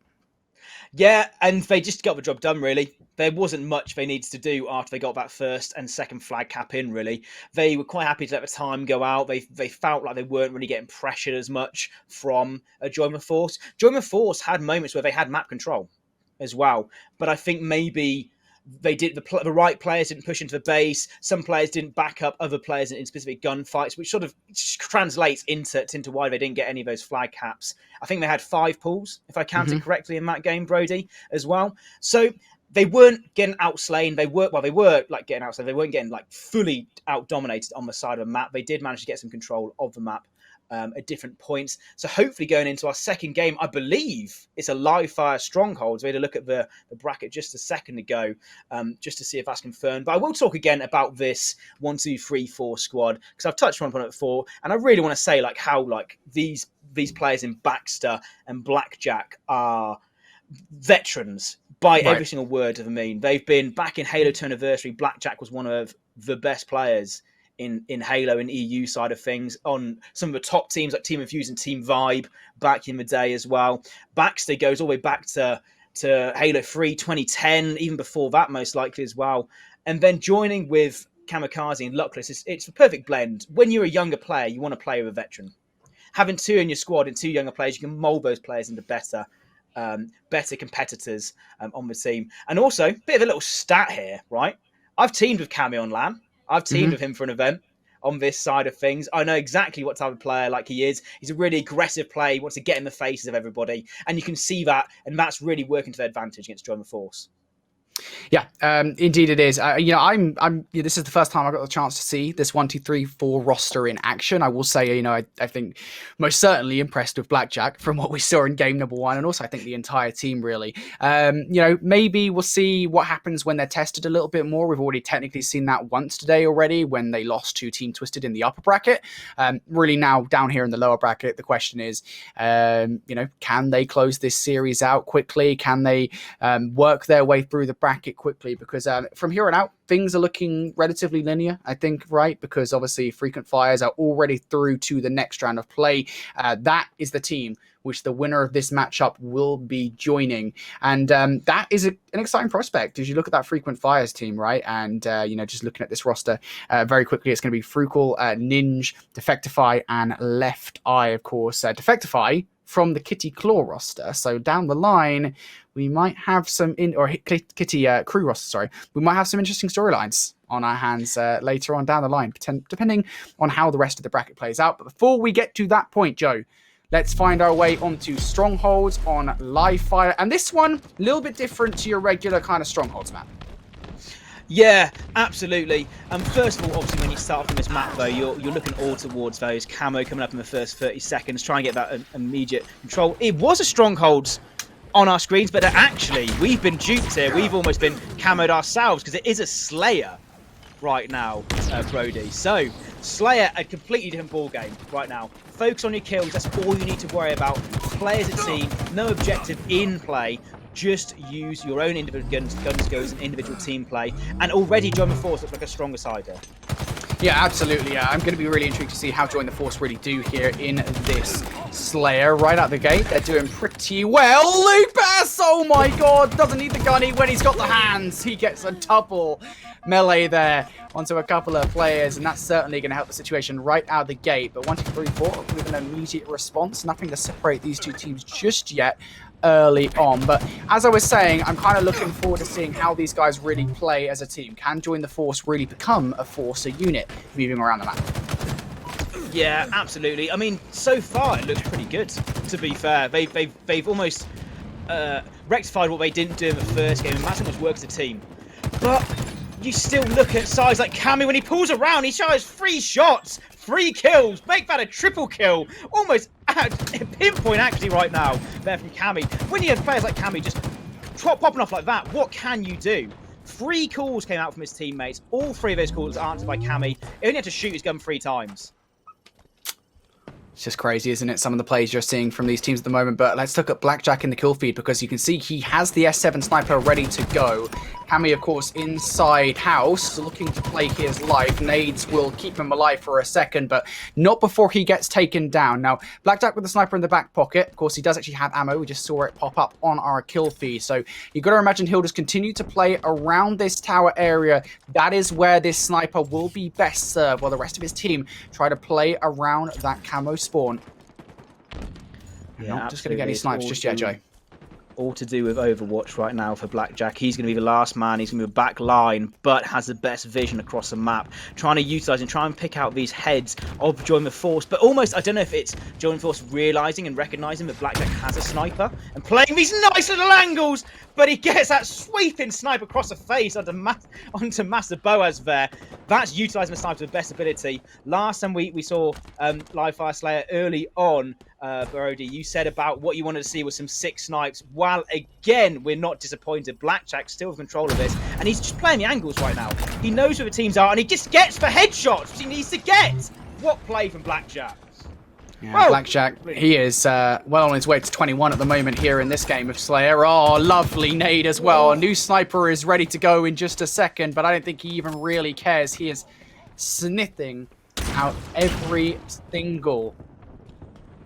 Yeah, and they just got the job done, really. There wasn't much they needed to do after they got that first and second flag cap in, really. They were quite happy to let the time go out. They felt like they weren't really getting pressured as much from Join the Force. Join the Force had moments where they had map control as well, but I think maybe they did the right players didn't push into the base. Some players didn't back up other players in specific gunfights, which sort of translates into why they didn't get any of those flag caps. I think they had 5 pulls, if I counted correctly, in that game, Brody, as well. So they weren't getting outslain. They were like getting outslain. They weren't getting like fully out dominated on the side of the map. They did manage to get some control of the map at different points. So hopefully going into our second game, I believe it's a live fire strongholds. We had a look at the bracket just a second ago, just to see if that's confirmed. But I will talk again about this 1, 2, 3, 4 squad, because I've touched on it before, and I really want to say like how like these players in Baxter and Blackjack are veterans by every single word of the mean. They've been back in Halo 2 Anniversary. Blackjack was one of the best players in Halo and EU side of things on some of the top teams like Team Infuse and Team Vibe back in the day as well. Baxter goes all the way back to Halo 3 2010, even before that most likely as well. And then joining with Kamikaze and Luckless, it's a perfect blend. When you're a younger player, you want to play with a veteran. Having 2 in your squad and 2 younger players, you can mould those players into better competitors on the team. And also, a bit of a little stat here, right? I've teamed with Cammy on LAN. I've teamed with him for an event on this side of things. I know exactly what type of player like he is. He's a really aggressive player. He wants to get in the faces of everybody. And you can see that. And that's really working to their advantage against Join the Force. Yeah, indeed it is. This is the first time I got the chance to see this 1, 2, 3, 4 roster in action. I will say, I think most certainly impressed with Blackjack from what we saw in game number 1, and also I think the entire team really. Maybe we'll see what happens when they're tested a little bit more. We've already technically seen that once today already when they lost to Team Twisted in the upper bracket. Really now down here in the lower bracket, the question is, can they close this series out quickly? Can they work their way through the bracket quickly? Because from here on out, things are looking relatively linear, I think, right? Because obviously Frequent Flyers are already through to the next round of play. That is the team which the winner of this matchup will be joining. And that is an exciting prospect as you look at that Frequent Flyers team, right? And, just looking at this roster very quickly, it's going to be Frugal, Ninja, Defectify, and Left Eye, of course. Defectify from the Kitty Claw roster. So down the line, we might have some Kitty Krew roster, sorry. We might have some interesting storylines on our hands later on down the line, depending on how the rest of the bracket plays out. But before we get to that point, Joe, let's find our way onto Strongholds on Live Fire. And this one, a little bit different to your regular kind of Strongholds map. Yeah, absolutely. First of all, obviously, when you start from this map, though, you're looking all towards those camo coming up in the first 30 seconds, try and get that immediate control. It was a Strongholds on our screens, but actually, we've been duped here. We've almost been camoed ourselves because it is a Slayer right now, Brody. So, Slayer, a completely different ball game right now. Focus on your kills. That's all you need to worry about. Play as a team. No objective in play. Just use your own individual guns goes and individual team play. And already Join the Force looks like a stronger side there. Yeah, absolutely. I'm going to be really intrigued to see how Join the Force really do here in this Slayer. Right out the gate, they're doing pretty well. Lupus, oh my god, doesn't need the gunny when he's got the hands. He gets a double melee there onto a couple of players, and that's certainly going to help the situation right out the gate. But 1, 2, 3, 4 with an immediate response. Nothing to separate these two teams just yet early on. But as I was saying, I'm kind of looking forward to seeing how these guys really play as a team. Can Join the Force really become a force, a unit moving around the map? Yeah, absolutely. I mean, so far it looks pretty good, to be fair. They've almost rectified what they didn't do in the first game, and that's how much work as a team. But you still look at sides like Cammy, when he pulls around, he showers 3 shots, 3 kills, make that a triple kill, almost at pinpoint actually right now there from Cammy. When you have players like Cammy just popping off like that, what can you do? 3 calls came out from his teammates, all 3 of those calls answered by Cammy. He only had to shoot his gun 3 times. It's just crazy, isn't it? Some of the plays you're seeing from these teams at the moment. But let's look at Blackjack in the kill feed, because you can see he has the S7 sniper ready to go. Cammy, of course, inside house, looking to play his life. Nades will keep him alive for a second, but not before he gets taken down. Now, Blackjack with the sniper in the back pocket. Of course, he does actually have ammo. We just saw it pop up on our kill feed. So you've got to imagine he'll just continue to play around this tower area. That is where this sniper will be best served, while the rest of his team try to play around that camo spawn. Yeah, not just going to get any snipes just yet, Joe. All to do with Overwatch right now for Blackjack. He's going to be the last man. He's going to be the back line, but has the best vision across the map. Trying to utilise and try and pick out these heads of Join the Force. But almost, I don't know if it's Join the Force realising and recognising that Blackjack has a sniper and playing these nice little angles. But he gets that sweeping snipe across the face onto Master Boaz there. That's utilising the sniper to the best ability. Last time we saw Live Fire Slayer early on, Brody, you said about what you wanted to see was some 6 snipes. Well, again, we're not disappointed. Blackjack's still in control of this, and he's just playing the angles right now. He knows where the teams are, and he just gets the headshots he needs to get. What play from Blackjack? Yeah, Whoa. Blackjack, he is well on his way to 21 at the moment here in this game of Slayer. Oh, lovely nade as well. A new sniper is ready to go in just a second, but I don't think he even really cares. He is sniffing out every single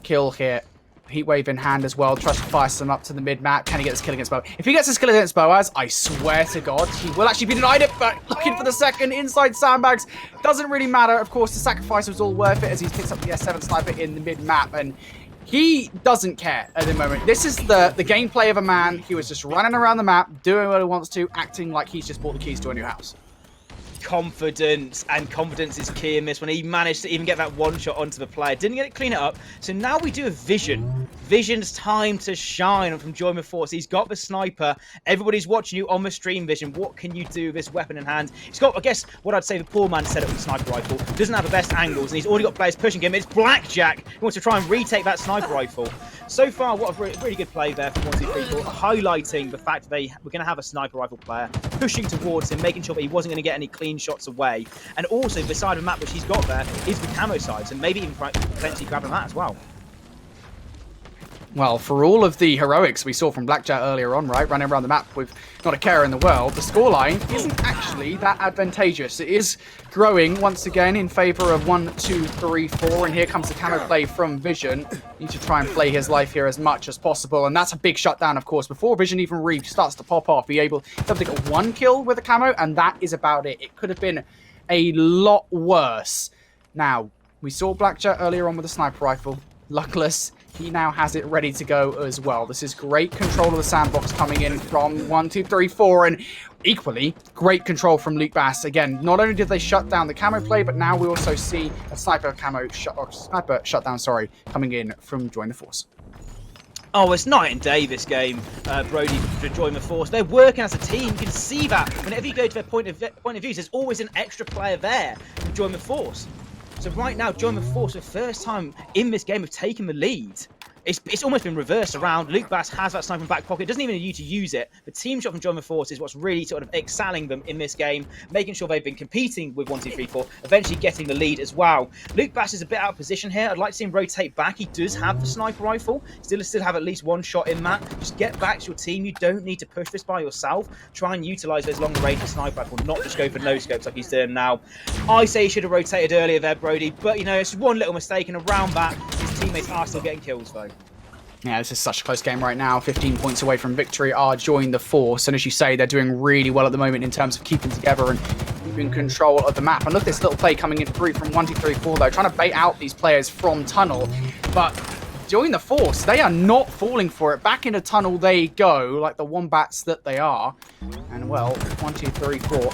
kill here. Heatwave in hand as well. Tries to fire some up to the mid-map. Can he get this kill against Boaz? If he gets this kill against Boaz, I swear to God, he will actually be denied it, but looking for the second inside sandbags. Doesn't really matter. Of course, the sacrifice was all worth it as he picks up the S7 sniper in the mid-map, and he doesn't care at the moment. This is the gameplay of a man. He was just running around the map, doing what he wants to, acting like he's just bought the keys to a new house. confidence, and confidence is key in this one. He managed to even get that one shot onto the player, didn't get it clean it up. So now we do a Vision. Vision's time to shine from Join the Force. He's got the sniper. Everybody's watching you on the stream, Vision. What can you do with this weapon in hand? He's got, I guess, what I'd say the poor man set up with the sniper rifle. Doesn't have the best angles, and he's already got players pushing him. It's Blackjack. He wants to try and retake that sniper rifle. So far, what a really good play there from 1-2-3-4, highlighting the fact that they were going to have a sniper rifle player pushing towards him, making sure that he wasn't going to get any clean shots away. And also, the side of the map which he's got there is the camo side, so maybe even potentially grabbing that as well. Well, for all of the heroics we saw from Blackjack earlier on, right, running around the map with not a care in the world, the scoreline isn't actually that advantageous. It is growing once again in favour of 1, 2, 3, 4, and here comes the camo play from Vision. Need to try and play his life here as much as possible, and that's a big shutdown, of course. Before Vision even starts to pop off, be able to get one kill with a camo, and that is about it. It could have been a lot worse. Now, we saw Blackjack earlier on with a sniper rifle. Luckless. He now has it ready to go as well. This is great control of the sandbox coming in from 1, 2, 3, 4, and equally great control from Luke Bass. Again, not only did they shut down the camo play, but now we also see a sniper shutdown, coming in from Join the Force. Oh, it's night and day, this game, Brody, to Join the Force. They're working as a team. You can see that whenever you go to their point of views, there's always an extra player there to Join the Force. So right now, Join the Force, for the first time in this game, have taken the lead. It's almost been reversed around. Luke Bass has that sniper in back pocket. Doesn't even need to use it. The team shot from Join the Force is what's really sort of excelling them in this game, making sure they've been competing with 1, 2, 3, 4, eventually getting the lead as well. Luke Bass is a bit out of position here. I'd like to see him rotate back. He does have the sniper rifle. Still have at least one shot in that. Just get back to your team. You don't need to push this by yourself. Try and utilize those longer range sniper rifle, not just go for no scopes like he's doing now. I say he should have rotated earlier there, Brody, but you know, it's one little mistake, and around that, his teammates are still getting kills though. Yeah, this is such a close game right now. 15 points away from victory are Join the Force. And as you say, they're doing really well at the moment in terms of keeping together and keeping control of the map. And look at this little play coming in through from 1, 2, 3, 4, though. Trying to bait out these players from tunnel. But Join the Force, they are not falling for it. Back into tunnel they go, like the wombats that they are. And, well, 1, 2, 3, 4...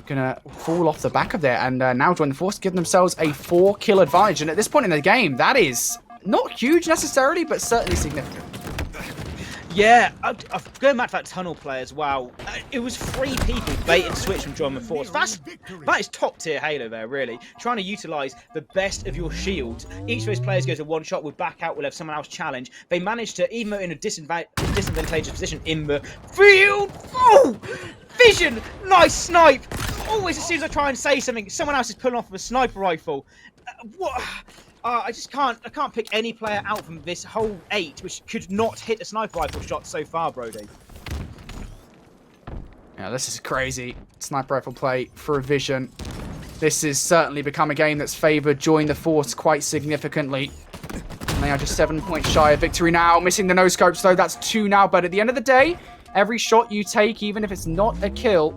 gonna fall off the back of there. And now Join the Force give themselves a 4-kill advantage. And at this point in the game, that is... not huge necessarily, but certainly significant. Yeah, going back to that tunnel play as well, it was 3 people bait and switch from Join the Force. That is top tier Halo there, really. Trying to utilise the best of your shield. Each of those players goes to one shot, will back out, will have someone else challenge. They managed to, even though in a disadvantageous position in the field, oh! Vision! Nice snipe! Always as soon as I try and say something, someone else is pulling off with a sniper rifle. What? I can't pick any player out from this whole 8 which could not hit a sniper rifle shot so far, Brody. Yeah, this is crazy. Sniper rifle play for a Vision. This has certainly become a game that's favoured Join the Force quite significantly. And they are just 7 points shy of victory now. Missing the no-scopes, though. That's 2 now. But at the end of the day, every shot you take, even if it's not a kill,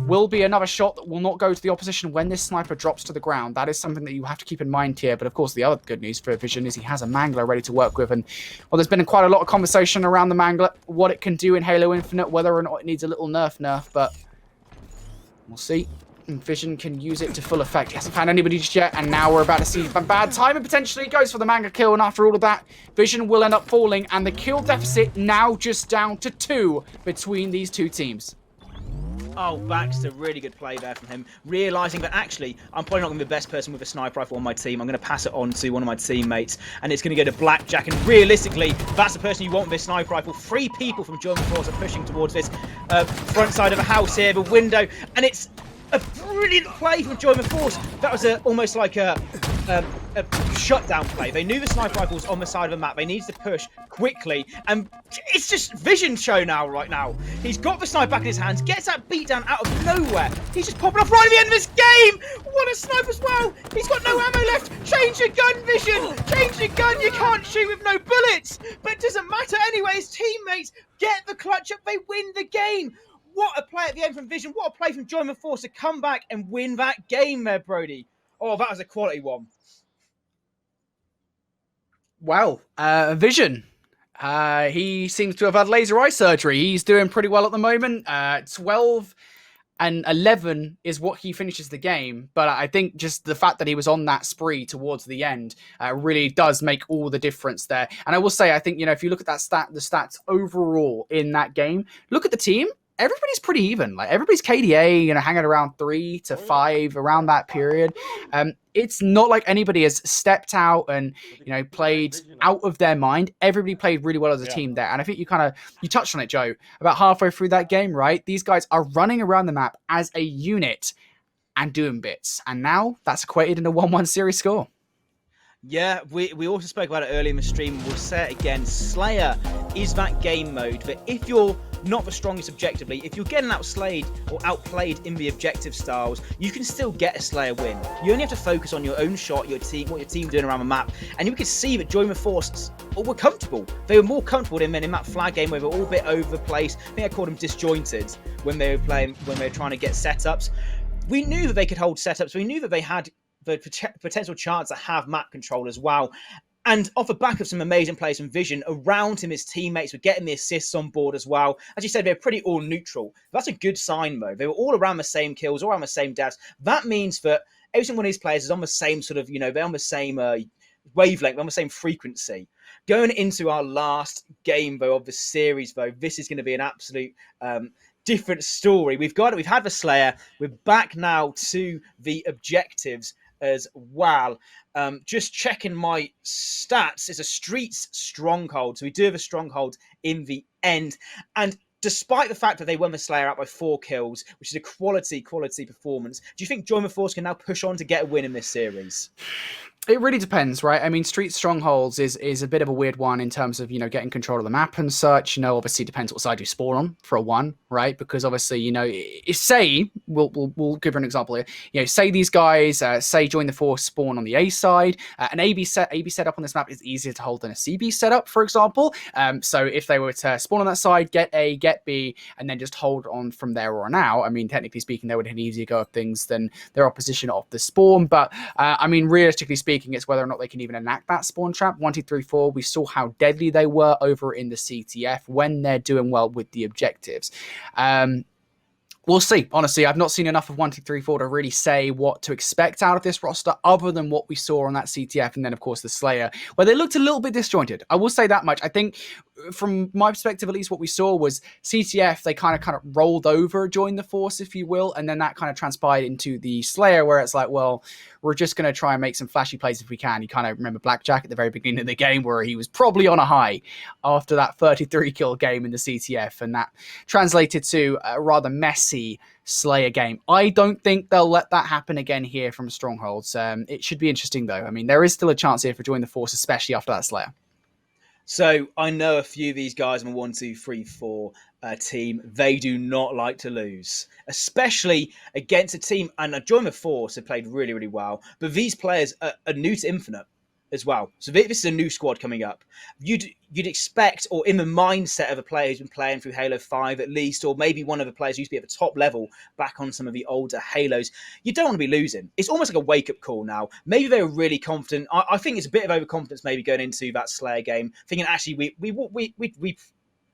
will be another shot that will not go to the opposition when this sniper drops to the ground. That is something that you have to keep in mind here. But of course, the other good news for Vision is he has a Mangler ready to work with. And well, there's been quite a lot of conversation around the Mangler, what it can do in Halo Infinite, whether or not it needs a little nerf, but we'll see. And Vision can use it to full effect. He hasn't found anybody just yet, and now we're about to see bad timing potentially. Goes for the Mangler kill, and after all of that, Vision will end up falling, and the kill deficit now just down to 2 between these two teams. Oh, Baxter, really good play there from him. Realising that actually, I'm probably not going to be the best person with a sniper rifle on my team. I'm going to pass it on to one of my teammates, and it's going to go to Blackjack. And realistically, that's the person you want with this sniper rifle. 3 people from Join the Force are pushing towards this front side of the house here, the window, and it's a brilliant play from Join the Force. That was almost like a shutdown play. They knew the sniper rifle was on the side of the map. They needed to push quickly, and it's just Vision show now. Right now, he's got the sniper back in his hands, gets that beatdown out of nowhere. He's just popping off right at the end of this game. What a snipe as well. He's got no ammo left. Change your gun, Vision. Change your gun. You can't shoot with no bullets, but it doesn't matter anyway. His teammates get the clutch up. They win the game. What a play at the end from Vision. What a play from Join the Force to come back and win that game there, Brody. Oh, that was a quality one. Well, Vision. He seems to have had laser eye surgery. He's doing pretty well at the moment. 12 and 11 is what he finishes the game. But I think just the fact that he was on that spree towards the end really does make all the difference there. And I will say, I think, if you look at the stats overall in that game, look at the team. Everybody's pretty even. Like everybody's KDA, hanging around 3 to 5 around that period. It's not like anybody has stepped out and played out of their mind. Everybody played really well as a team there, and I think you touched on it, Joe. About halfway through that game, right? These guys are running around the map as a unit and doing bits, and now that's equated in a 1-1 series score. Yeah, we also spoke about it earlier in the stream. We'll say it again. Slayer is that game mode that if you're not the strongest objectively, if you're getting outslayed or outplayed in the objective styles, you can still get a Slayer win. You only have to focus on your own shot, your team, what your team doing around the map, and you could see that Join the Force were comfortable. They were more comfortable than in that flag game where they were all a bit over the place. I think I called them disjointed when they were trying to get setups. We knew that they could hold setups. We knew that they had the potential chance to have map control as well. And off the back of some amazing plays and vision around him, his teammates were getting the assists on board as well. As you said, they're pretty all neutral. That's a good sign, though. They were all around the same kills, all around the same deaths. That means that every single one of these players is on the same sort of, they're on the same wavelength, on the same frequency. Going into our last game, though, of the series, though, this is going to be an absolute different story. We've had the Slayer. We're back now to the objectives as well. Just checking my stats, it's a Streets stronghold. So we do have a stronghold in the end. And despite the fact that they won the Slayer out by 4 kills, which is a quality performance, do you think Join the Force can now push on to get a win in this series? It really depends, right? I mean, Street Strongholds is a bit of a weird one in terms of, getting control of the map and such. Obviously it depends what side you spawn on for a 1, right? Because obviously, if say, we'll give you an example here. Say these guys, say Join the Force spawn on the A side, an AB setup on this map is easier to hold than a CB setup, for example. So if they were to spawn on that side, get A, get B, and then just hold on from there on out, I mean, technically speaking, they would have an easier go of things than their opposition off the spawn. But, realistically speaking, it's whether or not they can even enact that spawn trap. 1, 2, 3, 4. We saw how deadly they were over in the CTF when they're doing well with the objectives. We'll see. Honestly, I've not seen enough of 1, 2, 3, 4 to really say what to expect out of this roster other than what we saw on that CTF and then, of course, the Slayer, where they looked a little bit disjointed. I will say that much. I think from my perspective, at least what we saw was CTF, they kind of rolled over, Join the Force, if you will, and then that kind of transpired into the Slayer, where it's like, well, we're just going to try and make some flashy plays if we can. You kind of remember Blackjack at the very beginning of the game, where he was probably on a high after that 33 kill game in the CTF, and that translated to a rather messy Slayer game. I don't think they'll let that happen again here from Strongholds. It should be interesting, though. I mean, there is still a chance here for Join the Force, especially after that Slayer. So I know a few of these guys in the 1, 2, 3, 4 team. They do not like to lose, especially against a team. And Join the Force have played really, really well. But these players are new to Infinite as well. So this is a new squad coming up. You'd expect, or in the mindset of a player who's been playing through Halo 5 at least, or maybe one of the players who used to be at the top level back on some of the older Halos, you don't want to be losing. It's almost like a wake-up call now. Maybe they were really confident. I think it's a bit of overconfidence maybe going into that Slayer game, thinking actually we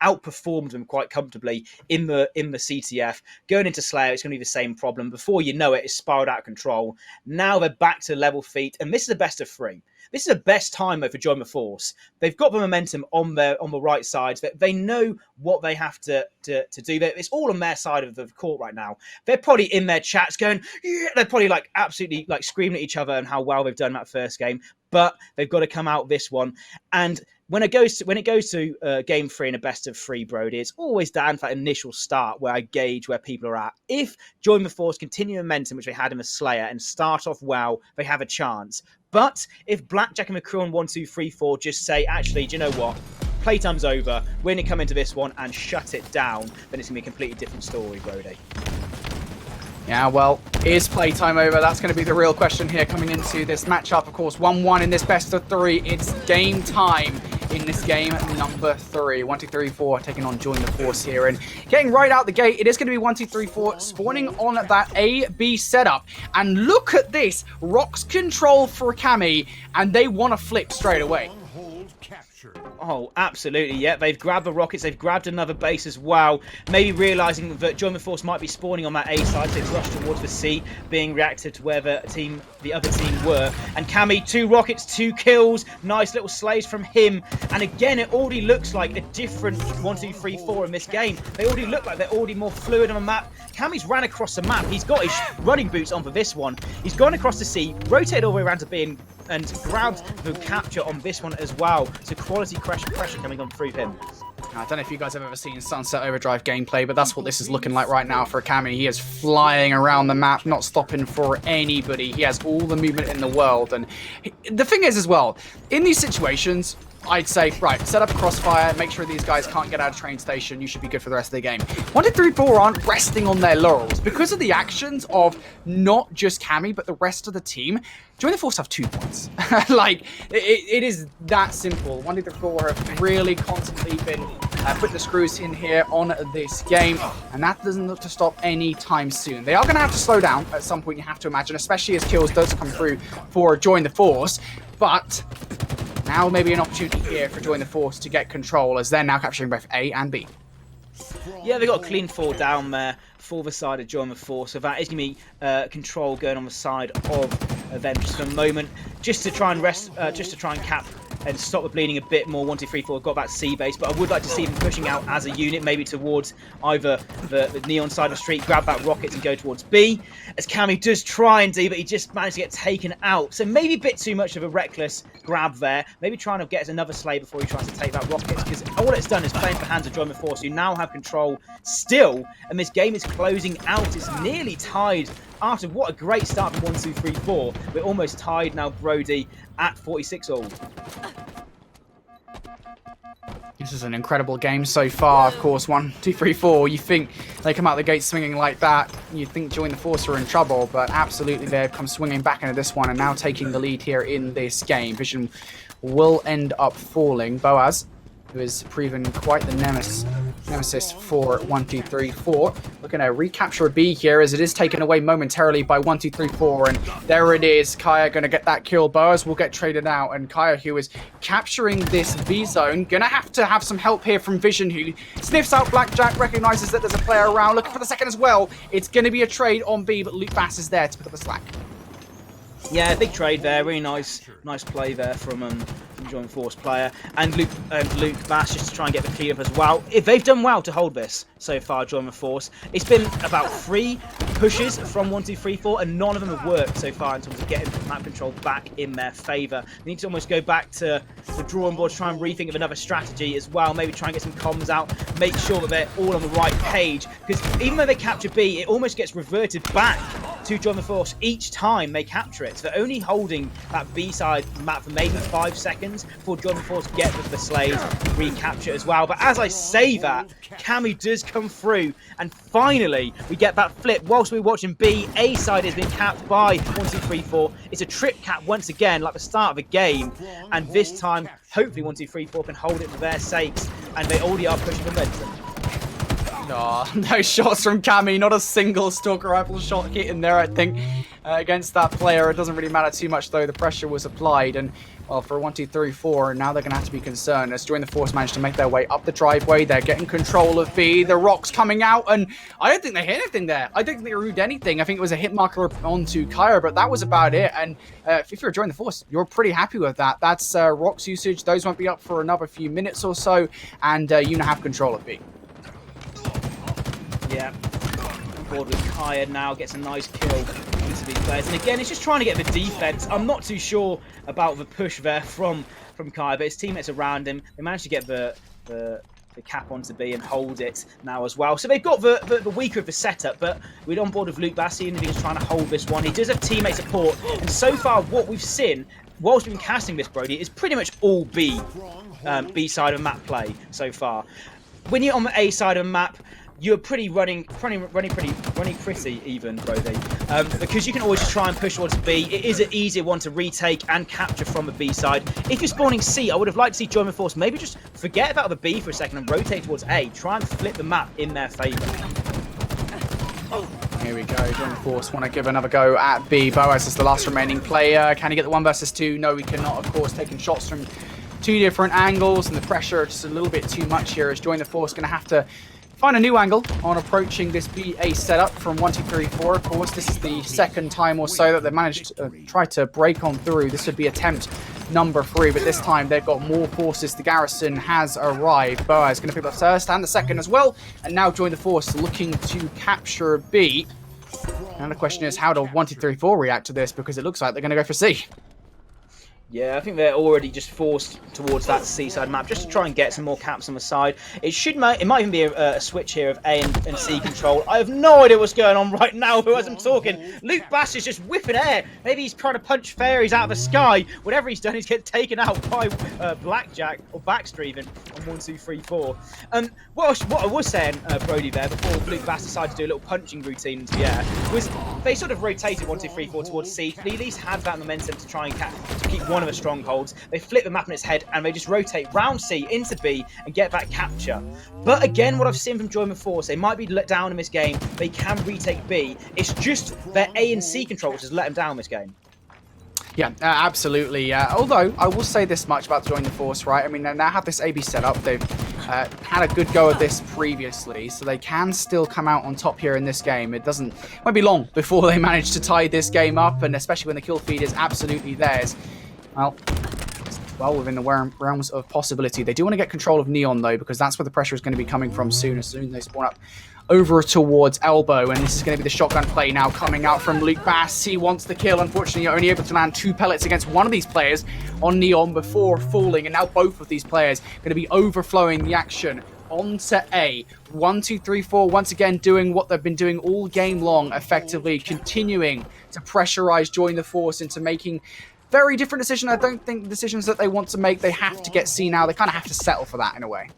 outperformed them quite comfortably in the CTF. Going into Slayer, it's going to be the same problem. Before you know it, it's spiraled out of control. Now they're back to level feet, and this is a best of 3. This is the best time, though, for Join the Force. They've got the momentum on the right side. They know what they have to do. It's all on their side of the court right now. They're probably in their chats going, yeah, they're probably absolutely screaming at each other and how well they've done that first game. But they've got to come out this one. And when it goes to game 3 in a best of 3, Brody, it's always down to that initial start where I gauge where people are at. If Join the Force continue momentum, which they had in the Slayer, and start off well, they have a chance. But if Blackjack and Krew on 1, 2, 3, 4 just say, actually, do you know what? Playtime's over. We're going to come into this one and shut it down, then it's going to be a completely different story, Brody. Yeah, well, is playtime over? That's going to be the real question here coming into this matchup. Of course, 1-1 in this best of 3. It's game time in this game number 3. 1, 2, 3, 4 taking on Join the Force here. And getting right out the gate, it is going to be 1, 2, 3, 4 spawning on that A-B setup. And look at this. Rocks control for Cami, and they want to flip straight away. Captured. Oh, absolutely, yeah. They've grabbed the rockets, they've grabbed another base as well. Maybe realising that Join the Force might be spawning on that A side, so it's rushed towards the C, being reactive to where the other team were. And Cammy, 2 rockets, 2 kills. Nice little slays from him. And again, it already looks like a different 1, 2, 3, 4 in this game. They already look like they're already more fluid on the map. Cammy's ran across the map. He's got his running boots on for this one. He's gone across the C, rotated all the way around to B and grabbed the capture on this one as well. So quality pressure coming on through him. I don't know if you guys have ever seen Sunset Overdrive gameplay, but that's what this is looking like right now for Cammy. He is flying around the map, not stopping for anybody. He has all the movement in the world. And the thing is as well, in these situations, I'd say, right, set up a crossfire, make sure these guys can't get out of train station. You should be good for the rest of the game. 1, 2, 3, 4 aren't resting on their laurels. Because of the actions of not just Cammy, but the rest of the team, Join the Force have 2 points. Like, it is that simple. 1, 2, 3, 4 have really constantly been putting the screws in here on this game, and that doesn't look to stop anytime soon. They are going to have to slow down at some point, you have to imagine, especially as kills does come through for Join the Force, but now maybe an opportunity here for Join the Force to get control, as they're now capturing both A and B. Yeah, they got a clean 4 down there for the side of Join the Force, so that is going to be control going on the side of them just for a moment, just to try and cap and stop the bleeding a bit more. 1, 2, 3, 4 got that C base, but I would like to see them pushing out as a unit, maybe towards either the neon side of the street, grab that rocket and go towards B, as Cammy does try and do, but he just managed to get taken out. So maybe a bit too much of a reckless grab there, maybe trying to get another slay before he tries to take that rocket, because all it's done is playing for hands of Join the Force, who now have control still, and this game is closing out. It's nearly tied after what a great start from 1, 2, 3, 4. We're almost tied now, Brody, at 46 all. This is an incredible game so far, of course. 1, 2, 3, 4. You think they come out the gate swinging like that, you'd think Join the Force are in trouble, but absolutely they've come swinging back into this one and now taking the lead here in this game. Vision will end up falling. Boaz, who has proven quite the nemesis for 1, 2, 3, 4. Looking to recapture a B here as it is taken away momentarily by 1, 2, 3, 4. And there it is. Kaya going to get that kill. Boaz will get traded out. And Kaya, who is capturing this B zone, going to have some help here from Vision, who sniffs out Blackjack, recognizes that there's a player around, looking for the second as well. It's going to be a trade on B, but Luke Bass is there to pick up the slack. Yeah, big trade there. Really nice play there from Join Force player. And Luke Bass just to try and get the clean up as well. If they've done well to hold this so far, Join the Force. It's been about 3 pushes from 1, 2, 3, 4, and none of them have worked so far in terms of getting map control back in their favour. They need to almost go back to the drawing board, try and rethink of another strategy as well. Maybe try and get some comms out, make sure that they're all on the right page. Because even though they capture B, it almost gets reverted back to Join the Force each time they capture it. So they're only holding that B side map for maybe 5 seconds before Join the Force get the slays recapture as well. But as I say that, Cammy does come through, and finally we get that flip. Whilst we're watching B, A side has been capped by 1, 2, 3, 4. It's a trip cap once again, like the start of the game, and this time hopefully 1, 2, 3, 4 can hold it for their sakes, and they already are pushing momentum. Oh, no shots from Cammy, not a single Stalker Rifle shot hit in there, I think, against that player. It doesn't really matter too much, though. The pressure was applied, and, well, for 1, 2, 3, 4, now they're going to have to be concerned as Join the Force managed to make their way up the driveway. They're getting control of B. The rock's coming out, and I don't think they hit anything there. I don't think they ruined anything. I think it was a hit marker onto Kaya, but that was about it, and if you're Join the Force, you're pretty happy with that. That's rocks usage. Those won't be up for another few minutes or so, and you now have control of B. Yeah, on board with Kaya now, gets a nice kill into these players. And again, it's just trying to get the defense. I'm not too sure about the push there from Kaya, but his teammates around him, they managed to get the cap onto B and hold it now as well. So they've got the weaker of the setup, but we're on board with Luke Bassi, and he's trying to hold this one. He does have teammate support, and so far what we've seen whilst we've been casting this, Brody, is pretty much all B side of map play so far. When you're on the A side of the map, you're running pretty even, Brody, because you can always just try and push towards B. It is an easier one to retake and capture from the B side. If you're spawning C, I would have liked to see Join the Force maybe just forget about the B for a second and rotate towards A. Try and flip the map in their favour. Here we go. Join the Force want to give another go at B. Boaz is the last remaining player. Can he get the 1 versus 2? No, he cannot, of course. Taking shots from two different angles, and the pressure just a little bit too much here as Join the Force going to have to find a new angle on approaching this BA setup from 1, 2, 3, 4. Of course, this is the second time or so that they've managed to try to break on through. This would be attempt number 3, but this time they've got more forces. The garrison has arrived. Boa is going to pick up the first and the second as well, and now Join the Force looking to capture B. And the question is, how do 1, 2, 3, 4 react to this? Because it looks like they're going to go for C. Yeah, I think they're already just forced towards that seaside map just to try and get some more caps on the side. It might even be a switch here of A and C control. I have no idea what's going on right now as I'm talking. Luke Bass is just whipping air. Maybe he's trying to punch fairies out of the sky. Whatever he's done, he's getting taken out by Blackjack, or Baxter even, on 1, 2, 3, 4. What I was saying, Brody, there, before Luke Bass decided to do a little punching routine into the air, was they sort of rotated 1, 2, 3, 4 towards C. They at least had that momentum to try and keep one of the strongholds. They flip the map on its head and they just rotate round C into B and get that capture. But again, what I've seen from Join the Force, they might be let down in this game. They can retake B. It's just their A and C control which has let them down this game. Yeah, absolutely. Although, I will say this much about Join the Force, right? I mean, they now have this AB set up. They've had a good go at this previously, so they can still come out on top here in this game. It won't be long before they manage to tie this game up, and especially when the kill feed is absolutely theirs. Well, within the realms of possibility. They do want to get control of Neon, though, because that's where the pressure is going to be coming from soon, as soon as they spawn up over towards Elbow, and this is going to be the shotgun play now coming out from Luke Bass. He wants the kill. Unfortunately, you're only able to land 2 pellets against one of these players on Neon before falling, and now both of these players going to be overflowing the action onto A. 1, 2, 3, 4, once again doing what they've been doing all game long, effectively continuing to pressurize Join the Force into making very different decision. I don't think the decisions that they want to make, they have to get C now. They kind of have to settle for that in a way.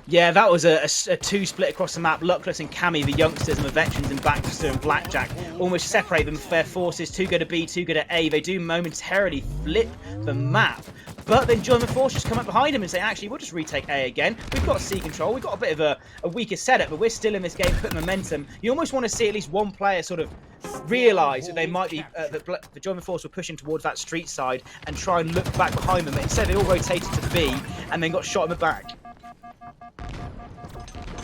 Yeah, that was a 2 split across the map. Luckless and Cammy, the youngsters and the veterans in Baxter and Blackjack, almost separate them for their forces. 2 go to B, 2 go to A. They do momentarily flip the map. But then Join the Force just come up behind him and say, actually, we'll just retake A again. We've got C control. We've got a bit of a weaker setup, but we're still in this game, putting momentum. You almost want to see at least one player sort of realise that they might be, the Join the Force were pushing towards that street side and try and look back behind them. But instead, they all rotated to B and then got shot in the back.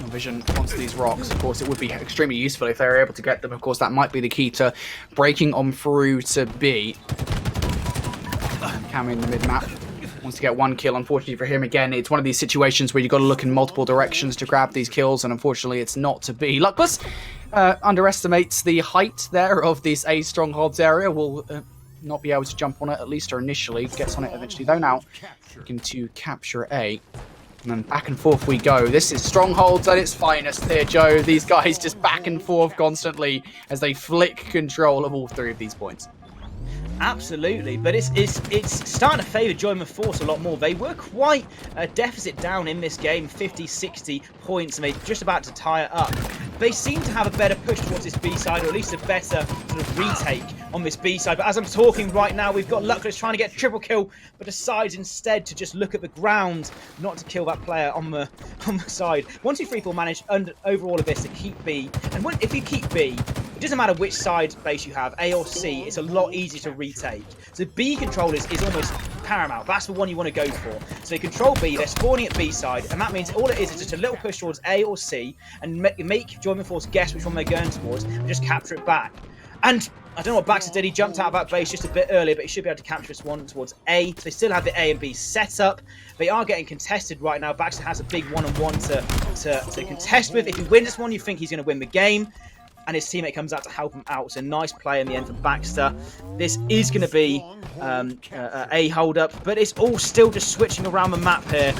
Vision onto these rocks. Of course, it would be extremely useful if they were able to get them. Of course, that might be the key to breaking on through to B. Cam in the mid-map wants to get 1 kill. Unfortunately for him, again, it's one of these situations where you've got to look in multiple directions to grab these kills, and unfortunately, it's not to be. Luckless underestimates the height there of this A strongholds area. Will not be able to jump on it, at least or initially. Gets on it eventually, though. Now looking to capture A. And then back and forth we go. This is Strongholds at its finest here, Joe. These guys just back and forth constantly as they flick control of all 3 of these points. Absolutely, but it's starting to favour Join the Force a lot more. They were quite a deficit down in this game, 50, 60 points, and they're just about to tie it up. They seem to have a better push towards this B side, or at least a better sort of retake on this B side. But as I'm talking right now, we've got Luckless trying to get a triple kill, but decides instead to just look at the ground, not to kill that player on the side. 1, 2, 3, 4 managed over all of this to keep B, and if you keep B, it doesn't matter which side base you have, A or C, it's a lot easier to retake. So B control is almost paramount. That's the one you want to go for. So they control B, they're spawning at B side, and that means all it is just a little push towards A or C, and make Join the Force guess which one they're going towards, and just capture it back. And I don't know what Baxter did, he jumped out of that base just a bit earlier, but he should be able to capture this one towards A. So they still have the A and B set up. They are getting contested right now. Baxter has a big one-on-one to contest with. If he wins this one, you think he's going to win the game. And his teammate comes out to help him out. It's a nice play in the end for Baxter. This is going to be a hold-up, but it's all still just switching around the map here,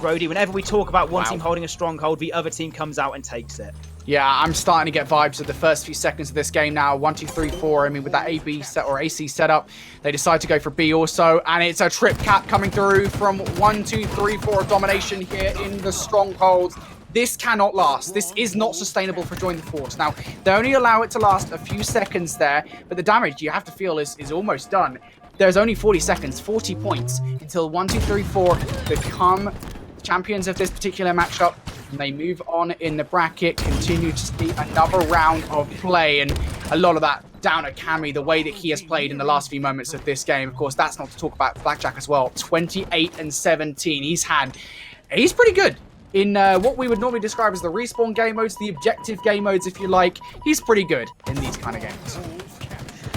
Brody. Whenever we talk about one team holding a stronghold, the other team comes out and takes it. Yeah, I'm starting to get vibes of the first few seconds of this game now. 1, 2, 3, 4. I mean, with that AB set or AC setup, they decide to go for B also, and it's a trip cap coming through from 1, 2, 3, 4 domination here in the strongholds. This cannot last. This is not sustainable for Join the Force. Now, they only allow it to last a few seconds there, but the damage you have to feel is almost done. There's only 40 seconds, 40 points, until 1, 2, 3, 4 become champions of this particular matchup. And they move on in the bracket, continue to see another round of play, and a lot of that down at Cammy, the way that he has played in the last few moments of this game. Of course, that's not to talk about Blackjack as well. 28 and 17. He's pretty good in what we would normally describe as the respawn game modes, the objective game modes, if you like. He's pretty good in these kind of games.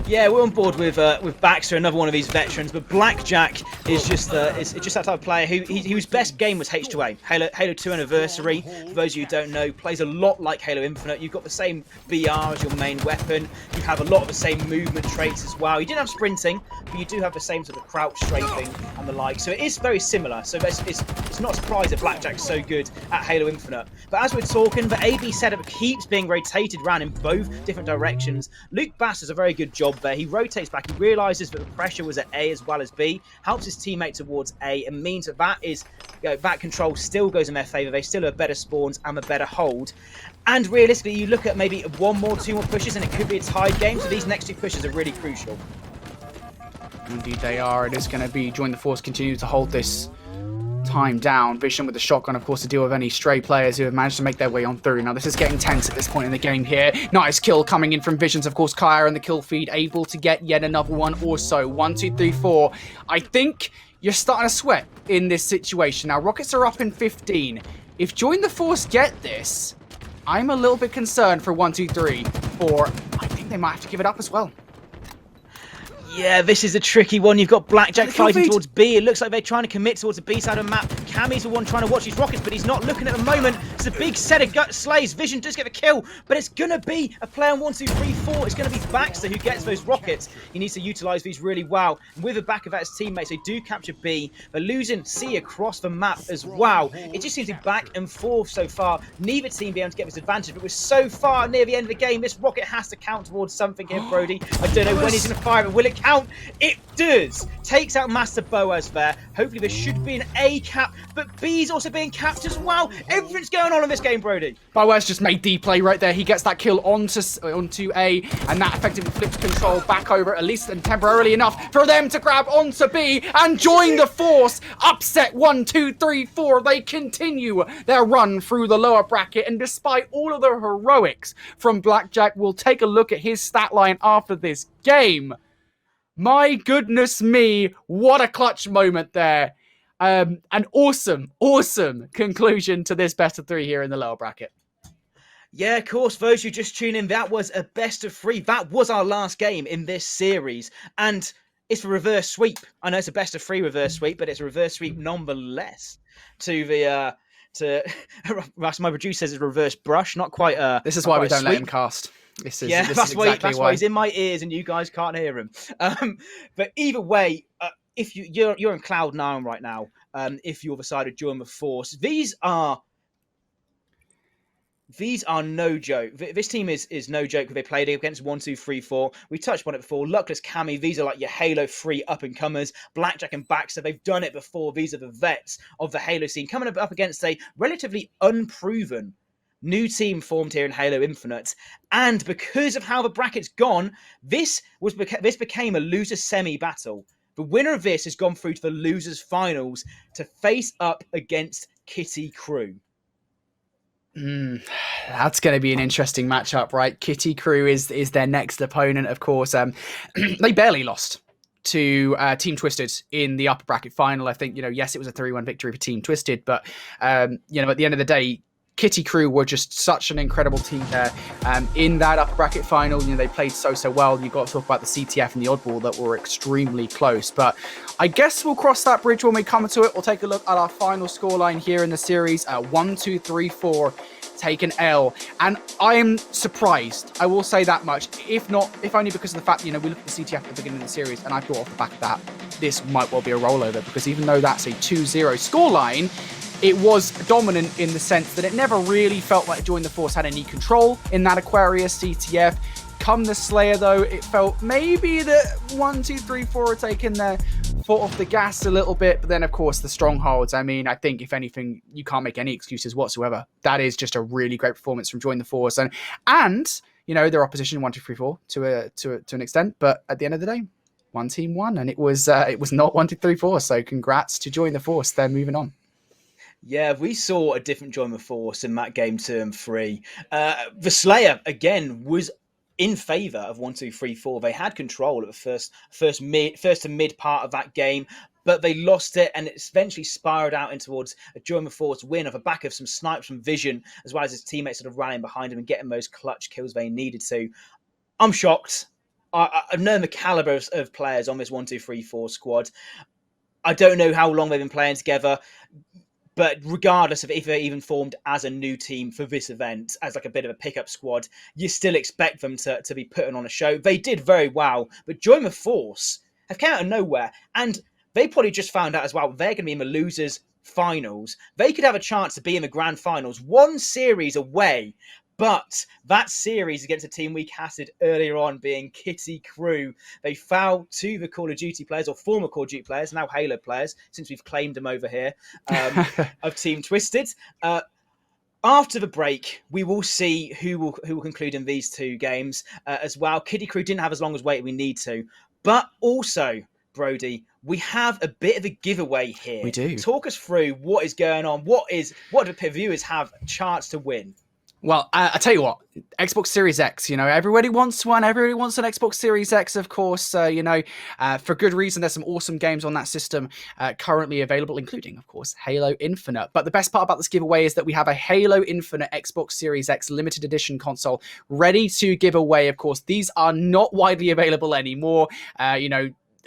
Yeah, we're on board with Baxter, another one of these veterans, but Blackjack is just is just that type of player whose best game was H2A. Halo 2 Anniversary, for those of you who don't know, plays a lot like Halo Infinite. You've got the same BR as your main weapon. You have a lot of the same movement traits as well. You didn't have sprinting, but you do have the same sort of crouch strafing and the like. So it is very similar. So it's not a surprise that Blackjack's so good at Halo Infinite. But as we're talking, the AB setup keeps being rotated around in both different directions. Luke Bass does a very good job there. He rotates back. He realises that the pressure was at A as well as B. Helps his teammate towards A and means that control still goes in their favour. They still have better spawns and a better hold. And realistically, you look at maybe two more pushes, and it could be a tied game. So these next two pushes are really crucial. Indeed they are. It is going to be Join the Force continue to hold this time down. Vision with the shotgun, of course, to deal with any stray players who have managed to make their way on through. Now, this is getting tense at this point in the game here. Nice kill coming in from Visions, of course. Kaya and the kill feed able to get yet another one also. 1, 2, 3, 4. I think you're starting to sweat in this situation. Now, Rockets are up in 15. If Join the Force get this, I'm a little bit concerned for 1, 2, 3, 4. I think they might have to give it up as well. Yeah, this is a tricky one. You've got Blackjack fighting towards B. It looks like they're trying to commit towards the B side of the map. Cammy's the one trying to watch his rockets, but he's not looking at the moment. It's a big set of gut slays. Vision does get the kill, but it's going to be a player on 1, 2, 3, 4. It's going to be Baxter who gets those rockets. He needs to utilise these really well. And with the back of that, his teammates, they do capture B. They're losing C across the map as well. It just seems to be back and forth so far. Neither team being able to get this advantage, but we're so far near the end of the game. This rocket has to count towards something here, Brody. I don't know when he's going to fire it. Will it count? It does. Takes out Master Boaz there. Hopefully there should be an A cap, but B's also being capped as well. Everything's going on in this game, Brody. Boaz just made D play right there. He gets that kill onto A, and that effectively flips control back over, at least temporarily enough, for them to grab onto B and join the Force. Upset 1, 2, 3, 4. They continue their run through the lower bracket, and despite all of the heroics from Blackjack, we'll take a look at his stat line after this game. My goodness me, what a clutch moment there. An awesome conclusion to this best of 3 here in the lower bracket. Yeah, of course, those who just tuned in, that was a best of 3. That was our last game in this series. And it's a reverse sweep. I know it's a best of 3 reverse sweep, but it's a reverse sweep nonetheless to the... my producer says it's a reverse brush, not quite this is why we don't let him cast. This is exactly why he's in my ears and you guys can't hear him. But either way, if you're in cloud 9 right now, if you've decided to join the Force, these are no joke. This team is no joke. They played against 1, 2, 3, 4. We touched on it before. Luckless Cammy. These are like your Halo 3 up and comers. Blackjack and Baxter. They've done it before. These are the vets of the Halo scene coming up against a relatively unproven new team formed here in Halo Infinite. And because of how the bracket's gone, this became a loser semi battle. The winner of this has gone through to the losers finals to face up against Kitty Krew. That's going to be an interesting matchup, right? Kitty Krew is their next opponent, of course. They barely lost to Team Twisted in the upper bracket final. I think, yes, it was a 3-1 victory for Team Twisted, but, at the end of the day, Kitty Krew were just such an incredible team there. In that upper bracket final, they played so well. You've got to talk about the CTF and the Oddball that were extremely close. But I guess we'll cross that bridge when we come to it. We'll take a look at our final scoreline here in the series. 1, 2, 3, 4. Take an L, and I am surprised. I will say that much. If only because of the fact we look at the CTF at the beginning of the series, and I thought off the back of that, this might well be a rollover, because even though that's a 2-0 scoreline, it was dominant in the sense that it never really felt like Join the Force had any control in that Aquarius CTF. Come the Slayer, though, it felt maybe that 1, 2, 3, 4 are taking their foot off the gas a little bit. But then, of course, the strongholds. I mean, I think, if anything, you can't make any excuses whatsoever. That is just a really great performance from Join the Force. And their opposition 1, 2, 3, 4 to an extent. But at the end of the day, one team won. And it was not 1, 2, 3, 4. So congrats to Join the Force. They're moving on. Yeah, we saw a different Join the Force in that game 2 and 3. The Slayer, again, was in favour of 1-2-3-4. They had control at the first to mid part of that game, but they lost it, and it eventually spiraled out in towards a Joe Force win off the back of some snipes from Vision, as well as his teammates sort of rallying behind him and getting those clutch kills they needed to. I'm shocked. I've known the calibre of players on this 1-2-3-4 squad. I don't know how long they've been playing together, but regardless of if they even formed as a new team for this event, as like a bit of a pickup squad, you still expect them to be putting on a show. They did very well, but Join the Force have come out of nowhere, and they probably just found out as well they're going to be in the losers finals. They could have a chance to be in the grand finals, one series away. But that series against a team we casted earlier on, being Kitty Krew, they fell to the Call of Duty players, or former Call of Duty players, now Halo players, since we've claimed them over here, of Team Twisted. After the break, we will see who will conclude in these two games as well. Kitty Krew didn't have as long as wait we need to, but also, Brody, we have a bit of a giveaway here. We do. Talk us through what is going on. What do the viewers have a chance to win? Well, I tell you what, Xbox Series X, everybody wants one. Everybody wants an Xbox Series X, of course, for good reason. There's some awesome games on that system currently available, including, of course, Halo Infinite. But the best part about this giveaway is that we have a Halo Infinite Xbox Series X limited edition console ready to give away. Of course, these are not widely available anymore.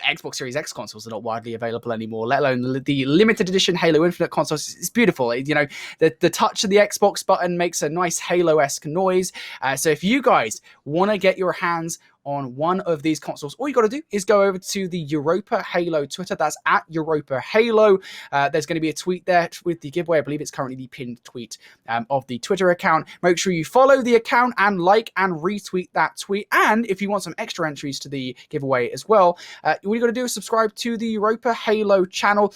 Xbox Series X consoles are not widely available anymore, let alone the limited edition Halo Infinite consoles. It's beautiful. The touch of the Xbox button makes a nice Halo-esque noise. So if you guys want to get your hands on one of these consoles, all you got to do is go over to the Europa Halo Twitter. That's at Europa Halo. There's going to be a tweet there with the giveaway. I believe it's currently the pinned tweet of the Twitter account. Make sure you follow the account and like and retweet that tweet. And if you want some extra entries to the giveaway as well, all you got to do is subscribe to the Europa Halo channel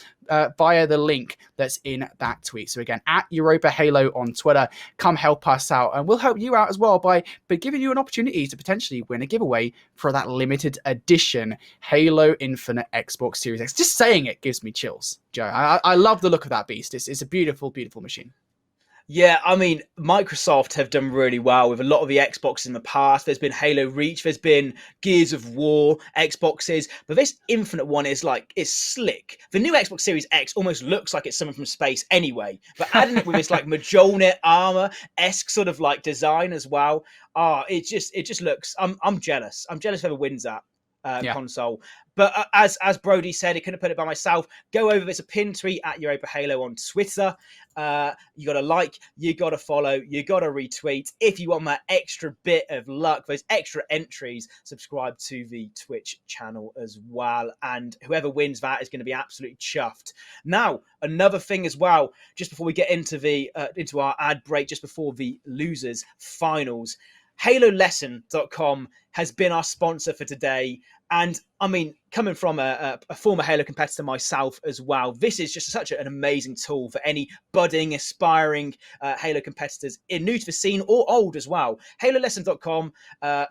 via the link that's in that tweet. So again, at Europa Halo on Twitter. Come help us out, and we'll help you out as well by giving you an opportunity to potentially win a giveaway for that limited edition Halo Infinite Xbox Series X. Just saying it gives me chills, Joe. I love the look of that beast. It's a beautiful, beautiful machine. Yeah, I mean, Microsoft have done really well with a lot of the Xboxes in the past. There's been Halo Reach, there's been Gears of War Xboxes, but this Infinite one is it's slick. The new Xbox Series X almost looks like it's something from space anyway, but adding it with this Majolnet armor-esque sort of design as well. It just looks. I'm jealous. I'm jealous whoever wins that console. But as Brody said, I couldn't put it by myself. Go over. There's a pinned tweet at Europa Halo on Twitter. You got to like, you got to follow, you got to retweet. If you want that extra bit of luck, those extra entries, subscribe to the Twitch channel as well. And whoever wins that is going to be absolutely chuffed. Now, another thing as well, just before we get into into our ad break, just before the losers finals, HaloLesson.com has been our sponsor for today. And I mean, coming from a former Halo competitor myself as well, this is just such an amazing tool for any budding, aspiring Halo competitors new to the scene or old as well. HaloLesson.com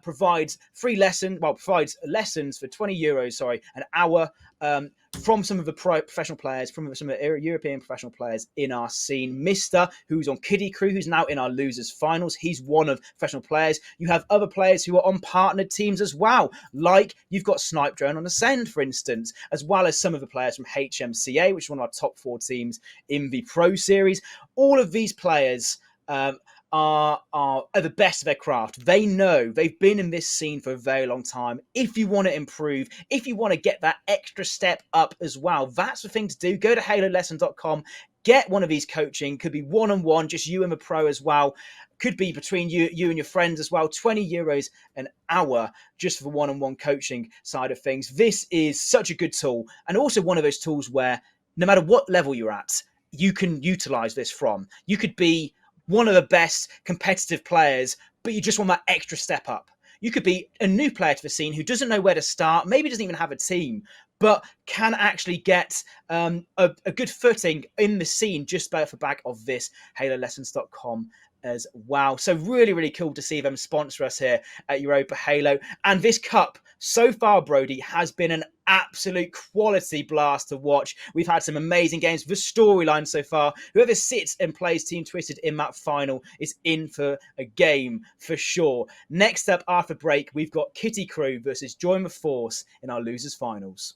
provides provides lessons for €20, an hour, from some of the professional players, from some of the European professional players in our scene. Mister, who's on Kitty Krew, who's now in our losers finals. He's one of professional players. You have other players who are on partnered teams as well. Like you've got Snipe Drone on Ascend, for instance, as well as some of the players from HMCA, which is one of our top 4 teams in the Pro Series. All of these players are the best of their craft. They know, they've been in this scene for a very long time. If you want to improve, if you want to get that extra step up as well, that's the thing to do. Go to halolesson.com, get one of these coaching. Could be one-on-one, just you and the pro as well. Could be between you and your friends as well. €20 an hour just for the one-on-one coaching side of things. This is such a good tool, and also one of those tools where no matter what level you're at, you can utilize this from. You could be one of the best competitive players, but you just want that extra step up. You could be a new player to the scene who doesn't know where to start, maybe doesn't even have a team, but can actually get a good footing in the scene just off the back of this HaloLessons.com as well. So really cool to see them sponsor us here at Europa Halo. And this cup so far, Brody, has been an absolute quality blast to watch. We've had some amazing games. The storyline so far, whoever sits and plays Team Twisted in that final is in for a game for sure. Next up after break, we've got Kitty Krew versus Join the Force in our losers finals.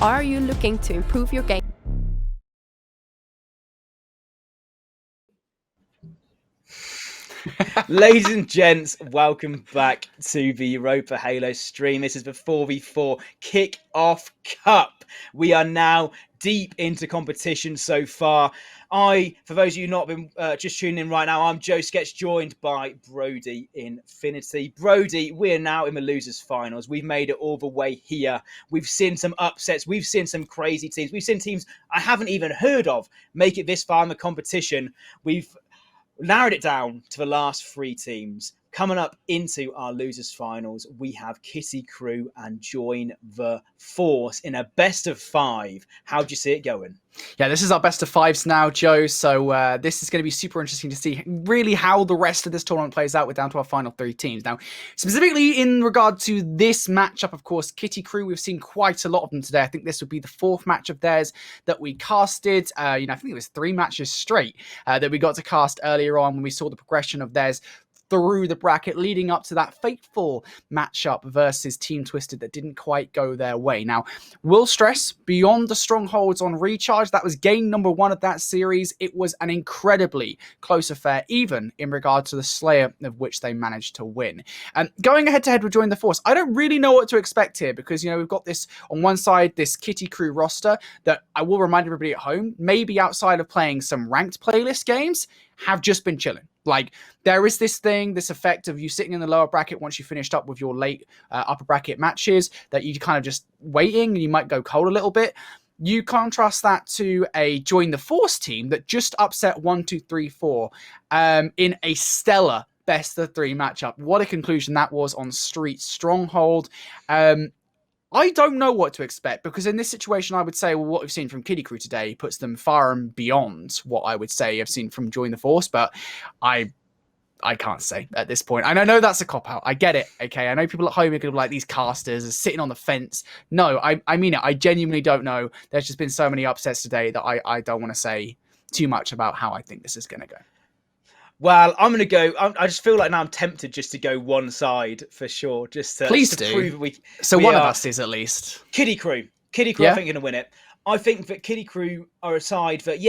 Are you looking to improve your game? Ladies and gents, welcome back to the Europa Halo stream. This is the 4v4 Kick-Off Cup. We are now deep into competition so far. For those of you not been just tuning in right now, I'm Joe Sketch, joined by Brody Infinity. Brody, we're now in the losers finals. We've made it all the way here. We've seen some upsets. We've seen some crazy teams. We've seen teams I haven't even heard of make it this far in the competition. We've narrowed it down to the last 3 teams. Coming up into our losers finals, we have Kitty Krew and Join the Force in a best of 5. How do you see it going? Yeah, this is our best of 5s now, Joe. So this is going to be super interesting to see really how the rest of this tournament plays out. We're down to our final 3 teams. Now, specifically in regard to this matchup, of course, Kitty Krew, we've seen quite a lot of them today. I think this would be the 4th match of theirs that we casted. I think it was 3 matches straight that we got to cast earlier on when we saw the progression of theirs through the bracket, leading up to that fateful matchup versus Team Twisted that didn't quite go their way. Now, we'll stress, beyond the strongholds on Recharge, that was game number 1 of that series. It was an incredibly close affair, even in regard to the Slayer, of which they managed to win. Going head-to-head with Join the Force, I don't really know what to expect here, because, we've got this, on one side, this Kitty Krew roster that I will remind everybody at home, maybe outside of playing some ranked playlist games, have just been chilling. Like, there is this effect of you sitting in the lower bracket once you finished up with your late upper bracket matches, that you kind of just waiting and you might go cold a little bit. You contrast that to a Join the Force team that just upset 1, 2, 3, 4 in a stellar best of 3 matchup. What a conclusion that was on Street Stronghold. I don't know what to expect, because in this situation, I would say, well, what we've seen from Kitty Krew today puts them far and beyond what I would say I've seen from Join the Force, but I can't say at this point. And I know that's a cop-out. I get it, okay? I know people at home are going to be like, these casters are sitting on the fence. No, I mean it. I genuinely don't know. There's just been so many upsets today that I don't want to say too much about how I think this is going to go. Well, I'm going to go. I just feel like now I'm tempted just to go one side for sure. Please do. Prove we one of us is at least. Kitty Krew. Yeah? I think, going to win it. I think that Kitty Krew are a side that,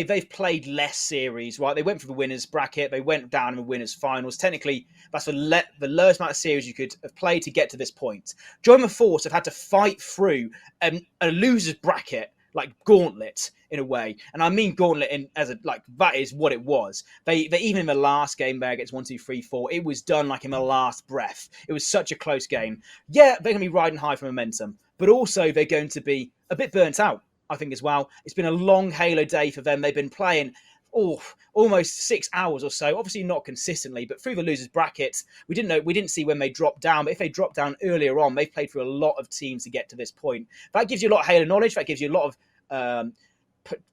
they've played less series, right? They went for the winners bracket. They went down in the winners finals. Technically, that's the lowest amount of series you could have played to get to this point. Join the Force have had to fight through a losers bracket, like gauntlet in a way, and I mean gauntlet that is what it was. They even in the last game there against 1, 2, 3, 4, it was done like in the last breath. It was such a close game. Yeah, they're going to be riding high for momentum, but also they're going to be a bit burnt out, I think, as well. It's been a long Halo day for them. They've been playing almost 6 hours or so. Obviously not consistently, but through the losers brackets, we didn't see when they dropped down. But if they dropped down earlier on, they've played through a lot of teams to get to this point. That gives you a lot of Halo knowledge. That gives you a lot of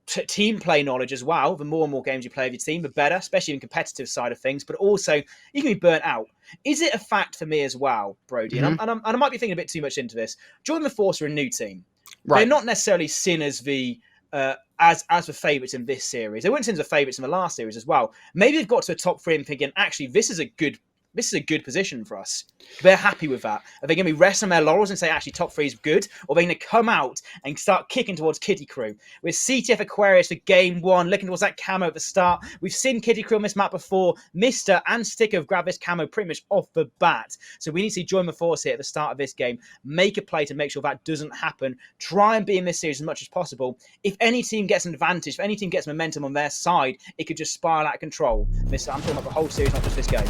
team play knowledge as well. The more and more games you play with your team, the better, especially in competitive side of things. But also, you can be burnt out. Is it a fact for me as well, Brody? Mm-hmm. And I might be thinking a bit too much into this. Join the Force are a new team. Right. They're not necessarily seen as the as the favourites in this series. They weren't seen as the favourites in the last series as well. Maybe they've got to a top 3 and thinking, actually, this is a good position for us. They're happy with that. Are they going to be resting on their laurels and say, actually, top 3 is good? Or are they going to come out and start kicking towards Kitty Krew? With CTF Aquarius for game 1, looking towards that camo at the start. We've seen Kitty Krew on this map before. Mr. and Sticker have grabbed this camo pretty much off the bat. So we need to see Join the Force here at the start of this game. Make a play to make sure that doesn't happen. Try and be in this series as much as possible. If any team gets an advantage, if any team gets momentum on their side, it could just spiral out of control. I'm talking about the whole series, not just this game.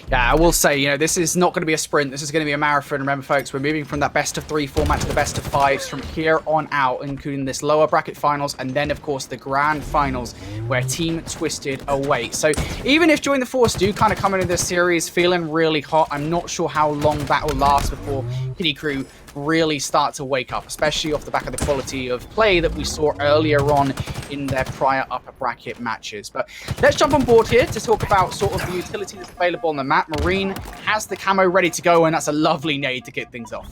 Yeah, I will say, this is not going to be a sprint. This is going to be a marathon. Remember, folks, we're moving from that best of 3 format to the best of 5s from here on out, including this lower bracket finals and then, of course, the grand finals where Team Twisted await. So even if Join the Force do kind of come into this series feeling really hot, I'm not sure how long that will last before Kitty Krew really start to wake up, especially off the back of the quality of play that we saw earlier on in their prior upper bracket matches. But let's jump on board here to talk about sort of the utility that's available on the map. Marine has the camo ready to go, and that's a lovely nade to get things off.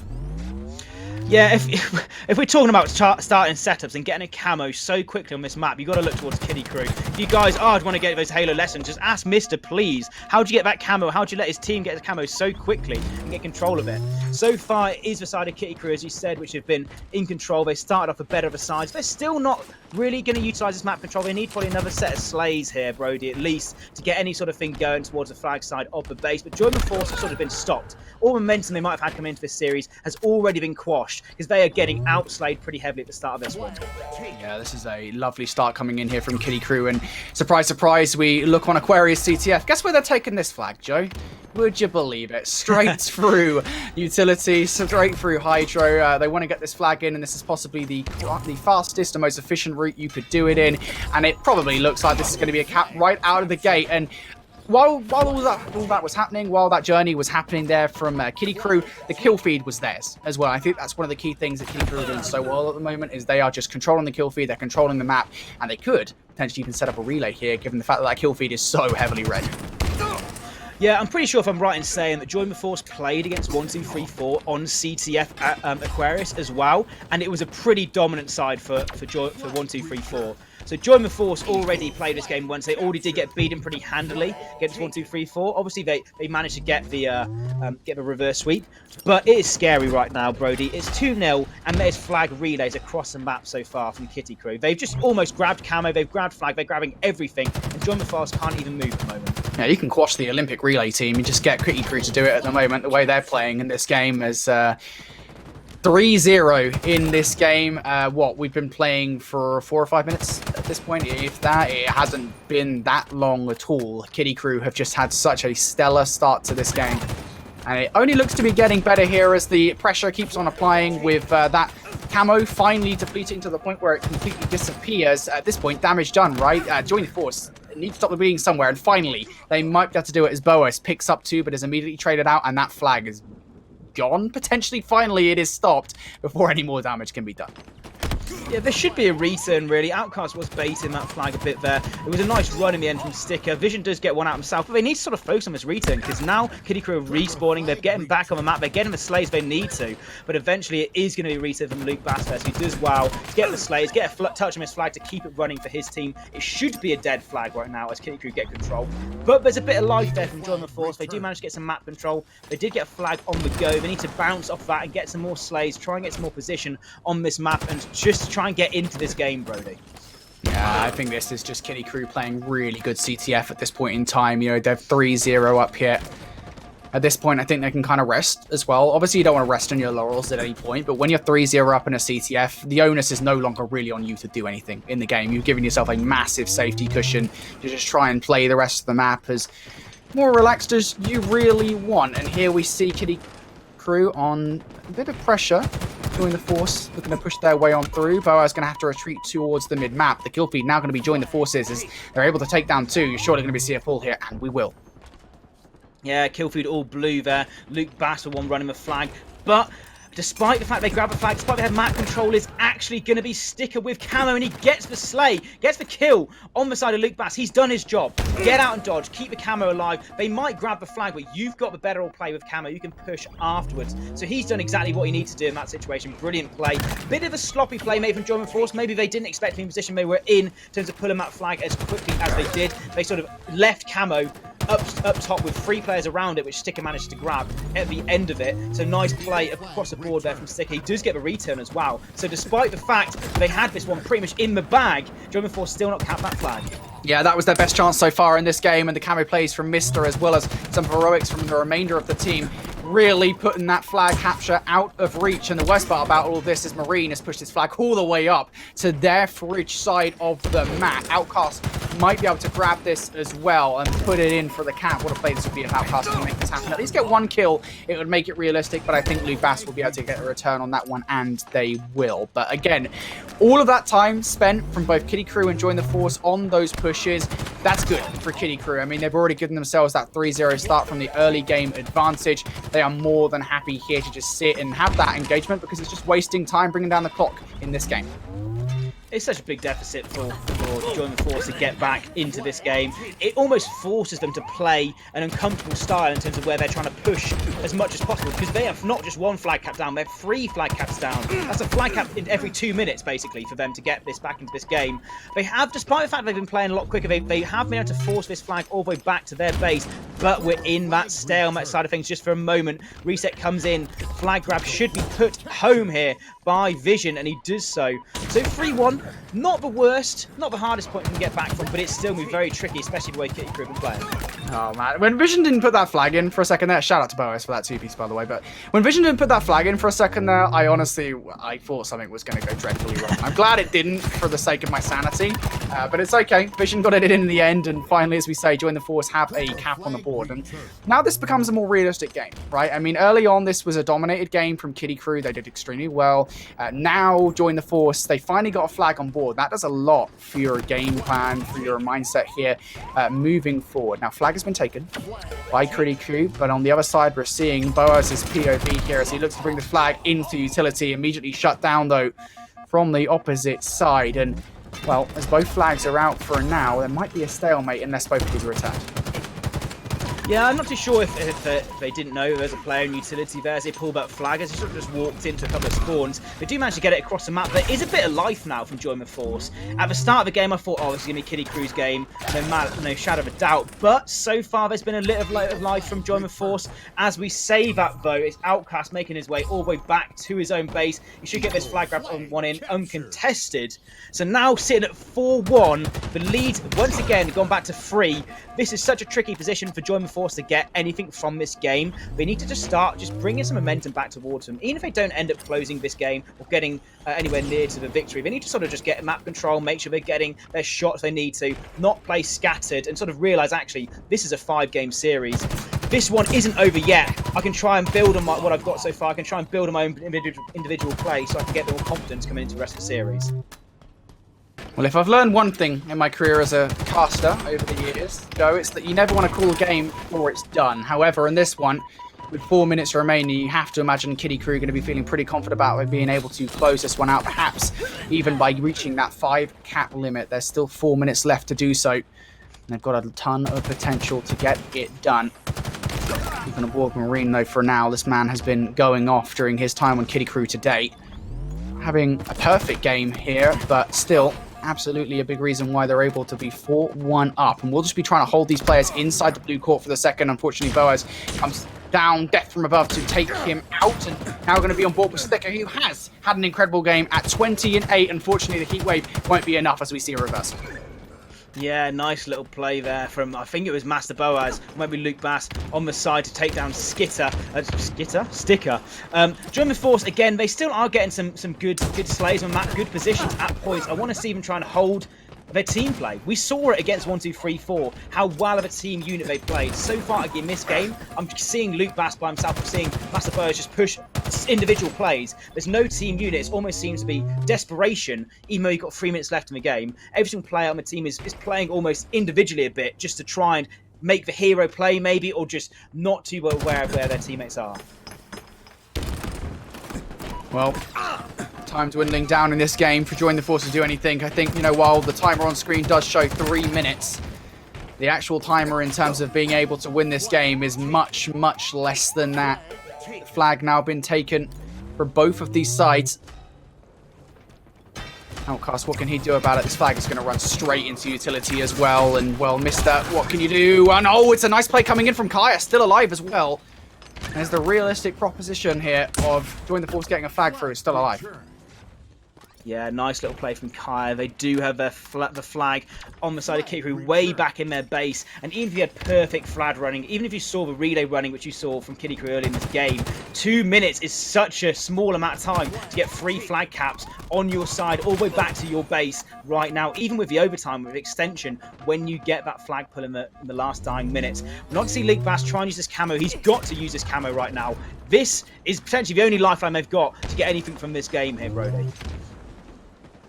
Yeah, if we're talking about starting setups and getting a camo so quickly on this map, you've got to look towards Krew. If you guys want to get those Halo lessons, just ask Mr. Please. How'd you get that camo? How'd you let his team get his camo so quickly and get control of it? So far, it is the side of Krew, as you said, which have been in control. They started off a better of a side. They're still not really going to utilise this map control. They need probably another set of slays here, Brody, at least, to get any sort of thing going towards the flag side of the base. But German Force has sort of been stopped. All momentum they might have had coming into this series has already been quashed, because they are getting outslayed pretty heavily at the start of this one. Yeah, this is a lovely start coming in here from Krew, and surprise, surprise, we look on Aquarius CTF. Guess where they're taking this flag, Joe? Would you believe it? Straight through utility, straight through Hydro. They want to get this flag in, and this is possibly the fastest and most efficient route you could do it in, and it probably looks like this is going to be a cap right out of the gate. And while all that was happening, while that journey was happening there from Krew, the kill feed was theirs as well. I think that's one of the key things that Krew are doing so well at the moment, is they are just controlling the kill feed, they're controlling the map, and they could potentially even set up a relay here, given the fact that kill feed is so heavily red. Yeah, I'm pretty sure if I'm right in saying that Join the Force played against 1, 2, 3, 4 on CTF at Aquarius as well, and it was a pretty dominant side for 1, 2, 3, 4. So Join the Force already played this game once. They already did get beaten pretty handily against 1, 2, 3, 4. Obviously, they managed to get the reverse sweep, but it is scary right now, Brody. It's 2-0, and there's flag relays across the map so far from Krew. They've just almost grabbed camo, they've grabbed flag, they're grabbing everything, and Join the Force can't even move at the moment. Yeah, you can quash the Olympic relay team. You just get Krew to do it at the moment. The way they're playing in this game is 3-0 in this game. We've been playing for 4 or 5 minutes at this point. If that, it hasn't been that long at all. Krew have just had such a stellar start to this game. And it only looks to be getting better here as the pressure keeps on applying with that camo finally depleting to the point where it completely disappears. At this point, damage done, right? Join the Force need to stop the bleeding somewhere, and finally, they might be able to do it as Boas picks up 2, but is immediately traded out, and that flag is gone. Potentially, finally, it is stopped before any more damage can be done. Yeah, there should be a return, really. Outcast was baiting that flag a bit there. It was a nice run in the end from Sticker. Vision does get one out himself, but they need to sort of focus on this return, because now Krew are respawning. They're getting back on the map. They're getting the slays they need to, but eventually it is going to be a return from Luke Bass, who does well to get the slays, get a touch on his flag to keep it running for his team. It should be a dead flag right now as Krew get control, but there's a bit of life there from Join the Force. They do manage to get some map control. They did get a flag on the go. They need to bounce off that and get some more slays, try and get some more position on this map, and just try and get into this game, Brody. Yeah, I think this is just Krew playing really good CTF at this point in time. You know, they're 3-0 up here. At this point, I think they can kind of rest as well. Obviously, you don't want to rest on your laurels at any point, but when you're 3-0 up in a CTF, the onus is no longer really on you to do anything in the game. You've given yourself a massive safety cushion to just try and play the rest of the map as more relaxed as you really want. And here we see Krew on a bit of pressure. Join the Force looking to push their way on through. Boa's going to have to retreat towards the mid-map. The kill feed now going to be Join the Forces as they're able to take down 2. You're surely going to see a pull here, and we will. Yeah, kill feed all blue there. Luke Bass the one running the flag, but despite the fact they grab the flag, despite they have map control, is actually going to be Sticker with camo, and he gets the slay, gets the kill on the side of Luke Bass. He's done his job. Get out and dodge, keep the camo alive. They might grab the flag, but you've got the better all play with camo. You can push afterwards. So he's done exactly what he needs to do in that situation. Brilliant play. Bit of a sloppy play maybe from German Force. Maybe they didn't expect the position they were in terms of pulling that flag as quickly as they did. They sort of left camo up top with 3 players around it, which Sticker managed to grab at the end of it. So nice play across the board there from Sticker. He does get the return as well. So despite the fact they had this one pretty much in the bag, German Force still not capped that flag. Yeah, that was their best chance so far in this game, and the camo plays from Mr. as well as some heroics from the remainder of the team really putting that flag capture out of reach. And the worst part about all of this is Marine has pushed his flag all the way up to their fridge side of the map. Outcast might be able to grab this as well and put it in for the cap. What a play this would be if Outcast can make this happen. At least get 1 kill, it would make it realistic, but I think Luke Bass will be able to get a return on that one, and they will. But again, all of that time spent from both Krew and Join the Force on those pushes That's good for Kitty Krew. I mean, they've already given themselves that 3-0 start from the early game advantage. They are more than happy here to just sit and have that engagement because it's just wasting time bringing down the clock in this game. It's such a big deficit for Join the Force to get back into this game. It almost forces them to play an uncomfortable style in terms of where they're trying to push as much as possible, because they have not just one flag cap down, they have 3 flag caps down. That's a flag cap in every 2 minutes, basically, for them to get this back into this game. They have, despite the fact they've been playing a lot quicker, they have been able to force this flag all the way back to their base, but we're in that stalemate side of things just for a moment. Reset comes in, flag grab should be put home here by Vision, and he does so. So 3-1, not the worst, not the hardest point to get back from, but it's still going to be very tricky, especially the way Kitty Krew have been playing. Oh man, when Vision didn't put that flag in for a second there, shout out to Boas for that 2-piece by the way, but when Vision didn't put that flag in for a second there, I thought something was going to go dreadfully wrong. I'm glad it didn't for the sake of my sanity, but it's okay. Vision got it in the end, and finally, as we say, Join the Force have a cap on the board, and now this becomes a more realistic game, right? I mean, early on, this was a dominated game from Kitty Krew. They did extremely well. Now, Join the Force, they finally got a flag on board. That does a lot for your game plan, for your mindset here, moving forward. Now, flag has been taken by Kitty Krew, but on the other side, we're seeing Boas's POV here as he looks to bring the flag into utility, immediately shut down, though, from the opposite side. And, well, as both flags are out for now, there might be a stalemate unless both of these are returned. Yeah, I'm not too sure if they didn't know there's a player in utility there as they pulled that flag, as he sort of just walked into a couple of spawns. They do manage to get it across the map. There is a bit of life now from Join the Force. At the start of the game, I thought, oh, this is going to be Kitty Krew's game, no shadow of a doubt. But so far, there's been a little bit of life from Join the Force. As we say that, though, it's Outcast making his way all the way back to his own base. He should get this flag grab on one in uncontested. So now sitting at 4-1, the lead once again gone back to 3. This is such a tricky position for Join the Force to get anything from this game. They need to just bringing some momentum back towards them. Even if they don't end up closing this game or getting anywhere near to the victory, they need to sort of just get map control, make sure they're getting their shots they need to, not play scattered, and sort of realize actually this is a 5-game series. This one isn't over yet. I can try and build on what I've got so far. I can try and build on my own individual play so I can get more confidence coming into the rest of the series. Well, if I've learned one thing in my career as a caster over the years, Joe, it's that you never want to call a game before it's done. However, in this one, with 4 minutes remaining, you have to imagine Kitty Krew going to be feeling pretty confident about being able to close this one out, perhaps even by reaching that 5 cap limit. There's still 4 minutes left to do so, and they've got a ton of potential to get it done. Even aboard Marine, though, for now, this man has been going off during his time on Kitty Krew to date. Having a perfect game here, but still absolutely a big reason why they're able to be 4-1 up. And we'll just be trying to hold these players inside the blue court for the second. Unfortunately, Boas comes down, death from above to take him out. And now going to be on board with Sticker, who has had an incredible game at 20-8. Unfortunately, the heat wave won't be enough as we see a reversal. Yeah, nice little play there from, I think it was Master Boas, or maybe Luke Bass on the side to take down Sticker. Join the Force, again, they still are getting some good slays on that, good positions at points. I want to see them trying to hold their team play. We saw it against 1, 2, 3, 4, how well of a team unit they played. So far in this game, I'm seeing Luke Bass by himself, I'm seeing Master Boas just push individual plays. There's no team unit. It almost seems to be desperation, even though you've got 3 minutes left in the game. Every single player on the team is playing almost individually a bit, just to try and make the hero play, maybe, or just not too well aware of where their teammates are. Well, time dwindling down in this game for Join the Force to do anything. I think, while the timer on screen does show 3 minutes, the actual timer in terms of being able to win this game is much, much less than that. The flag now been taken for both of these sides. Outcast, what can he do about it? This flag is going to run straight into utility as well. And, well, mister, what can you do? And, oh, it's a nice play coming in from Kaya, still alive as well. And there's the realistic proposition here of Join the Force getting a flag through, still alive. Yeah, nice little play from Kaya. They do have the flag on the side of Kitty way back in their base. And even if you had perfect flag running, even if you saw the relay running, which you saw from Kitty early in this game, 2 minutes is such a small amount of time to get 3 flag caps on your side all the way back to your base right now. Even with the overtime, with extension, when you get that flag pull in the last dying minutes. We're not to see Luke Bass try and use this camo. He's got to use this camo right now. This is potentially the only lifeline they've got to get anything from this game here, Brody.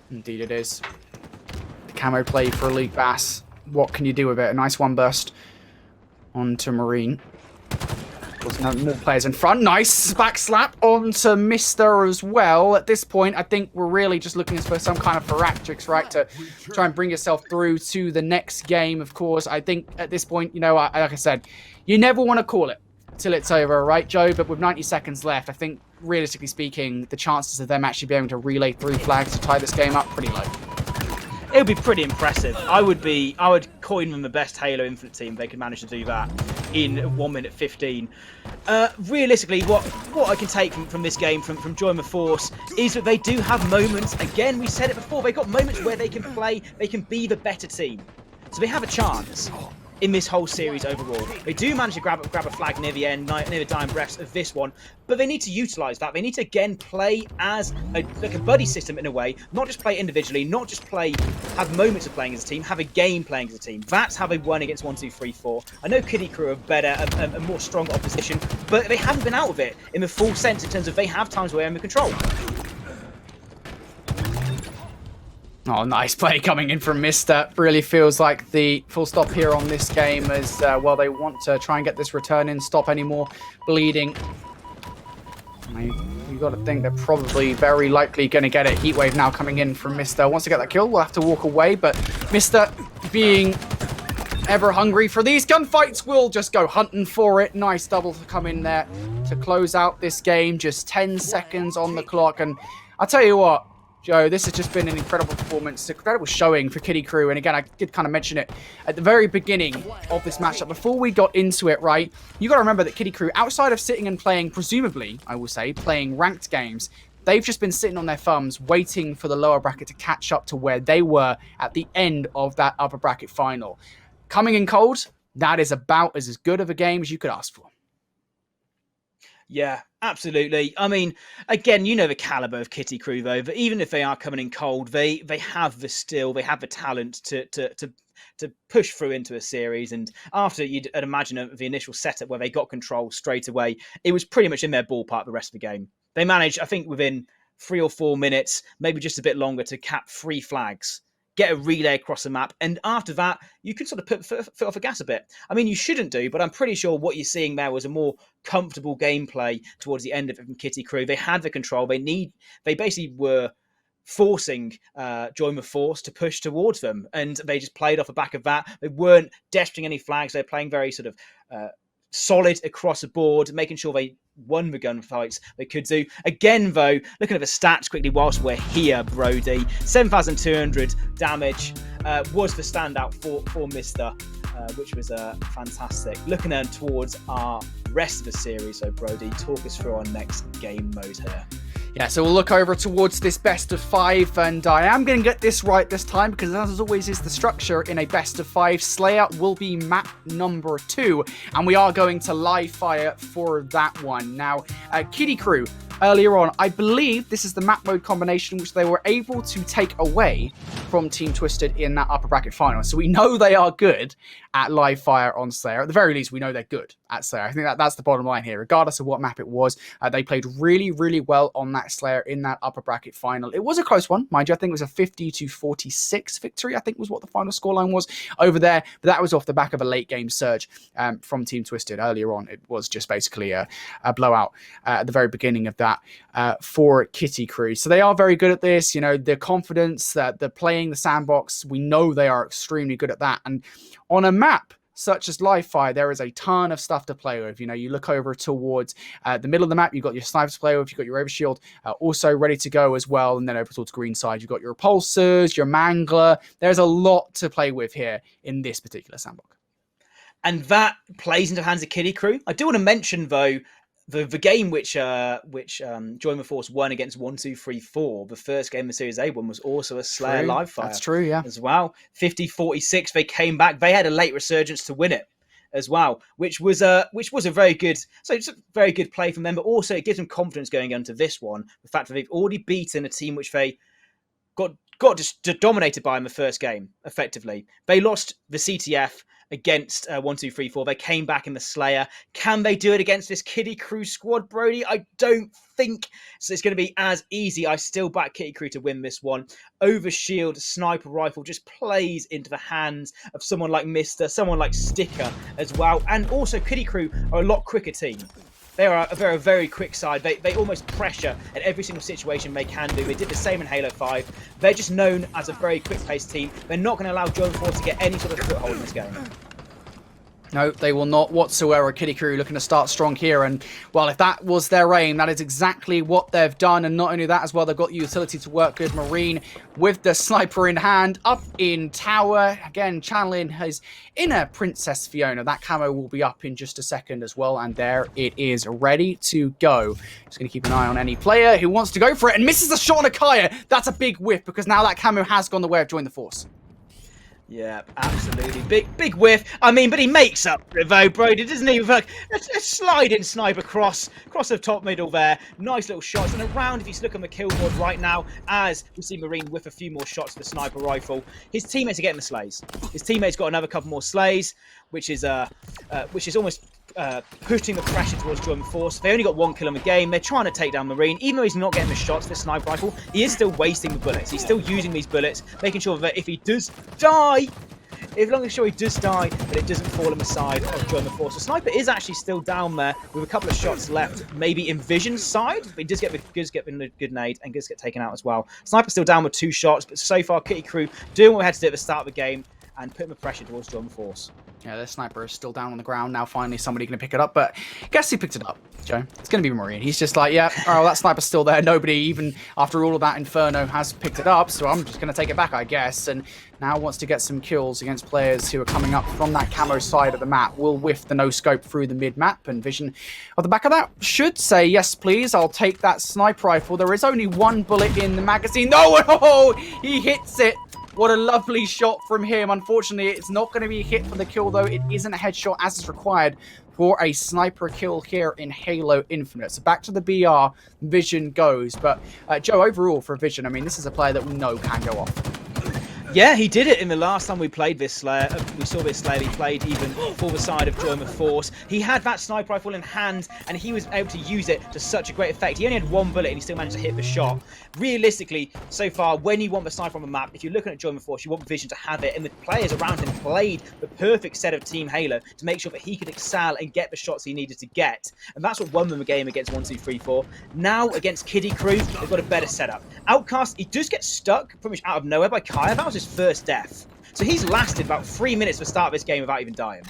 Indeed it is. The camo play for Luke Bass what can you do with it? A nice one burst onto Marine. There's no more players in front. Nice back slap onto Mister as well. At this point, I think we're really just looking for some kind of theatrics, right, to try and bring yourself through to the next game, of course. I think at this point, you know, like I said, you never want to call it till it's over, right, Joe? But with 90 seconds left, I think, realistically speaking, the chances of them actually being able to relay 3 flags to tie this game up, pretty low. It would be pretty impressive. I would coin them the best Halo Infinite team if they could manage to do that in 1 minute 15. Realistically, what I can take from this game, from Join the Force, is that they do have moments. Again, we said it before. They've got moments where they can play. They can be the better team. So they have a chance in this whole series overall. They do manage to grab a flag near the end, near the dying breaths of this one, but they need to utilise that. They need to again play as a buddy system in a way, not just play individually, not just have moments of playing as a team, have a game playing as a team. That's how they won against 1, 2, 3, 4. I know Krew are better, a more strong opposition, but they haven't been out of it in the full sense in terms of they have times where they're under control. Oh, nice play coming in from Mister. Really feels like the full stop here on this game as, well, they want to try and get this return in, stop any more bleeding. You've got to think they're probably very likely going to get it. Heatwave now coming in from Mister. Wants to get that kill, we'll have to walk away, but Mister being ever hungry for these gunfights will just go hunting for it. Nice double to come in there to close out this game. Just 10 seconds on the clock, and I'll tell you what, Joe, this has just been an incredible performance, incredible showing for Krew. And again, I did kind of mention it at the very beginning of this matchup. Before we got into it, right, you got to remember that Krew, outside of sitting and playing, presumably, I will say, playing ranked games, they've just been sitting on their thumbs waiting for the lower bracket to catch up to where they were at the end of that upper bracket final. Coming in cold, that is about as good of a game as you could ask for. Yeah, absolutely. I mean, again, you know the caliber of Krew, though. But even if they are coming in cold, they have the skill, they have the talent to push through into a series. And after you'd imagine the initial setup where they got control straight away, it was pretty much in their ballpark the rest of the game. They managed, I think, within 3 or 4 minutes, maybe just a bit longer, to cap 3 flags, get a relay across the map, and after that, you can sort of put foot off the gas a bit. I mean, you shouldn't do, but I'm pretty sure what you're seeing there was a more comfortable gameplay towards the end of it from Krew. They had the control. They basically were forcing Join the Force to push towards them, and they just played off the back of that. They weren't desperating any flags. They're playing very sort of solid across the board, making sure they won the gunfights they could do. Again, though, looking at the stats quickly whilst we're here, Brody, 7,200 damage was the standout for Mister, which was fantastic. Looking then towards our rest of the series, so Brody, talk us through our next game mode here. Yeah, so we'll look over towards this best of 5, and I am going to get this right this time, because as always is the structure in a best of 5. Slayer will be map number 2, and we are going to live fire for that one. Now, Krew, earlier on, I believe this is the map mode combination which they were able to take away from Team Twisted in that upper bracket final. So we know they are good at live fire on Slayer. At the very least, we know they're good at Slayer. I think that's the bottom line here. Regardless of what map it was, they played really, really well on that Slayer in that upper bracket final. It was a close one, mind you. I think it was a 50-46 victory, I think was what the final scoreline was over there. But that was off the back of a late game surge from Team Twisted. Earlier on, it was just basically a blowout at the very beginning of that for Krew. So they are very good at this. You know, the confidence that they're playing the sandbox, we know they are extremely good at that. And on a map such as live fire, there is a ton of stuff to play with. You know, you look over towards the middle of the map, you've got your snipers to play with, you've got your overshield also ready to go as well. And then over towards green side, you've got your repulsors, your mangler. There's a lot to play with here in this particular sandbox. And that plays into the hands of Krew. I do want to mention, though, the game which Join the Force won against 1, 2, 3, 4, the first game the Series A won, was also a Slayer live fire. That's true, yeah. As well. 50-46, they came back. They had a late resurgence to win it as well, which was a very good, so it's a very good play from them, but also it gives them confidence going into this one. The fact that they've already beaten a team which they got just dominated by in the first game, effectively. They lost the CTF against 1-2-3-4. They came back in the Slayer. Can they do it against this Kitty Krew squad, Brody? I don't think so. It's going to be as easy. I still back Kitty Krew to win this one. Overshield sniper rifle just plays into the hands of someone like Mister, someone like Sticker as well. And also Kitty Krew are a lot quicker team. They are a very quick side. They almost pressure at every single situation they can do. They did the same in Halo 5. They're just known as a very quick-paced team. They're not going to allow German Force to get any sort of foothold in this game. No, they will not whatsoever. Kitty Krew looking to start strong here. And, well, if that was their aim, that is exactly what they've done. And not only that as well, they've got the utility to work good. Marine with the sniper in hand, up in tower. Again, channeling his inner Princess Fiona. That camo will be up in just a second as well. And there it is, ready to go. Just going to keep an eye on any player who wants to go for it and misses the shot on Akaya. That's a big whiff because now that camo has gone the way of Join the Force. Yeah, absolutely. Big whiff. I mean, but he makes up for it though, Brody, doesn't he? With a sliding sniper cross the top middle there. Nice little shots. And around, if you look on the kill board right now, as we see Marine whiff a few more shots with the sniper rifle, his teammates are getting the slays. His teammates got another couple more slays, which is almost pushing the pressure towards German Force. They only got 1 kill in the game. They're trying to take down Marine. Even though he's not getting the shots with the sniper rifle, he is still wasting the bullets. He's still using these bullets, making sure that if he does die, that it doesn't fall on the side of German Force. The sniper is actually still down there with a couple of shots left, maybe in Vision's side. But he does get the good nade and does get taken out as well. Sniper's still down with 2 shots, but so far Kitty Krew doing what we had to do at the start of the game and putting the pressure towards German Force. Yeah, the sniper is still down on the ground. Now finally somebody going to pick it up, but guess who picked it up, Joe? It's going to be Marine. He's just like, yeah, oh, that sniper's still there. Nobody, even after all of that Inferno, has picked it up, so I'm just going to take it back, I guess. And now wants to get some kills against players who are coming up from that camo side of the map. Will whiff the no-scope through the mid-map, and Vision at the back of that should say, yes, please, I'll take that sniper rifle. There is only 1 bullet in the magazine. No, oh, he hits it. What a lovely shot from him. Unfortunately, it's not going to be a hit for the kill, though. It isn't a headshot as is required for a sniper kill here in Halo Infinite. So back to the BR, Vision goes. But, Joe, overall for Vision, I mean, this is a player that we know can go off. Yeah, he did it in the last time we played this Slayer. We saw this Slayer, he played even for the side of German Force. He had that sniper rifle in hand, and he was able to use it to such a great effect. He only had 1 bullet, and he still managed to hit the shot. Realistically, so far, when you want the sniper on the map, if you're looking at German Force, you want Vision to have it, and the players around him played the perfect set of Team Halo to make sure that he could excel and get the shots he needed to get. And that's what won them the game against 1-2-3-4. Now, against Kitty Krew, they've got a better setup. Outcast, he does get stuck pretty much out of nowhere by Kaya. That was his first death. So he's lasted about 3 minutes for the start of this game without even dying.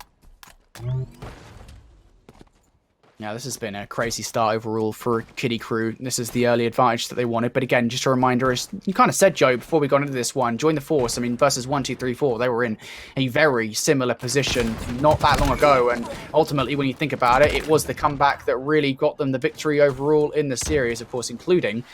Yeah, this has been a crazy start overall for Kitty Krew. This is the early advantage that they wanted. But again, just a reminder, as you kind of said, Joe, before we got into this one, Join the Force, I mean, versus 1-2-3-4, they were in a very similar position not that long ago. And ultimately, when you think about it, it was the comeback that really got them the victory overall in the series, of course, including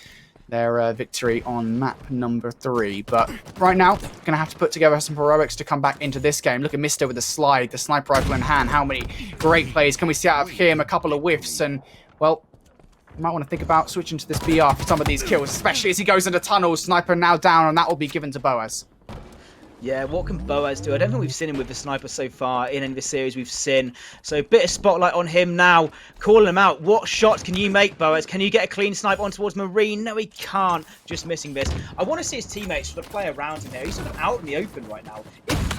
their victory on map number 3. But right now, going to have to put together some heroics to come back into this game. Look at Mister with the slide, the sniper rifle in hand. How many great plays can we see out of him? A couple of whiffs, and, well, you might want to think about switching to this BR for some of these kills, especially as he goes into tunnels. Sniper now down, and that will be given to Boaz. Yeah, what can Boaz do? I don't think we've seen him with the sniper so far in any of the series we've seen. So a bit of spotlight on him now, calling him out. What shots can you make, Boaz? Can you get a clean snipe on towards Marine? No, he can't. Just missing this. I want to see his teammates sort of play around him there. He's sort of out in the open right now.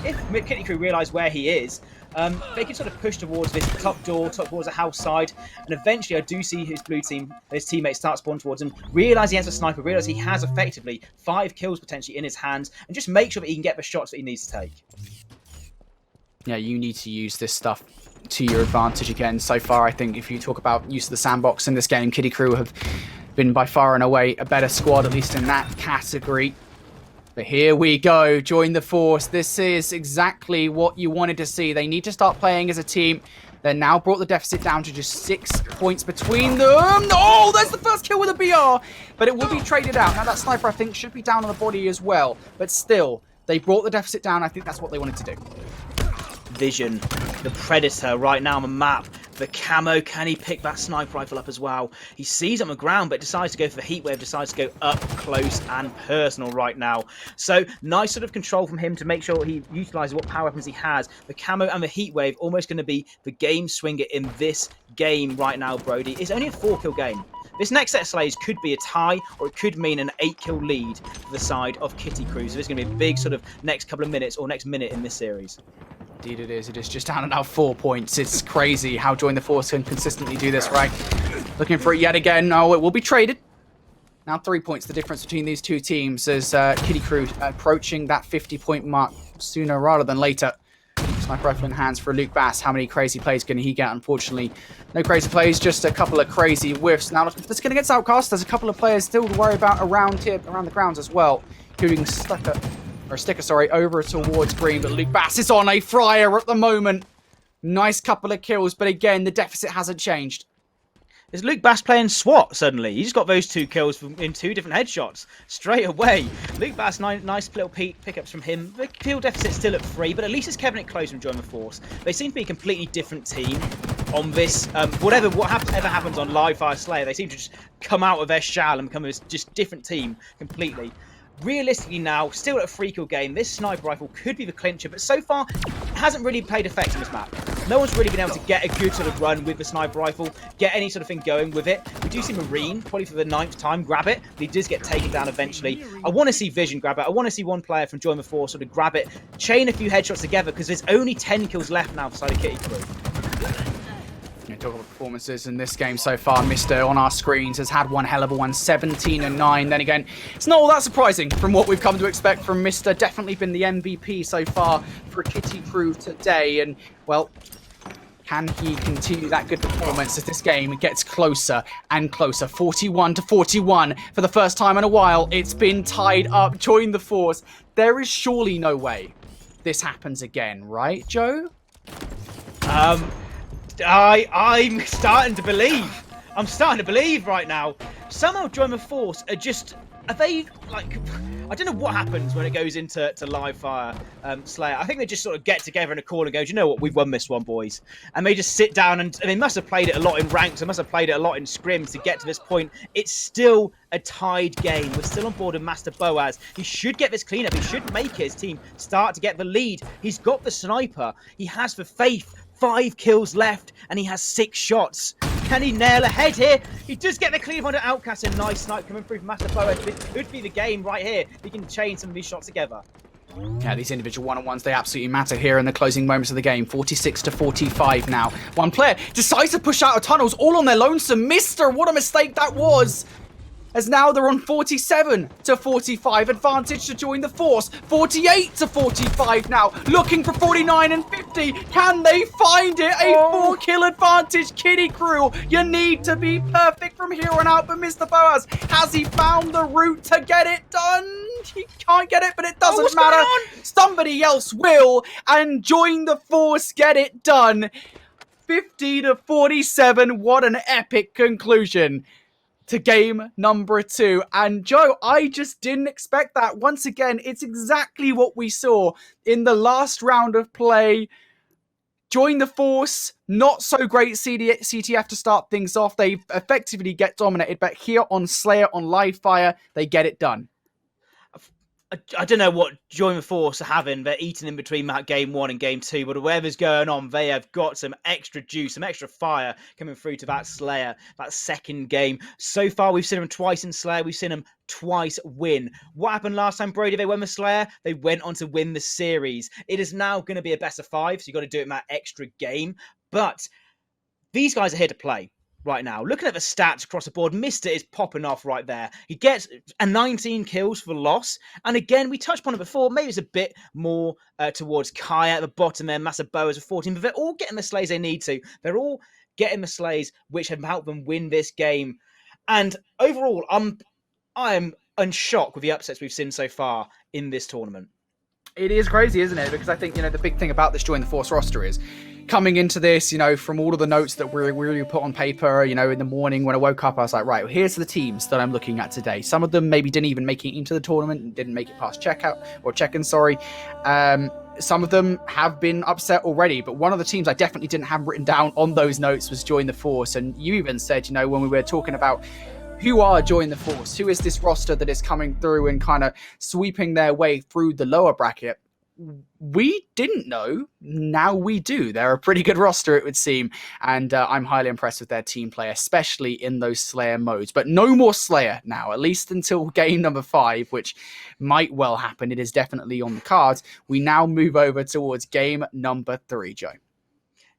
If Kitty Krew realise where he is, they can sort of push towards this top towards the house side, and eventually I do see his blue team, his teammates start spawning towards him, realise he has a sniper, realise he has effectively 5 kills potentially in his hands, and just make sure that he can get the shots that he needs to take. Yeah, you need to use this stuff to your advantage again. So far, I think if you talk about use of the sandbox in this game, Kitty Krew have been by far and away a better squad, at least in that category. But here we go, Join the Force. This is exactly what you wanted to see. They need to start playing as a team. They're now brought the deficit down to just 6 points between them. Oh, there's the first kill with a BR. But it will be traded out. Now that sniper, I think, should be down on the body as well. But still, they brought the deficit down. I think that's what they wanted to do. Vision, the Predator right now on the map. The camo, can he pick that sniper rifle up as well? He sees it on the ground, but decides to go for the heat wave, decides to go up close and personal right now. So nice sort of control from him to make sure he utilizes what power weapons he has. The camo and the heat wave almost going to be the game swinger in this game right now, Brody. It's only a 4-kill game. This next set of slays could be a tie, or it could mean an 8-kill lead for the side of Kitty Krew. So this is going to be a big sort of next couple of minutes or next minute in this series. Indeed it is. It is just down and out 4 points. It's crazy how Join the Force can consistently do this, right? Looking for it yet again. Oh, it will be traded. Now 3 points the difference between these two teams as Kitty Krew approaching that 50-point mark sooner rather than later. Sniper rifle in hands for Luke Bass. How many crazy plays can he get? Unfortunately, no crazy plays, just a couple of crazy whiffs. Now, let's get against Outcast. There's a couple of players still to worry about around here, around the grounds as well. Including Sticker, over towards Green. But Luke Bass is on a fryer at the moment. Nice couple of kills, but again, the deficit hasn't changed. Is Luke Bass playing SWAT suddenly? He just got those 2 kills in 2 different headshots straight away. Luke Bass, nice little pickups from him. The kill deficit's still at 3, but at least it's keeping it close from Join the Force. They seem to be a completely different team on this. Whatever happens on Live Fire Slayer, they seem to just come out of their shell and become a just different team completely. Realistically now, still at a 3-kill game, this sniper rifle could be the clincher, but so far, it hasn't really played effect in this map. No one's really been able to get a good sort of run with the sniper rifle, get any sort of thing going with it. We do see Marine, probably for the 9th time, grab it, but he does get taken down eventually. I want to see Vision grab it. I want to see one player from Join the Force sort of grab it, chain a few headshots together, because there's only 10 kills left now for side of Kitty Krew. Talk about performances in this game so far. Mr. on our screens has had one hell of a one, 17-9. Then again, it's not all that surprising from what we've come to expect from Mr. Definitely been the MVP so far for Kitty Krew today. And, well, can he continue that good performance as this game gets closer and closer? 41-41 for the first time in a while. It's been tied up. Join the Force. There is surely no way this happens again, right, Joe? I'm starting to believe. I'm starting to believe right now. Somehow Join the Force are they like, I don't know what happens when it goes into Live Fire Slayer. I think they just sort of get together in a call and go, do you know what, we've won this one, boys. And they just sit down and they must have played it a lot in ranks. They must have played it a lot in scrims to get to this point. It's still a tied game. We're still on board with Master Boaz. He should get this cleanup. He should make his team start to get the lead. He's got the sniper. He has the faith. 5 kills left, and he has 6 shots. Can he nail a head here? He does get the clean on the Outcast. A nice snipe coming through from Master Boaz. This could be the game right here. He can chain some of these shots together. Yeah, these individual one-on-ones, they absolutely matter here in the closing moments of the game. 46-45 now. One player decides to push out of tunnels all on their lonesome. Mister, what a mistake that was. As now they're on 47-45 advantage to Join the Force. 48-45 now, looking for 49 and 50. Can they find it? A 4-kill advantage, Kitty Krew. You need to be perfect from here on out, but Mr. Boaz, has he found the route to get it done? He can't get it, but it doesn't matter. Somebody else will, and Join the Force get it done. 50-47, what an epic conclusion to game number 2. And Joe, I just didn't expect that. Once again, it's exactly what we saw in the last round of play. Join the Force, not so great CTF to start things off. They effectively get dominated, but here on Slayer, on Live Fire, they get it done. I don't know what Join the Force are having. They're eating in between that game 1 and game 2, but whatever's going on, they have got some extra juice, some extra fire coming through to that Slayer, that second game. So far, we've seen them twice in Slayer. We've seen them twice win. What happened last time, Brody? They won the Slayer. They went on to win the series. It is now going to be a best of 5, so you've got to do it in that extra game. But these guys are here to play. Right now, looking at the stats across the board, Mister is popping off right there. He gets 19 kills for loss. And again, we touched upon it before. Maybe it's a bit more towards Kaya at the bottom there. Massive Boas with 14. But they're all getting the slays they need to. They're all getting the slays which have helped them win this game. And overall, I am unshocked with the upsets we've seen so far in this tournament. It is crazy, isn't it? Because I think, the big thing about this Join the Force roster is coming into this, from all of the notes that we put on paper, in the morning when I woke up, I was like, right, well, here's the teams that I'm looking at today. Some of them maybe didn't even make it into the tournament and didn't make it past check-in, sorry. some of them have been upset already, but one of the teams I definitely didn't have written down on those notes was Join the Force. And you even said, you know, when we were talking about who are Join the Force, who is this roster that is coming through and kind of sweeping their way through the lower bracket, we didn't know. Now we do. They're a pretty good roster, it would seem. And I'm highly impressed with their team play, especially in those Slayer modes. But no more Slayer now, at least until game number 5, which might well happen. It is definitely on the cards. We now move over towards game number 3, Joe.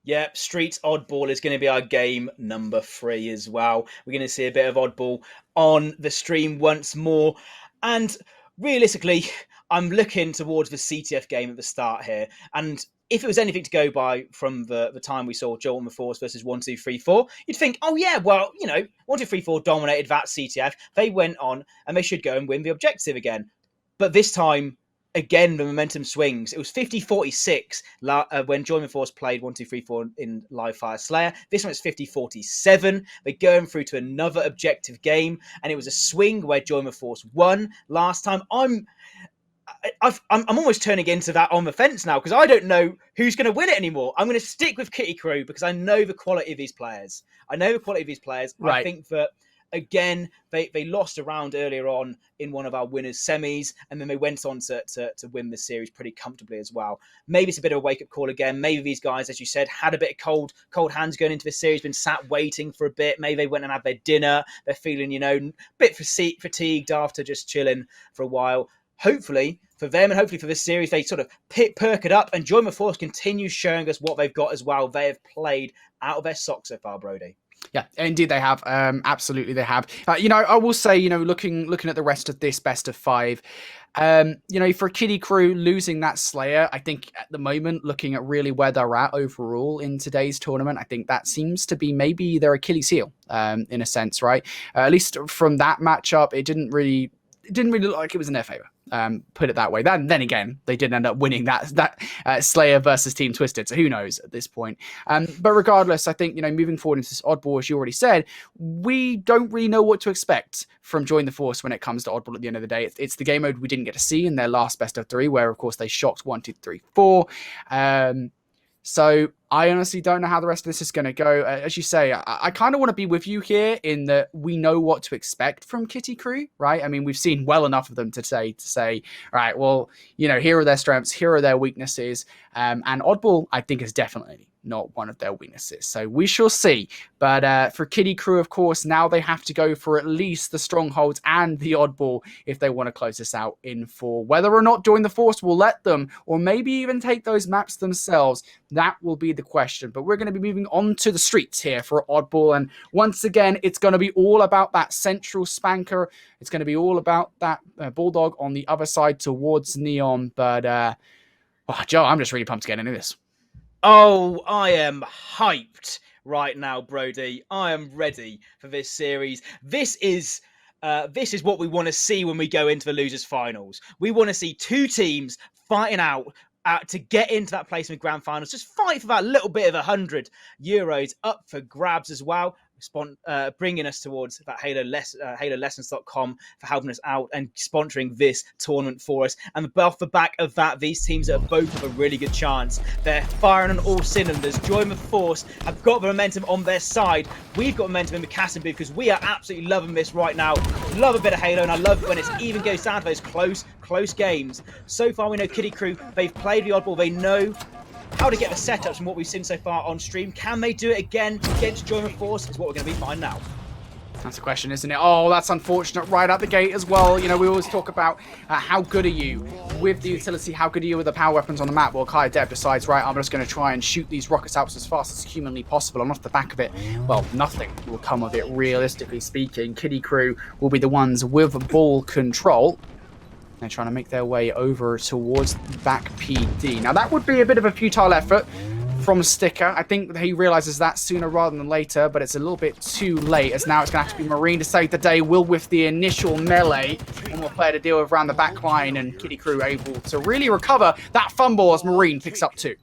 Yep, Streets Oddball is going to be our game number 3 as well. We're going to see a bit of Oddball on the stream once more. And realistically, I'm looking towards the CTF game at the start here. And if it was anything to go by from the time we saw Join the Force versus 1-2-3-4, you'd think, oh yeah, well, you know, 1-2-3-4 dominated that CTF. They went on and they should go and win the objective again. But this time, again, the momentum swings. It was 50-46 when Join the Force played 1-2-3-4 in Live Fire Slayer. This one it's 50-47. They're going through to another objective game, and it was a swing where Join the Force won last time. I'm almost turning into that on the fence now because I don't know who's going to win it anymore. I'm going to stick with Krew because I know the quality of these players. Right. I think that, again, they lost a round earlier on in one of our winners' semis, and then they went on to win the series pretty comfortably as well. Maybe it's a bit of a wake-up call again. Maybe these guys, as you said, had a bit of cold hands going into the series, been sat waiting for a bit. Maybe they went and had their dinner. They're feeling, you know, a bit fatigued after just chilling for a while. Hopefully for them and hopefully for this series, they sort of perk it up and Join the Force continues showing us what they've got as well. They have played out of their socks so far, Brody. Yeah, indeed they have. Absolutely they have. You know, I will say, you know, looking at the rest of this best of 5, you know, for Krew losing that Slayer, I think at the moment, looking at really where they're at overall in today's tournament, I think that seems to be maybe their Achilles heel, in a sense, right? At least from that matchup, it didn't really look like it was in their favor. Put it that way. Then again, they did end up winning that Slayer versus Team Twisted. So who knows at this point? But regardless, I think, you know, moving forward into this Oddball, as you already said, we don't really know what to expect from Join the Force when it comes to Oddball at the end of the day. It's the game mode we didn't get to see in their last best of 3, where of course they shocked 1-2-3-4. So I honestly don't know how the rest of this is going to go. As you say, I kind of want to be with you here in that we know what to expect from Krew, right? I mean, we've seen well enough of them to say, all right, well, you know, here are their strengths, here are their weaknesses. And Oddball, I think, is definitely not one of their weaknesses. So we shall see. But for Krew, of course, now they have to go for at least the strongholds and the Oddball if they want to close this out in 4. Whether or not Join the Force will let them, or maybe even take those maps themselves, that will be the question. But we're going to be moving on to the streets here for Oddball. And once again, it's going to be all about that central spanker. It's going to be all about that Bulldog on the other side towards Neon. But, Joe, I'm just really pumped to get into this. Oh, I am hyped right now, Brody. I am ready for this series. This is what we want to see when we go into the losers finals. We want to see 2 teams fighting out to get into that placement grand finals. Just fight for that little bit of €100 up for grabs as well. Bringing us towards that HaloLessons.com for helping us out and sponsoring this tournament for us. And off the back of that, these teams are both have a really good chance. They're firing on all cylinders. Join the Force have got the momentum on their side. We've got momentum in the casting booth because we are absolutely loving this right now. Love a bit of Halo, and I love when it even goes down to those close games. So far, we know Krew, they've played the Oddball. They know how to get the setups from what we've seen so far on stream. Can they do it again against Join the Force is what we're going to be finding now. That's a question, isn't it? Oh, that's unfortunate right out the gate as well. You know, we always talk about how good are you with the utility, how good are you with the power weapons on the map. Well, Kai Dev decides, right, I'm just going to try and shoot these rockets out as fast as humanly possible. And off the back of it, well, nothing will come of it, realistically speaking. Krew will be the ones with ball control. They're trying to make their way over towards back PD. Now, that would be a bit of a futile effort from Sticker. I think he realizes that sooner rather than later, but it's a little bit too late, as now it's going to have to be Marine to save the day. Will with the initial melee, one more player to deal with around the back line, and Krew able to really recover that fumble as Marine picks up 2.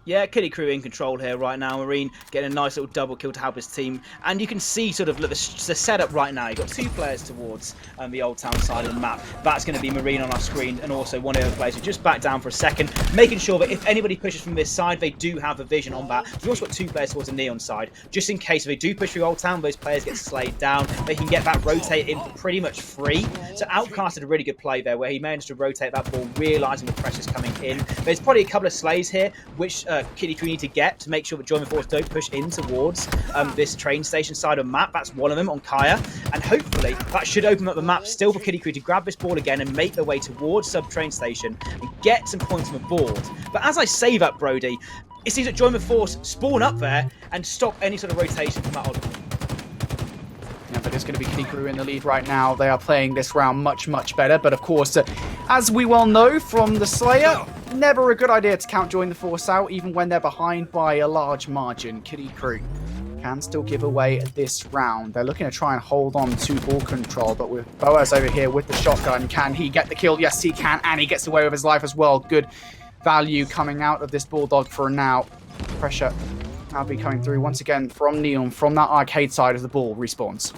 Yeah, Kitty Krew in control here right now. Marine getting a nice little double kill to help his team. And you can see sort of look, the setup right now. You've got 2 players towards the Old Town side of the map. That's going to be Marine on our screen, and also one of the other players who just back down for a second, making sure that if anybody pushes from this side, they do have a vision on that. We've also got 2 players towards the Neon side, just in case if they do push through Old Town, those players get slayed down. They can get that rotate in pretty much free. So Outcast did a really good play there, where he managed to rotate that ball, realising the pressure's coming in. There's probably a couple of slays here, which Kitty Krew need to get to make sure that Join the Force don't push in towards this train station side of the map. That's one of them on Kaya, and hopefully that should open up the map still for Kitty Krew to grab this ball again and make their way towards sub train station and get some points on the board. But as I say that, Brody, it seems that Join the Force spawn up there and stop any sort of rotation from that odd. Yeah, but it's going to be Kitty Krew in the lead right now. They are playing this round much, much better. But of course, as we well know from the Slayer, never a good idea to count Join the Force out, even when they're behind by a large margin. Kitty Krew can still give away this round. They're looking to try and hold on to ball control, but with Boaz over here with the shotgun, can he get the kill? Yes, he can, and he gets away with his life as well. Good value coming out of this Bulldog for now. Pressure now be coming through once again from Neon, from that arcade side as the ball respawns.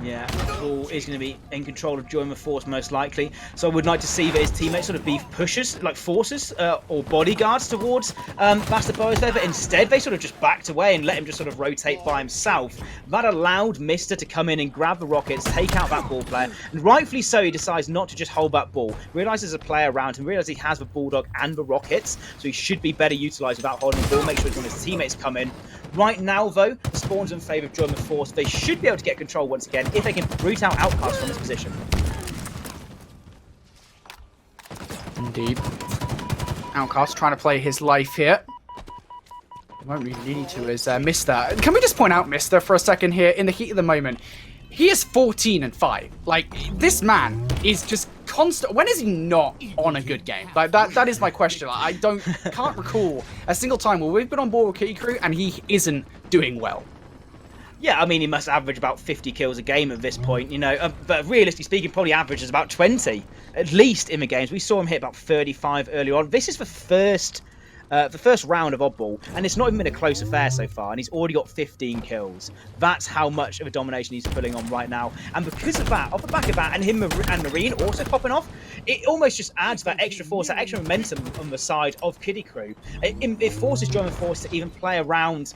Yeah, Ball is going to be in control of Join the Force most likely. So I would like to see that his teammates sort of be pushers, like forces or bodyguards towards Master Boaz there, but instead they sort of just backed away and let him just sort of rotate by himself. That allowed Mister to come in and grab the rockets, take out that ball player, and rightfully so he decides not to just hold that ball. Realises there's a player around him, realises he has the Bulldog and the rockets, so he should be better utilised without holding the ball, make sure when his teammates come in. Right now, though, the spawn's in favour of Join the Force. They should be able to get control once again if they can root out Outcast from this position. Indeed. Outcast trying to play his life here. He won't really need to as Mister. Can we just point out Mister for a second here in the heat of the moment? He is 14-5. Like, this man is just constant. When is he not on a good game? Like, that is my question. I can't recall a single time where we've been on board with Kitty Krew and he isn't doing well. Yeah, I mean, he must average about 50 kills a game at this point, you know, but realistically speaking, probably averages about 20, at least in the games. We saw him hit about 35 early on. This is the first round of Oddball, and it's not even been a close affair so far, and he's already got 15 kills. That's how much of a domination he's pulling on right now, and because of that, off the back of that, and him and Marine also popping off, it almost just adds that extra force, that extra momentum on the side of Kitty Krew. It forces Join the Force to even play around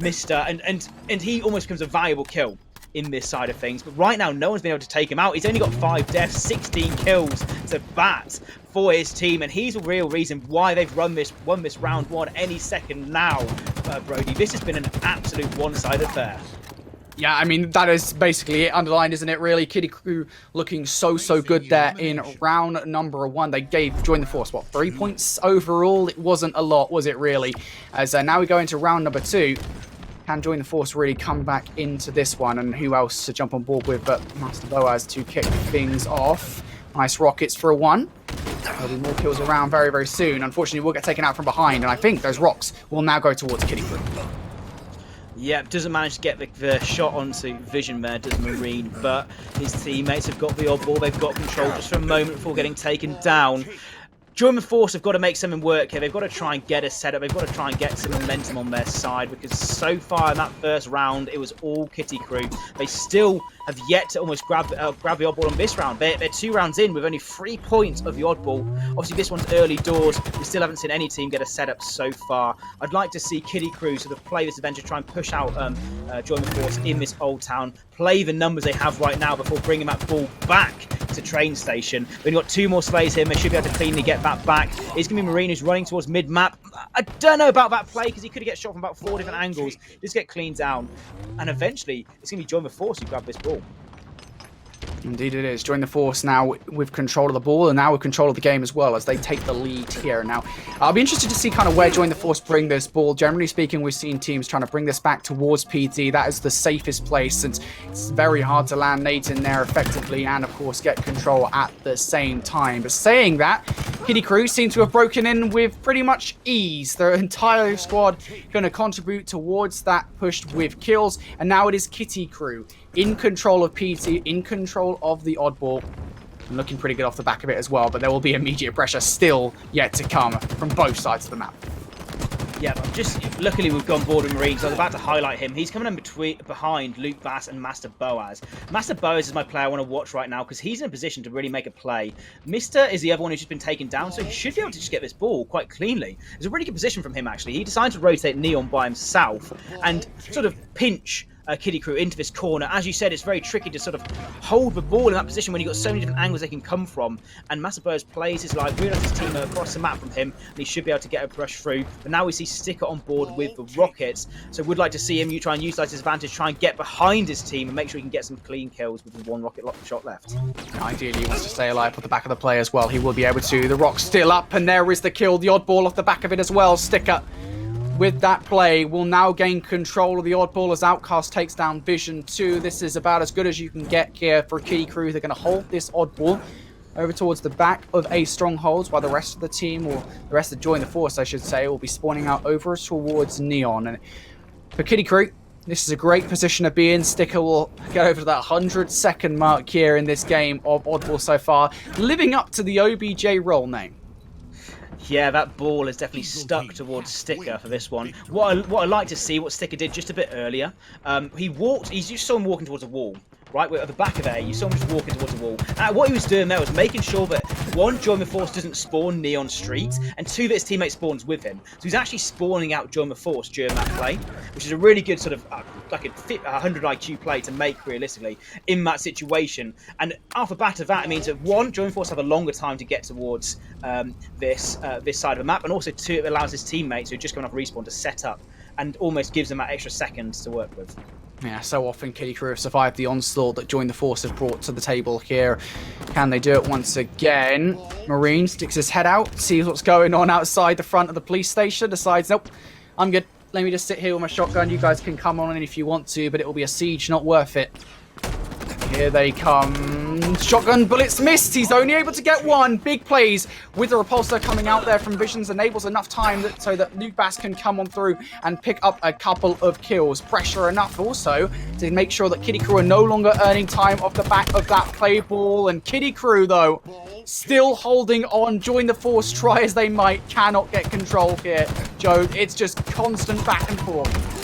Mister, and he almost becomes a valuable kill in this side of things. But right now, no one's been able to take him out. He's only got 5 deaths, 16 kills to bat for his team, and he's the real reason why they've won this round 1 any second now, Brody. This has been an absolute one-sided affair. Yeah, I mean, that is basically it underlined, isn't it, really? Kitty Krew looking so good there in round number 1. They gave Join the Force, what, 3 points overall? It wasn't a lot, was it, really? As now we go into round number 2. Can Join the Force really come back into this one? And who else to jump on board with but Master Boaz to kick things off. Nice rockets for a 1. There'll be more kills around very soon. Unfortunately, we'll get taken out from behind, and I think those rocks will now go towards Kitty Krew. Yeah, doesn't manage to get the shot onto Vision there, does Marine, but his teammates have got the oddball. They've got control just for a moment before getting taken down. Join the Force have got to make something work here. They've got to try and get a setup. They've got to try and get some momentum on their side, because so far in that first round, it was all Kitty Krew. They still have yet to almost grab the oddball on this round. They're 2 rounds in with only 3 points of the oddball. Obviously, this one's early doors. We still haven't seen any team get a setup so far. I'd like to see Kitty Krew sort of play this adventure, try and push out Join the Force in this Old Town, play the numbers they have right now before bringing that ball back to train station. We've got 2 more slays here, and they should be able to cleanly get that back. It's going to be Marine who's running towards mid-map. I don't know about that play, because he could get shot from about 4 different angles. Just get cleaned down. And eventually, it's going to be Join the Force who grab this ball. Indeed it is. Join the Force now with control of the ball, and now with control of the game as well, as they take the lead here. Now, I'll be interested to see kind of where Join the Force bring this ball. Generally speaking, we've seen teams trying to bring this back towards PT. That is the safest place, since it's very hard to land nades in there effectively and, of course, get control at the same time. But saying that, Kitty Krew seem to have broken in with pretty much ease. Their entire squad going to contribute towards that push with kills, and now it is Kitty Krew in control of PT, in control of the oddball. Looking pretty good off the back of it as well, but there will be immediate pressure still yet to come from both sides of the map. Yeah, luckily we've gone board with Marines. I was about to highlight him. He's coming in behind Luke Bass and Master Boaz. Master Boaz is my player I want to watch right now because he's in a position to really make a play. Mister is the other one who's just been taken down, so he should be able to just get this ball quite cleanly. It's a really good position from him, actually. He decided to rotate Neon by himself and sort of pinch Krew into this corner. As you said, it's very tricky to sort of hold the ball in that position when you've got so many different angles they can come from. And Masabo's plays his life, realizes his team across the map from him, and he should be able to get a brush through. But now we see Sticker on board with the Rockets, so would like to see him try and utilize his advantage, try and get behind his team and make sure he can get some clean kills with the one rocket shot left. Ideally, he wants to stay alive at the back of the play as well. He will be able to. The Rock's still up, and there is the kill. The oddball off the back of it as well. Sticker, with that play, will now gain control of the oddball as Outcast takes down Vision 2. This is about as good as you can get here for Krew. They're going to hold this oddball over towards the back of A strongholds, while the rest of the team, or the rest of Join the Force, I should say, will be spawning out over towards Neon. And for Krew, this is a great position to be in. Sticker will get over to that 100-second mark here in this game of oddball so far, living up to the OBJ role name. Yeah, that ball is definitely stuck towards Sticker for this one. What I like to see, what Sticker did just a bit earlier, you just saw him walking towards a wall, right? At the back of there, you saw him just walking towards a wall. What he was doing there was making sure that, one, Join the Force doesn't spawn Neon Street, and two, that his teammate spawns with him. So he's actually spawning out Join the Force during that play, which is a really good sort of, like a 100 IQ play to make realistically in that situation. And off the bat of that, it means that one, Join the Force have a longer time to get towards this side of the map, and also two, it allows his teammates who are just coming off respawn to set up and almost gives them that extra seconds to work with. Yeah, so often Krew have survived the onslaught that Join the Force have brought to the table here. Can they do it once again? Marine sticks his head out, sees what's going on outside the front of the police station, decides, nope, I'm good. Let me just sit here with my shotgun. You guys can come on in if you want to, but it will be a siege, not worth it. Here they come. Shotgun bullets missed. He's only able to get one. Big plays with the repulsor coming out there from Visions enables enough time so that Luke Bass can come on through and pick up a couple of kills. Pressure enough also to make sure that Krew are no longer earning time off the back of that play ball. And Krew, though, still holding on. Join the Force, try as they might, cannot get control here. Joe, it's just constant back and forth.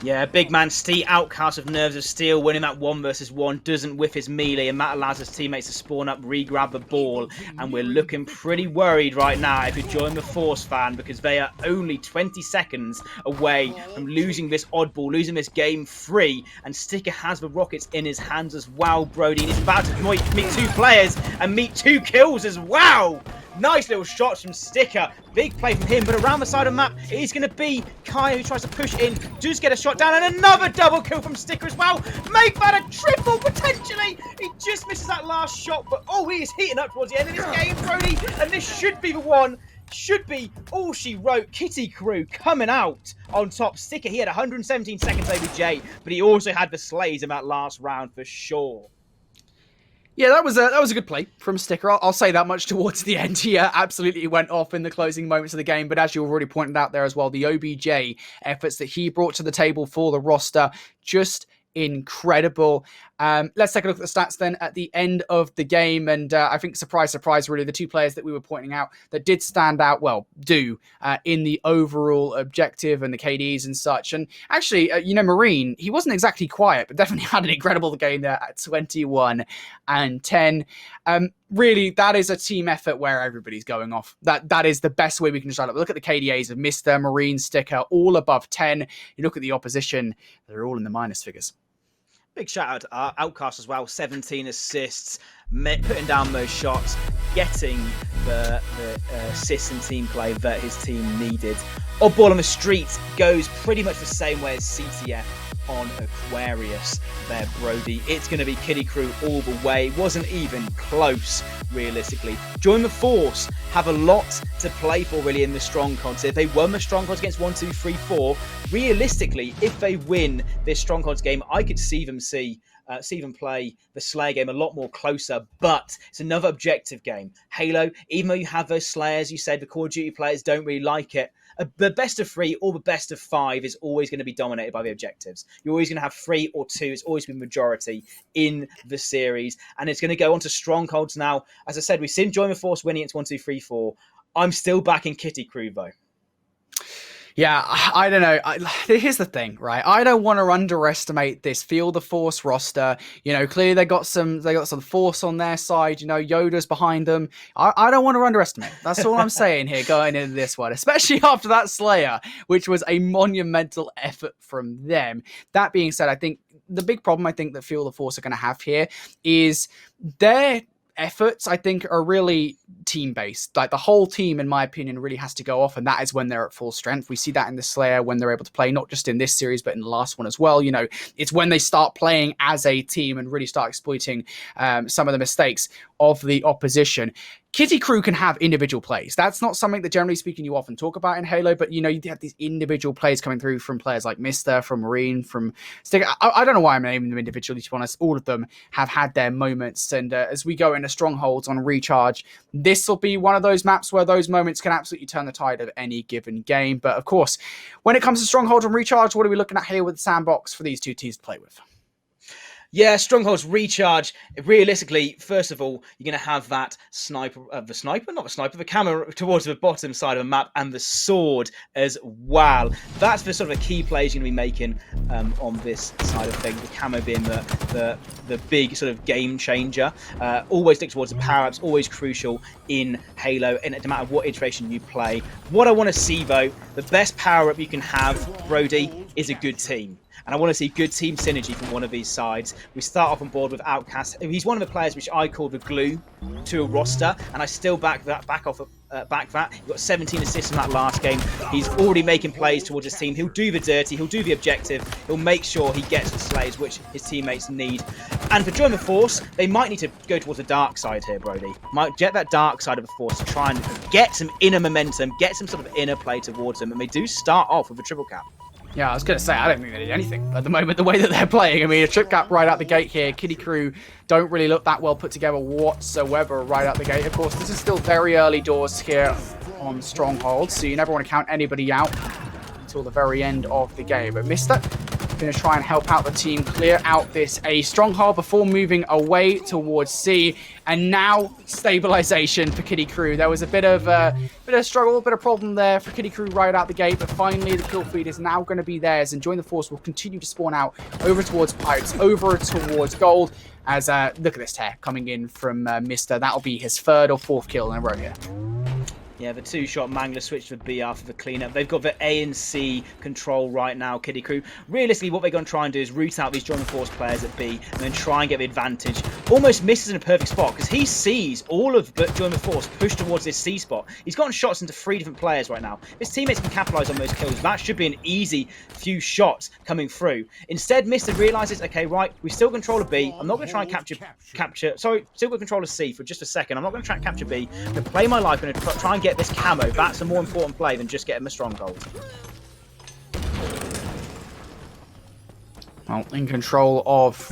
Yeah, big man Steve, Outcast of Nerves of Steel, winning that 1 versus 1, doesn't whiff his melee, and that allows his teammates to spawn up, re-grab the ball, and we're looking pretty worried right now if you Join the Force fan, because they are only 20 seconds away from losing this oddball, losing this game free, and Sticker has the Rockets in his hands as well, Brody, and he's about to meet two players and meet 2 kills as well! Nice little shots from Sticker. Big play from him, but around the side of the map, it is going to be Kaya who tries to push in. Does get a shot down, and another double kill from Sticker as well. Make that a triple, potentially. He just misses that last shot, but oh, he is heating up towards the end of this game, Brody. And this should be the one. Should be all she wrote. Krew coming out on top. Sticker, he had 117 seconds over Jay, but he also had the slays in that last round for sure. Yeah, that was a good play from Sticker. I'll say that much towards the end here. Absolutely went off in the closing moments of the game. But as you already pointed out there as well, the OBJ efforts that he brought to the table for the roster, just incredible. Let's take a look at the stats then at the end of the game. And I think, surprise, surprise, really, the 2 players that we were pointing out that did stand out, in the overall objective and the KDs and such. And actually, Marine, he wasn't exactly quiet, but definitely had an incredible game there at 21 and 10. Really, that is a team effort where everybody's going off. That is the best way we can describe it. Look at the KDAs of Mr. Marine, Sticker, all above 10. You look at the opposition, they're all in the minus figures. Big shout out to Outcast as well, 17 assists, putting down those shots, getting the assists and team play that his team needed. Oddball on the street goes pretty much the same way as CTF on Aquarius there, Brody. It's going to be Krew all the way. It wasn't even close, realistically. Join the Force have a lot to play for, really, in the Strongholds. If they won the Strongholds against 1, 2, 3, 4, realistically, if they win this Strongholds game, I could see them play the Slayer game a lot more closer, but it's another objective game. Halo, even though you have those Slayers, you said the Call of Duty players don't really like it. the best of 3 or the best of 5 is always going to be dominated by the objectives. You're always going to have 3 or 2. It's always been majority in the series, and it's going to go on to strongholds now. As I said, we've seen Join the Force winning it 1, 2, 3, 4. I'm still backing Kitty Krew though. Yeah, I don't know. Here's the thing, right? I don't want to underestimate this Feel the Force roster. You know, clearly they got some force on their side. You know, Yoda's behind them. I don't want to underestimate. That's all I'm saying here going into this one, especially after that Slayer, which was a monumental effort from them. That being said, I think the big problem I think that Feel the Force are going to have here is their efforts, I think, are really team-based. Like, the whole team, in my opinion, really has to go off, and that is when they're at full strength. We see that in the Slayer when they're able to play, not just in this series, but in the last one as well. You know, it's when they start playing as a team and really start exploiting some of the mistakes of the opposition. Kitty Krew can have individual plays. That's not something that, generally speaking, you often talk about in Halo, but, you know, you have these individual plays coming through from players like Mister, from Marine, from Sticker. I don't know why I'm naming them individually, to be honest. All of them have had their moments, and as we go into Strongholds on Recharge, this will be one of those maps where those moments can absolutely turn the tide of any given game. But, of course, when it comes to Strongholds on Recharge, what are we looking at here with the sandbox for these two teams to play with? Yeah, Strongholds Recharge. Realistically, first of all, you're going to have that sniper, the camera towards the bottom side of the map, and the sword as well. That's the sort of a key plays you're going to be making on this side of things. The camo being the big sort of game changer. Always stick towards the power-ups, always crucial in Halo, and no matter what iteration you play. What I want to see, though, the best power-up you can have, Brody, is a good team. And I want to see good team synergy from one of these sides. We start off on board with Outcast. He's one of the players which I call the glue to a roster, and I still back that. He got 17 assists in that last game. He's already making plays towards his team. He'll do the dirty. He'll do the objective. He'll make sure he gets the slays which his teammates need. And for Join the Force, they might need to go towards the dark side here, Brody. Might get that dark side of the Force to try and get some inner momentum, get some sort of inner play towards them. And they do start off with a triple cap. Yeah, I was going to say, I don't think they did anything at the moment, the way that they're playing. I mean, a trip cap right out the gate here. Kitty Krew don't really look that well put together whatsoever right out the gate. Of course, this is still very early doors here on Stronghold, so you never want to count anybody out until the very end of the game. But Mister going to try and help out the team clear out this A stronghold before moving away towards C, and now stabilization for Kitty Krew. There was a bit of struggle, a bit of problem there for Kitty Krew right out the gate, but finally the kill feed is now going to be theirs, and Join the Force will continue to spawn out over towards Pirates, over towards Gold, as look at this tear coming in from Mister. That'll be his 3rd or 4th kill in a row here. Yeah, the 2-shot Mangler switch to B after the cleanup. They've got the A and C control right now, Kitty Krew. Realistically, what they're going to try and do is root out these Join the Force players at B and then try and get the advantage. Almost misses in a perfect spot because he sees all of Join the Force push towards this C spot. He's gotten shots into 3 different players right now. His teammates can capitalize on those kills. That should be an easy few shots coming through. Instead, Mister realizes, okay, right, we still control a B. I'm not going to try and still got control of C for just a second. I'm not going to try and capture B. I'm going to play my life. I'm going to try and get this camo. That's a more important play than just getting a stronghold. Well, in control of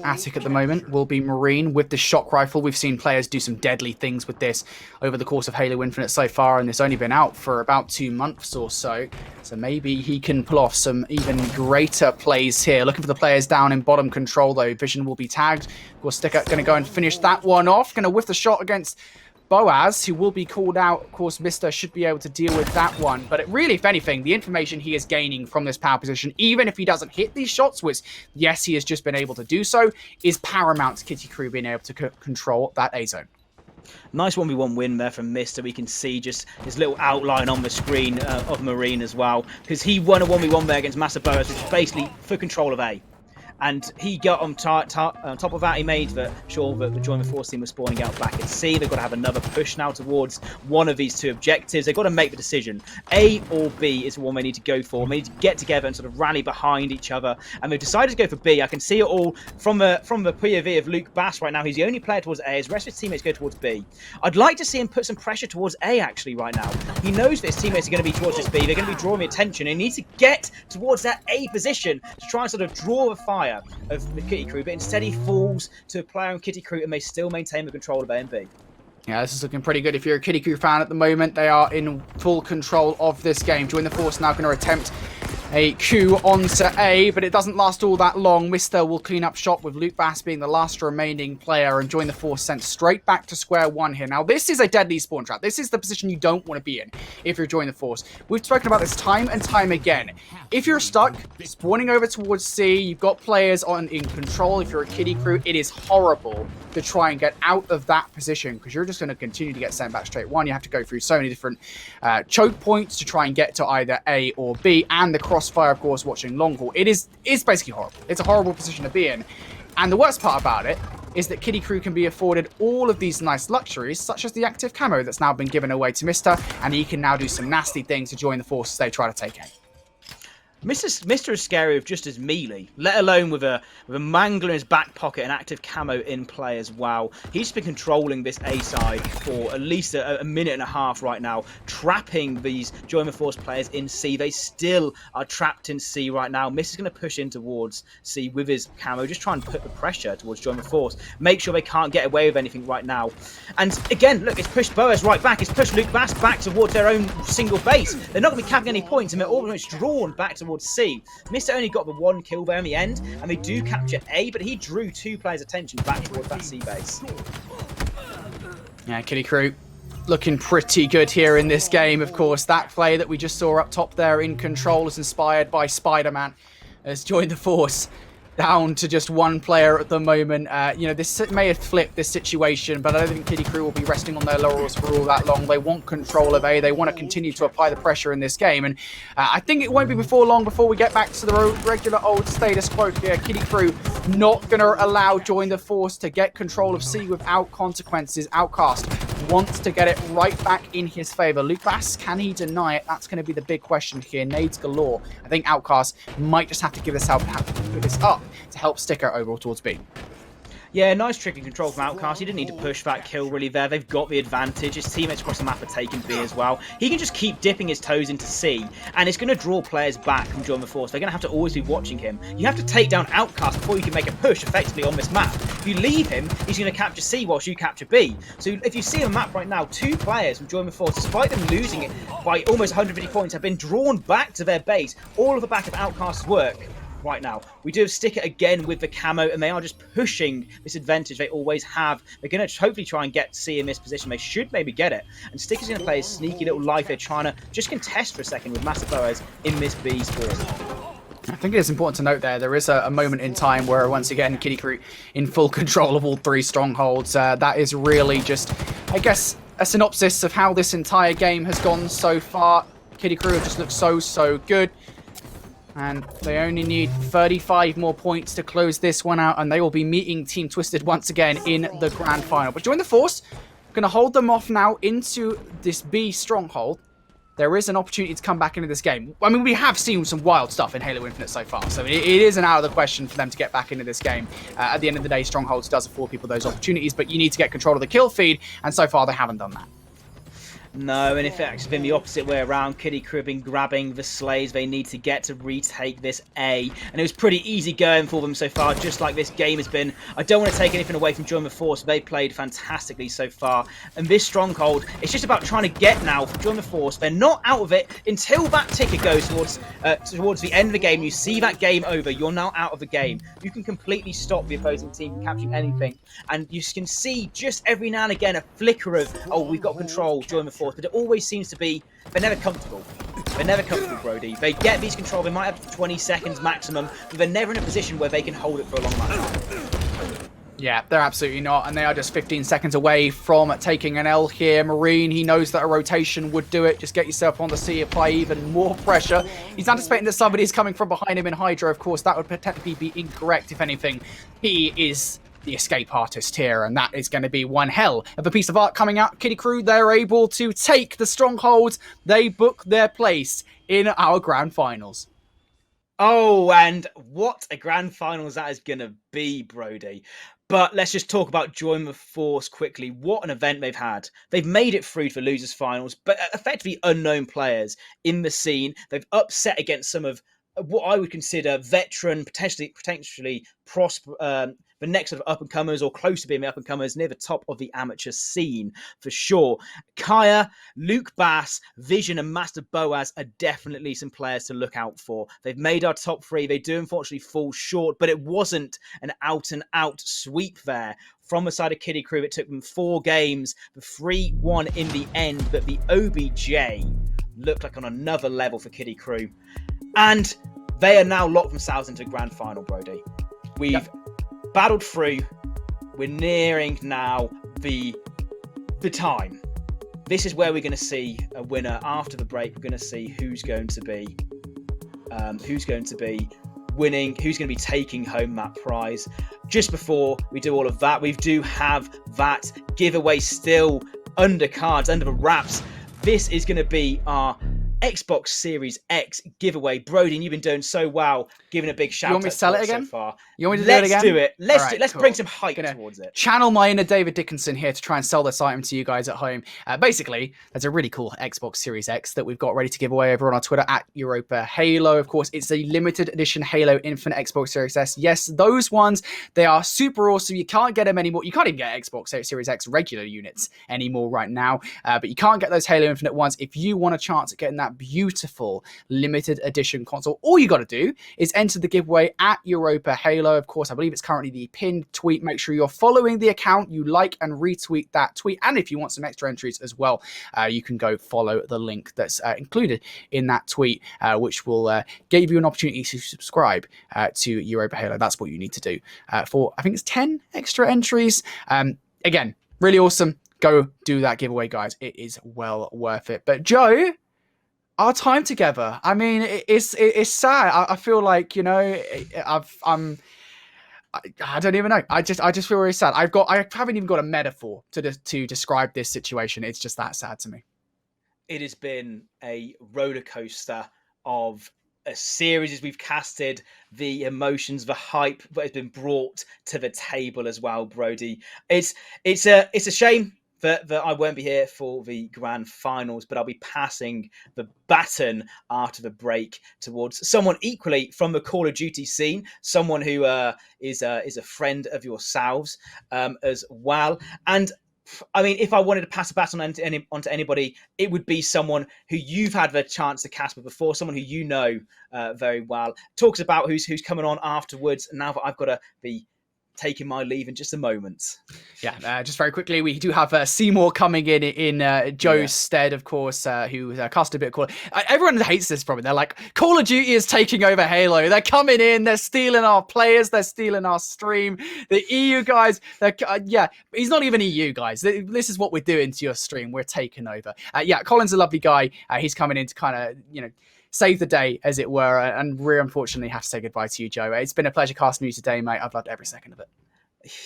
Attic at the moment will be Marine with the shock rifle. We've seen players do some deadly things with this over the course of Halo Infinite so far, and it's only been out for about 2 months or so. So maybe he can pull off some even greater plays here. Looking for the players down in bottom control, though. Vision will be tagged. Of course, Sticker going to go and finish that one off. Going to whiff the shot against Boaz, who will be called out. Of course, Mister should be able to deal with that one. But really, if anything, the information he is gaining from this power position, even if he doesn't hit these shots, which, yes, he has just been able to do so, is paramount to Kitty Krew being able to control that A zone. Nice 1v1 win there from Mister. We can see just his little outline on the screen of Marine as well, because he won a 1v1 there against Master Boaz, which is basically for control of A. And he got on top of that. He made sure that the Join the Force team was spawning out back at C. They've got to have another push now towards one of these 2 objectives. They've got to make the decision. A or B is the one they need to go for. They need to get together and sort of rally behind each other. And they've decided to go for B. I can see it all from the POV of Luke Bass right now. He's the only player towards A. His rest of his teammates go towards B. I'd like to see him put some pressure towards A, actually, right now. He knows that his teammates are going to be towards this B. They're going to be drawing the attention. He needs to get towards that A position to try and sort of draw the fire of the Kitty Krew, but instead he falls to a player on Kitty Krew and they still maintain the control of A and B. Yeah, this is looking pretty good. If you're a Kitty Krew fan at the moment, they are in full control of this game. Join the Force now going to attempt a Q onto A, but it doesn't last all that long. Mister will clean up shop with Luke Bass being the last remaining player, and Join the Force sent straight back to square one here. Now, this is a deadly spawn trap. This is the position you don't want to be in if you're Join the Force. We've spoken about this time and time again. If you're stuck, spawning over towards C, you've got players in control. If you're a Kitty Krew, it is horrible to try and get out of that position because you're just going to continue to get sent back straight one. You have to go through so many different choke points to try and get to either A or B, and the crossfire, of course, watching long haul. It's basically horrible. It's a horrible position to be in. And the worst part about it is that Kitty Krew can be afforded all of these nice luxuries, such as the active camo that's now been given away to Mister, and he can now do some nasty things to Join the Force as they try to take it. Mr. is scary with just his melee, let alone with a mangler in his back pocket and active camo in play as well. He's just been controlling this A side for at least a minute and a half right now, trapping these Join the Force players in C. They still are trapped in C right now. Mr. is going to push in towards C with his camo, just try and put the pressure towards Join the Force, make sure they can't get away with anything right now. And again, look, it's pushed Boas right back, it's pushed Luke Bass back towards their own single base. They're not going to be capping any points, and they're almost drawn back towards C. Mr. only got the one kill there in the end, and they do capture A, but he drew two players' attention back towards that C base. Yeah, Kitty Krew looking pretty good here in this game. Of course, that play that we just saw up top there in control is inspired by Spider-Man, has joined the Force down to just one player at the moment. This may have flipped this situation, but I don't think Kitty Krew will be resting on their laurels for all that long. They want control of A. They want to continue to apply the pressure in this game, and I think it won't be before long before we get back to the regular old status quo here. Kitty Krew not going to allow Join the Force to get control of C without consequences. Outcast wants to get it right back in his favor. Luke Bass, can he deny it? That's going to be the big question here. Nades galore. I think Outcast might just have to give this up to help Sticker over towards B. Yeah, nice trick and control from Outcast. He didn't need to push that kill really there. They've got the advantage. His teammates across the map are taking B as well. He can just keep dipping his toes into C, and it's going to draw players back from Join the Force. They're going to have to always be watching him. You have to take down Outcast before you can make a push effectively on this map. If you leave him, he's going to capture C whilst you capture B. So if you see on the map right now, two players from Join the Force, despite them losing it by almost 150 points, have been drawn back to their base. All of the back of Outcast's work. Right now, we do have Sticker again with the camo, and they are just pushing this advantage they always have. They're going to hopefully try and get C in this position. They should maybe get it. And Sticker's going to play a sneaky little life here, trying to just contest for a second with Master Boas in this B spawn. I think it is important to note there is a moment in time where, once again, Kitty Krew in full control of all three strongholds. That is really just, I guess, a synopsis of how this entire game has gone so far. Kitty Krew have just looked so good. And they only need 35 more points to close this one out, and they will be meeting Team Twisted once again in the grand final. But Join the Force, going to hold them off now into this B stronghold. There is an opportunity to come back into this game. I mean, we have seen some wild stuff in Halo Infinite so far, so it isn't out of the question for them to get back into this game. At the end of the day, Strongholds does afford people those opportunities, but you need to get control of the kill feed, and so far they haven't done that. No, and in fact, it's been the opposite way around. Kitty Krew have been grabbing the slaves they need to get to retake this A. And it was pretty easy going for them so far, just like this game has been. I don't want to take anything away from Join the Force. They played fantastically so far. And this stronghold, it's just about trying to get now from Join the Force. They're not out of it until that ticker goes towards the end of the game. You see that game over. You're now out of the game. You can completely stop the opposing team from capturing anything. And you can see just every now and again a flicker of, oh, we've got control, Join the Force. But it always seems to be, they're never comfortable. They're never comfortable, Brody. They get these control, they might have 20 seconds maximum, but they're never in a position where they can hold it for a long amount of time. Yeah, they're absolutely not, and they are just 15 seconds away from taking an L here. Marine, he knows that a rotation would do it. Just get yourself on the C, apply even more pressure. He's anticipating that somebody's coming from behind him in Hydra. Of course, that would potentially be incorrect, if anything. He is the escape artist here, and that is going to be one hell of a piece of art coming out. Kitty Krew, they're able to take the stronghold. They book their place in our grand finals. Oh, and what a grand finals that is going to be, Brody. But let's just talk about Join the Force quickly. What an event they've had. They've made it through for losers finals, but effectively unknown players in the scene. They've upset against some of what I would consider veteran, potentially the next sort of up-and-comers, or close to being the up-and-comers, near the top of the amateur scene, for sure. Kaya, Luke Bass, Vision, and Master Boaz are definitely some players to look out for. They've made our top 3. They do unfortunately fall short, but it wasn't an out-and-out sweep there. From the side of Krew, it took them 4 games, the 3-1 in the end, but the OBJ looked like on another level for Krew. And they are now locked themselves into a grand final, Brody. We've battled through. We're nearing now the time. This is where we're going to see a winner after the break. We're going to see who's going to be winning, who's going to be taking home that prize. Just before we do all of that, we do have that giveaway still under cards, under the wraps. This is going to be our Xbox Series X giveaway. Brody, you've been doing so well, giving a big shout out. You want me to sell it again? So far. You want me to do it again? Let's do it. Right, Let's cool. bring some hype towards it. Channel my inner David Dickinson here to try and sell this item to you guys at home. Basically, there's a really cool Xbox Series X that we've got ready to give away over on our Twitter at Europa Halo. Of course, it's a limited edition Halo Infinite Xbox Series S. Yes, those ones, they are super awesome. You can't get them anymore. You can't even get Xbox Series X regular units anymore right now, but you can't get those Halo Infinite ones. If you want a chance at getting that beautiful limited edition console, all you got to do is enter the giveaway at Europa Halo. Of course, I believe it's currently the pinned tweet. Make sure you're following the account, you like and retweet that tweet, and if you want some extra entries as well, you can go follow the link that's included in that tweet, which will give you an opportunity to subscribe to Europa Halo. That's what you need to do for, I think it's 10 extra entries. Again, really awesome. Go do that giveaway, guys. It is well worth it. But Joe, our time together, I mean, it's sad. I feel like, you know, I don't even know. I just feel really sad. I haven't even got a metaphor to describe this situation. It's just that sad to me. It has been a roller coaster of a series as we've casted, the emotions, the hype that has been brought to the table as well, Brody. It's a shame that I won't be here for the grand finals, but I'll be passing the baton after the break towards someone equally from the Call of Duty scene, someone who is a friend of yourselves as well. And I mean, if I wanted to pass a baton onto anybody, it would be someone who you've had the chance to cast with before, someone who you know very well. Talks about who's coming on afterwards. Now that I've got to be taking my leave in just a moment. Yeah, just very quickly, we do have Seymour coming in Joe's stead, of course, who cast a bit of Call. Everyone hates this from it. They're like, Call of Duty is taking over Halo. They're coming in, they're stealing our players, they're stealing our stream. The EU guys, he's not even EU guys. This is what we're doing to your stream. We're taking over. Colin's a lovely guy. He's coming in to kind of, you know, save the day, as it were, and we unfortunately have to say goodbye to you, Joe. It's been a pleasure casting you today, mate. I've loved every second of it.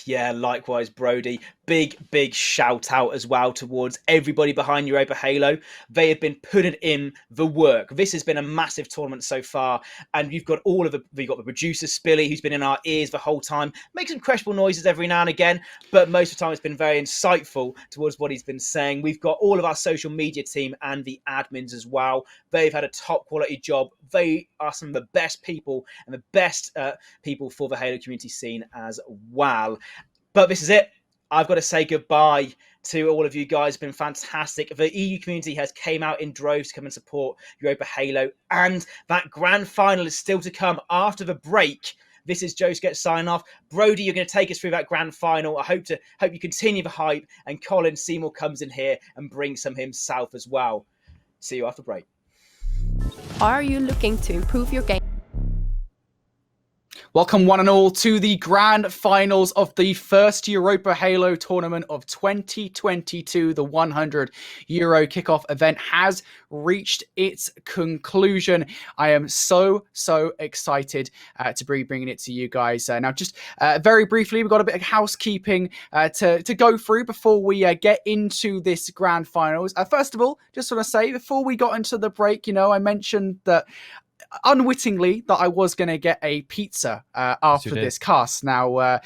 Yeah, likewise, Brody. Big shout out as well towards everybody behind Europa Halo. They have been putting in the work. This has been a massive tournament so far, and you've got you've got the producer Spilly, who's been in our ears the whole time, makes some questionable noises every now and again, but most of the time it's been very insightful towards what he's been saying. We've got all of our social media team and the admins as well. They've had a top quality job. They are some of the best people and the best people for the Halo community scene as well. But this is it. I've got to say goodbye to all of you guys. It's been fantastic. The EU community has came out in droves to come and support Europa Halo, and that grand final is still to come after the break. This is Joe Sketch signing off. Brody, you're going to take us through that grand final. I hope you continue the hype, and Colin Seymour comes in here and brings some himself as well. See you after break. Are you looking to improve your game? Welcome one and all to the grand finals of the first Europa Halo tournament of 2022. The 100 Euro kickoff event has reached its conclusion. I am so excited to be bringing it to you guys. Now, just very briefly, we've got a bit of housekeeping to go through before we get into this grand finals. First of all, just want to say, before we got into the break, I mentioned that unwittingly that I was going to get a pizza after this cast. Now,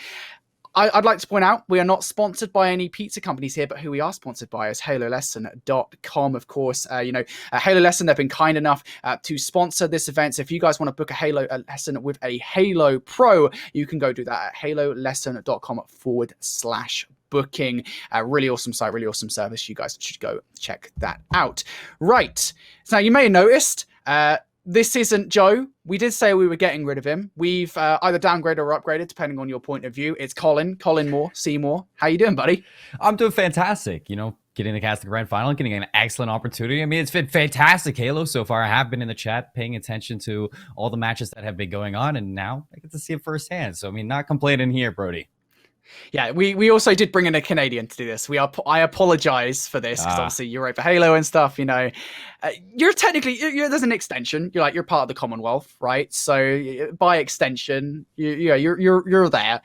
I'd like to point out, we are not sponsored by any pizza companies here, but who we are sponsored by is HaloLesson.com, of course. Halo Lesson, they've been kind enough to sponsor this event. So if you guys want to book a Halo lesson with a Halo Pro, you can go do that at halolesson.com/booking. Really awesome site, really awesome service. You guys should go check that out. Right. So now you may have noticed, this isn't Joe. We did say we were getting rid of him. We've either downgraded or upgraded, depending on your point of view. It's Colin Moore, Seymour. How you doing, buddy? I'm doing fantastic. You know, getting the cast of the grand final, getting an excellent opportunity. I mean, it's been fantastic Halo so far. I have been in the chat paying attention to all the matches that have been going on, and now I get to see it firsthand. So, I mean, not complaining here, Brody. Yeah, we also did bring in a Canadian to do this. I apologize for this because obviously Europa Halo and stuff. You know, you're technically there's an extension. You're part of the Commonwealth, right? So by extension, you're there,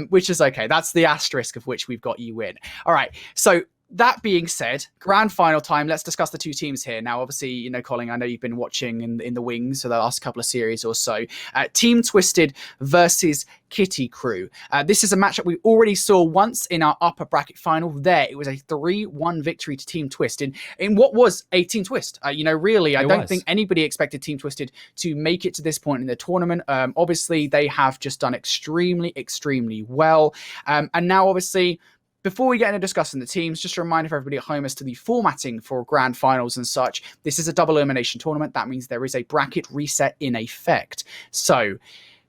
which is okay. That's the asterisk of which we've got you in. All right, so. That being said, grand final time. Let's discuss the two teams here. Now, obviously, you know, Colin, I know you've been watching in the wings for the last couple of series or so. Team Twisted versus Kitty Krew. This is a matchup we already saw once in our upper bracket final. There, it was a 3-1 victory to Team Twisted in what was a Team Twist. You know, really, I don't think anybody expected Team Twisted to make it to this point in the tournament. Obviously, they have just done extremely, extremely well. And now, obviously, before we get into discussing the teams, just a reminder for everybody at home as to the formatting for grand finals and such. This is a double elimination tournament. That means there is a bracket reset in effect. So,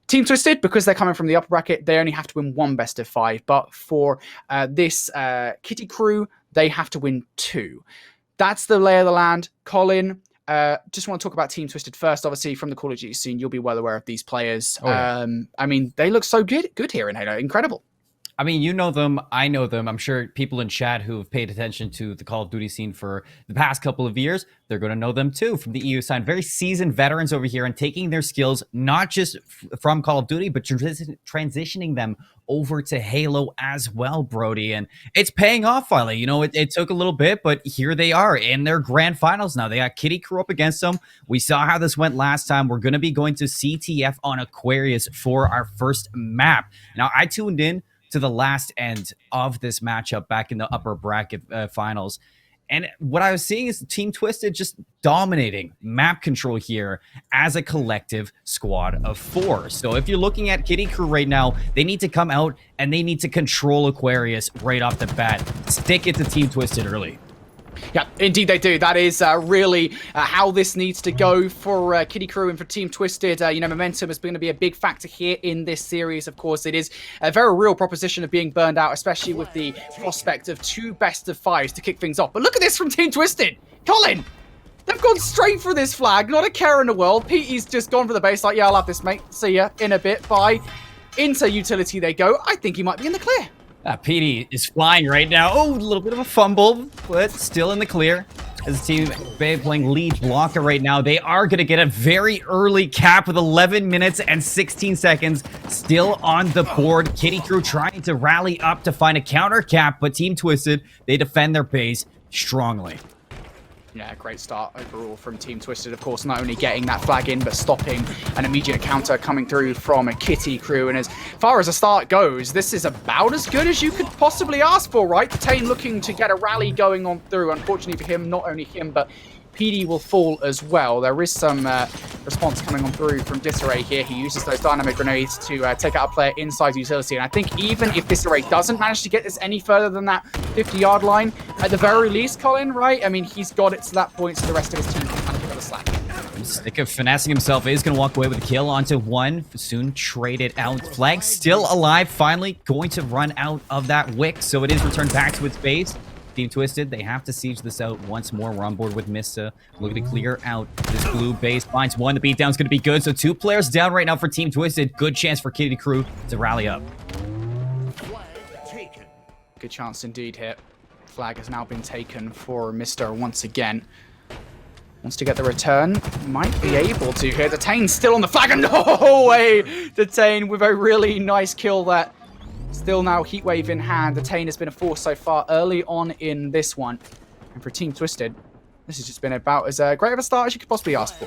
Team Twisted, because they're coming from the upper bracket, they only have to win one best of 5. But for this Kitty Krew, they have to win 2. That's the lay of the land. Colin, just want to talk about Team Twisted first. Obviously, from the Call of Duty scene, you'll be well aware of these players. Oh, yeah. I mean, they look so good here in Halo. Incredible. I mean, you know them, I know them. I'm sure people in chat who have paid attention to the Call of Duty scene for the past couple of years, they're going to know them too from the EU side. Very seasoned veterans over here and taking their skills, not just from Call of Duty, but transitioning them over to Halo as well, Brody. And it's paying off finally. You know, it took a little bit, but here they are in their grand finals now. They got Kitty Krew up against them. We saw how this went last time. We're going to be going to CTF on Aquarius for our first map. Now, I tuned in to the last end of this matchup back in the upper bracket finals. And what I was seeing is Team Twisted just dominating map control here as a collective squad of 4. So if you're looking at Kitty Krew right now, they need to come out and they need to control Aquarius right off the bat. Stick it to Team Twisted early. Yeah, indeed they do. That is really how this needs to go for Kitty Krew and for Team Twisted. You know, momentum is going to be a big factor here in this series. Of course, it is a very real proposition of being burned out, especially with the prospect of 2 best of 5s to kick things off. But look at this from Team Twisted. Colin, they've gone straight for this flag. Not a care in the world. Petey's just gone for the base like, yeah, I'll have this, mate. See ya in a bit. Bye. Into utility they go. I think he might be in the clear. PD is flying right now. Oh, a little bit of a fumble, but still in the clear. As the team playing lead blocker right now, they are going to get a very early cap with 11 minutes and 16 seconds still on the board. Kitty Krew trying to rally up to find a counter cap, but Team Twisted, they defend their base strongly. Yeah, great start overall from Team Twisted. Of course, not only getting that flag in, but stopping an immediate counter coming through from a Kitty Krew. And as far as a start goes, this is about as good as you could possibly ask for, right? Tane looking to get a rally going on through. Unfortunately for him, not only him, but PD will fall as well. There is some response coming on through from Disarray here. He uses those dynamic grenades to take out a player inside utility. And I think even if Disarray doesn't manage to get this any further than that 50-yard line, at the very least, Colin, right? I mean, he's got it to that point, so the rest of his team can kind of pick up the slack. Stick of finessing himself is going to walk away with a kill onto 1. Soon traded out. Flag still alive. Finally going to run out of that wick, so it is returned back to its base. Team Twisted, they have to siege this out once more. We're on board with Mista. Looking to clear out this blue base. Finds 1. The beatdown's going to be good. So 2 players down right now for Team Twisted. Good chance for Kitty Krew to rally up. Good chance indeed here. Flag has now been taken for Mista once again. Wants to get the return. Might be able to here. Detain's still on the flag. And no way! Detain with a really nice kill there. Still now Heatwave in hand. Detain has been a force so far early on in this one. And for Team Twisted, this has just been about as great of a start as you could possibly ask for.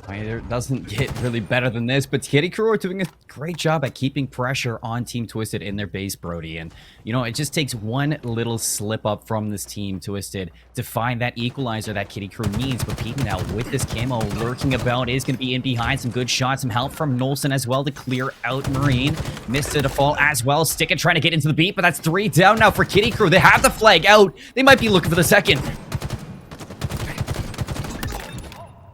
It doesn't get really better than this, but Krew are doing a great job at keeping pressure on Team Twisted in their base, Brody. And, you know, it just takes one little slip up from this Team Twisted to find that equalizer that Krew needs. But Pete now with this camo lurking about is going to be in behind. Some good shots, some help from Nolson as well to clear out Marine. Missed to fall as well. Sticka trying to get into the beat, but that's 3 down now for Krew. They have the flag out. They might be looking for the second.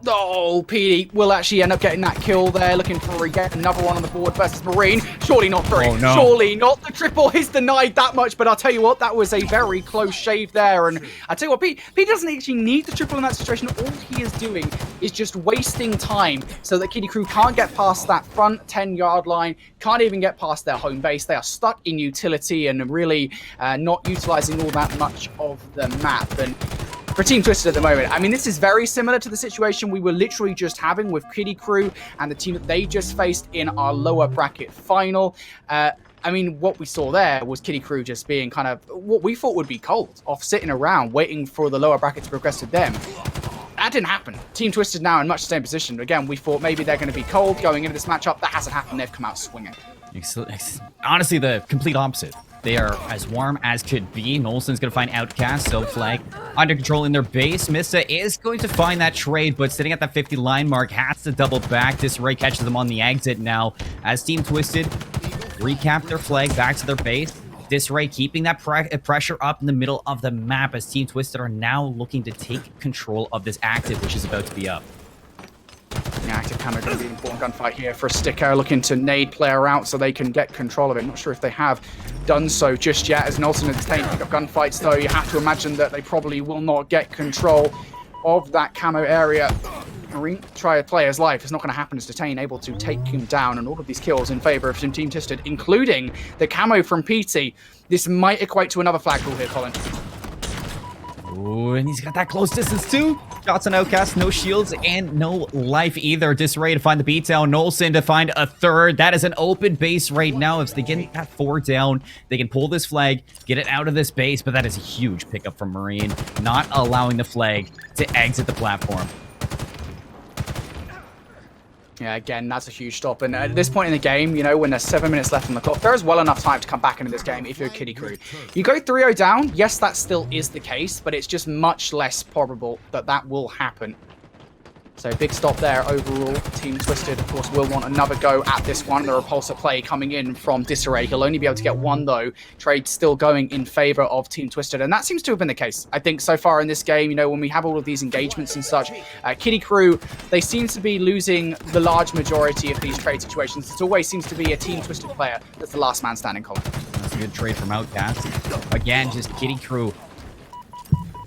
Oh, Petey will actually end up getting that kill there, looking for get another one on the board versus Marine. Surely not three. Oh, no. Surely not. The triple is denied that much, but I'll tell you what, that was a very close shave there. And I tell you what, Pete doesn't actually need the triple in that situation. All he is doing is just wasting time so that Krew can't get past that front 10-yard line, can't even get past their home base. They are stuck in utility and really not utilizing all that much of the map. And for Team Twisted at the moment, I mean, this is very similar to the situation we were literally just having with Krew and the team that they just faced in our lower bracket final. I mean, what we saw there was Krew just being kind of what we thought would be cold, off sitting around, waiting for the lower bracket to progress to them. That didn't happen. Team Twisted now in much the same position. Again, we thought maybe they're going to be cold going into this matchup. That hasn't happened. They've come out swinging. Honestly, the complete opposite. They are as warm as could be. Nolson's going to find Outcast, so flag under control in their base. Missa is going to find that trade, but sitting at that 50 line mark, has to double back. Disarray catches them on the exit now as Team Twisted recap their flag back to their base. Disarray keeping that pressure up in the middle of the map as Team Twisted are now looking to take control of this active, which is about to be up. The active camo going to be an important gunfight here for Sticka, looking to nade player out so they can get control of it. Not sure if they have done so just yet, as Nolson and Disdain pick up gunfights, though you have to imagine that they probably will not get control of that camo area. Marine try to play his life. It's not going to happen as Disdain able to take him down, and all of these kills in favor of Team Twisted, including the camo from PT. This might equate to another flag pull here, Colin. Ooh, and he's got that close distance too. Shots on Outcast, no shields, and no life either. Disarray to find the beatdown. Nolson to find a third. That is an open base right now. If they get that 4 down, they can pull this flag, get it out of this base, but that is a huge pickup from Marine, not allowing the flag to exit the platform. Yeah, again, that's a huge stop. And at this point in the game, you know, when there's 7 minutes left on the clock, there is well enough time to come back into this game if you're Krew. You go 3-0 down, yes, that still is the case, but it's just much less probable that that will happen. So big stop there overall. Team Twisted, of course, will want another go at this one. The repulsor play coming in from Disarray. He'll only be able to get one, though. Trade still going in favor of Team Twisted, and that seems to have been the case. I think so far in this game, you know, when we have all of these engagements and such, Krew, they seem to be losing the large majority of these trade situations. It always seems to be a Team Twisted player that's the last man standing, Colin. That's a good trade from Outcast. Again, just Krew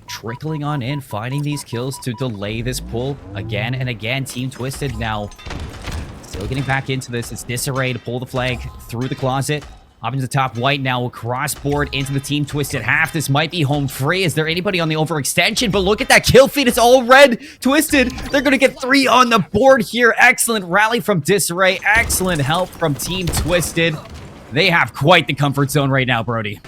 trickling on in, finding these kills to delay this pull again and again. Team Twisted now still getting back into this. It's Disarray to pull the flag through the closet. Up into the top white now, will crossboard into the Team Twisted half. This might be home free. Is there anybody on the overextension? But look at that kill feed. It's all red. Twisted, they're going to get 3 on the board here. Excellent rally from Disarray. Excellent help from Team Twisted. They have quite the comfort zone right now, Brody.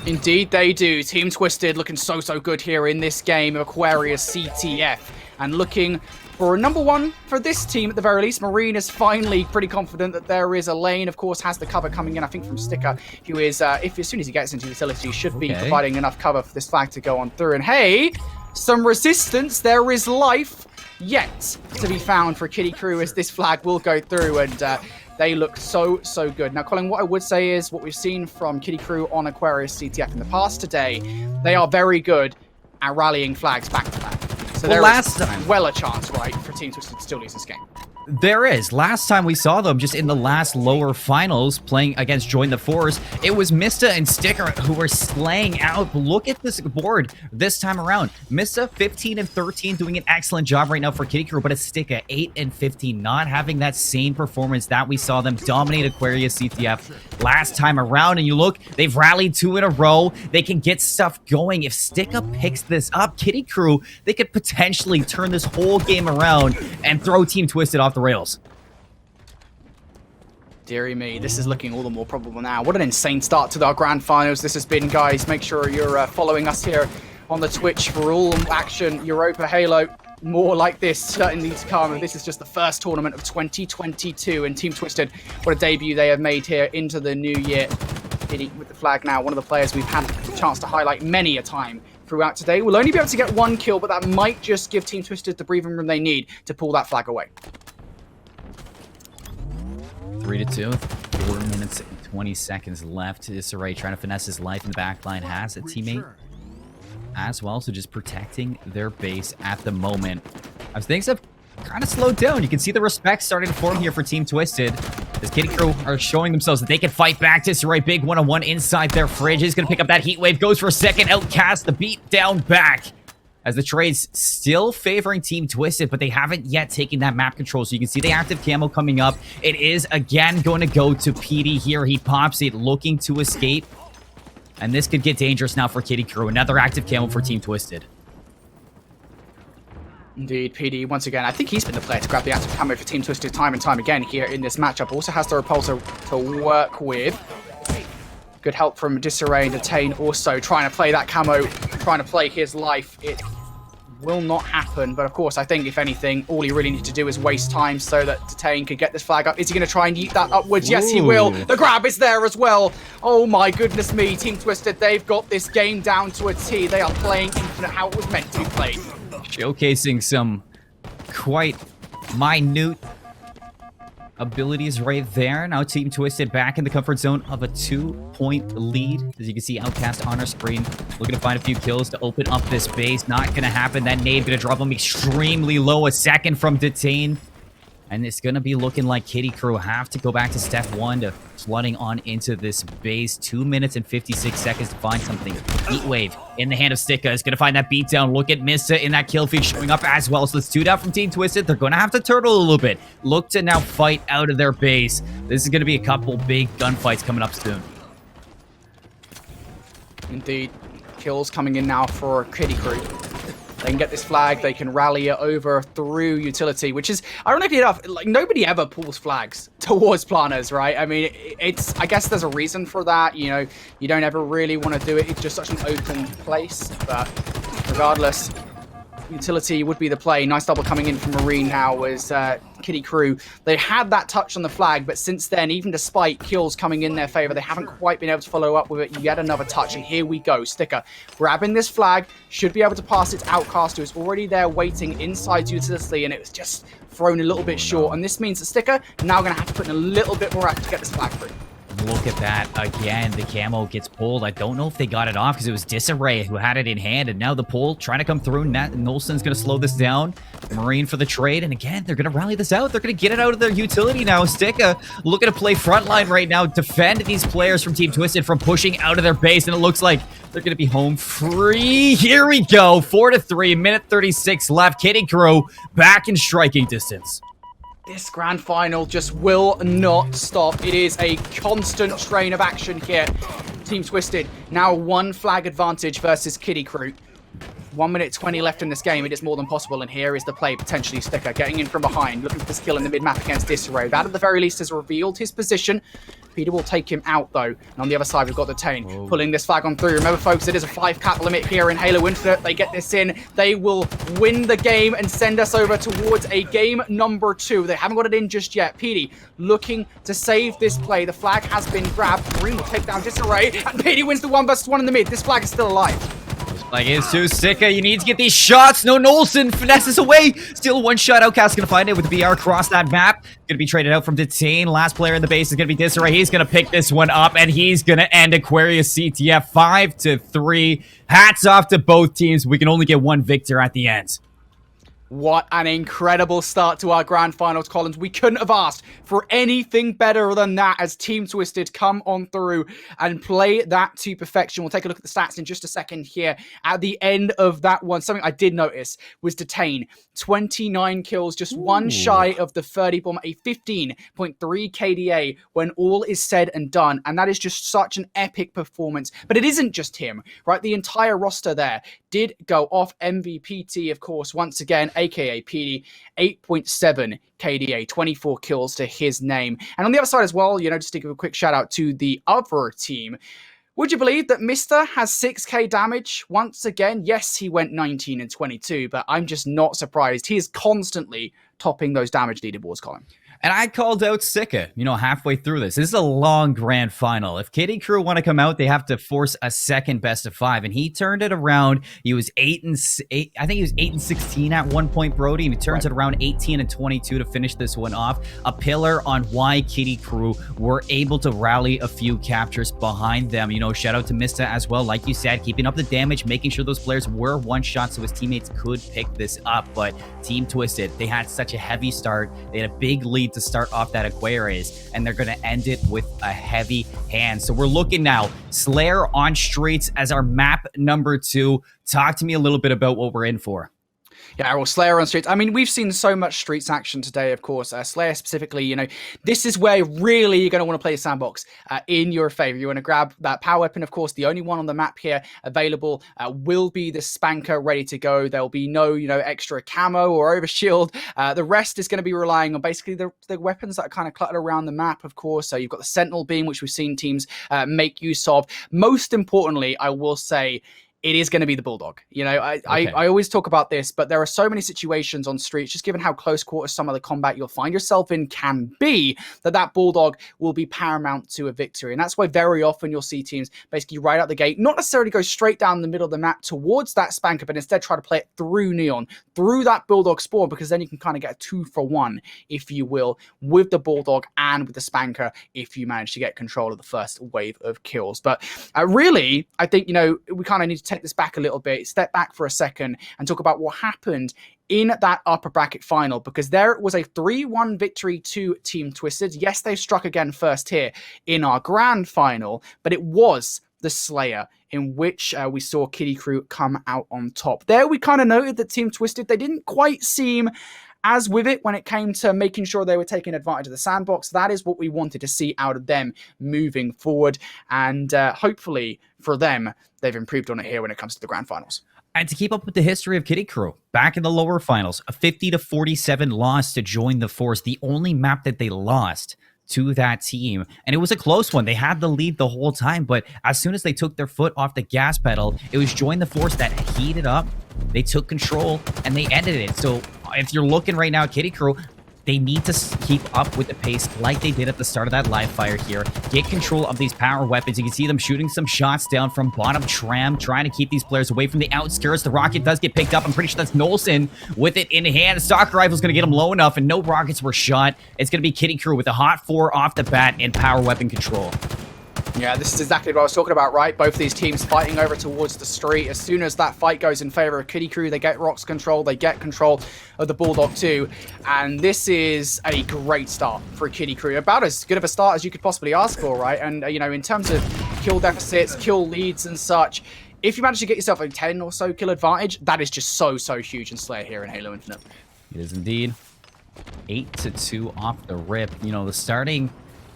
Indeed they do. Team Twisted looking so good here in this game of Aquarius CTF. And looking for a number 1 for this team at the very least. Marine is finally pretty confident that there is a lane. Of course, has the cover coming in, I think, from Sticka, who is, as soon as he gets into utility, should be providing enough cover for this flag to go on through. And hey, some resistance. There is life yet to be found for Krew as this flag will go through, and they look so good. Now, Colin, what I would say is what we've seen from Krew on Aquarius CTF in the past today, they are very good at rallying flags back to back. So there is well a chance, right, for Team Twisted to still lose this game. There is. Last time we saw them, just in the last lower finals, playing against Join the Force, it was Mista and Sticker who were slaying out. Look at this board this time around. Mista, 15 and 13, doing an excellent job right now for Krew, but it's Sticker, 8 and 15, not having that same performance that we saw them dominate Aquarius CTF last time around. And you look, they've rallied 2 in a row. They can get stuff going. If Sticker picks this up, Krew, they could potentially turn this whole game around and throw Team Twisted off the rails. Deary me, this is looking all the more probable now. What an insane start to our grand finals this has been, guys. Make sure you're following us here on the Twitch for all action Europa Halo. more like this certainly to come. And this is just the first tournament of 2022. And Team Twisted, what a debut they have made here into the new year. Hitting with the flag now, one of the players we've had a chance to highlight many a time throughout today. We'll only be able to get 1 kill, but that might just give Team Twisted the breathing room they need to pull that flag away. 3-2, 4 minutes and 20 seconds left. IreScotEng trying to finesse his life in the back line, has a teammate as well, so just protecting their base at the moment. As things have kind of slowed down, you can see the respect starting to form here for Team Twisted. As Krew are showing themselves that they can fight back. IreScotEng, big one-on-one inside their fridge. He's going to pick up that heat wave, goes for a second, outcast the beat down back. As the trade's still favoring Team Twisted, but they haven't yet taken that map control. So you can see the active camo coming up. It is again going to go to PD here. He pops it, looking to escape. And this could get dangerous now for Krew. Another active camo for Team Twisted. Indeed, PD, once again, I think he's been the player to grab the active camo for Team Twisted time and time again here in this matchup. Also has the repulsor to work with. Good help from IreScotEng and Detain also trying to play that camo, trying to play his life. It will not happen, but of course, I think if anything, all he really needs to do is waste time so that Detain could get this flag up. Is he going to try and yeet that upwards? Yes, he will. The grab is there as well. Oh my goodness me, Team Twisted, they've got this game down to a T. They are playing Infinite how it was meant to be played. Showcasing some quite minute abilities right there. Now Team Twisted back in the comfort zone of a 2-point lead. As you can see, Outcast on our screen, looking to find a few kills to open up this base. Not going to happen. That nade going to drop him extremely low. A second from Detain. And it's going to be looking like Krew have to go back to step 1 to flooding on into this base. 2 minutes and 56 seconds to find something. Heat wave in the hand of Sticka is going to find that beatdown. Look at Missa in that kill feed showing up as well. So it's 2 down from Team Twisted. They're going to have to turtle a little bit. Look to now fight out of their base. This is going to be a couple big gunfights coming up soon. Indeed. Kills coming in now for Krew. They can get this flag, they can rally it over through utility, which is, ironically enough, like, nobody ever pulls flags towards planners, right? I mean, I guess there's a reason for that, you know, you don't ever really want to do it, it's just such an open place, but regardless, utility would be the play. Nice double coming in from Marine now as Krew. They had that touch on the flag, but since then, even despite kills coming in their favor, they haven't quite been able to follow up with it. Yet another touch, and here we go. Sticka grabbing this flag, should be able to pass it to Outcast, who is already there waiting inside utility, and it was just thrown a little bit short. And this means that Sticka now going to have to put in a little bit more effort to get this flag through. Look at that again. The camo gets pulled. I don't know if they got it off because it was IreScotEng who had it in hand. And now the pull trying to come through. Nolson's going to slow this down. Marine for the trade. And again, they're going to rally this out. They're going to get it out of their utility now. Sticka looking to play frontline right now. Defend these players from Team Twisted from pushing out of their base. And it looks like they're going to be home free. Here we go. 4-3. Minute 36 left. Krew back in striking distance. This grand final just will not stop. It is a constant strain of action here. Team Twisted now 1 flag advantage versus Krew. 1 minute 20 left in this game. It is more than possible, and here is the play, potentially Sticka getting in from behind, looking for this kill in the mid-map against IreScotEng. That at the very least has revealed his position. Peter will take him out though, and on the other side we've got Detain pulling this flag on through. Remember folks, it is a 5-cap limit here in Halo Infinite. They get this in, they will win the game and send us over towards a game number 2. They haven't got it in just yet. PD looking to save this play. The flag has been grabbed. Green will take down IreScotEng, and PD wins the 1 versus 1 in the mid. This flag is still alive. Like it's too Sticka. You need to get these shots. No, Nolson finesses away. Still 1 shot. Outcast gonna find it with the BR across that map. Gonna be traded out from Detain. Last player in the base is gonna be IreScotEng. He's gonna pick this one up, and he's gonna end Aquarius CTF 5-3. Hats off to both teams. We can only get 1 victor at the end. What an incredible start to our grand finals, Collins. We couldn't have asked for anything better than that as Team Twisted come on through and play that to perfection. We'll take a look at the stats in just a second here. At the end of that one, something I did notice was Detain. 29 kills, just 1 shy of the 30 bomb, a 15.3 KDA when all is said and done. And that is just such an epic performance. But it isn't just him, right? The entire roster there did go off. MVPT, of course, once again, aka PD, 8.7 KDA, 24 kills to his name. And on the other side as well, you know, just to give a quick shout out to the other team, Would you believe that Mister has 6k damage once again? Yes, he went 19 and 22, but I'm just not surprised. He is constantly topping those damage leaderboards, Colin. And I called out Sika, halfway through this. This is a long grand final. If Krew want to come out, they have to force a second best of 5. And he turned it around. He was 8 and 8. I think he was 8 and 16 at one point, Brody. And he turns it around 18 and 22 to finish this one off. A pillar on why Krew were able to rally a few captures behind them. Shout out to Mista as well. Like you said, keeping up the damage, making sure those players were one shot so his teammates could pick this up. But Team Twisted, they had such a heavy start. They had a big lead to start off that Aquarius, and they're going to end it with a heavy hand. So we're looking now, Slayer on Streets as our map number 2. Talk to me a little bit about what we're in for. Yeah, well, Slayer on Streets. I mean, we've seen so much Streets action today, of course. Slayer specifically, this is where really you're going to want to play the sandbox in your favor. You want to grab that power weapon, of course. The only one on the map here available will be the Spanker ready to go. There'll be no, extra camo or overshield. The rest is going to be relying on basically the weapons that are kind of cluttered around the map, of course. So you've got the Sentinel Beam, which we've seen teams make use of. Most importantly, I will say, it is going to be the Bulldog. I always talk about this, but there are so many situations on Streets, just given how close quarters some of the combat you'll find yourself in can be, that Bulldog will be paramount to a victory. And that's why very often you'll see teams basically right out the gate, not necessarily go straight down the middle of the map towards that Spanker, but instead try to play it through Neon, through that Bulldog spawn, because then you can kind of get a 2-for-1, if you will, with the Bulldog and with the Spanker, if you manage to get control of the first wave of kills. But really, I think, we kind of need to take this back a little bit, step back for a second and talk about what happened in that upper bracket final, because there it was a 3-1 victory to Team Twisted. Yes, they struck again first here in our grand final, but it was the Slayer in which we saw Krew come out on top. There we kind of noted that Team Twisted, they didn't quite seem as with it when it came to making sure they were taking advantage of the sandbox. That is what we wanted to see out of them moving forward. And hopefully for them, they've improved on it here when it comes to the grand finals. And to keep up with the history of Krew, back in the lower finals, a 50-47 loss to join the Force, the only map that they lost to that team. And it was a close one. They had the lead the whole time, but as soon as they took their foot off the gas pedal, it was Join the Force that heated up. They took control and they ended it. So if you're looking right now at Krew, they need to keep up with the pace like they did at the start of that live fire here. Get control of these power weapons. You can see them shooting some shots down from bottom tram, trying to keep these players away from the outskirts. The rocket does get picked up. I'm pretty sure that's Nolson with it in hand. The stalker rifle's going to get him low enough, and no rockets were shot. It's going to be Krew with a hot 4 off the bat and power weapon control. Yeah, this is exactly what I was talking about, right? Both of these teams fighting over towards the street. As soon as that fight goes in favor of Krew, they get Rock's control, they get control of the Bulldog too. And this is a great start for Krew. About as good of a start as you could possibly ask for, right? And, in terms of kill deficits, kill leads and such, if you manage to get yourself a 10 or so kill advantage, that is just so huge in Slayer here in Halo Infinite. It is indeed. 8-2 off the rip. The starting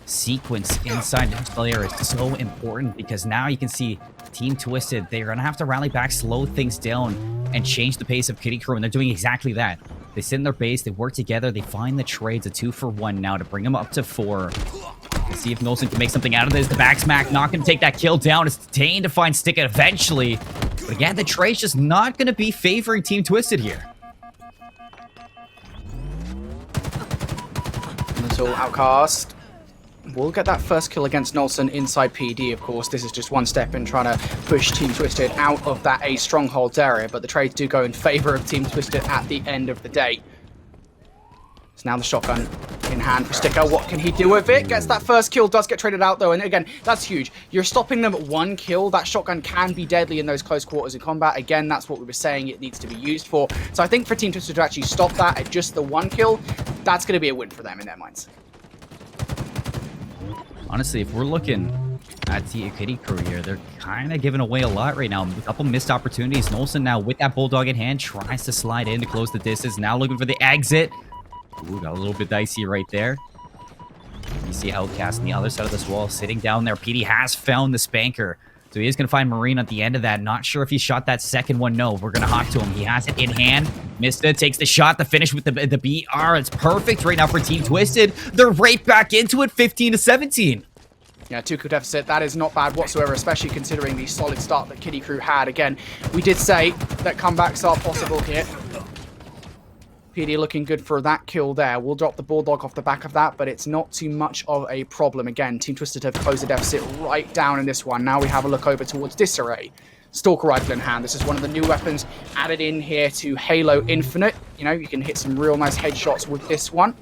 sequence inside the Slayer is so important, because now you can see Team Twisted, they're going to have to rally back, slow things down, and change the pace of Krew, and they're doing exactly that. They sit in their base, they work together, they find the trades, a 2-for-1 now to bring them up to 4. Let's see if Nolson can make something out of this. The back smack not going to take that kill down. It's detained to find Stick eventually. But again, the trade's just not going to be favoring Team Twisted here. Little Outcast will get that first kill against Nolson inside PD, of course. This is just one step in trying to push Team Twisted out of that A strongholds area, but the trades do go in favor of Team Twisted at the end of the day. So now the shotgun in hand for Sticker. What can he do with it? Gets that first kill, does get traded out though, and again, that's huge. You're stopping them at 1 kill. That shotgun can be deadly in those close quarters in combat. Again, that's what we were saying it needs to be used for. So I think for Team Twisted to actually stop that at just the 1 kill, that's going to be a win for them in their minds. Honestly, if we're looking at the Krew here, they're kind of giving away a lot right now. A couple missed opportunities. Nolson now with that Bulldog in hand tries to slide in to close the distance. Now looking for the exit. Ooh, got a little bit dicey right there. You see Outcast on the other side of this wall sitting down there. PD has found the Spanker. So he is going to find Marine at the end of that. Not sure if he shot that second one. No, we're going to hop to him. He has it in hand. Missed it. Takes the shot. The finish with the BR. It's perfect right now for Team Twisted. They're right back into it, 15-17. Yeah, 2-kill deficit, that is not bad whatsoever, especially considering the solid start that Krew had. Again, we did say that comebacks are possible here. PD looking good for that kill there. We'll drop the Bulldog off the back of that, but it's not too much of a problem. Again, Team Twisted have closed the deficit right down in this one. Now we have a look over towards Disarray. Stalker rifle in hand. This is one of the new weapons added in here to Halo Infinite. You know, you can hit some real nice headshots with this one.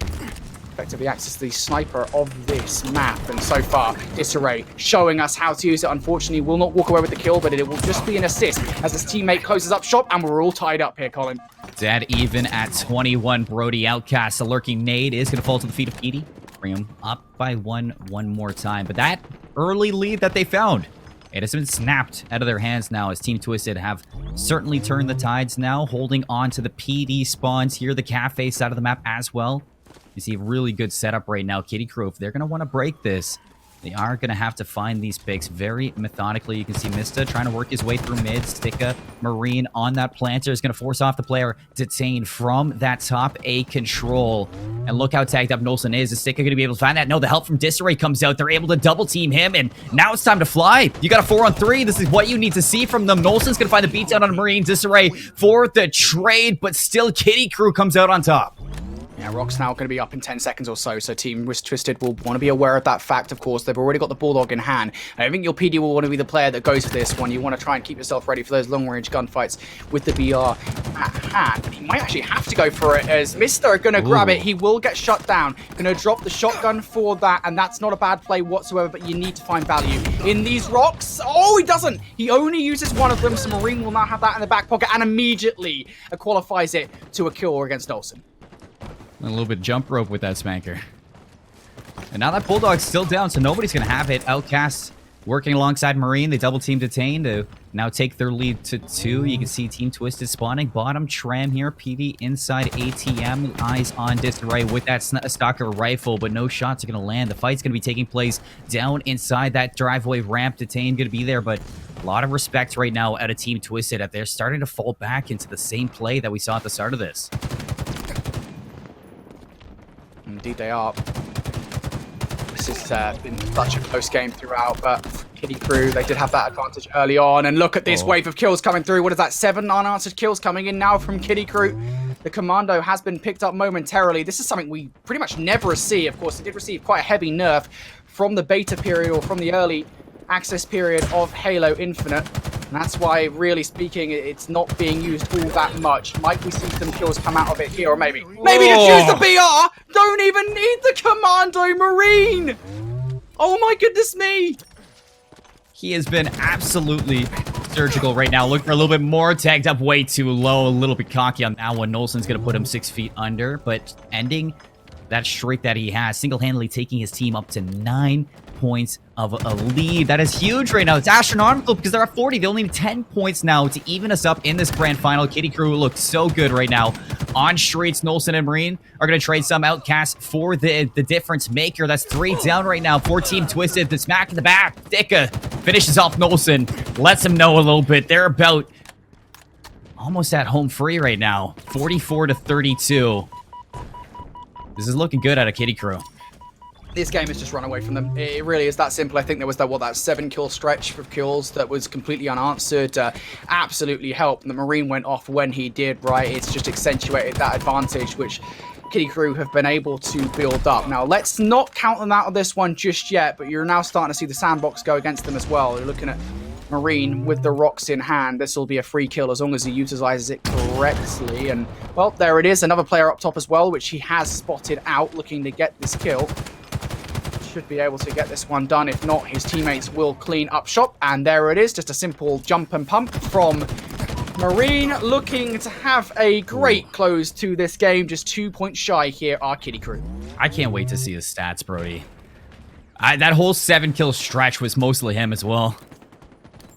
Effectively acts as the sniper of this map, and so far Disarray showing us how to use it. Unfortunately, will not walk away with the kill, but it will just be an assist as his teammate closes up shop, and we're all tied up here, Colin. Dead even at 21. Brody Outcast. A lurking nade is going to fall to the feet of Petey. Bring him up by one more time, but that early lead that they found, it has been snapped out of their hands now, as Team Twisted have certainly turned the tides now, holding on to the PD spawns here, the cafe side of the map as well. You see a really good setup right now. Krew, if they're going to want to break this, they are going to have to find these picks very methodically. You can see Mista trying to work his way through mid. Sticka, Marine on that planter is going to force off the player. Detained from that top A control. And look how tagged up Nolson is. Is Sticka going to be able to find that? No, the help from Disarray comes out. They're able to double team him, and now it's time to fly. You got a 4-on-3. This is what you need to see from them. Nolson's going to find the beatdown on Marine. Disarray for the trade, but still Krew comes out on top. Yeah, Rock's now going to be up in 10 seconds or so Team Twisted will want to be aware of that fact, of course. They've already got the Bulldog in hand. I think your PD will want to be the player that goes for this one. You want to try and keep yourself ready for those long-range gunfights with the BR at hand. But he might actually have to go for it, as Mista are going to grab it. He will get shut down. Going to drop the shotgun for that, and that's not a bad play whatsoever, but you need to find value in these rocks. Oh, he doesn't! He only uses one of them, so Marine will now have that in the back pocket, and immediately qualifies it to a kill against Olsen. A little bit jump rope with that spanker. And now that Bulldog's still down, so nobody's going to have it. Outcast working alongside Marine. They double team Detain to now take their lead to 2. You can see Team Twisted spawning bottom tram here. PD inside ATM. Eyes on Disarray with that stalker rifle, but no shots are going to land. The fight's going to be taking place down inside that driveway ramp. Detain going to be there, but a lot of respect right now out of Team Twisted that they're starting to fall back into the same play that we saw at the start of this. Indeed they are. This has been such a close game throughout, but Krew, they did have that advantage early on. And look at this wave of kills coming through. What is that? 7 unanswered kills coming in now from Krew. The Commando has been picked up momentarily. This is something we pretty much never see. Of course, it did receive quite a heavy nerf from the beta period, or from the early access period of Halo Infinite. And that's why, really speaking, it's not being used all that much. Might we see some kills come out of it here, or maybe to choose the BR? Don't even need the Commando Marine! Oh my goodness me! He has been absolutely surgical right now. Looking for a little bit more. Tagged up way too low. A little bit cocky on that one. Nolson's going to put him 6 feet under, but ending that streak that he has, single-handedly taking his team up to 9 points of a lead. That is huge right now. It's astronomical because they're at 40. They only need 10 points now to even us up in this grand final. Krew looks so good right now on streets. Nolson and Marine are going to trade some Outcasts for the difference maker. That's 3 down right now for Team Twisted. The smack in the back. Sticka finishes off Nolson. Lets him know a little bit. They're about almost at home free right now. 44-32. This is looking good out of Krew. This game has just run away from them. It really is that simple. I think there was that 7-kill stretch of kills that was completely unanswered. Absolutely helped. The Marine went off when he did, right? It's just accentuated that advantage, which Krew have been able to build up. Now, let's not count them out of this one just yet, but you're now starting to see the sandbox go against them as well. You're looking at Marine with the rocks in hand. This will be a free kill as long as he utilizes it correctly. And, well, there it is. Another player up top as well, which he has spotted out, looking to get this kill. Should be able to get this one done. If not, his teammates will clean up shop. And there it is. Just a simple jump and pump from Marine, looking to have a great close to this game. Just 2 points shy here are Krew. I can't wait to see his stats, Brody. That whole 7-kill stretch was mostly him as well.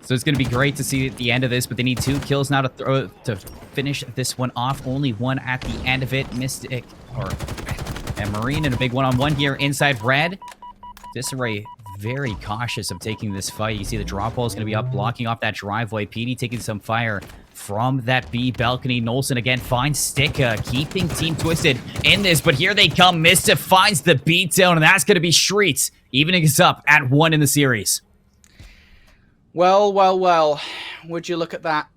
So it's going to be great to see at the end of this, but they need 2 kills now to finish this one off. Only 1 at the end of it. Mystic and Marine in a big one-on-one here inside red. Disarray very cautious of taking this fight. You see the drop wall is going to be up, blocking off that driveway. PD taking some fire from that B balcony. Nolson again finds Sticka, keeping Team Twisted in this, but here they come. Mista finds the beatdown, and that's going to be Shrieks, evening us up at 1 in the series. Well, well, well. Would you look at that?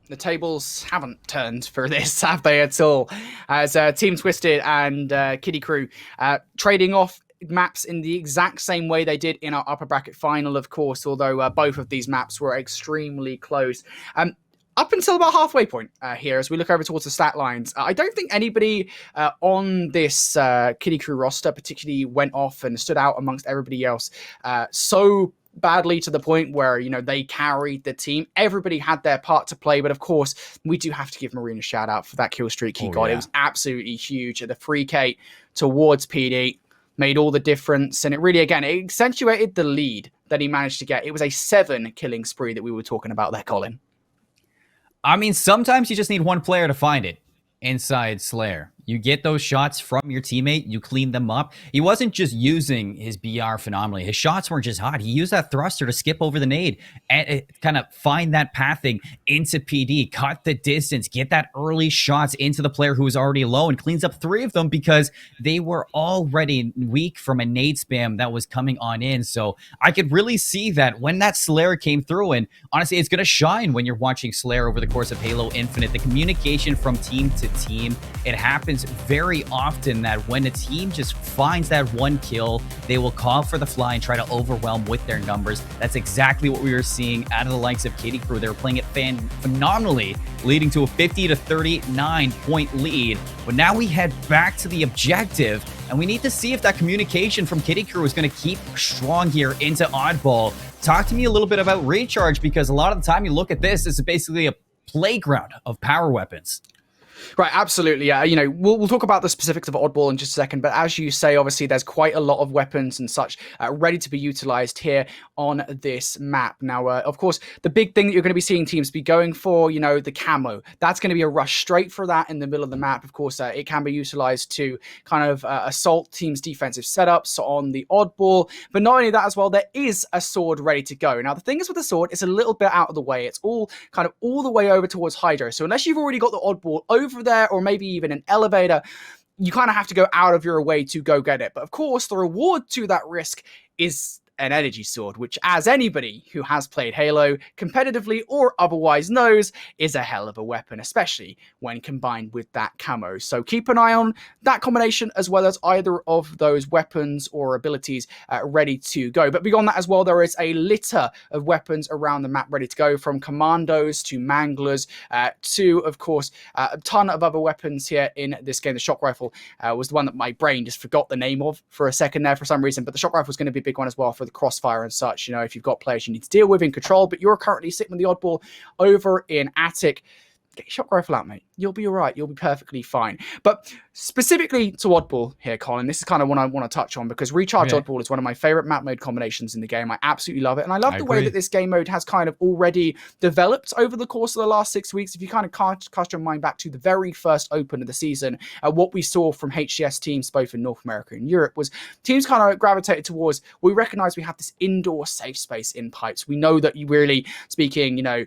The tables haven't turned for this, have they at all? As Team Twisted and Kiddie Krew trading off maps in the exact same way they did in our upper bracket final, of course, although both of these maps were extremely close. Up until about halfway point here, as we look over towards the stat lines, I don't think anybody on this Kiddie Krew roster particularly went off and stood out amongst everybody else so badly to the point where, you know, they carried the team. Everybody had their part to play, but of course, we do have to give Marine a shout out for that kill streak he got. Yeah. It was absolutely huge. The 3K towards PD made all the difference, and it really, again, it accentuated the lead that he managed to get. It was a 7 killing spree that we were talking about there, Colin. I mean, sometimes you just need one player to find it inside Slayer. You get those shots from your teammate, you clean them up. He wasn't just using his BR phenomenally. His shots weren't just hot. He used that thruster to skip over the nade and kind of find that pathing into PD, cut the distance, get that early shots into the player who was already low, and cleans up 3 of them because they were already weak from a nade spam that was coming on in. So I could really see that when that Slayer came through, and honestly, it's going to shine when you're watching Slayer over the course of Halo Infinite. The communication from team to team, it happens very often that when a team just finds that one kill, they will call for the fly and try to overwhelm with their numbers. That's exactly what we were seeing out of the likes of Kiddie Krew. They were playing it phenomenally, leading to a 50 to 39 point lead. But now we head back to the objective, and we need to see if that communication from Kiddie Krew is going to keep strong here into Oddball. Talk to me a little bit about Recharge, because a lot of the time you look at this, it's basically a playground of power weapons. Right, absolutely. Yeah, you know, we'll talk about the specifics of Oddball in just a second, but as you say, obviously there's quite a lot of weapons and such ready to be utilized here on this map. Now, of course, the big thing that you're going to be seeing teams be going for, you know, the camo. That's going to be a rush straight for that in the middle of the map. Of course, it can be utilized to kind of assault teams' defensive setups on the Oddball, but not only that as well, there is a sword ready to go. Now, the thing is with the sword, it's a little bit out of the way. It's all kind of all the way over towards Hydro. So unless you've already got the Oddball over there, or maybe even an elevator, you kind of have to go out of your way to go get it. But of course, the reward to that risk is an energy sword, which, as anybody who has played Halo competitively or otherwise knows, is a hell of a weapon, especially when combined with that camo. So keep an eye on that combination, as well as either of those weapons or abilities ready to go. But beyond that as well, there is a litter of weapons around the map ready to go, from commandos to manglers to, of course, a ton of other weapons here in this game. The shock rifle was the one that my brain just forgot the name of for a second there for some reason, but the shock rifle is going to be a big one as well for the crossfire and such. You know, if you've got players you need to deal with in control, but you're currently sitting with the Oddball over in Attic, get your shock rifle out, mate. You'll be all right. You'll be perfectly fine. But specifically to Oddball here, Colin, this is kind of what I want to touch on, because Recharge Oddball is one of my favorite map mode combinations in the game. I absolutely love it. And I love the way that this game mode has kind of already developed over the course of the last 6 weeks. If you kind of cast your mind back to the very first open of the season, what we saw from HCS teams, both in North America and Europe, was teams kind of gravitated towards, we recognize we have this indoor safe space in pipes. We know that you really speaking, you know,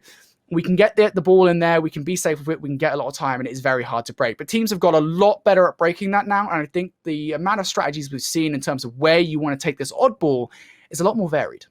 we can get the ball in there, we can be safe with it, we can get a lot of time, and it is very hard to break. But teams have got a lot better at breaking that now, and I think the amount of strategies we've seen in terms of where you want to take this Oddball is a lot more varied.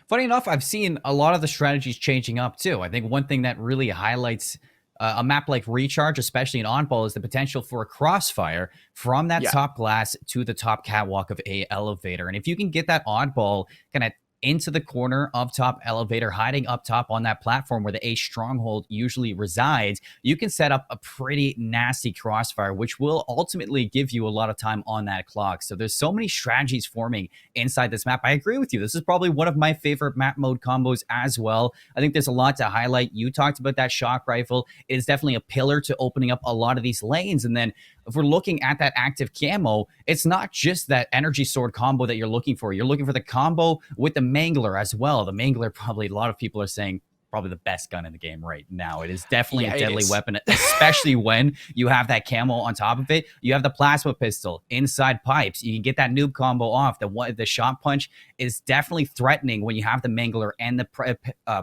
Funny enough, I've seen a lot of the strategies changing up too. I think one thing that really highlights a map like Recharge, especially in Oddball, is the potential for a crossfire from that top glass to the top catwalk of a elevator. And if you can get that Oddball kind of into the corner of top elevator, hiding up top on that platform where the A stronghold usually resides, you can set up a pretty nasty crossfire, which will ultimately give you a lot of time on that clock. So there's so many strategies forming inside this map. I agree with you. This is probably one of my favorite map mode combos as well. I think there's a lot to highlight. You talked about that shock rifle. It is definitely a pillar to opening up a lot of these lanes. And then if we're looking at that active camo, it's not just that energy sword combo that you're looking for. You're looking for the combo with the mangler as well. The mangler, probably a lot of people are saying, probably the best gun in the game right now. It is definitely Yeah, a it deadly is. weapon, especially when you have that camo on top of it. You have the plasma pistol inside pipes. You can get that noob combo off. The shot punch is definitely threatening when you have the mangler and the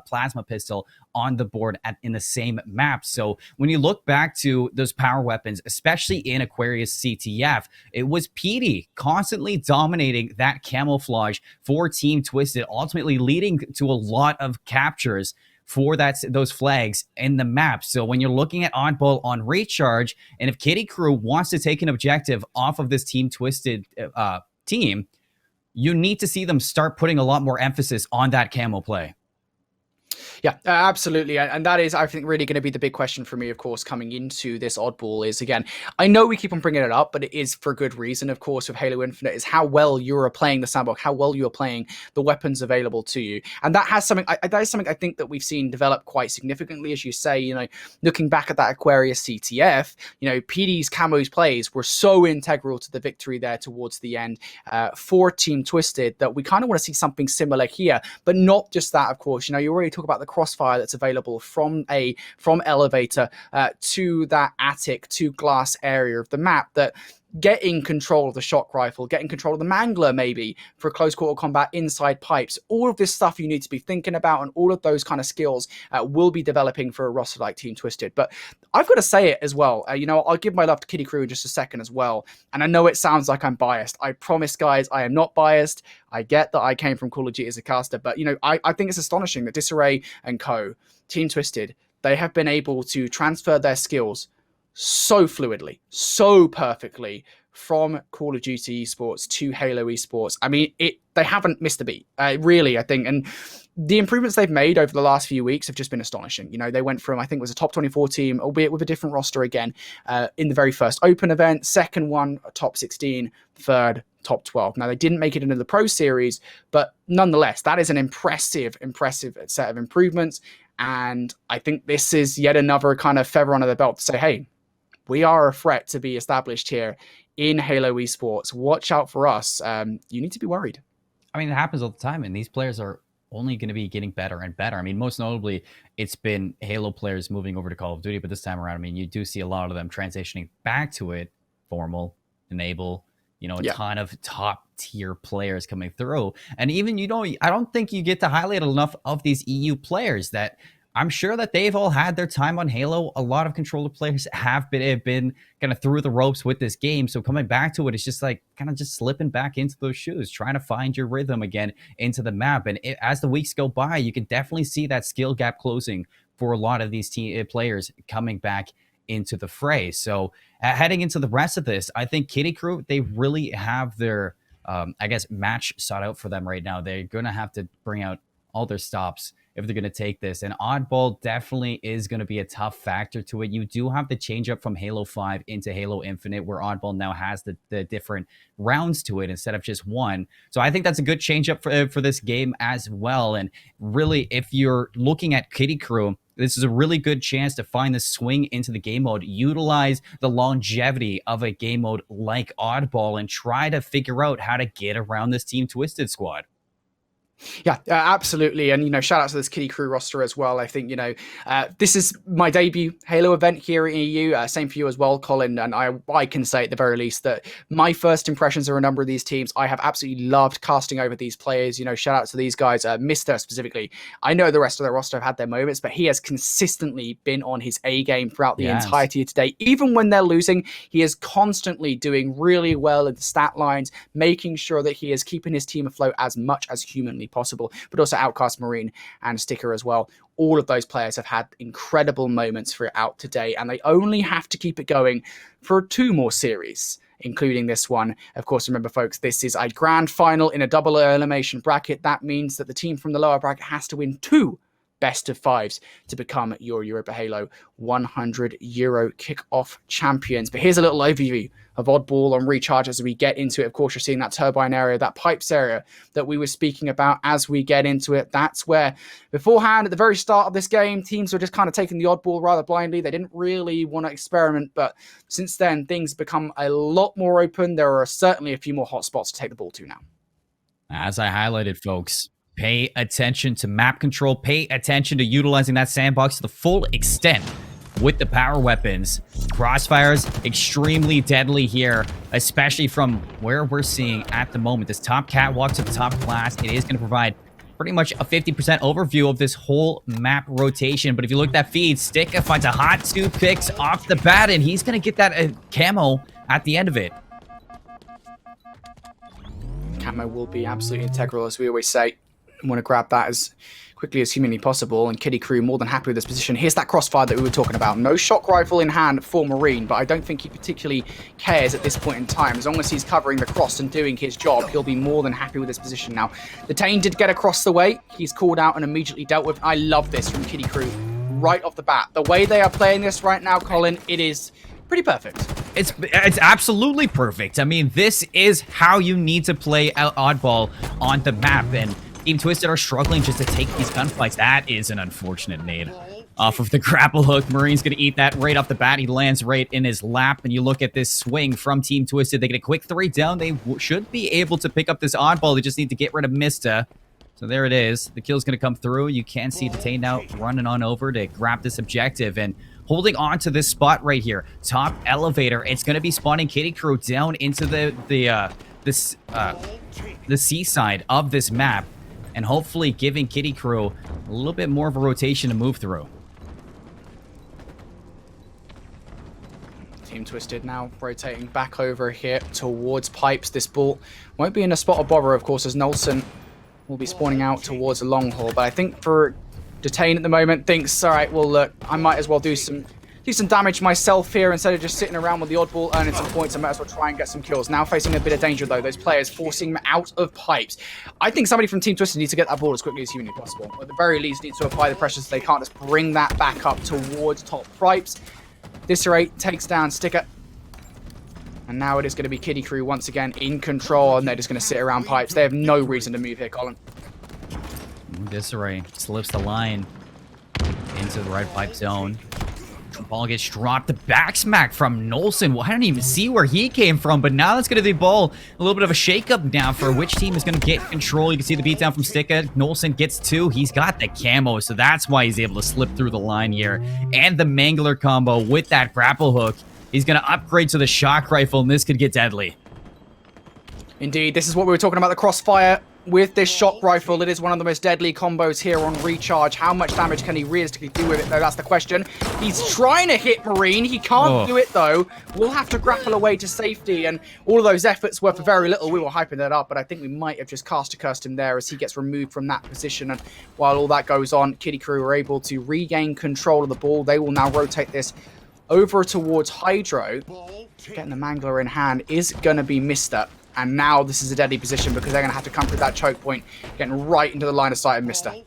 plasma pistol on the board in the same map. So when you look back to those power weapons, especially in Aquarius CTF, it was Petey constantly dominating that camouflage for Team Twisted, ultimately leading to a lot of captures for those flags in the map. So when you're looking at Oddball on recharge, and if Krew wants to take an objective off of this Team Twisted team, you need to see them start putting a lot more emphasis on that camo play. Yeah, absolutely. And that is, I think, really going to be the big question for me, of course, coming into this oddball is, again, I know we keep on bringing it up, but it is for good reason, of course, with Halo Infinite, is how well you're playing the sandbox, how well you're playing the weapons available to you. And that has something, that is something I think that we've seen develop quite significantly, as you say, you know, looking back at that Aquarius CTF, you know, PD's camos plays were so integral to the victory there towards the end for Team Twisted that we kind of want to see something similar here, but not just that, of course. You know, you already talk about the crossfire that's available from elevator to that attic to glass area of the map, that getting control of the shock rifle, getting control of the mangler maybe for close quarter combat inside pipes, all of this stuff you need to be thinking about, and all of those kind of skills will be developing for a roster like Team Twisted. But I've got to say it as well, you know, I'll give my love to Krew in just a second as well, and I know it sounds like I'm biased. I promise, guys, I am not biased. I get that I came from Call of Duty as a caster, but you know, I think it's astonishing that Disarray and Co, Team Twisted, they have been able to transfer their skills so fluidly, so perfectly from Call of Duty esports to Halo esports. I mean, they haven't missed a beat, really, I think. And the improvements they've made over the last few weeks have just been astonishing. You know, they went from, I think it was a top 24 team, albeit with a different roster again, in the very first open event, second one, top 16, third, top 12. Now, they didn't make it into the Pro Series, but nonetheless, that is an impressive set of improvements. And I think this is yet another kind of feather under the belt to say, hey, we are a threat to be established here in Halo esports. Watch out for us. You need to be worried. I mean, it happens all the time, and these players are only going to be getting better and better. I mean, most notably, it's been Halo players moving over to Call of Duty, but this time around, I mean, you do see a lot of them transitioning back to it. Formal, Enable, you know, a ton of top tier players coming through. And even, you know, I don't think you get to highlight enough of these EU players that I'm sure that they've all had their time on Halo. A lot of controller players have been kind of through the ropes with this game. So coming back to it, it's just like kind of just slipping back into those shoes, trying to find your rhythm again into the map. And as the weeks go by, you can definitely see that skill gap closing for a lot of these players coming back into the fray. So heading into the rest of this, I think Krew, they really have their, I guess, match sought out for them right now. They're going to have to bring out all their stops if they're going to take this. And Oddball definitely is going to be a tough factor to it. You do have the change up from Halo 5 into Halo Infinite, where Oddball now has the different rounds to it instead of just one. So I think that's a good change up for this game as well. And really, if you're looking at Krew, this is a really good chance to find the swing into the game mode, utilize the longevity of a game mode like Oddball, and try to figure out how to get around this Team Twisted squad. Yeah, absolutely. And, you know, shout out to this Krew roster as well. I think, you know, this is my debut Halo event here in EU. Same for you as well, Colin. And I can say at the very least that my first impressions of a number of these teams, I have absolutely loved casting over these players. You know, shout out to these guys, Mr. specifically. I know the rest of their roster have had their moments, but he has consistently been on his A game throughout the entirety of today. Even when they're losing, he is constantly doing really well in the stat lines, making sure that he is keeping his team afloat as much as humanly possible, but also Outcast Marine and Sticker as well. All of those players have had incredible moments throughout today, and they only have to keep it going for 2 more series, including this one. Of course, remember, folks, this is a grand final in a double elimination bracket. That means that the team from the lower bracket has to win 2 best of 5s to become your Europa Halo €100 kickoff champions. But here's a little overview of Oddball on recharge as we get into it. Of course, you're seeing that turbine area, that pipes area that we were speaking about as we get into it. That's where beforehand, at the very start of this game, teams were just kind of taking the Oddball rather blindly. They didn't really want to experiment, but since then, things become a lot more open. There are certainly a few more hotspots to take the ball to now. As I highlighted, folks, Pay attention to map control. Pay attention to utilizing that sandbox to the full extent with the power weapons. Crossfire's extremely deadly here, especially from where we're seeing at the moment. This top catwalk to the top glass, it is going to provide pretty much a 50% overview of this whole map rotation. But if you look at that feed, Sticka finds a hot 2 picks off the bat, and he's going to get that camo at the end of it. Camo will be absolutely integral, as we always say. I want to grab that as quickly as humanly possible, and Krew more than happy with this position. Here's that crossfire that we were talking about. No shock rifle in hand for Marine, but I don't think he particularly cares at this point in time. As long as he's covering the cross and doing his job, he'll be more than happy with this position. Now, the Tane did get across the way. He's called out and immediately dealt with. I love this from Krew right off the bat. The way they are playing this right now, Colin, it is pretty perfect. It's absolutely perfect. I mean, this is how you need to play Oddball on the map, and Team Twisted are struggling just to take these gunfights. That is an unfortunate nade off of the grapple hook. Marine's going to eat that right off the bat. He lands right in his lap, and you look at this swing from Team Twisted. They get a quick 3 down. They should be able to pick up this Oddball. They just need to get rid of Mista. So there it is. The kill's going to come through. You can see the Tane now running on over to grab this objective, and holding on to this spot right here. Top elevator. It's going to be spawning Krew down into the seaside of this map, and hopefully giving Krew a little bit more of a rotation to move through. Team Twisted now rotating back over here towards pipes. This ball won't be in a spot of bother, of course, as Nolson will be spawning out towards a long haul. But I think for Detain at the moment, thinks, all right, well, look, I might as well do some damage myself here instead of just sitting around with the Oddball earning some points. I might as well try and get some kills. Now facing a bit of danger, though. Those players forcing him out of pipes. I think somebody from Team Twisted needs to get that ball as quickly as humanly possible. At the very least, needs to apply the pressure so they can't just bring that back up towards top pipes. Disarray takes down Sticka. And now it is going to be Krew once again in control, and they're just going to sit around pipes. They have no reason to move here, Colin. Disarray slips the line into the right pipe zone. Ball gets dropped. The back smack from Nolson. Well, I don't even see where he came from, but now that's going to be ball. A little bit of a shakeup now for which team is going to get control. You can see the beatdown from Sticka. Nolson gets 2. He's got the camo, so that's why he's able to slip through the line here. And the Mangler combo with that grapple hook. He's going to upgrade to the shock rifle, and this could get deadly. Indeed, this is what we were talking about, the crossfire. With this shock rifle, it is one of the most deadly combos here on recharge. How much damage can he realistically do with it, though? That's the question. He's trying to hit Marine. He can't do it, though. We'll have to grapple away to safety, and all of those efforts were for very little. We were hyping that up, but I think we might have just cursed him there as he gets removed from that position. And while all that goes on, Krew are able to regain control of the ball. They will now rotate this over towards Hydro. Getting the Mangler in hand is going to be Mista. And now this is a deadly position because they're going to have to come through that choke point, getting right into the line of sight of Mista.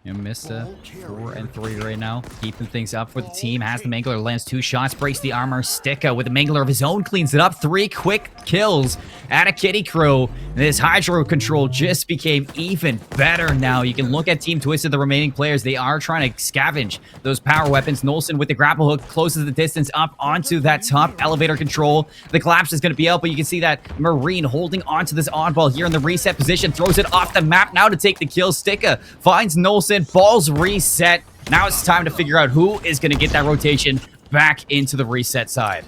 And Mista 4 and 3 right now, keeping things up for the team. Has the Mangler, lands 2 shots, breaks the armor. Sticka with the Mangler of his own cleans it up. 3 quick kills out of Krew. This Hydro control just became even better now. You can look at Team Twisted, the remaining players. They are trying to scavenge those power weapons. Nolson with the grapple hook closes the distance up onto that top elevator control. The collapse is going to be out, but you can see that Marine holding onto this Oddball here in the reset position. Throws it off the map now to take the kill. Sticka finds Nolson. Balls reset. Now it's time to figure out who is going to get that rotation back into the reset side.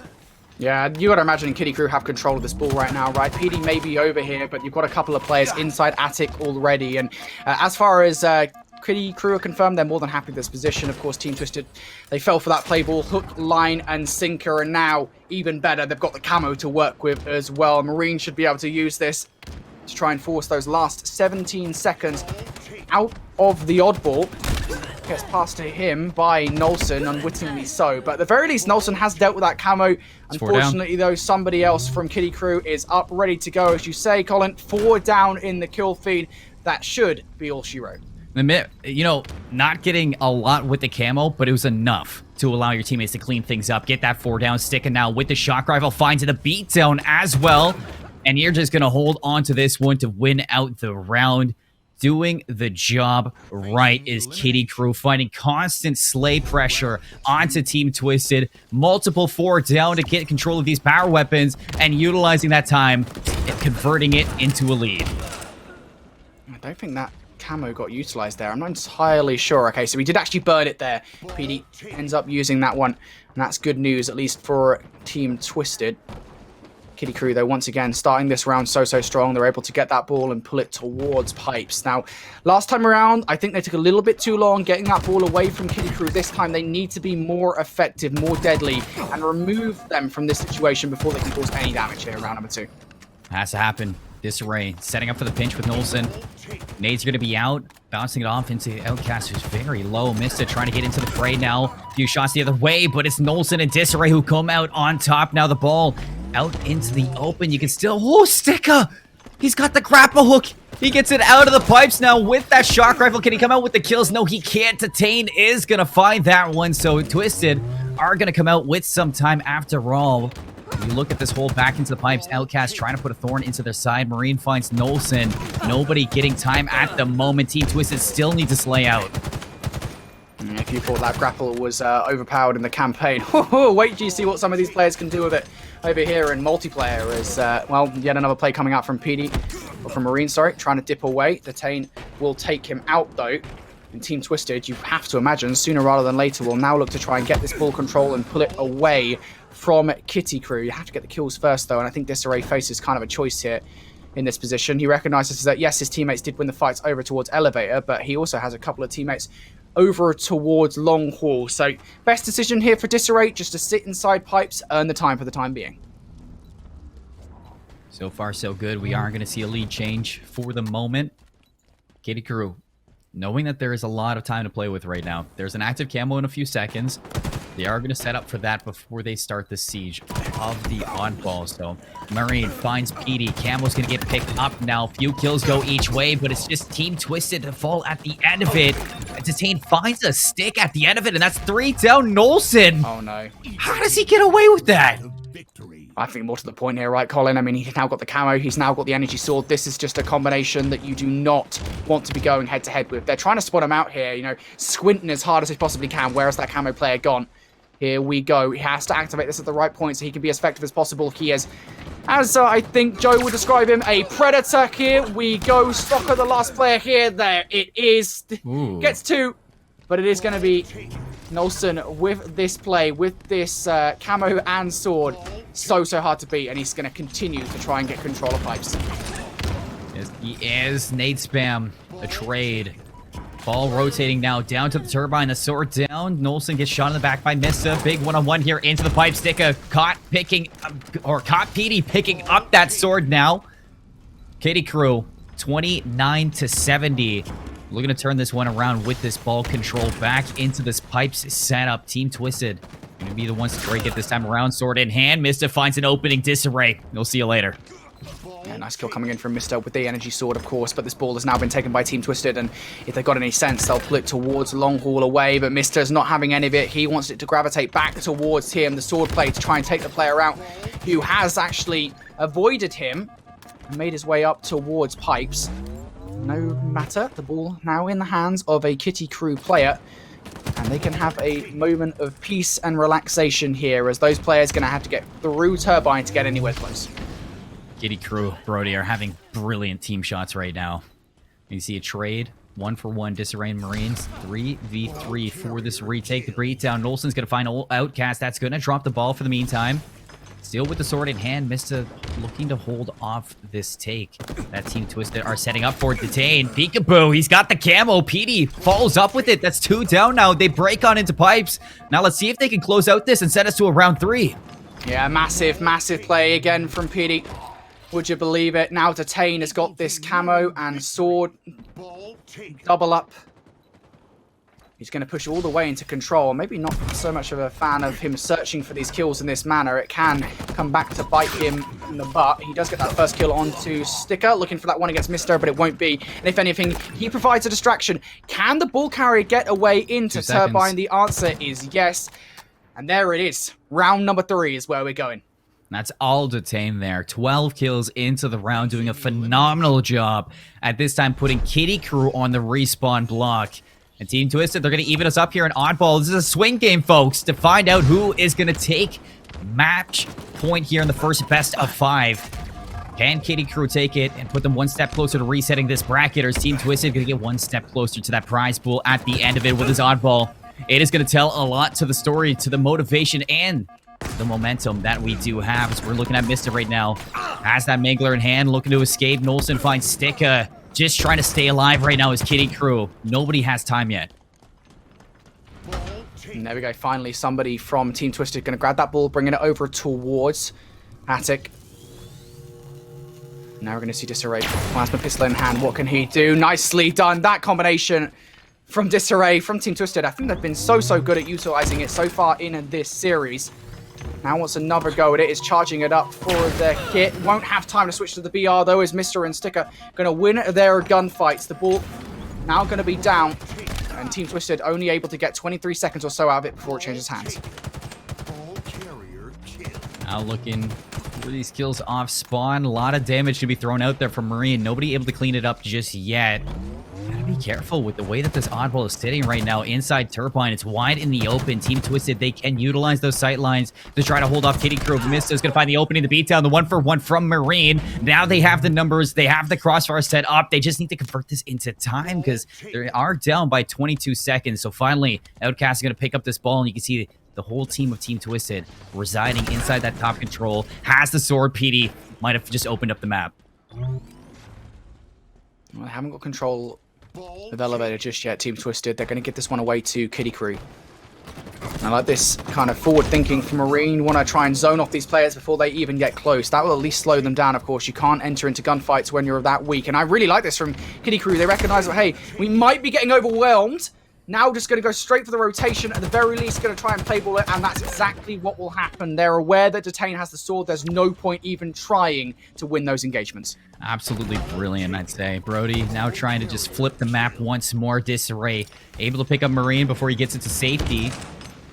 Yeah, you got to imagine Krew have control of this ball right now, right? PD may be over here, but you've got a couple of players inside Attic already. And as far as Krew are confirmed, they're more than happy with this position. Of course, Team Twisted, they fell for that play ball, hook, line, and sinker. And now, even better, they've got the camo to work with as well. Marine should be able to use this to try and force those last 17 seconds out of the Oddball. Gets passed to him by Nolson, unwittingly so. But at the very least, Nolson has dealt with that camo. Unfortunately, though, somebody else from Krew is up, ready to go. As you say, Colin, 4 down in the kill feed. That should be all she wrote. You know, not getting a lot with the camo, but it was enough to allow your teammates to clean things up. Get that 4 down. Sticka now with the shock rifle. Finds it a beatdown as well. And you're just going to hold on to this one to win out the round. Doing the job right is Krew, finding constant slay pressure onto Team Twisted. Multiple 4 down to get control of these power weapons and utilizing that time and converting it into a lead. I don't think that camo got utilized there. I'm not entirely sure. Okay, so we did actually burn it there. PD ends up using that one, and that's good news, at least for Team Twisted. Kitty Krew, though, once again, starting this round so strong. They're able to get that ball and pull it towards Pipes. Now, last time around, I think they took a little bit too long getting that ball away from Kitty Krew. This time, they need to be more effective, more deadly, and remove them from this situation before they can cause any damage here in round number 2. Has to happen. Disarray setting up for the pinch with Nolson. Nades are going to be out, bouncing it off into Outcast, who's very low. Mista trying to get into the fray now. A few shots the other way, but it's Nolson and Disarray who come out on top. Now the ball out into the open. You can still... Oh, Sticker! He's got the grapple hook. He gets it out of the pipes now with that shock rifle. Can he come out with the kills? No, he can't. Detain is going to find that one. So Twisted are going to come out with some time after all. You look at this hole back into the pipes. Outcast trying to put a thorn into their side. Marine finds Nolson. Nobody getting time at the moment. Team Twisted still need to slay out. If you thought that grapple was overpowered in the campaign, wait till you see what some of these players can do with it over here in multiplayer. As well, yet another play coming out from PD, or from Marine, sorry, trying to dip away. Detain will take him out though. In Team Twisted, you have to imagine sooner rather than later will now look to try and get this ball control and pull it away from Kitty Krew. You have to get the kills first though, and I think Disarray faces kind of a choice here in this position. He recognizes that yes, his teammates did win the fights over towards Elevator, but he also has a couple of teammates over towards Long Hall. So best decision here for Disarray, just to sit inside pipes, earn the time for the time being. So far, so good. We are going to see a lead change for the moment. Kitty Krew, knowing that there is a lot of time to play with right now. There's an active camo in a few seconds. They are going to set up for that before they start the siege of the oddball. So Marine finds PD. Camo's going to get picked up now. Few kills go each way, but it's just Team Twisted to fall at the end of it. Detain finds a stick at the end of it, and that's 3 down. Nolson. Oh no. How does he get away with that? I think more to the point here, right, Colin? I mean, he's now got the camo, he's now got the energy sword. This is just a combination that you do not want to be going head-to-head with. They're trying to spot him out here, you know, squinting as hard as they possibly can. Where is that camo player gone? Here we go. He has to activate this at the right point so he can be as effective as possible. He is, as I think Joe would describe him, a predator. Here we go. Stalker, the last player here. There it is. Ooh. Gets 2, but it is going to be Nolson with this play, with this camo and sword. So hard to beat, and he's going to continue to try and get control of pipes. Yes, he is. Nade spam. A trade. Ball rotating now down to the turbine. The sword down. Nolson gets shot in the back by Mista. Big one-on-one here into the pipe. Sticker caught picking, or caught PD picking up that sword now. Kitty Krew, 29-70. Looking to turn this one around with this ball control back into this pipes setup. Team Twisted going to be the ones to break it this time around. Sword in hand. Mista finds an opening. Disarray. We'll see you later. Yeah, nice kill coming in from Mista with the energy sword, of course, but this ball has now been taken by Team Twisted, and if they've got any sense, they'll pull it towards Long Haul away, but Mista's not having any of it. He wants it to gravitate back towards him, the sword play, to try and take the player out, who has actually avoided him and made his way up towards pipes. No matter, the ball now in the hands of a Kitty Krew player, and they can have a moment of peace and relaxation here, as those players are going to have to get through Turbine to get anywhere close. Kitty Krew, Brody are having brilliant team shots right now. You see a trade, 1-for-1, Disarray and Marines, 3v3 for this retake. The breakdown, Nolson's going to find Outcast. That's going to drop the ball for the meantime. Still with the sword in hand, Mista looking to hold off this take. That Team Twisted are setting up for it. Detain, peekaboo, he's got the camo. PD follows up with it. That's 2 down now. They break on into pipes. Now let's see if they can close out this and set us to a round 3. Yeah, massive play again from PD. Would you believe it? Now Detain has got this camo and sword. Double up. He's going to push all the way into control. Maybe not so much of a fan of him searching for these kills in this manner. It can come back to bite him in the butt. He does get that first kill onto Sticker, looking for that one against Mista, but it won't be. And if anything, he provides a distraction. Can the ball carrier get away into Turbine? The answer is yes. And there it is. Round number 3 is where we're going. That's all Detain there. 12 kills into the round, doing a phenomenal job at this time putting Kitty Krew on the respawn block. And Team Twisted, they're going to even us up here in Oddball. This is a swing game, folks, to find out who is going to take match point here in the first best of 5. Can Kitty Krew take it and put them one step closer to resetting this bracket, or is Team Twisted going to get one step closer to that prize pool at the end of it with his oddball? It is going to tell a lot to the story, to the motivation, and the momentum that we do have as we're looking at Mista right now. Has that Mangler in hand, looking to escape. Nolson finds Sticka. Just trying to stay alive right now is Kitty Krew. Nobody has time yet. And there we go. Finally, somebody from Team Twisted going to grab that ball, bringing it over towards Attic. Now we're going to see Disarray. Plasma pistol in hand. What can he do? Nicely done. That combination from Disarray, from Team Twisted. I think they've been so good at utilizing it so far in this series. Now wants another go at it. Is charging it up for the kit. Won't have time to switch to the BR though, as Mr. and Sticker going to win their gunfights. The ball now going to be down. And Team Twisted only able to get 23 seconds or so out of it before it changes hands. Now looking for these kills off spawn. A lot of damage to be thrown out there from Marine. Nobody able to clean it up just yet. Gotta be careful with the way that this oddball is sitting right now inside Turbine. It's wide in the open. Team Twisted, they can utilize those sight lines to try to hold off Kitty Krew. Mista's gonna find the opening, the beatdown, the 1-for-1 from Marine. Now they have the numbers, they have the crossfire set up. They just need to convert this into time because they are down by 22 seconds. So finally, Outcast is gonna pick up this ball, and you can see the whole team of Team Twisted residing inside that top control. Has the sword. PD might have just opened up the map. Well, they haven't got control of Elevator just yet, Team Twisted. They're going to give this one away to Kitty Krew. I like this kind of forward thinking from Marine. Want to try and zone off these players before they even get close. That will at least slow them down, of course. You can't enter into gunfights when you're that weak. And I really like this from Kitty Krew. They recognize that, hey, we might be getting overwhelmed. Now just going to go straight for the rotation. At the very least, going to try and playball it, and that's exactly what will happen. They're aware that Detain has the sword. There's no point even trying to win those engagements. Absolutely brilliant, I'd say. Brody now trying to just flip the map once more. Disarray able to pick up Marine before he gets into safety.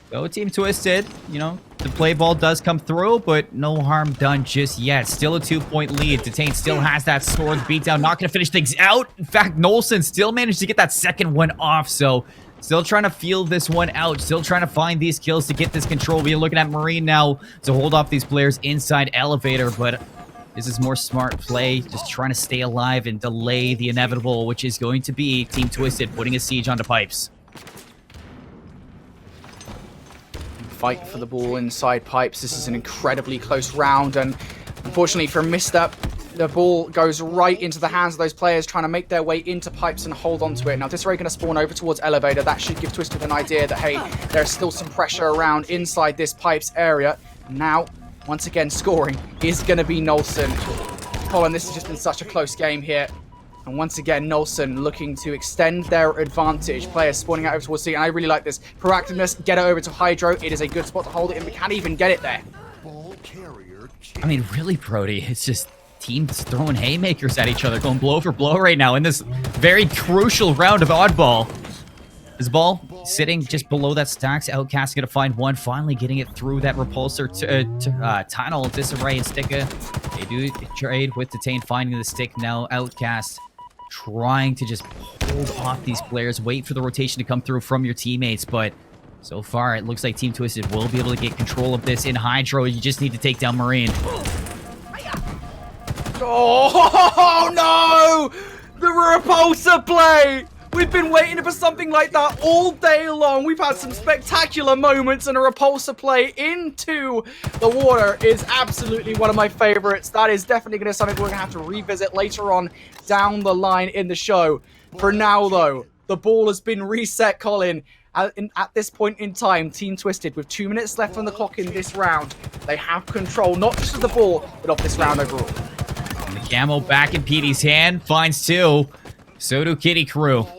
Go Team Twisted. You know, the play ball does come through, but no harm done just yet. Still a 2-point lead. Detain still has that sword beatdown. Not going to finish things out. In fact, Nolson still managed to get that second one off, so still trying to feel this one out. Still trying to find these kills to get this control. We're looking at Marine now to hold off these players inside Elevator, but this is more smart play. Just trying to stay alive and delay the inevitable, which is going to be Team Twisted putting a siege onto Pipes. Fight for the ball inside Pipes. This is an incredibly close round, and unfortunately for Mista, the ball goes right into the hands of those players trying to make their way into Pipes and hold on to it. Now Disarray going to spawn over towards Elevator. That should give Twisted an idea that, hey, there's still some pressure around inside this Pipes area. Now, once again, scoring is going to be Nolson. Colin, this has just been such a close game here. And once again, Nolson looking to extend their advantage. Players spawning out over towards C, and I really like this. Proactiveness, get it over to Hydro. It is a good spot to hold it, and we can't even get it there. I mean, really, Brody, it's just teams throwing haymakers at each other, going blow for blow right now in this very crucial round of oddball. This ball sitting just below that stacks. Outcast going to find one, finally getting it through that repulsor tunnel. Disarray and Sticka, they do trade with Detain, finding the stick now. Outcast trying to just hold off these players, wait for the rotation to come through from your teammates, but so far it looks like Team Twisted will be able to get control of this in Hydro. You just need to take down Marine. Oh no! The repulsor play! We've been waiting for something like that all day long. We've had some spectacular moments, and a repulsor play into the water is absolutely one of my favorites. That is definitely going to be something we're going to have to revisit later on down the line in the show. For now, though, the ball has been reset, Colin. At this point in time, Team Twisted, with 2 minutes left on the clock in this round, they have control, not just of the ball, but of this round overall. And the camo back in PD's hand, finds two. So do Kitty Krew.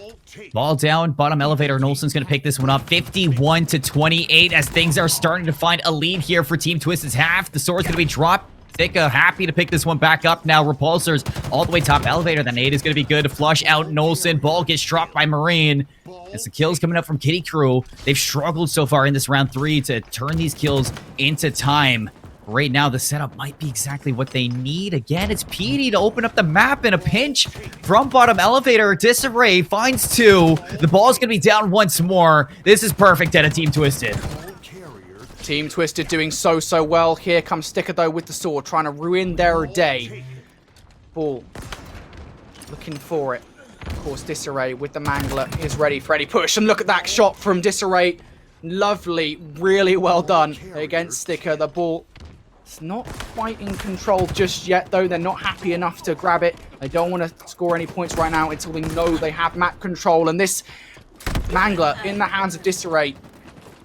Ball down, bottom elevator. Nolson's going to pick this one up. 51-28 as things are starting to find a lead here for Team Twisted's half. The sword's going to be dropped. Thicka happy to pick this one back up now. Repulsors all the way top elevator. The nade is going to be good to flush out Nolson. Ball gets dropped by Marine. As the kills coming up from Kitty Krew. They've struggled so far in this round 3 to turn these kills into time. Right now, the setup might be exactly what they need. Again, it's PD to open up the map in a pinch from bottom elevator. Disarray finds two. The ball's going to be down once more. This is perfect out of Team Twisted. Team Twisted doing so well. Here comes Sticker, though, with the sword, trying to ruin their day. Ball. Looking for it. Of course, Disarray with the Mangler is ready for any push. And look at that shot from Disarray. Lovely. Really well done against Sticker. The ball is not quite in control just yet, though. They're not happy enough to grab it. They don't want to score any points right now until they know they have map control. And this Mangler in the hands of Disarray,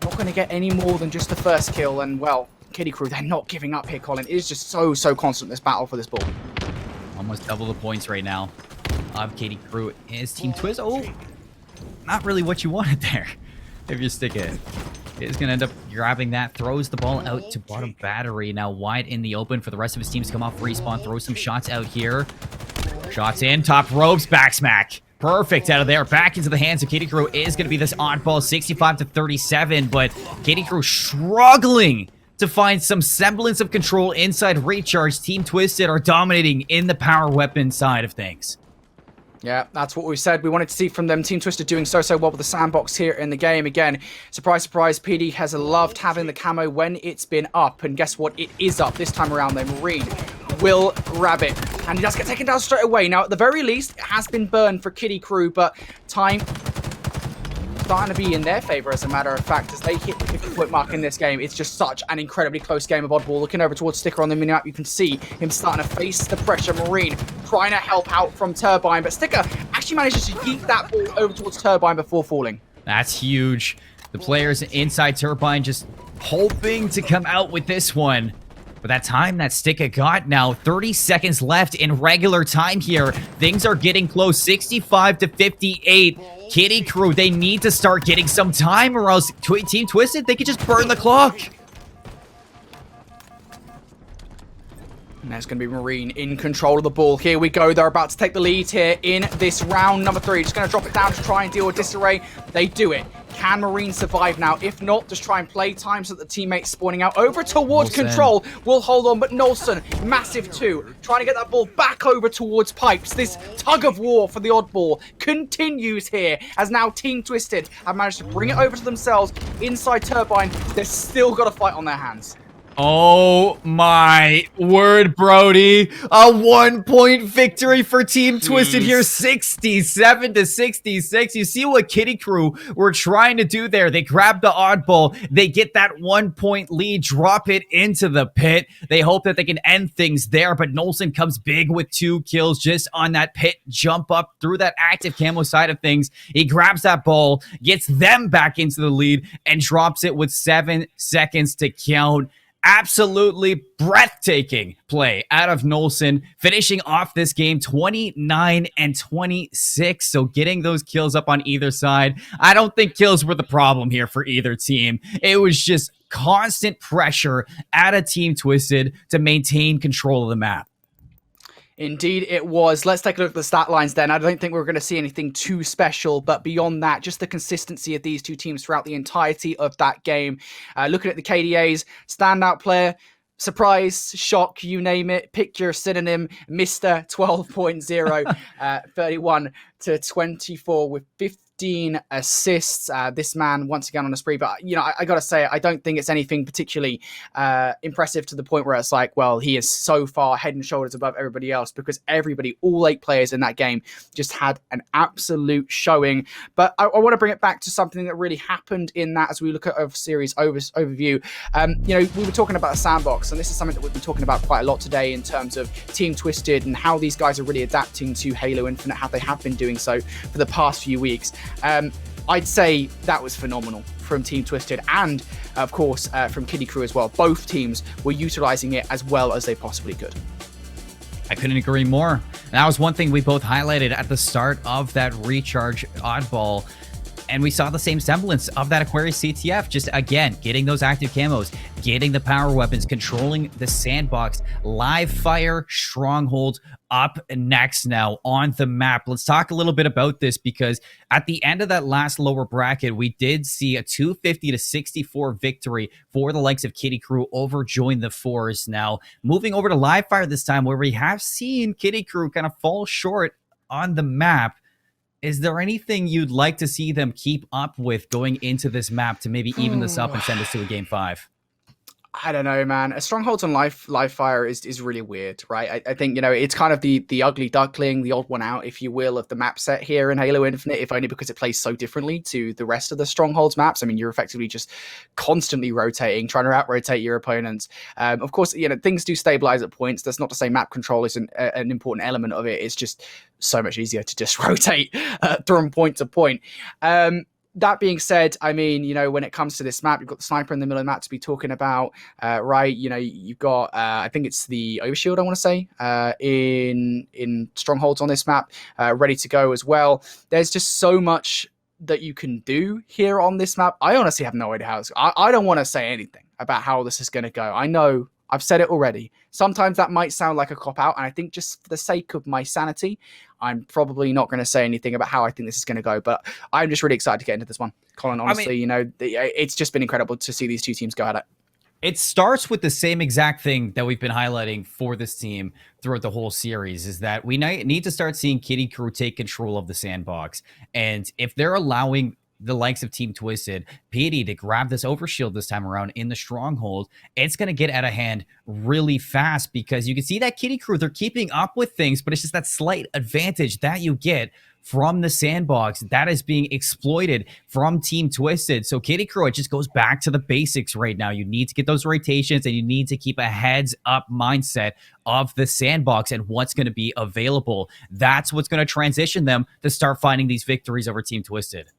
not going to get any more than just the first kill. And, well, Krew, they're not giving up here, Colin. It is just so constant, this battle for this ball. Almost double the points right now of Krew. Is Team Twist. Oh, not really what you wanted there. If you stick it, is going to end up grabbing that. Throws the ball out to bottom battery. Now wide in the open for the rest of his teams to come off respawn. Throw some shots out here. Shots in. Top ropes. Back smack. Perfect out of there. Back into the hands of Krew. Is going to be this oddball 65-37. But Krew struggling to find some semblance of control inside Recharge. Team Twisted are dominating in the power weapon side of things. Yeah, that's what we said we wanted to see from them. Team Twisted doing so well with the sandbox here in the game. Again, surprise, surprise, PD has loved having the camo when it's been up. And guess what? It is up this time around, though. Marine will grab it. And he does get taken down straight away. Now, at the very least, it has been burned for Krew, but time starting to be in their favor, as a matter of fact, as they hit the 50-point mark in this game. It's just such an incredibly close game of oddball. Looking over towards Sticker on the minimap, you can see him starting to face the pressure. Marine trying to help out from Turbine, but Sticker actually manages to yeet that ball over towards Turbine before falling. That's huge. The players inside Turbine just hoping to come out with this one. But that time that Sticker got now, 30 seconds left in regular time here. Things are getting close, 65-58. Krew, they need to start getting some time or else Team Twisted, they could just burn the clock. And there's going to be Marine in control of the ball. Here we go. They're about to take the lead here in this round number 3. Just going to drop it down to try and deal with Disarray. They do it. Can Marine survive now? If not, just try and play time so that the teammates spawning out over towards control will hold on. But Nolson, massive 2, trying to get that ball back over towards Pipes. This tug of war for the oddball continues here as now Team Twisted have managed to bring it over to themselves inside Turbine. They've still got a fight on their hands. Oh my word, Brody. A 1-point victory for Team Twisted here, 67-66. You see what Krew were trying to do there. They grab the oddball. They get that 1-point lead, drop it into the pit. They hope that they can end things there, but Nolson comes big with 2 kills just on that pit jump up through that active camo side of things. He grabs that ball, gets them back into the lead, and drops it with 7 seconds to count. Absolutely breathtaking play out of Nolson, finishing off this game 29-26. So getting those kills up on either side. I don't think kills were the problem here for either team. It was just constant pressure at a Team Twisted to maintain control of the map. Indeed it was. Let's take a look at the stat lines then. I don't think we're going to see anything too special, but beyond that, just the consistency of these two teams throughout the entirety of that game. Looking at the KDAs, standout player, surprise, shock, you name it, pick your synonym, Mr. 12.0, 31 to 24 with 15 assists. This man once again on a spree, but you know, I gotta say, I don't think it's anything particularly impressive to the point where it's like, well, he is so far head and shoulders above everybody else, because everybody, all 8 players in that game, just had an absolute showing. But I want to bring it back to something that really happened in that as we look at a series overview. You know, we were talking about a sandbox, and this is something that we've been talking about quite a lot today in terms of Team Twisted and how these guys are really adapting to Halo Infinite, how they have been doing so for the past few weeks. I'd say that was phenomenal from Team Twisted and, of course, from Krew as well. Both teams were utilizing it as well as they possibly could. I couldn't agree more. That was one thing we both highlighted at the start of that Recharge oddball. And we saw the same semblance of that Aquarius CTF. Just, again, getting those active camos, getting the power weapons, controlling the sandbox, live fire, stronghold up next now on the map. Let's talk a little bit about this, because at the end of that last lower bracket, we did see a 250-64 victory for the likes of Krew over Join the Force. Now, moving over to live fire this time, where we have seen Krew kind of fall short on the map. Is there anything you'd like to see them keep up with going into this map to maybe even this up and send us to a game 5? I don't know, man. A strongholds on live fire is really weird, right? I think, it's kind of the ugly duckling, the odd one out, if you will, of the map set here in Halo Infinite, if only because it plays so differently to the rest of the strongholds maps. I mean, you're effectively just constantly rotating, trying to out-rotate your opponents. Of course, things do stabilize at points. That's not to say map control is an important element of it. It's just so much easier to just rotate from point to point. That being said, I mean, when it comes to this map, you've got the sniper in the middle of the map to be talking about, right? You've got, I think it's the overshield, I want to say, in strongholds on this map, ready to go as well. There's just so much that you can do here on this map. I honestly have no idea how I don't want to say anything about how this is going to go. I know I've said it already. Sometimes that might sound like a cop-out, and I think just for the sake of my sanity, I'm probably not going to say anything about how I think this is going to go, but I'm just really excited to get into this one. Colin, honestly, it's just been incredible to see these two teams go at it. It starts with the same exact thing that we've been highlighting for this team throughout the whole series, is that we need to start seeing Krew take control of the sandbox. And if they're allowing the likes of Team Twisted, PD to grab this overshield this time around in the stronghold, it's going to get out of hand really fast, because you can see that Krew, they're keeping up with things, but it's just that slight advantage that you get from the sandbox that is being exploited from Team Twisted. So Krew, it just goes back to the basics right now. You need to get those rotations, and you need to keep a heads up mindset of the sandbox and what's going to be available. That's what's going to transition them to start finding these victories over Team Twisted.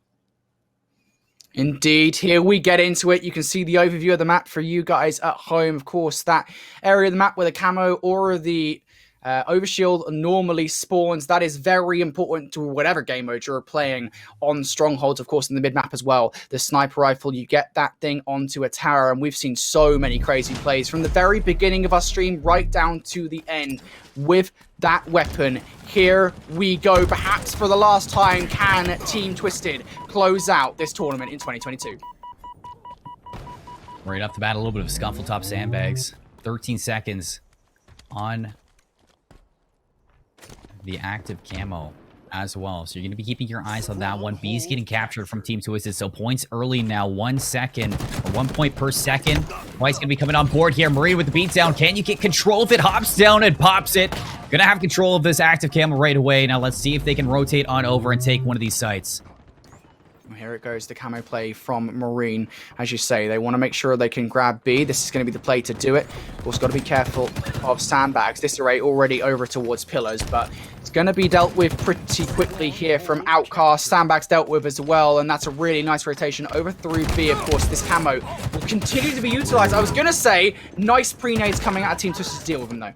Indeed, here we get into it. You can see the overview of the map for you guys at home. Of course, that area of the map where the camo or the overshield normally spawns, that is very important to whatever game mode you're playing on strongholds. Of course, in the mid-map as well, the sniper rifle, you get that thing onto a tower, and we've seen so many crazy plays from the very beginning of our stream right down to the end with that weapon. Here we go. Perhaps for the last time, can Team Twisted close out this tournament in 2022? Right off the bat, a little bit of scuffle top sandbags. 13 seconds on the active camo as well. So you're going to be keeping your eyes on that one. B's getting captured from Team Twisted. So points early now. 1 second, or 1 point per second. White's going to be coming on board here. Marine with the beatdown. Can you get control of it? Hops down and pops it. Going to have control of this active camo right away. Now let's see if they can rotate on over and take one of these sites. Here it goes, the camo play from Marine. As you say, they want to make sure they can grab B. This is going to be the play to do it. Also got to be careful of sandbags. This array already over towards pillars, but it's going to be dealt with pretty quickly here from Outcast. Sandbags dealt with as well, and that's a really nice rotation over through B. Of course, this camo will continue to be utilized. I was going to say, nice pre-nades coming out of Team Twisted to deal with them, though.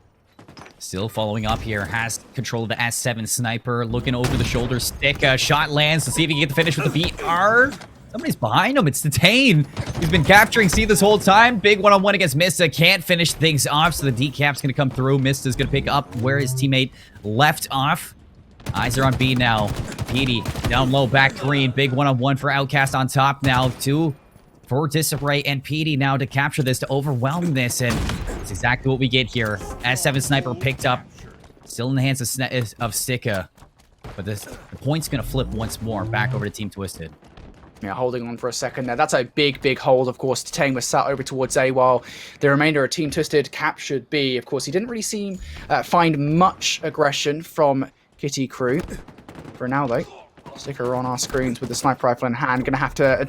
Still following up here, has control of the S7 sniper, looking over the shoulder stick. Shot lands to see if he can get the finish with the BR. Somebody's behind him. It's Detain. He's been capturing C this whole time. Big one-on-one against Mista. Can't finish things off, so the decap's going to come through. Mista's going to pick up where his teammate left off. Eyes are on B now. Petey down low, back green. Big one-on-one for Outcast on top now. 2 for Disarray and Petey now to capture this, to overwhelm this, and it's exactly what we get here. S7 sniper picked up, still in the hands of Stika, but the point's going to flip once more back over to Team Twisted. Yeah, holding on for a second there. That's a big hold. Of course, Detain was sat over towards A, while the remainder of Team Twisted captured B. Of course, he didn't really find much aggression from Krew. For now, though, Stika on our screens with the sniper rifle in hand. Going to have to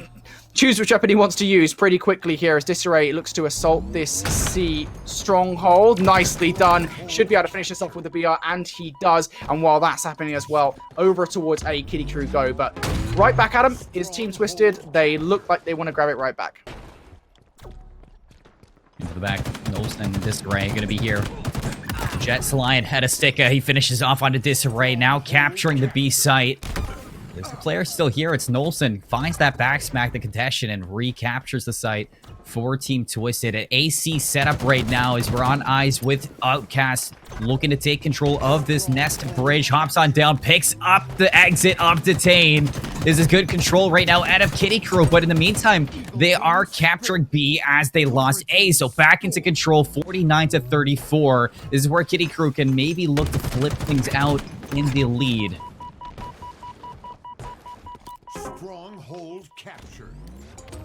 choose which weapon he wants to use pretty quickly here as Disarray looks to assault this C stronghold. Nicely done. Should be able to finish this off with the BR, and he does. And while that's happening as well, over towards A, Krew go. But right back at him is Team Twisted. They look like they want to grab it right back. Into the back, Knowles and Disarray going to be here. Jet's line had a Stika. He finishes off onto Disarray, now capturing the B site. There's the player still here. It's Knowlson. Finds that back smack, the contention, and recaptures the site for Team Twisted. An AC setup right now as we're on eyes with Outcast, looking to take control of this nest bridge. Hops on down, picks up the exit of Detain. This is good control right now out of Krew, but in the meantime, they are capturing B as they lost A. So back into control, 49-34. This is where Krew can maybe look to flip things out in the lead. Stronghold captured.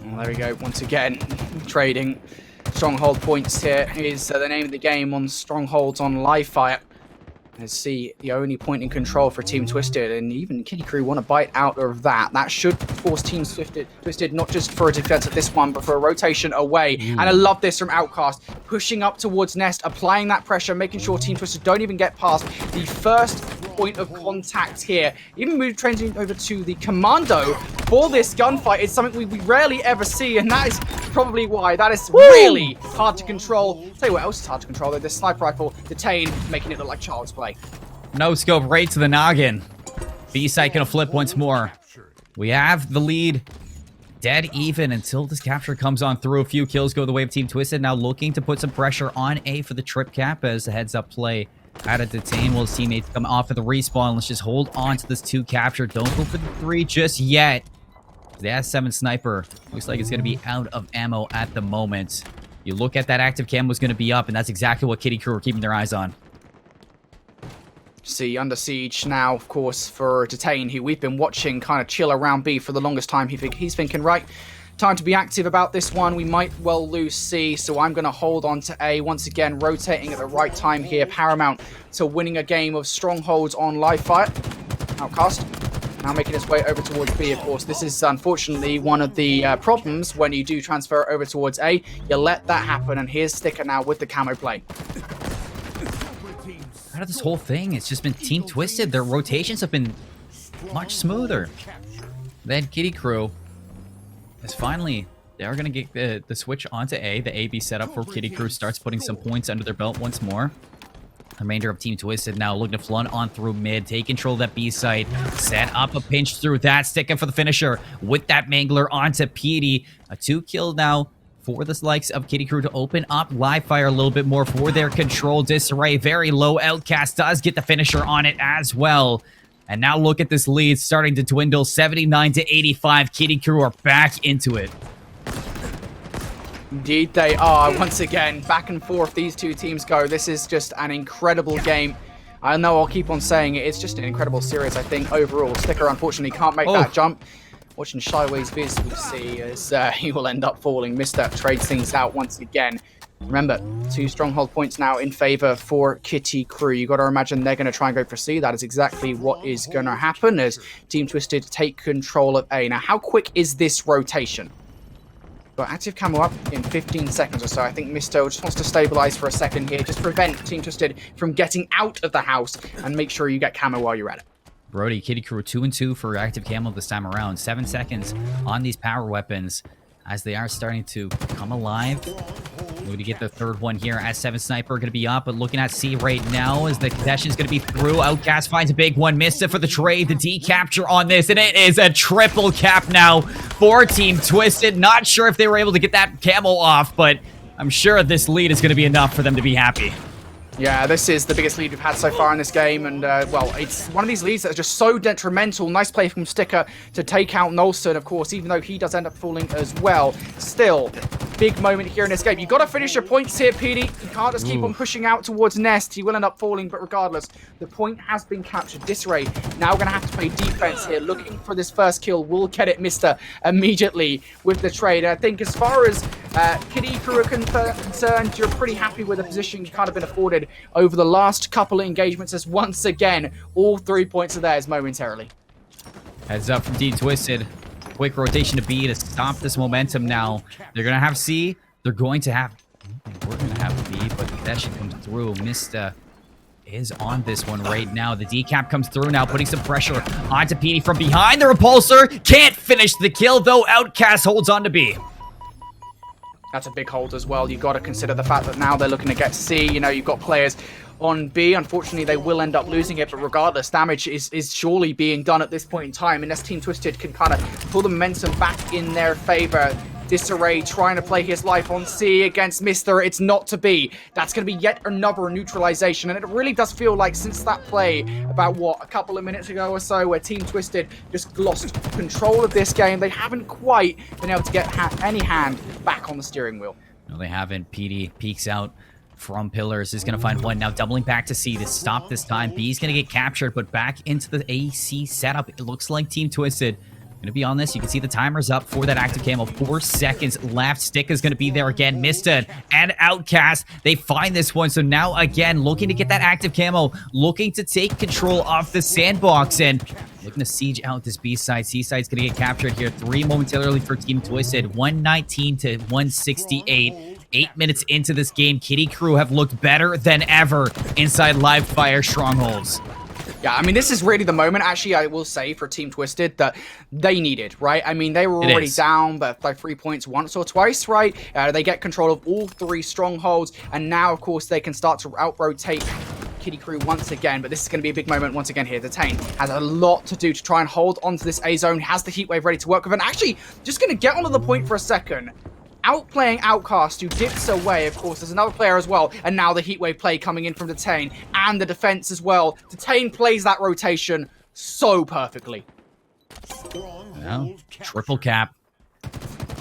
Well, there we go. Once again, trading stronghold points here is the name of the game on strongholds on live fire. Let's see, the only point in control for Team Twisted, and even Kitty Krew want to bite out of that. That should force Team Twisted not just for a defense of this one, but for a rotation away. And I love this from Outcast, pushing up towards Nest, applying that pressure, making sure Team Twisted don't even get past the first point of contact here. Even moved trending over to the Commando for this gunfight. It's something we rarely ever see, and that is probably why. That is really hard to control. Tell you what else is hard to control, though. This sniper rifle, Detain, making it look like child's play. No scope right to the noggin. B-site gonna flip once more. We have the lead dead even until this capture comes on through. A few kills go the way of Team Twisted. Now looking to put some pressure on A for the trip cap as the heads up play out of Detain. Will his teammates come off of the respawn. Let's just hold on to this 2 capture. Don't go for the 3 just yet. The S7 sniper looks like it's going to be out of ammo at the moment. You look at that active cam was going to be up, and that's exactly what Kitty Krew are keeping their eyes on. See, under siege now, of course, for Detain, who we've been watching kind of chill around B for the longest time. He's thinking, right, time to be active about this one. We might well lose C, so I'm going to hold on to A. Once again, rotating at the right time here. Paramount to winning a game of strongholds on live fire. Outcast now making its way over towards B, of course. This is unfortunately one of the problems when you do transfer over towards A. You let that happen, and here's Sticker now with the camo play. Out of this whole thing, it's just been Team Twisted. Their rotations have been much smoother. Then Kitty Krew is finally, they are going to get the switch onto A. The AB setup for Kitty Krew starts putting some points under their belt once more. The remainder of Team Twisted now looking to flood on through mid, take control of that B site, set up a pinch through that, sticking for the finisher with that Mangler onto Petey. A 2 kill now for the likes of Kitty Krew to open up live fire a little bit more for their control. Disarray very low. Outcast does get the finisher on it as well. And now look at this lead starting to dwindle, 79 to 85. Kitty Krew are back into it. Indeed they are. Once again, back and forth these two teams go. This is just an incredible game. I know I'll keep on saying it. It's just an incredible series, I think, overall. Sticker, unfortunately, can't make that jump. Watching Shyways Viz, we see as he will end up falling. Mister trades things out once again. Remember, 2 stronghold points now in favor for Kitty Krew. You got to imagine they're going to try and go for C. That is exactly what is going to happen as Team Twisted take control of A. Now, how quick is this rotation? Got active camo up in 15 seconds or so. I think Misto just wants to stabilize for a second here. Just prevent Team Twisted from getting out of the house and make sure you get camo while you're at it. Brody, Kitty Krew 2-2 for active camo this time around. 7 seconds on these power weapons as they are starting to come alive. Looking to get the 3rd one here as 7 Sniper going to be up, but looking at C right now as the contestation is going to be through. Outcast finds a big one, missed it for the trade. The D capture on this, and it is a triple cap now for Team Twisted. Not sure if they were able to get that camo off, but I'm sure this lead is going to be enough for them to be happy. Yeah, this is the biggest lead we've had so far in this game, and, well, it's one of these leads that are just so detrimental. Nice play from Sticker to take out Nolson, of course, even though he does end up falling as well. Still, big moment here in this game. You've got to finish your points here, PD. You can't just keep on pushing out towards Nest. He will end up falling, but regardless, the point has been captured. Disarray now going to have to play defense here, looking for this first kill. Will get it, Mister, immediately with the trade. I think as far as Kitty Krew are concerned, you're pretty happy with the position you kind of been afforded over the last couple of engagements, as once again, all 3 points are theirs momentarily. Heads up from Team Twisted. Quick rotation to B to stop this momentum now. They're going to have C. They're going to have... We're going to have B, but that should come through. Mista is on this one right now. The decap comes through now, putting some pressure onto Petey from behind. The repulsor can't finish the kill, though. Outcast holds on to B. That's a big hold as well. You've got to consider the fact that now they're looking to get C. You know, you've got players on B. Unfortunately, they will end up losing it, but regardless, damage is surely being done at this point in time, unless Team Twisted can kind of pull the momentum back in their favor. Disarray trying to play his life on C against Mister. It's not to be. That's going to be yet another neutralization, and it really does feel like since that play about, what, a couple of minutes ago or so, where Team Twisted just lost control of this game, they haven't quite been able to get any hand back on the steering wheel. No, they haven't. PD peeks out from pillars, is going to find one. Now doubling back to C to stop this time. B's going to get captured, but back into the AC setup. It looks like Team Twisted Gonna be on this. You can see the timer's up for that active camo. 4 seconds left. Stick is gonna be there again. Mista and Outcast. They find this one. So now again, looking to get that active camo, looking to take control of the sandbox and looking to siege out this B side. C side's gonna get captured here. 3 momentarily for Team Twisted. 119 to 168. 8 minutes into this game, Kitty Krew have looked better than ever inside live fire strongholds. Yeah, I mean, this is really the moment, actually, I will say, for Team Twisted that they needed, right? I mean, they were already down by 3 points once or twice, right? They get control of all 3 strongholds, and now, of course, they can start to out-rotate Kitty Krew once again, but this is going to be a big moment once again here. Detain has a lot to do to try and hold onto this A zone, has the heat wave ready to work with, and actually, just going to get onto the point for a second. Outplaying Outcast, who dips away, of course, there's another player as well, and now the heatwave play coming in from Detain, and the defense as well. Detain plays that rotation so perfectly. Well, triple cap.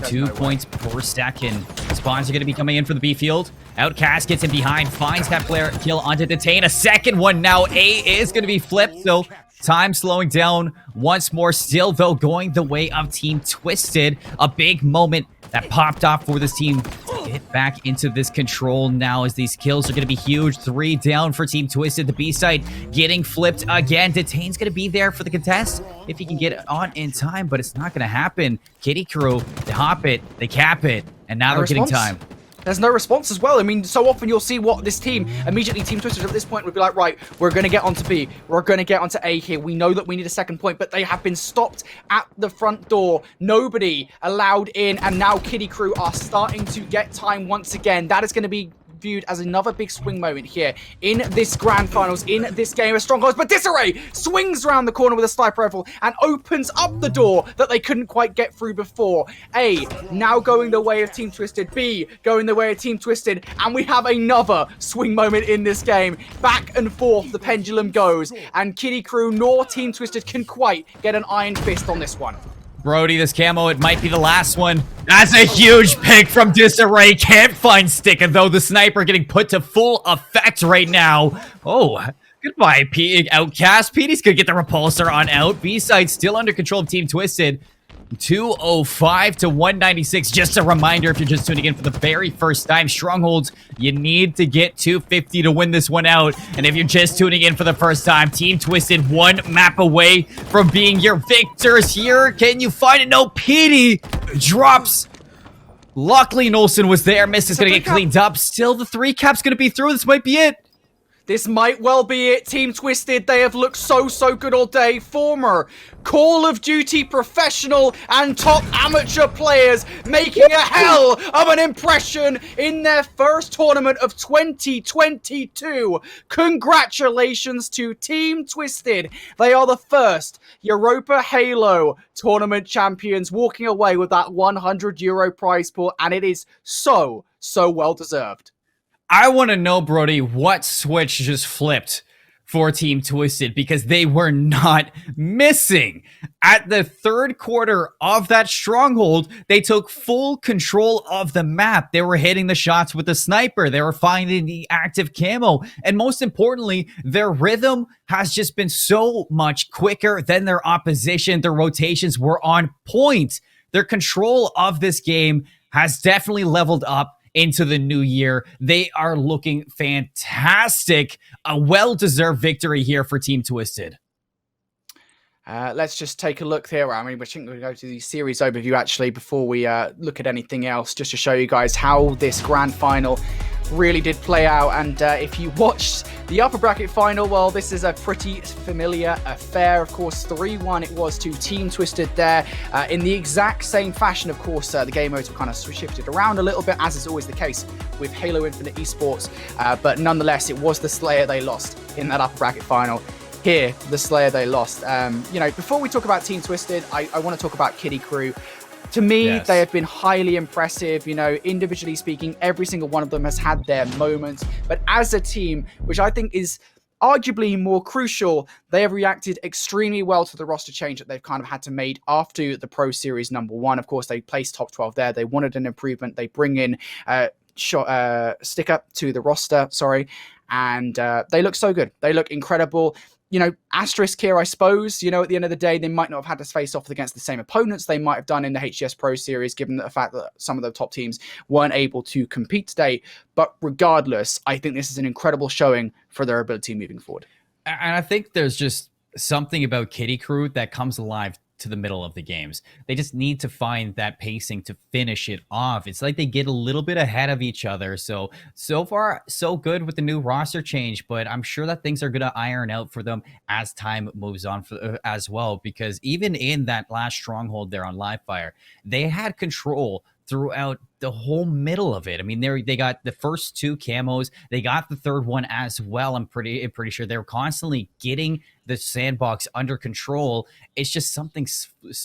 2 points per second. Spawns are going to be coming in for the B field. Outcast gets in behind, finds that player kill onto Detain. A second one now. A is going to be flipped, so time slowing down once more. Still, though, going the way of Team Twisted. A big moment that popped off for this team. Get back into this control now as these kills are going to be huge. 3 down for Team Twisted. The B side getting flipped again. Detain's going to be there for the contest if he can get it on in time, but it's not going to happen. Kitty Krew, they hop it, they cap it, and now they're getting time. There's no response as well. I mean, so often you'll see what this team, immediately Team Twisted at this point would be like, right, we're going to get onto B. We're going to get onto A here. We know that we need a second point, but they have been stopped at the front door. Nobody allowed in, and now Kitty Krew are starting to get time once again. That is going to be viewed as another big swing moment here in this grand finals, in this game of strongholds. But Disarray swings around the corner with a sniper rifle and opens up the door that they couldn't quite get through before. A now going the way of Team Twisted, B going the way of Team Twisted, and we have another swing moment in this game. Back and forth the pendulum goes, and Kitty Krew nor Team Twisted can quite get an iron fist on this one. Brody, this camo, it might be the last one. That's a huge pick from Disarray. Can't find Stick, and though the sniper getting put to full effect right now. Oh, goodbye, Outcast. Petey's gonna get the repulsor on out. B-side still under control of Team Twisted. 205 to 196. Just a reminder, if you're just tuning in for the very first time, Strongholds, you need to get 250 to win this one out. And if you're just tuning in for the first time, Team Twisted 1 map away from being your victors here. Can you find it? No, Petey drops. Luckily, Nolson was there. Mist is going to get cleaned up. Still, the 3 cap's going to be through. This might be it. This might well be it. Team Twisted, they have looked so good all day. Former Call of Duty professional and top amateur players making a hell of an impression in their first tournament of 2022. Congratulations to Team Twisted. They are the first Europa Halo tournament champions, walking away with that €100 prize pool, and it is so well deserved. I want to know, Brody, what switch just flipped for Team Twisted, because they were not missing. At the third quarter of that stronghold, they took full control of the map. They were hitting the shots with the sniper. They were finding the active camo. And most importantly, their rhythm has just been so much quicker than their opposition. Their rotations were on point. Their control of this game has definitely leveled up into the new year. They are looking fantastic. A well-deserved victory here for Team Twisted. Let's just take a look here. I mean, we're going to go to the series overview actually before we look at anything else, just to show you guys how this grand final really did play out. And if you watched the upper bracket final, well, this is a pretty familiar affair. Of course, 3-1 it was to Team Twisted there. In the exact same fashion, of course, the game modes were kind of shifted around a little bit, as is always the case with Halo Infinite Esports. But nonetheless, it was the Slayer they lost in that upper bracket final. Here, the Slayer they lost. You know, before we talk about Team Twisted, I want to talk about Kitty Krew. To me, Yes. They have been highly impressive. You know, individually speaking, every single one of them has had their moments. But as a team, which I think is arguably more crucial, they have reacted extremely well to the roster change that they've kind of had to make after the Pro Series #1. Of course, they placed top 12 there. They wanted an improvement. They bring in sticker to the roster, and they look so good. They look incredible. Asterisk here, I suppose. At the end of the day, they might not have had to face off against the same opponents they might have done in the HGS Pro Series, given the fact that some of the top teams weren't able to compete today. But regardless, I think this is an incredible showing for their ability moving forward. And I think there's just something about Krew that comes alive to the middle of the games. They just need to find that pacing to finish it off. It's like they get a little bit ahead of each other. So far, so good with the new roster change, but I'm sure that things are going to iron out for them as time moves on as well, because even in that last stronghold there on Livefire, they had control throughout the whole middle of it. I mean, they got the first 2 camos. They got the third one as well. I'm pretty sure they were constantly getting the sandbox under control. It's just something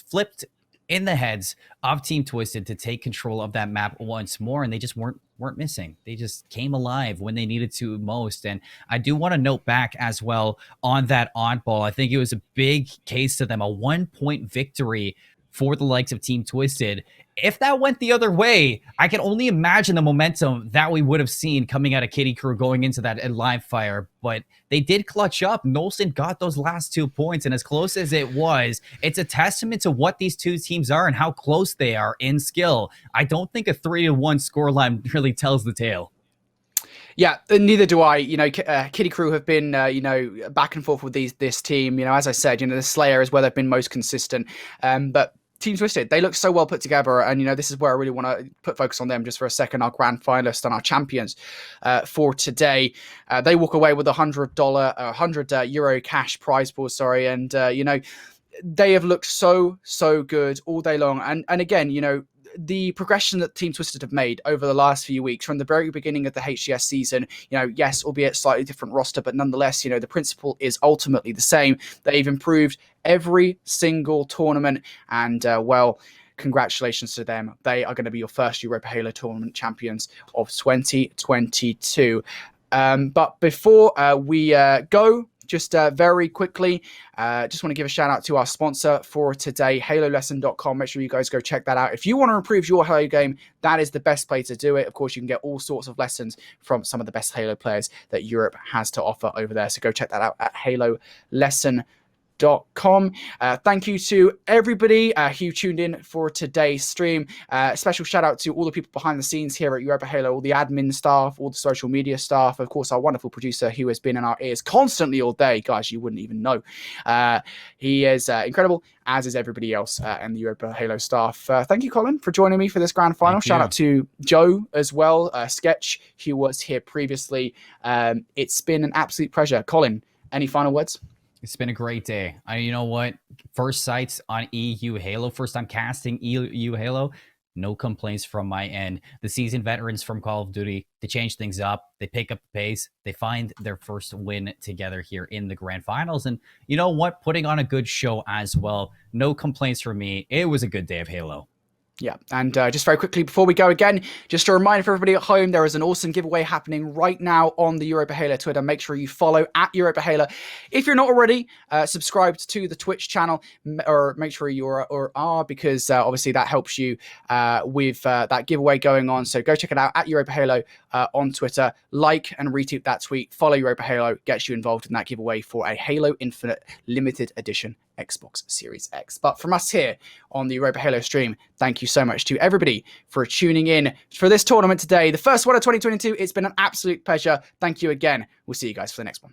flipped in the heads of Team Twisted to take control of that map once more, and they just weren't missing. They just came alive when they needed to most. And I do want to note back as well on that oddball. I think it was a big case to them, a 1-point victory for the likes of Team Twisted. If that went the other way, I can only imagine the momentum that we would have seen coming out of Krew going into that live fire. But they did clutch up. Nolson got those last 2 points, and as close as it was, it's a testament to what these two teams are and how close they are in skill. I don't think a 3-1 scoreline really tells the tale. Yeah, neither do I. Krew have been, back and forth with this team. As I said, the Slayer is where they've been most consistent. But Team Twisted, they look so well put together, and this is where I really want to put focus on them just for a second. Our grand finalists and our champions for today, they walk away with €100 cash prize pool. And they have looked so good all day long. And again, the progression that Team Twisted have made over the last few weeks from the very beginning of the HGS season, yes, albeit slightly different roster, but nonetheless, the principle is ultimately the same. They've improved every single tournament, and congratulations to them. They are going to be your first Europa Halo tournament champions of 2022. But before we go, just very quickly, just want to give a shout out to our sponsor for today, HaloLesson.com. Make sure you guys go check that out. If you want to improve your Halo game, that is the best place to do it. Of course, you can get all sorts of lessons from some of the best Halo players that Europe has to offer over there. So go check that out at HaloLesson.com. Thank you to everybody who tuned in for today's stream. Special shout out to all the people behind the scenes here at Europa Halo, all the admin staff, all the social media staff, of course our wonderful producer who has been in our ears constantly all day. Guys, you wouldn't even know. He is incredible, as is everybody else in the Europa Halo staff. Thank you, Colin, for joining me for this grand final. Shout out to Joe as well, Sketch, who was here previously. It's been an absolute pleasure. Colin, any final words? It's been a great day. You know what? First sights on EU Halo. First time casting EU Halo. No complaints from my end. The seasoned veterans from Call of Duty, they change things up. They pick up the pace. They find their first win together here in the grand finals. And you know what? Putting on a good show as well. No complaints from me. It was a good day of Halo. Yeah, and just very quickly before we go again, just a reminder for everybody at home, there is an awesome giveaway happening right now on the Europa Halo Twitter. Make sure you follow at Europa Halo. If you're not already subscribed to the Twitch channel, or make sure you are, because obviously that helps you with that giveaway going on. So go check it out at Europa Halo on Twitter. Like and retweet that tweet. Follow Europa Halo, gets you involved in that giveaway for a Halo Infinite limited edition Xbox Series X. But from us here on the Europa Halo stream, thank you so much to everybody for tuning in for this tournament today, the first one of 2022. It's been an absolute pleasure. Thank you again. We'll see you guys for the next one.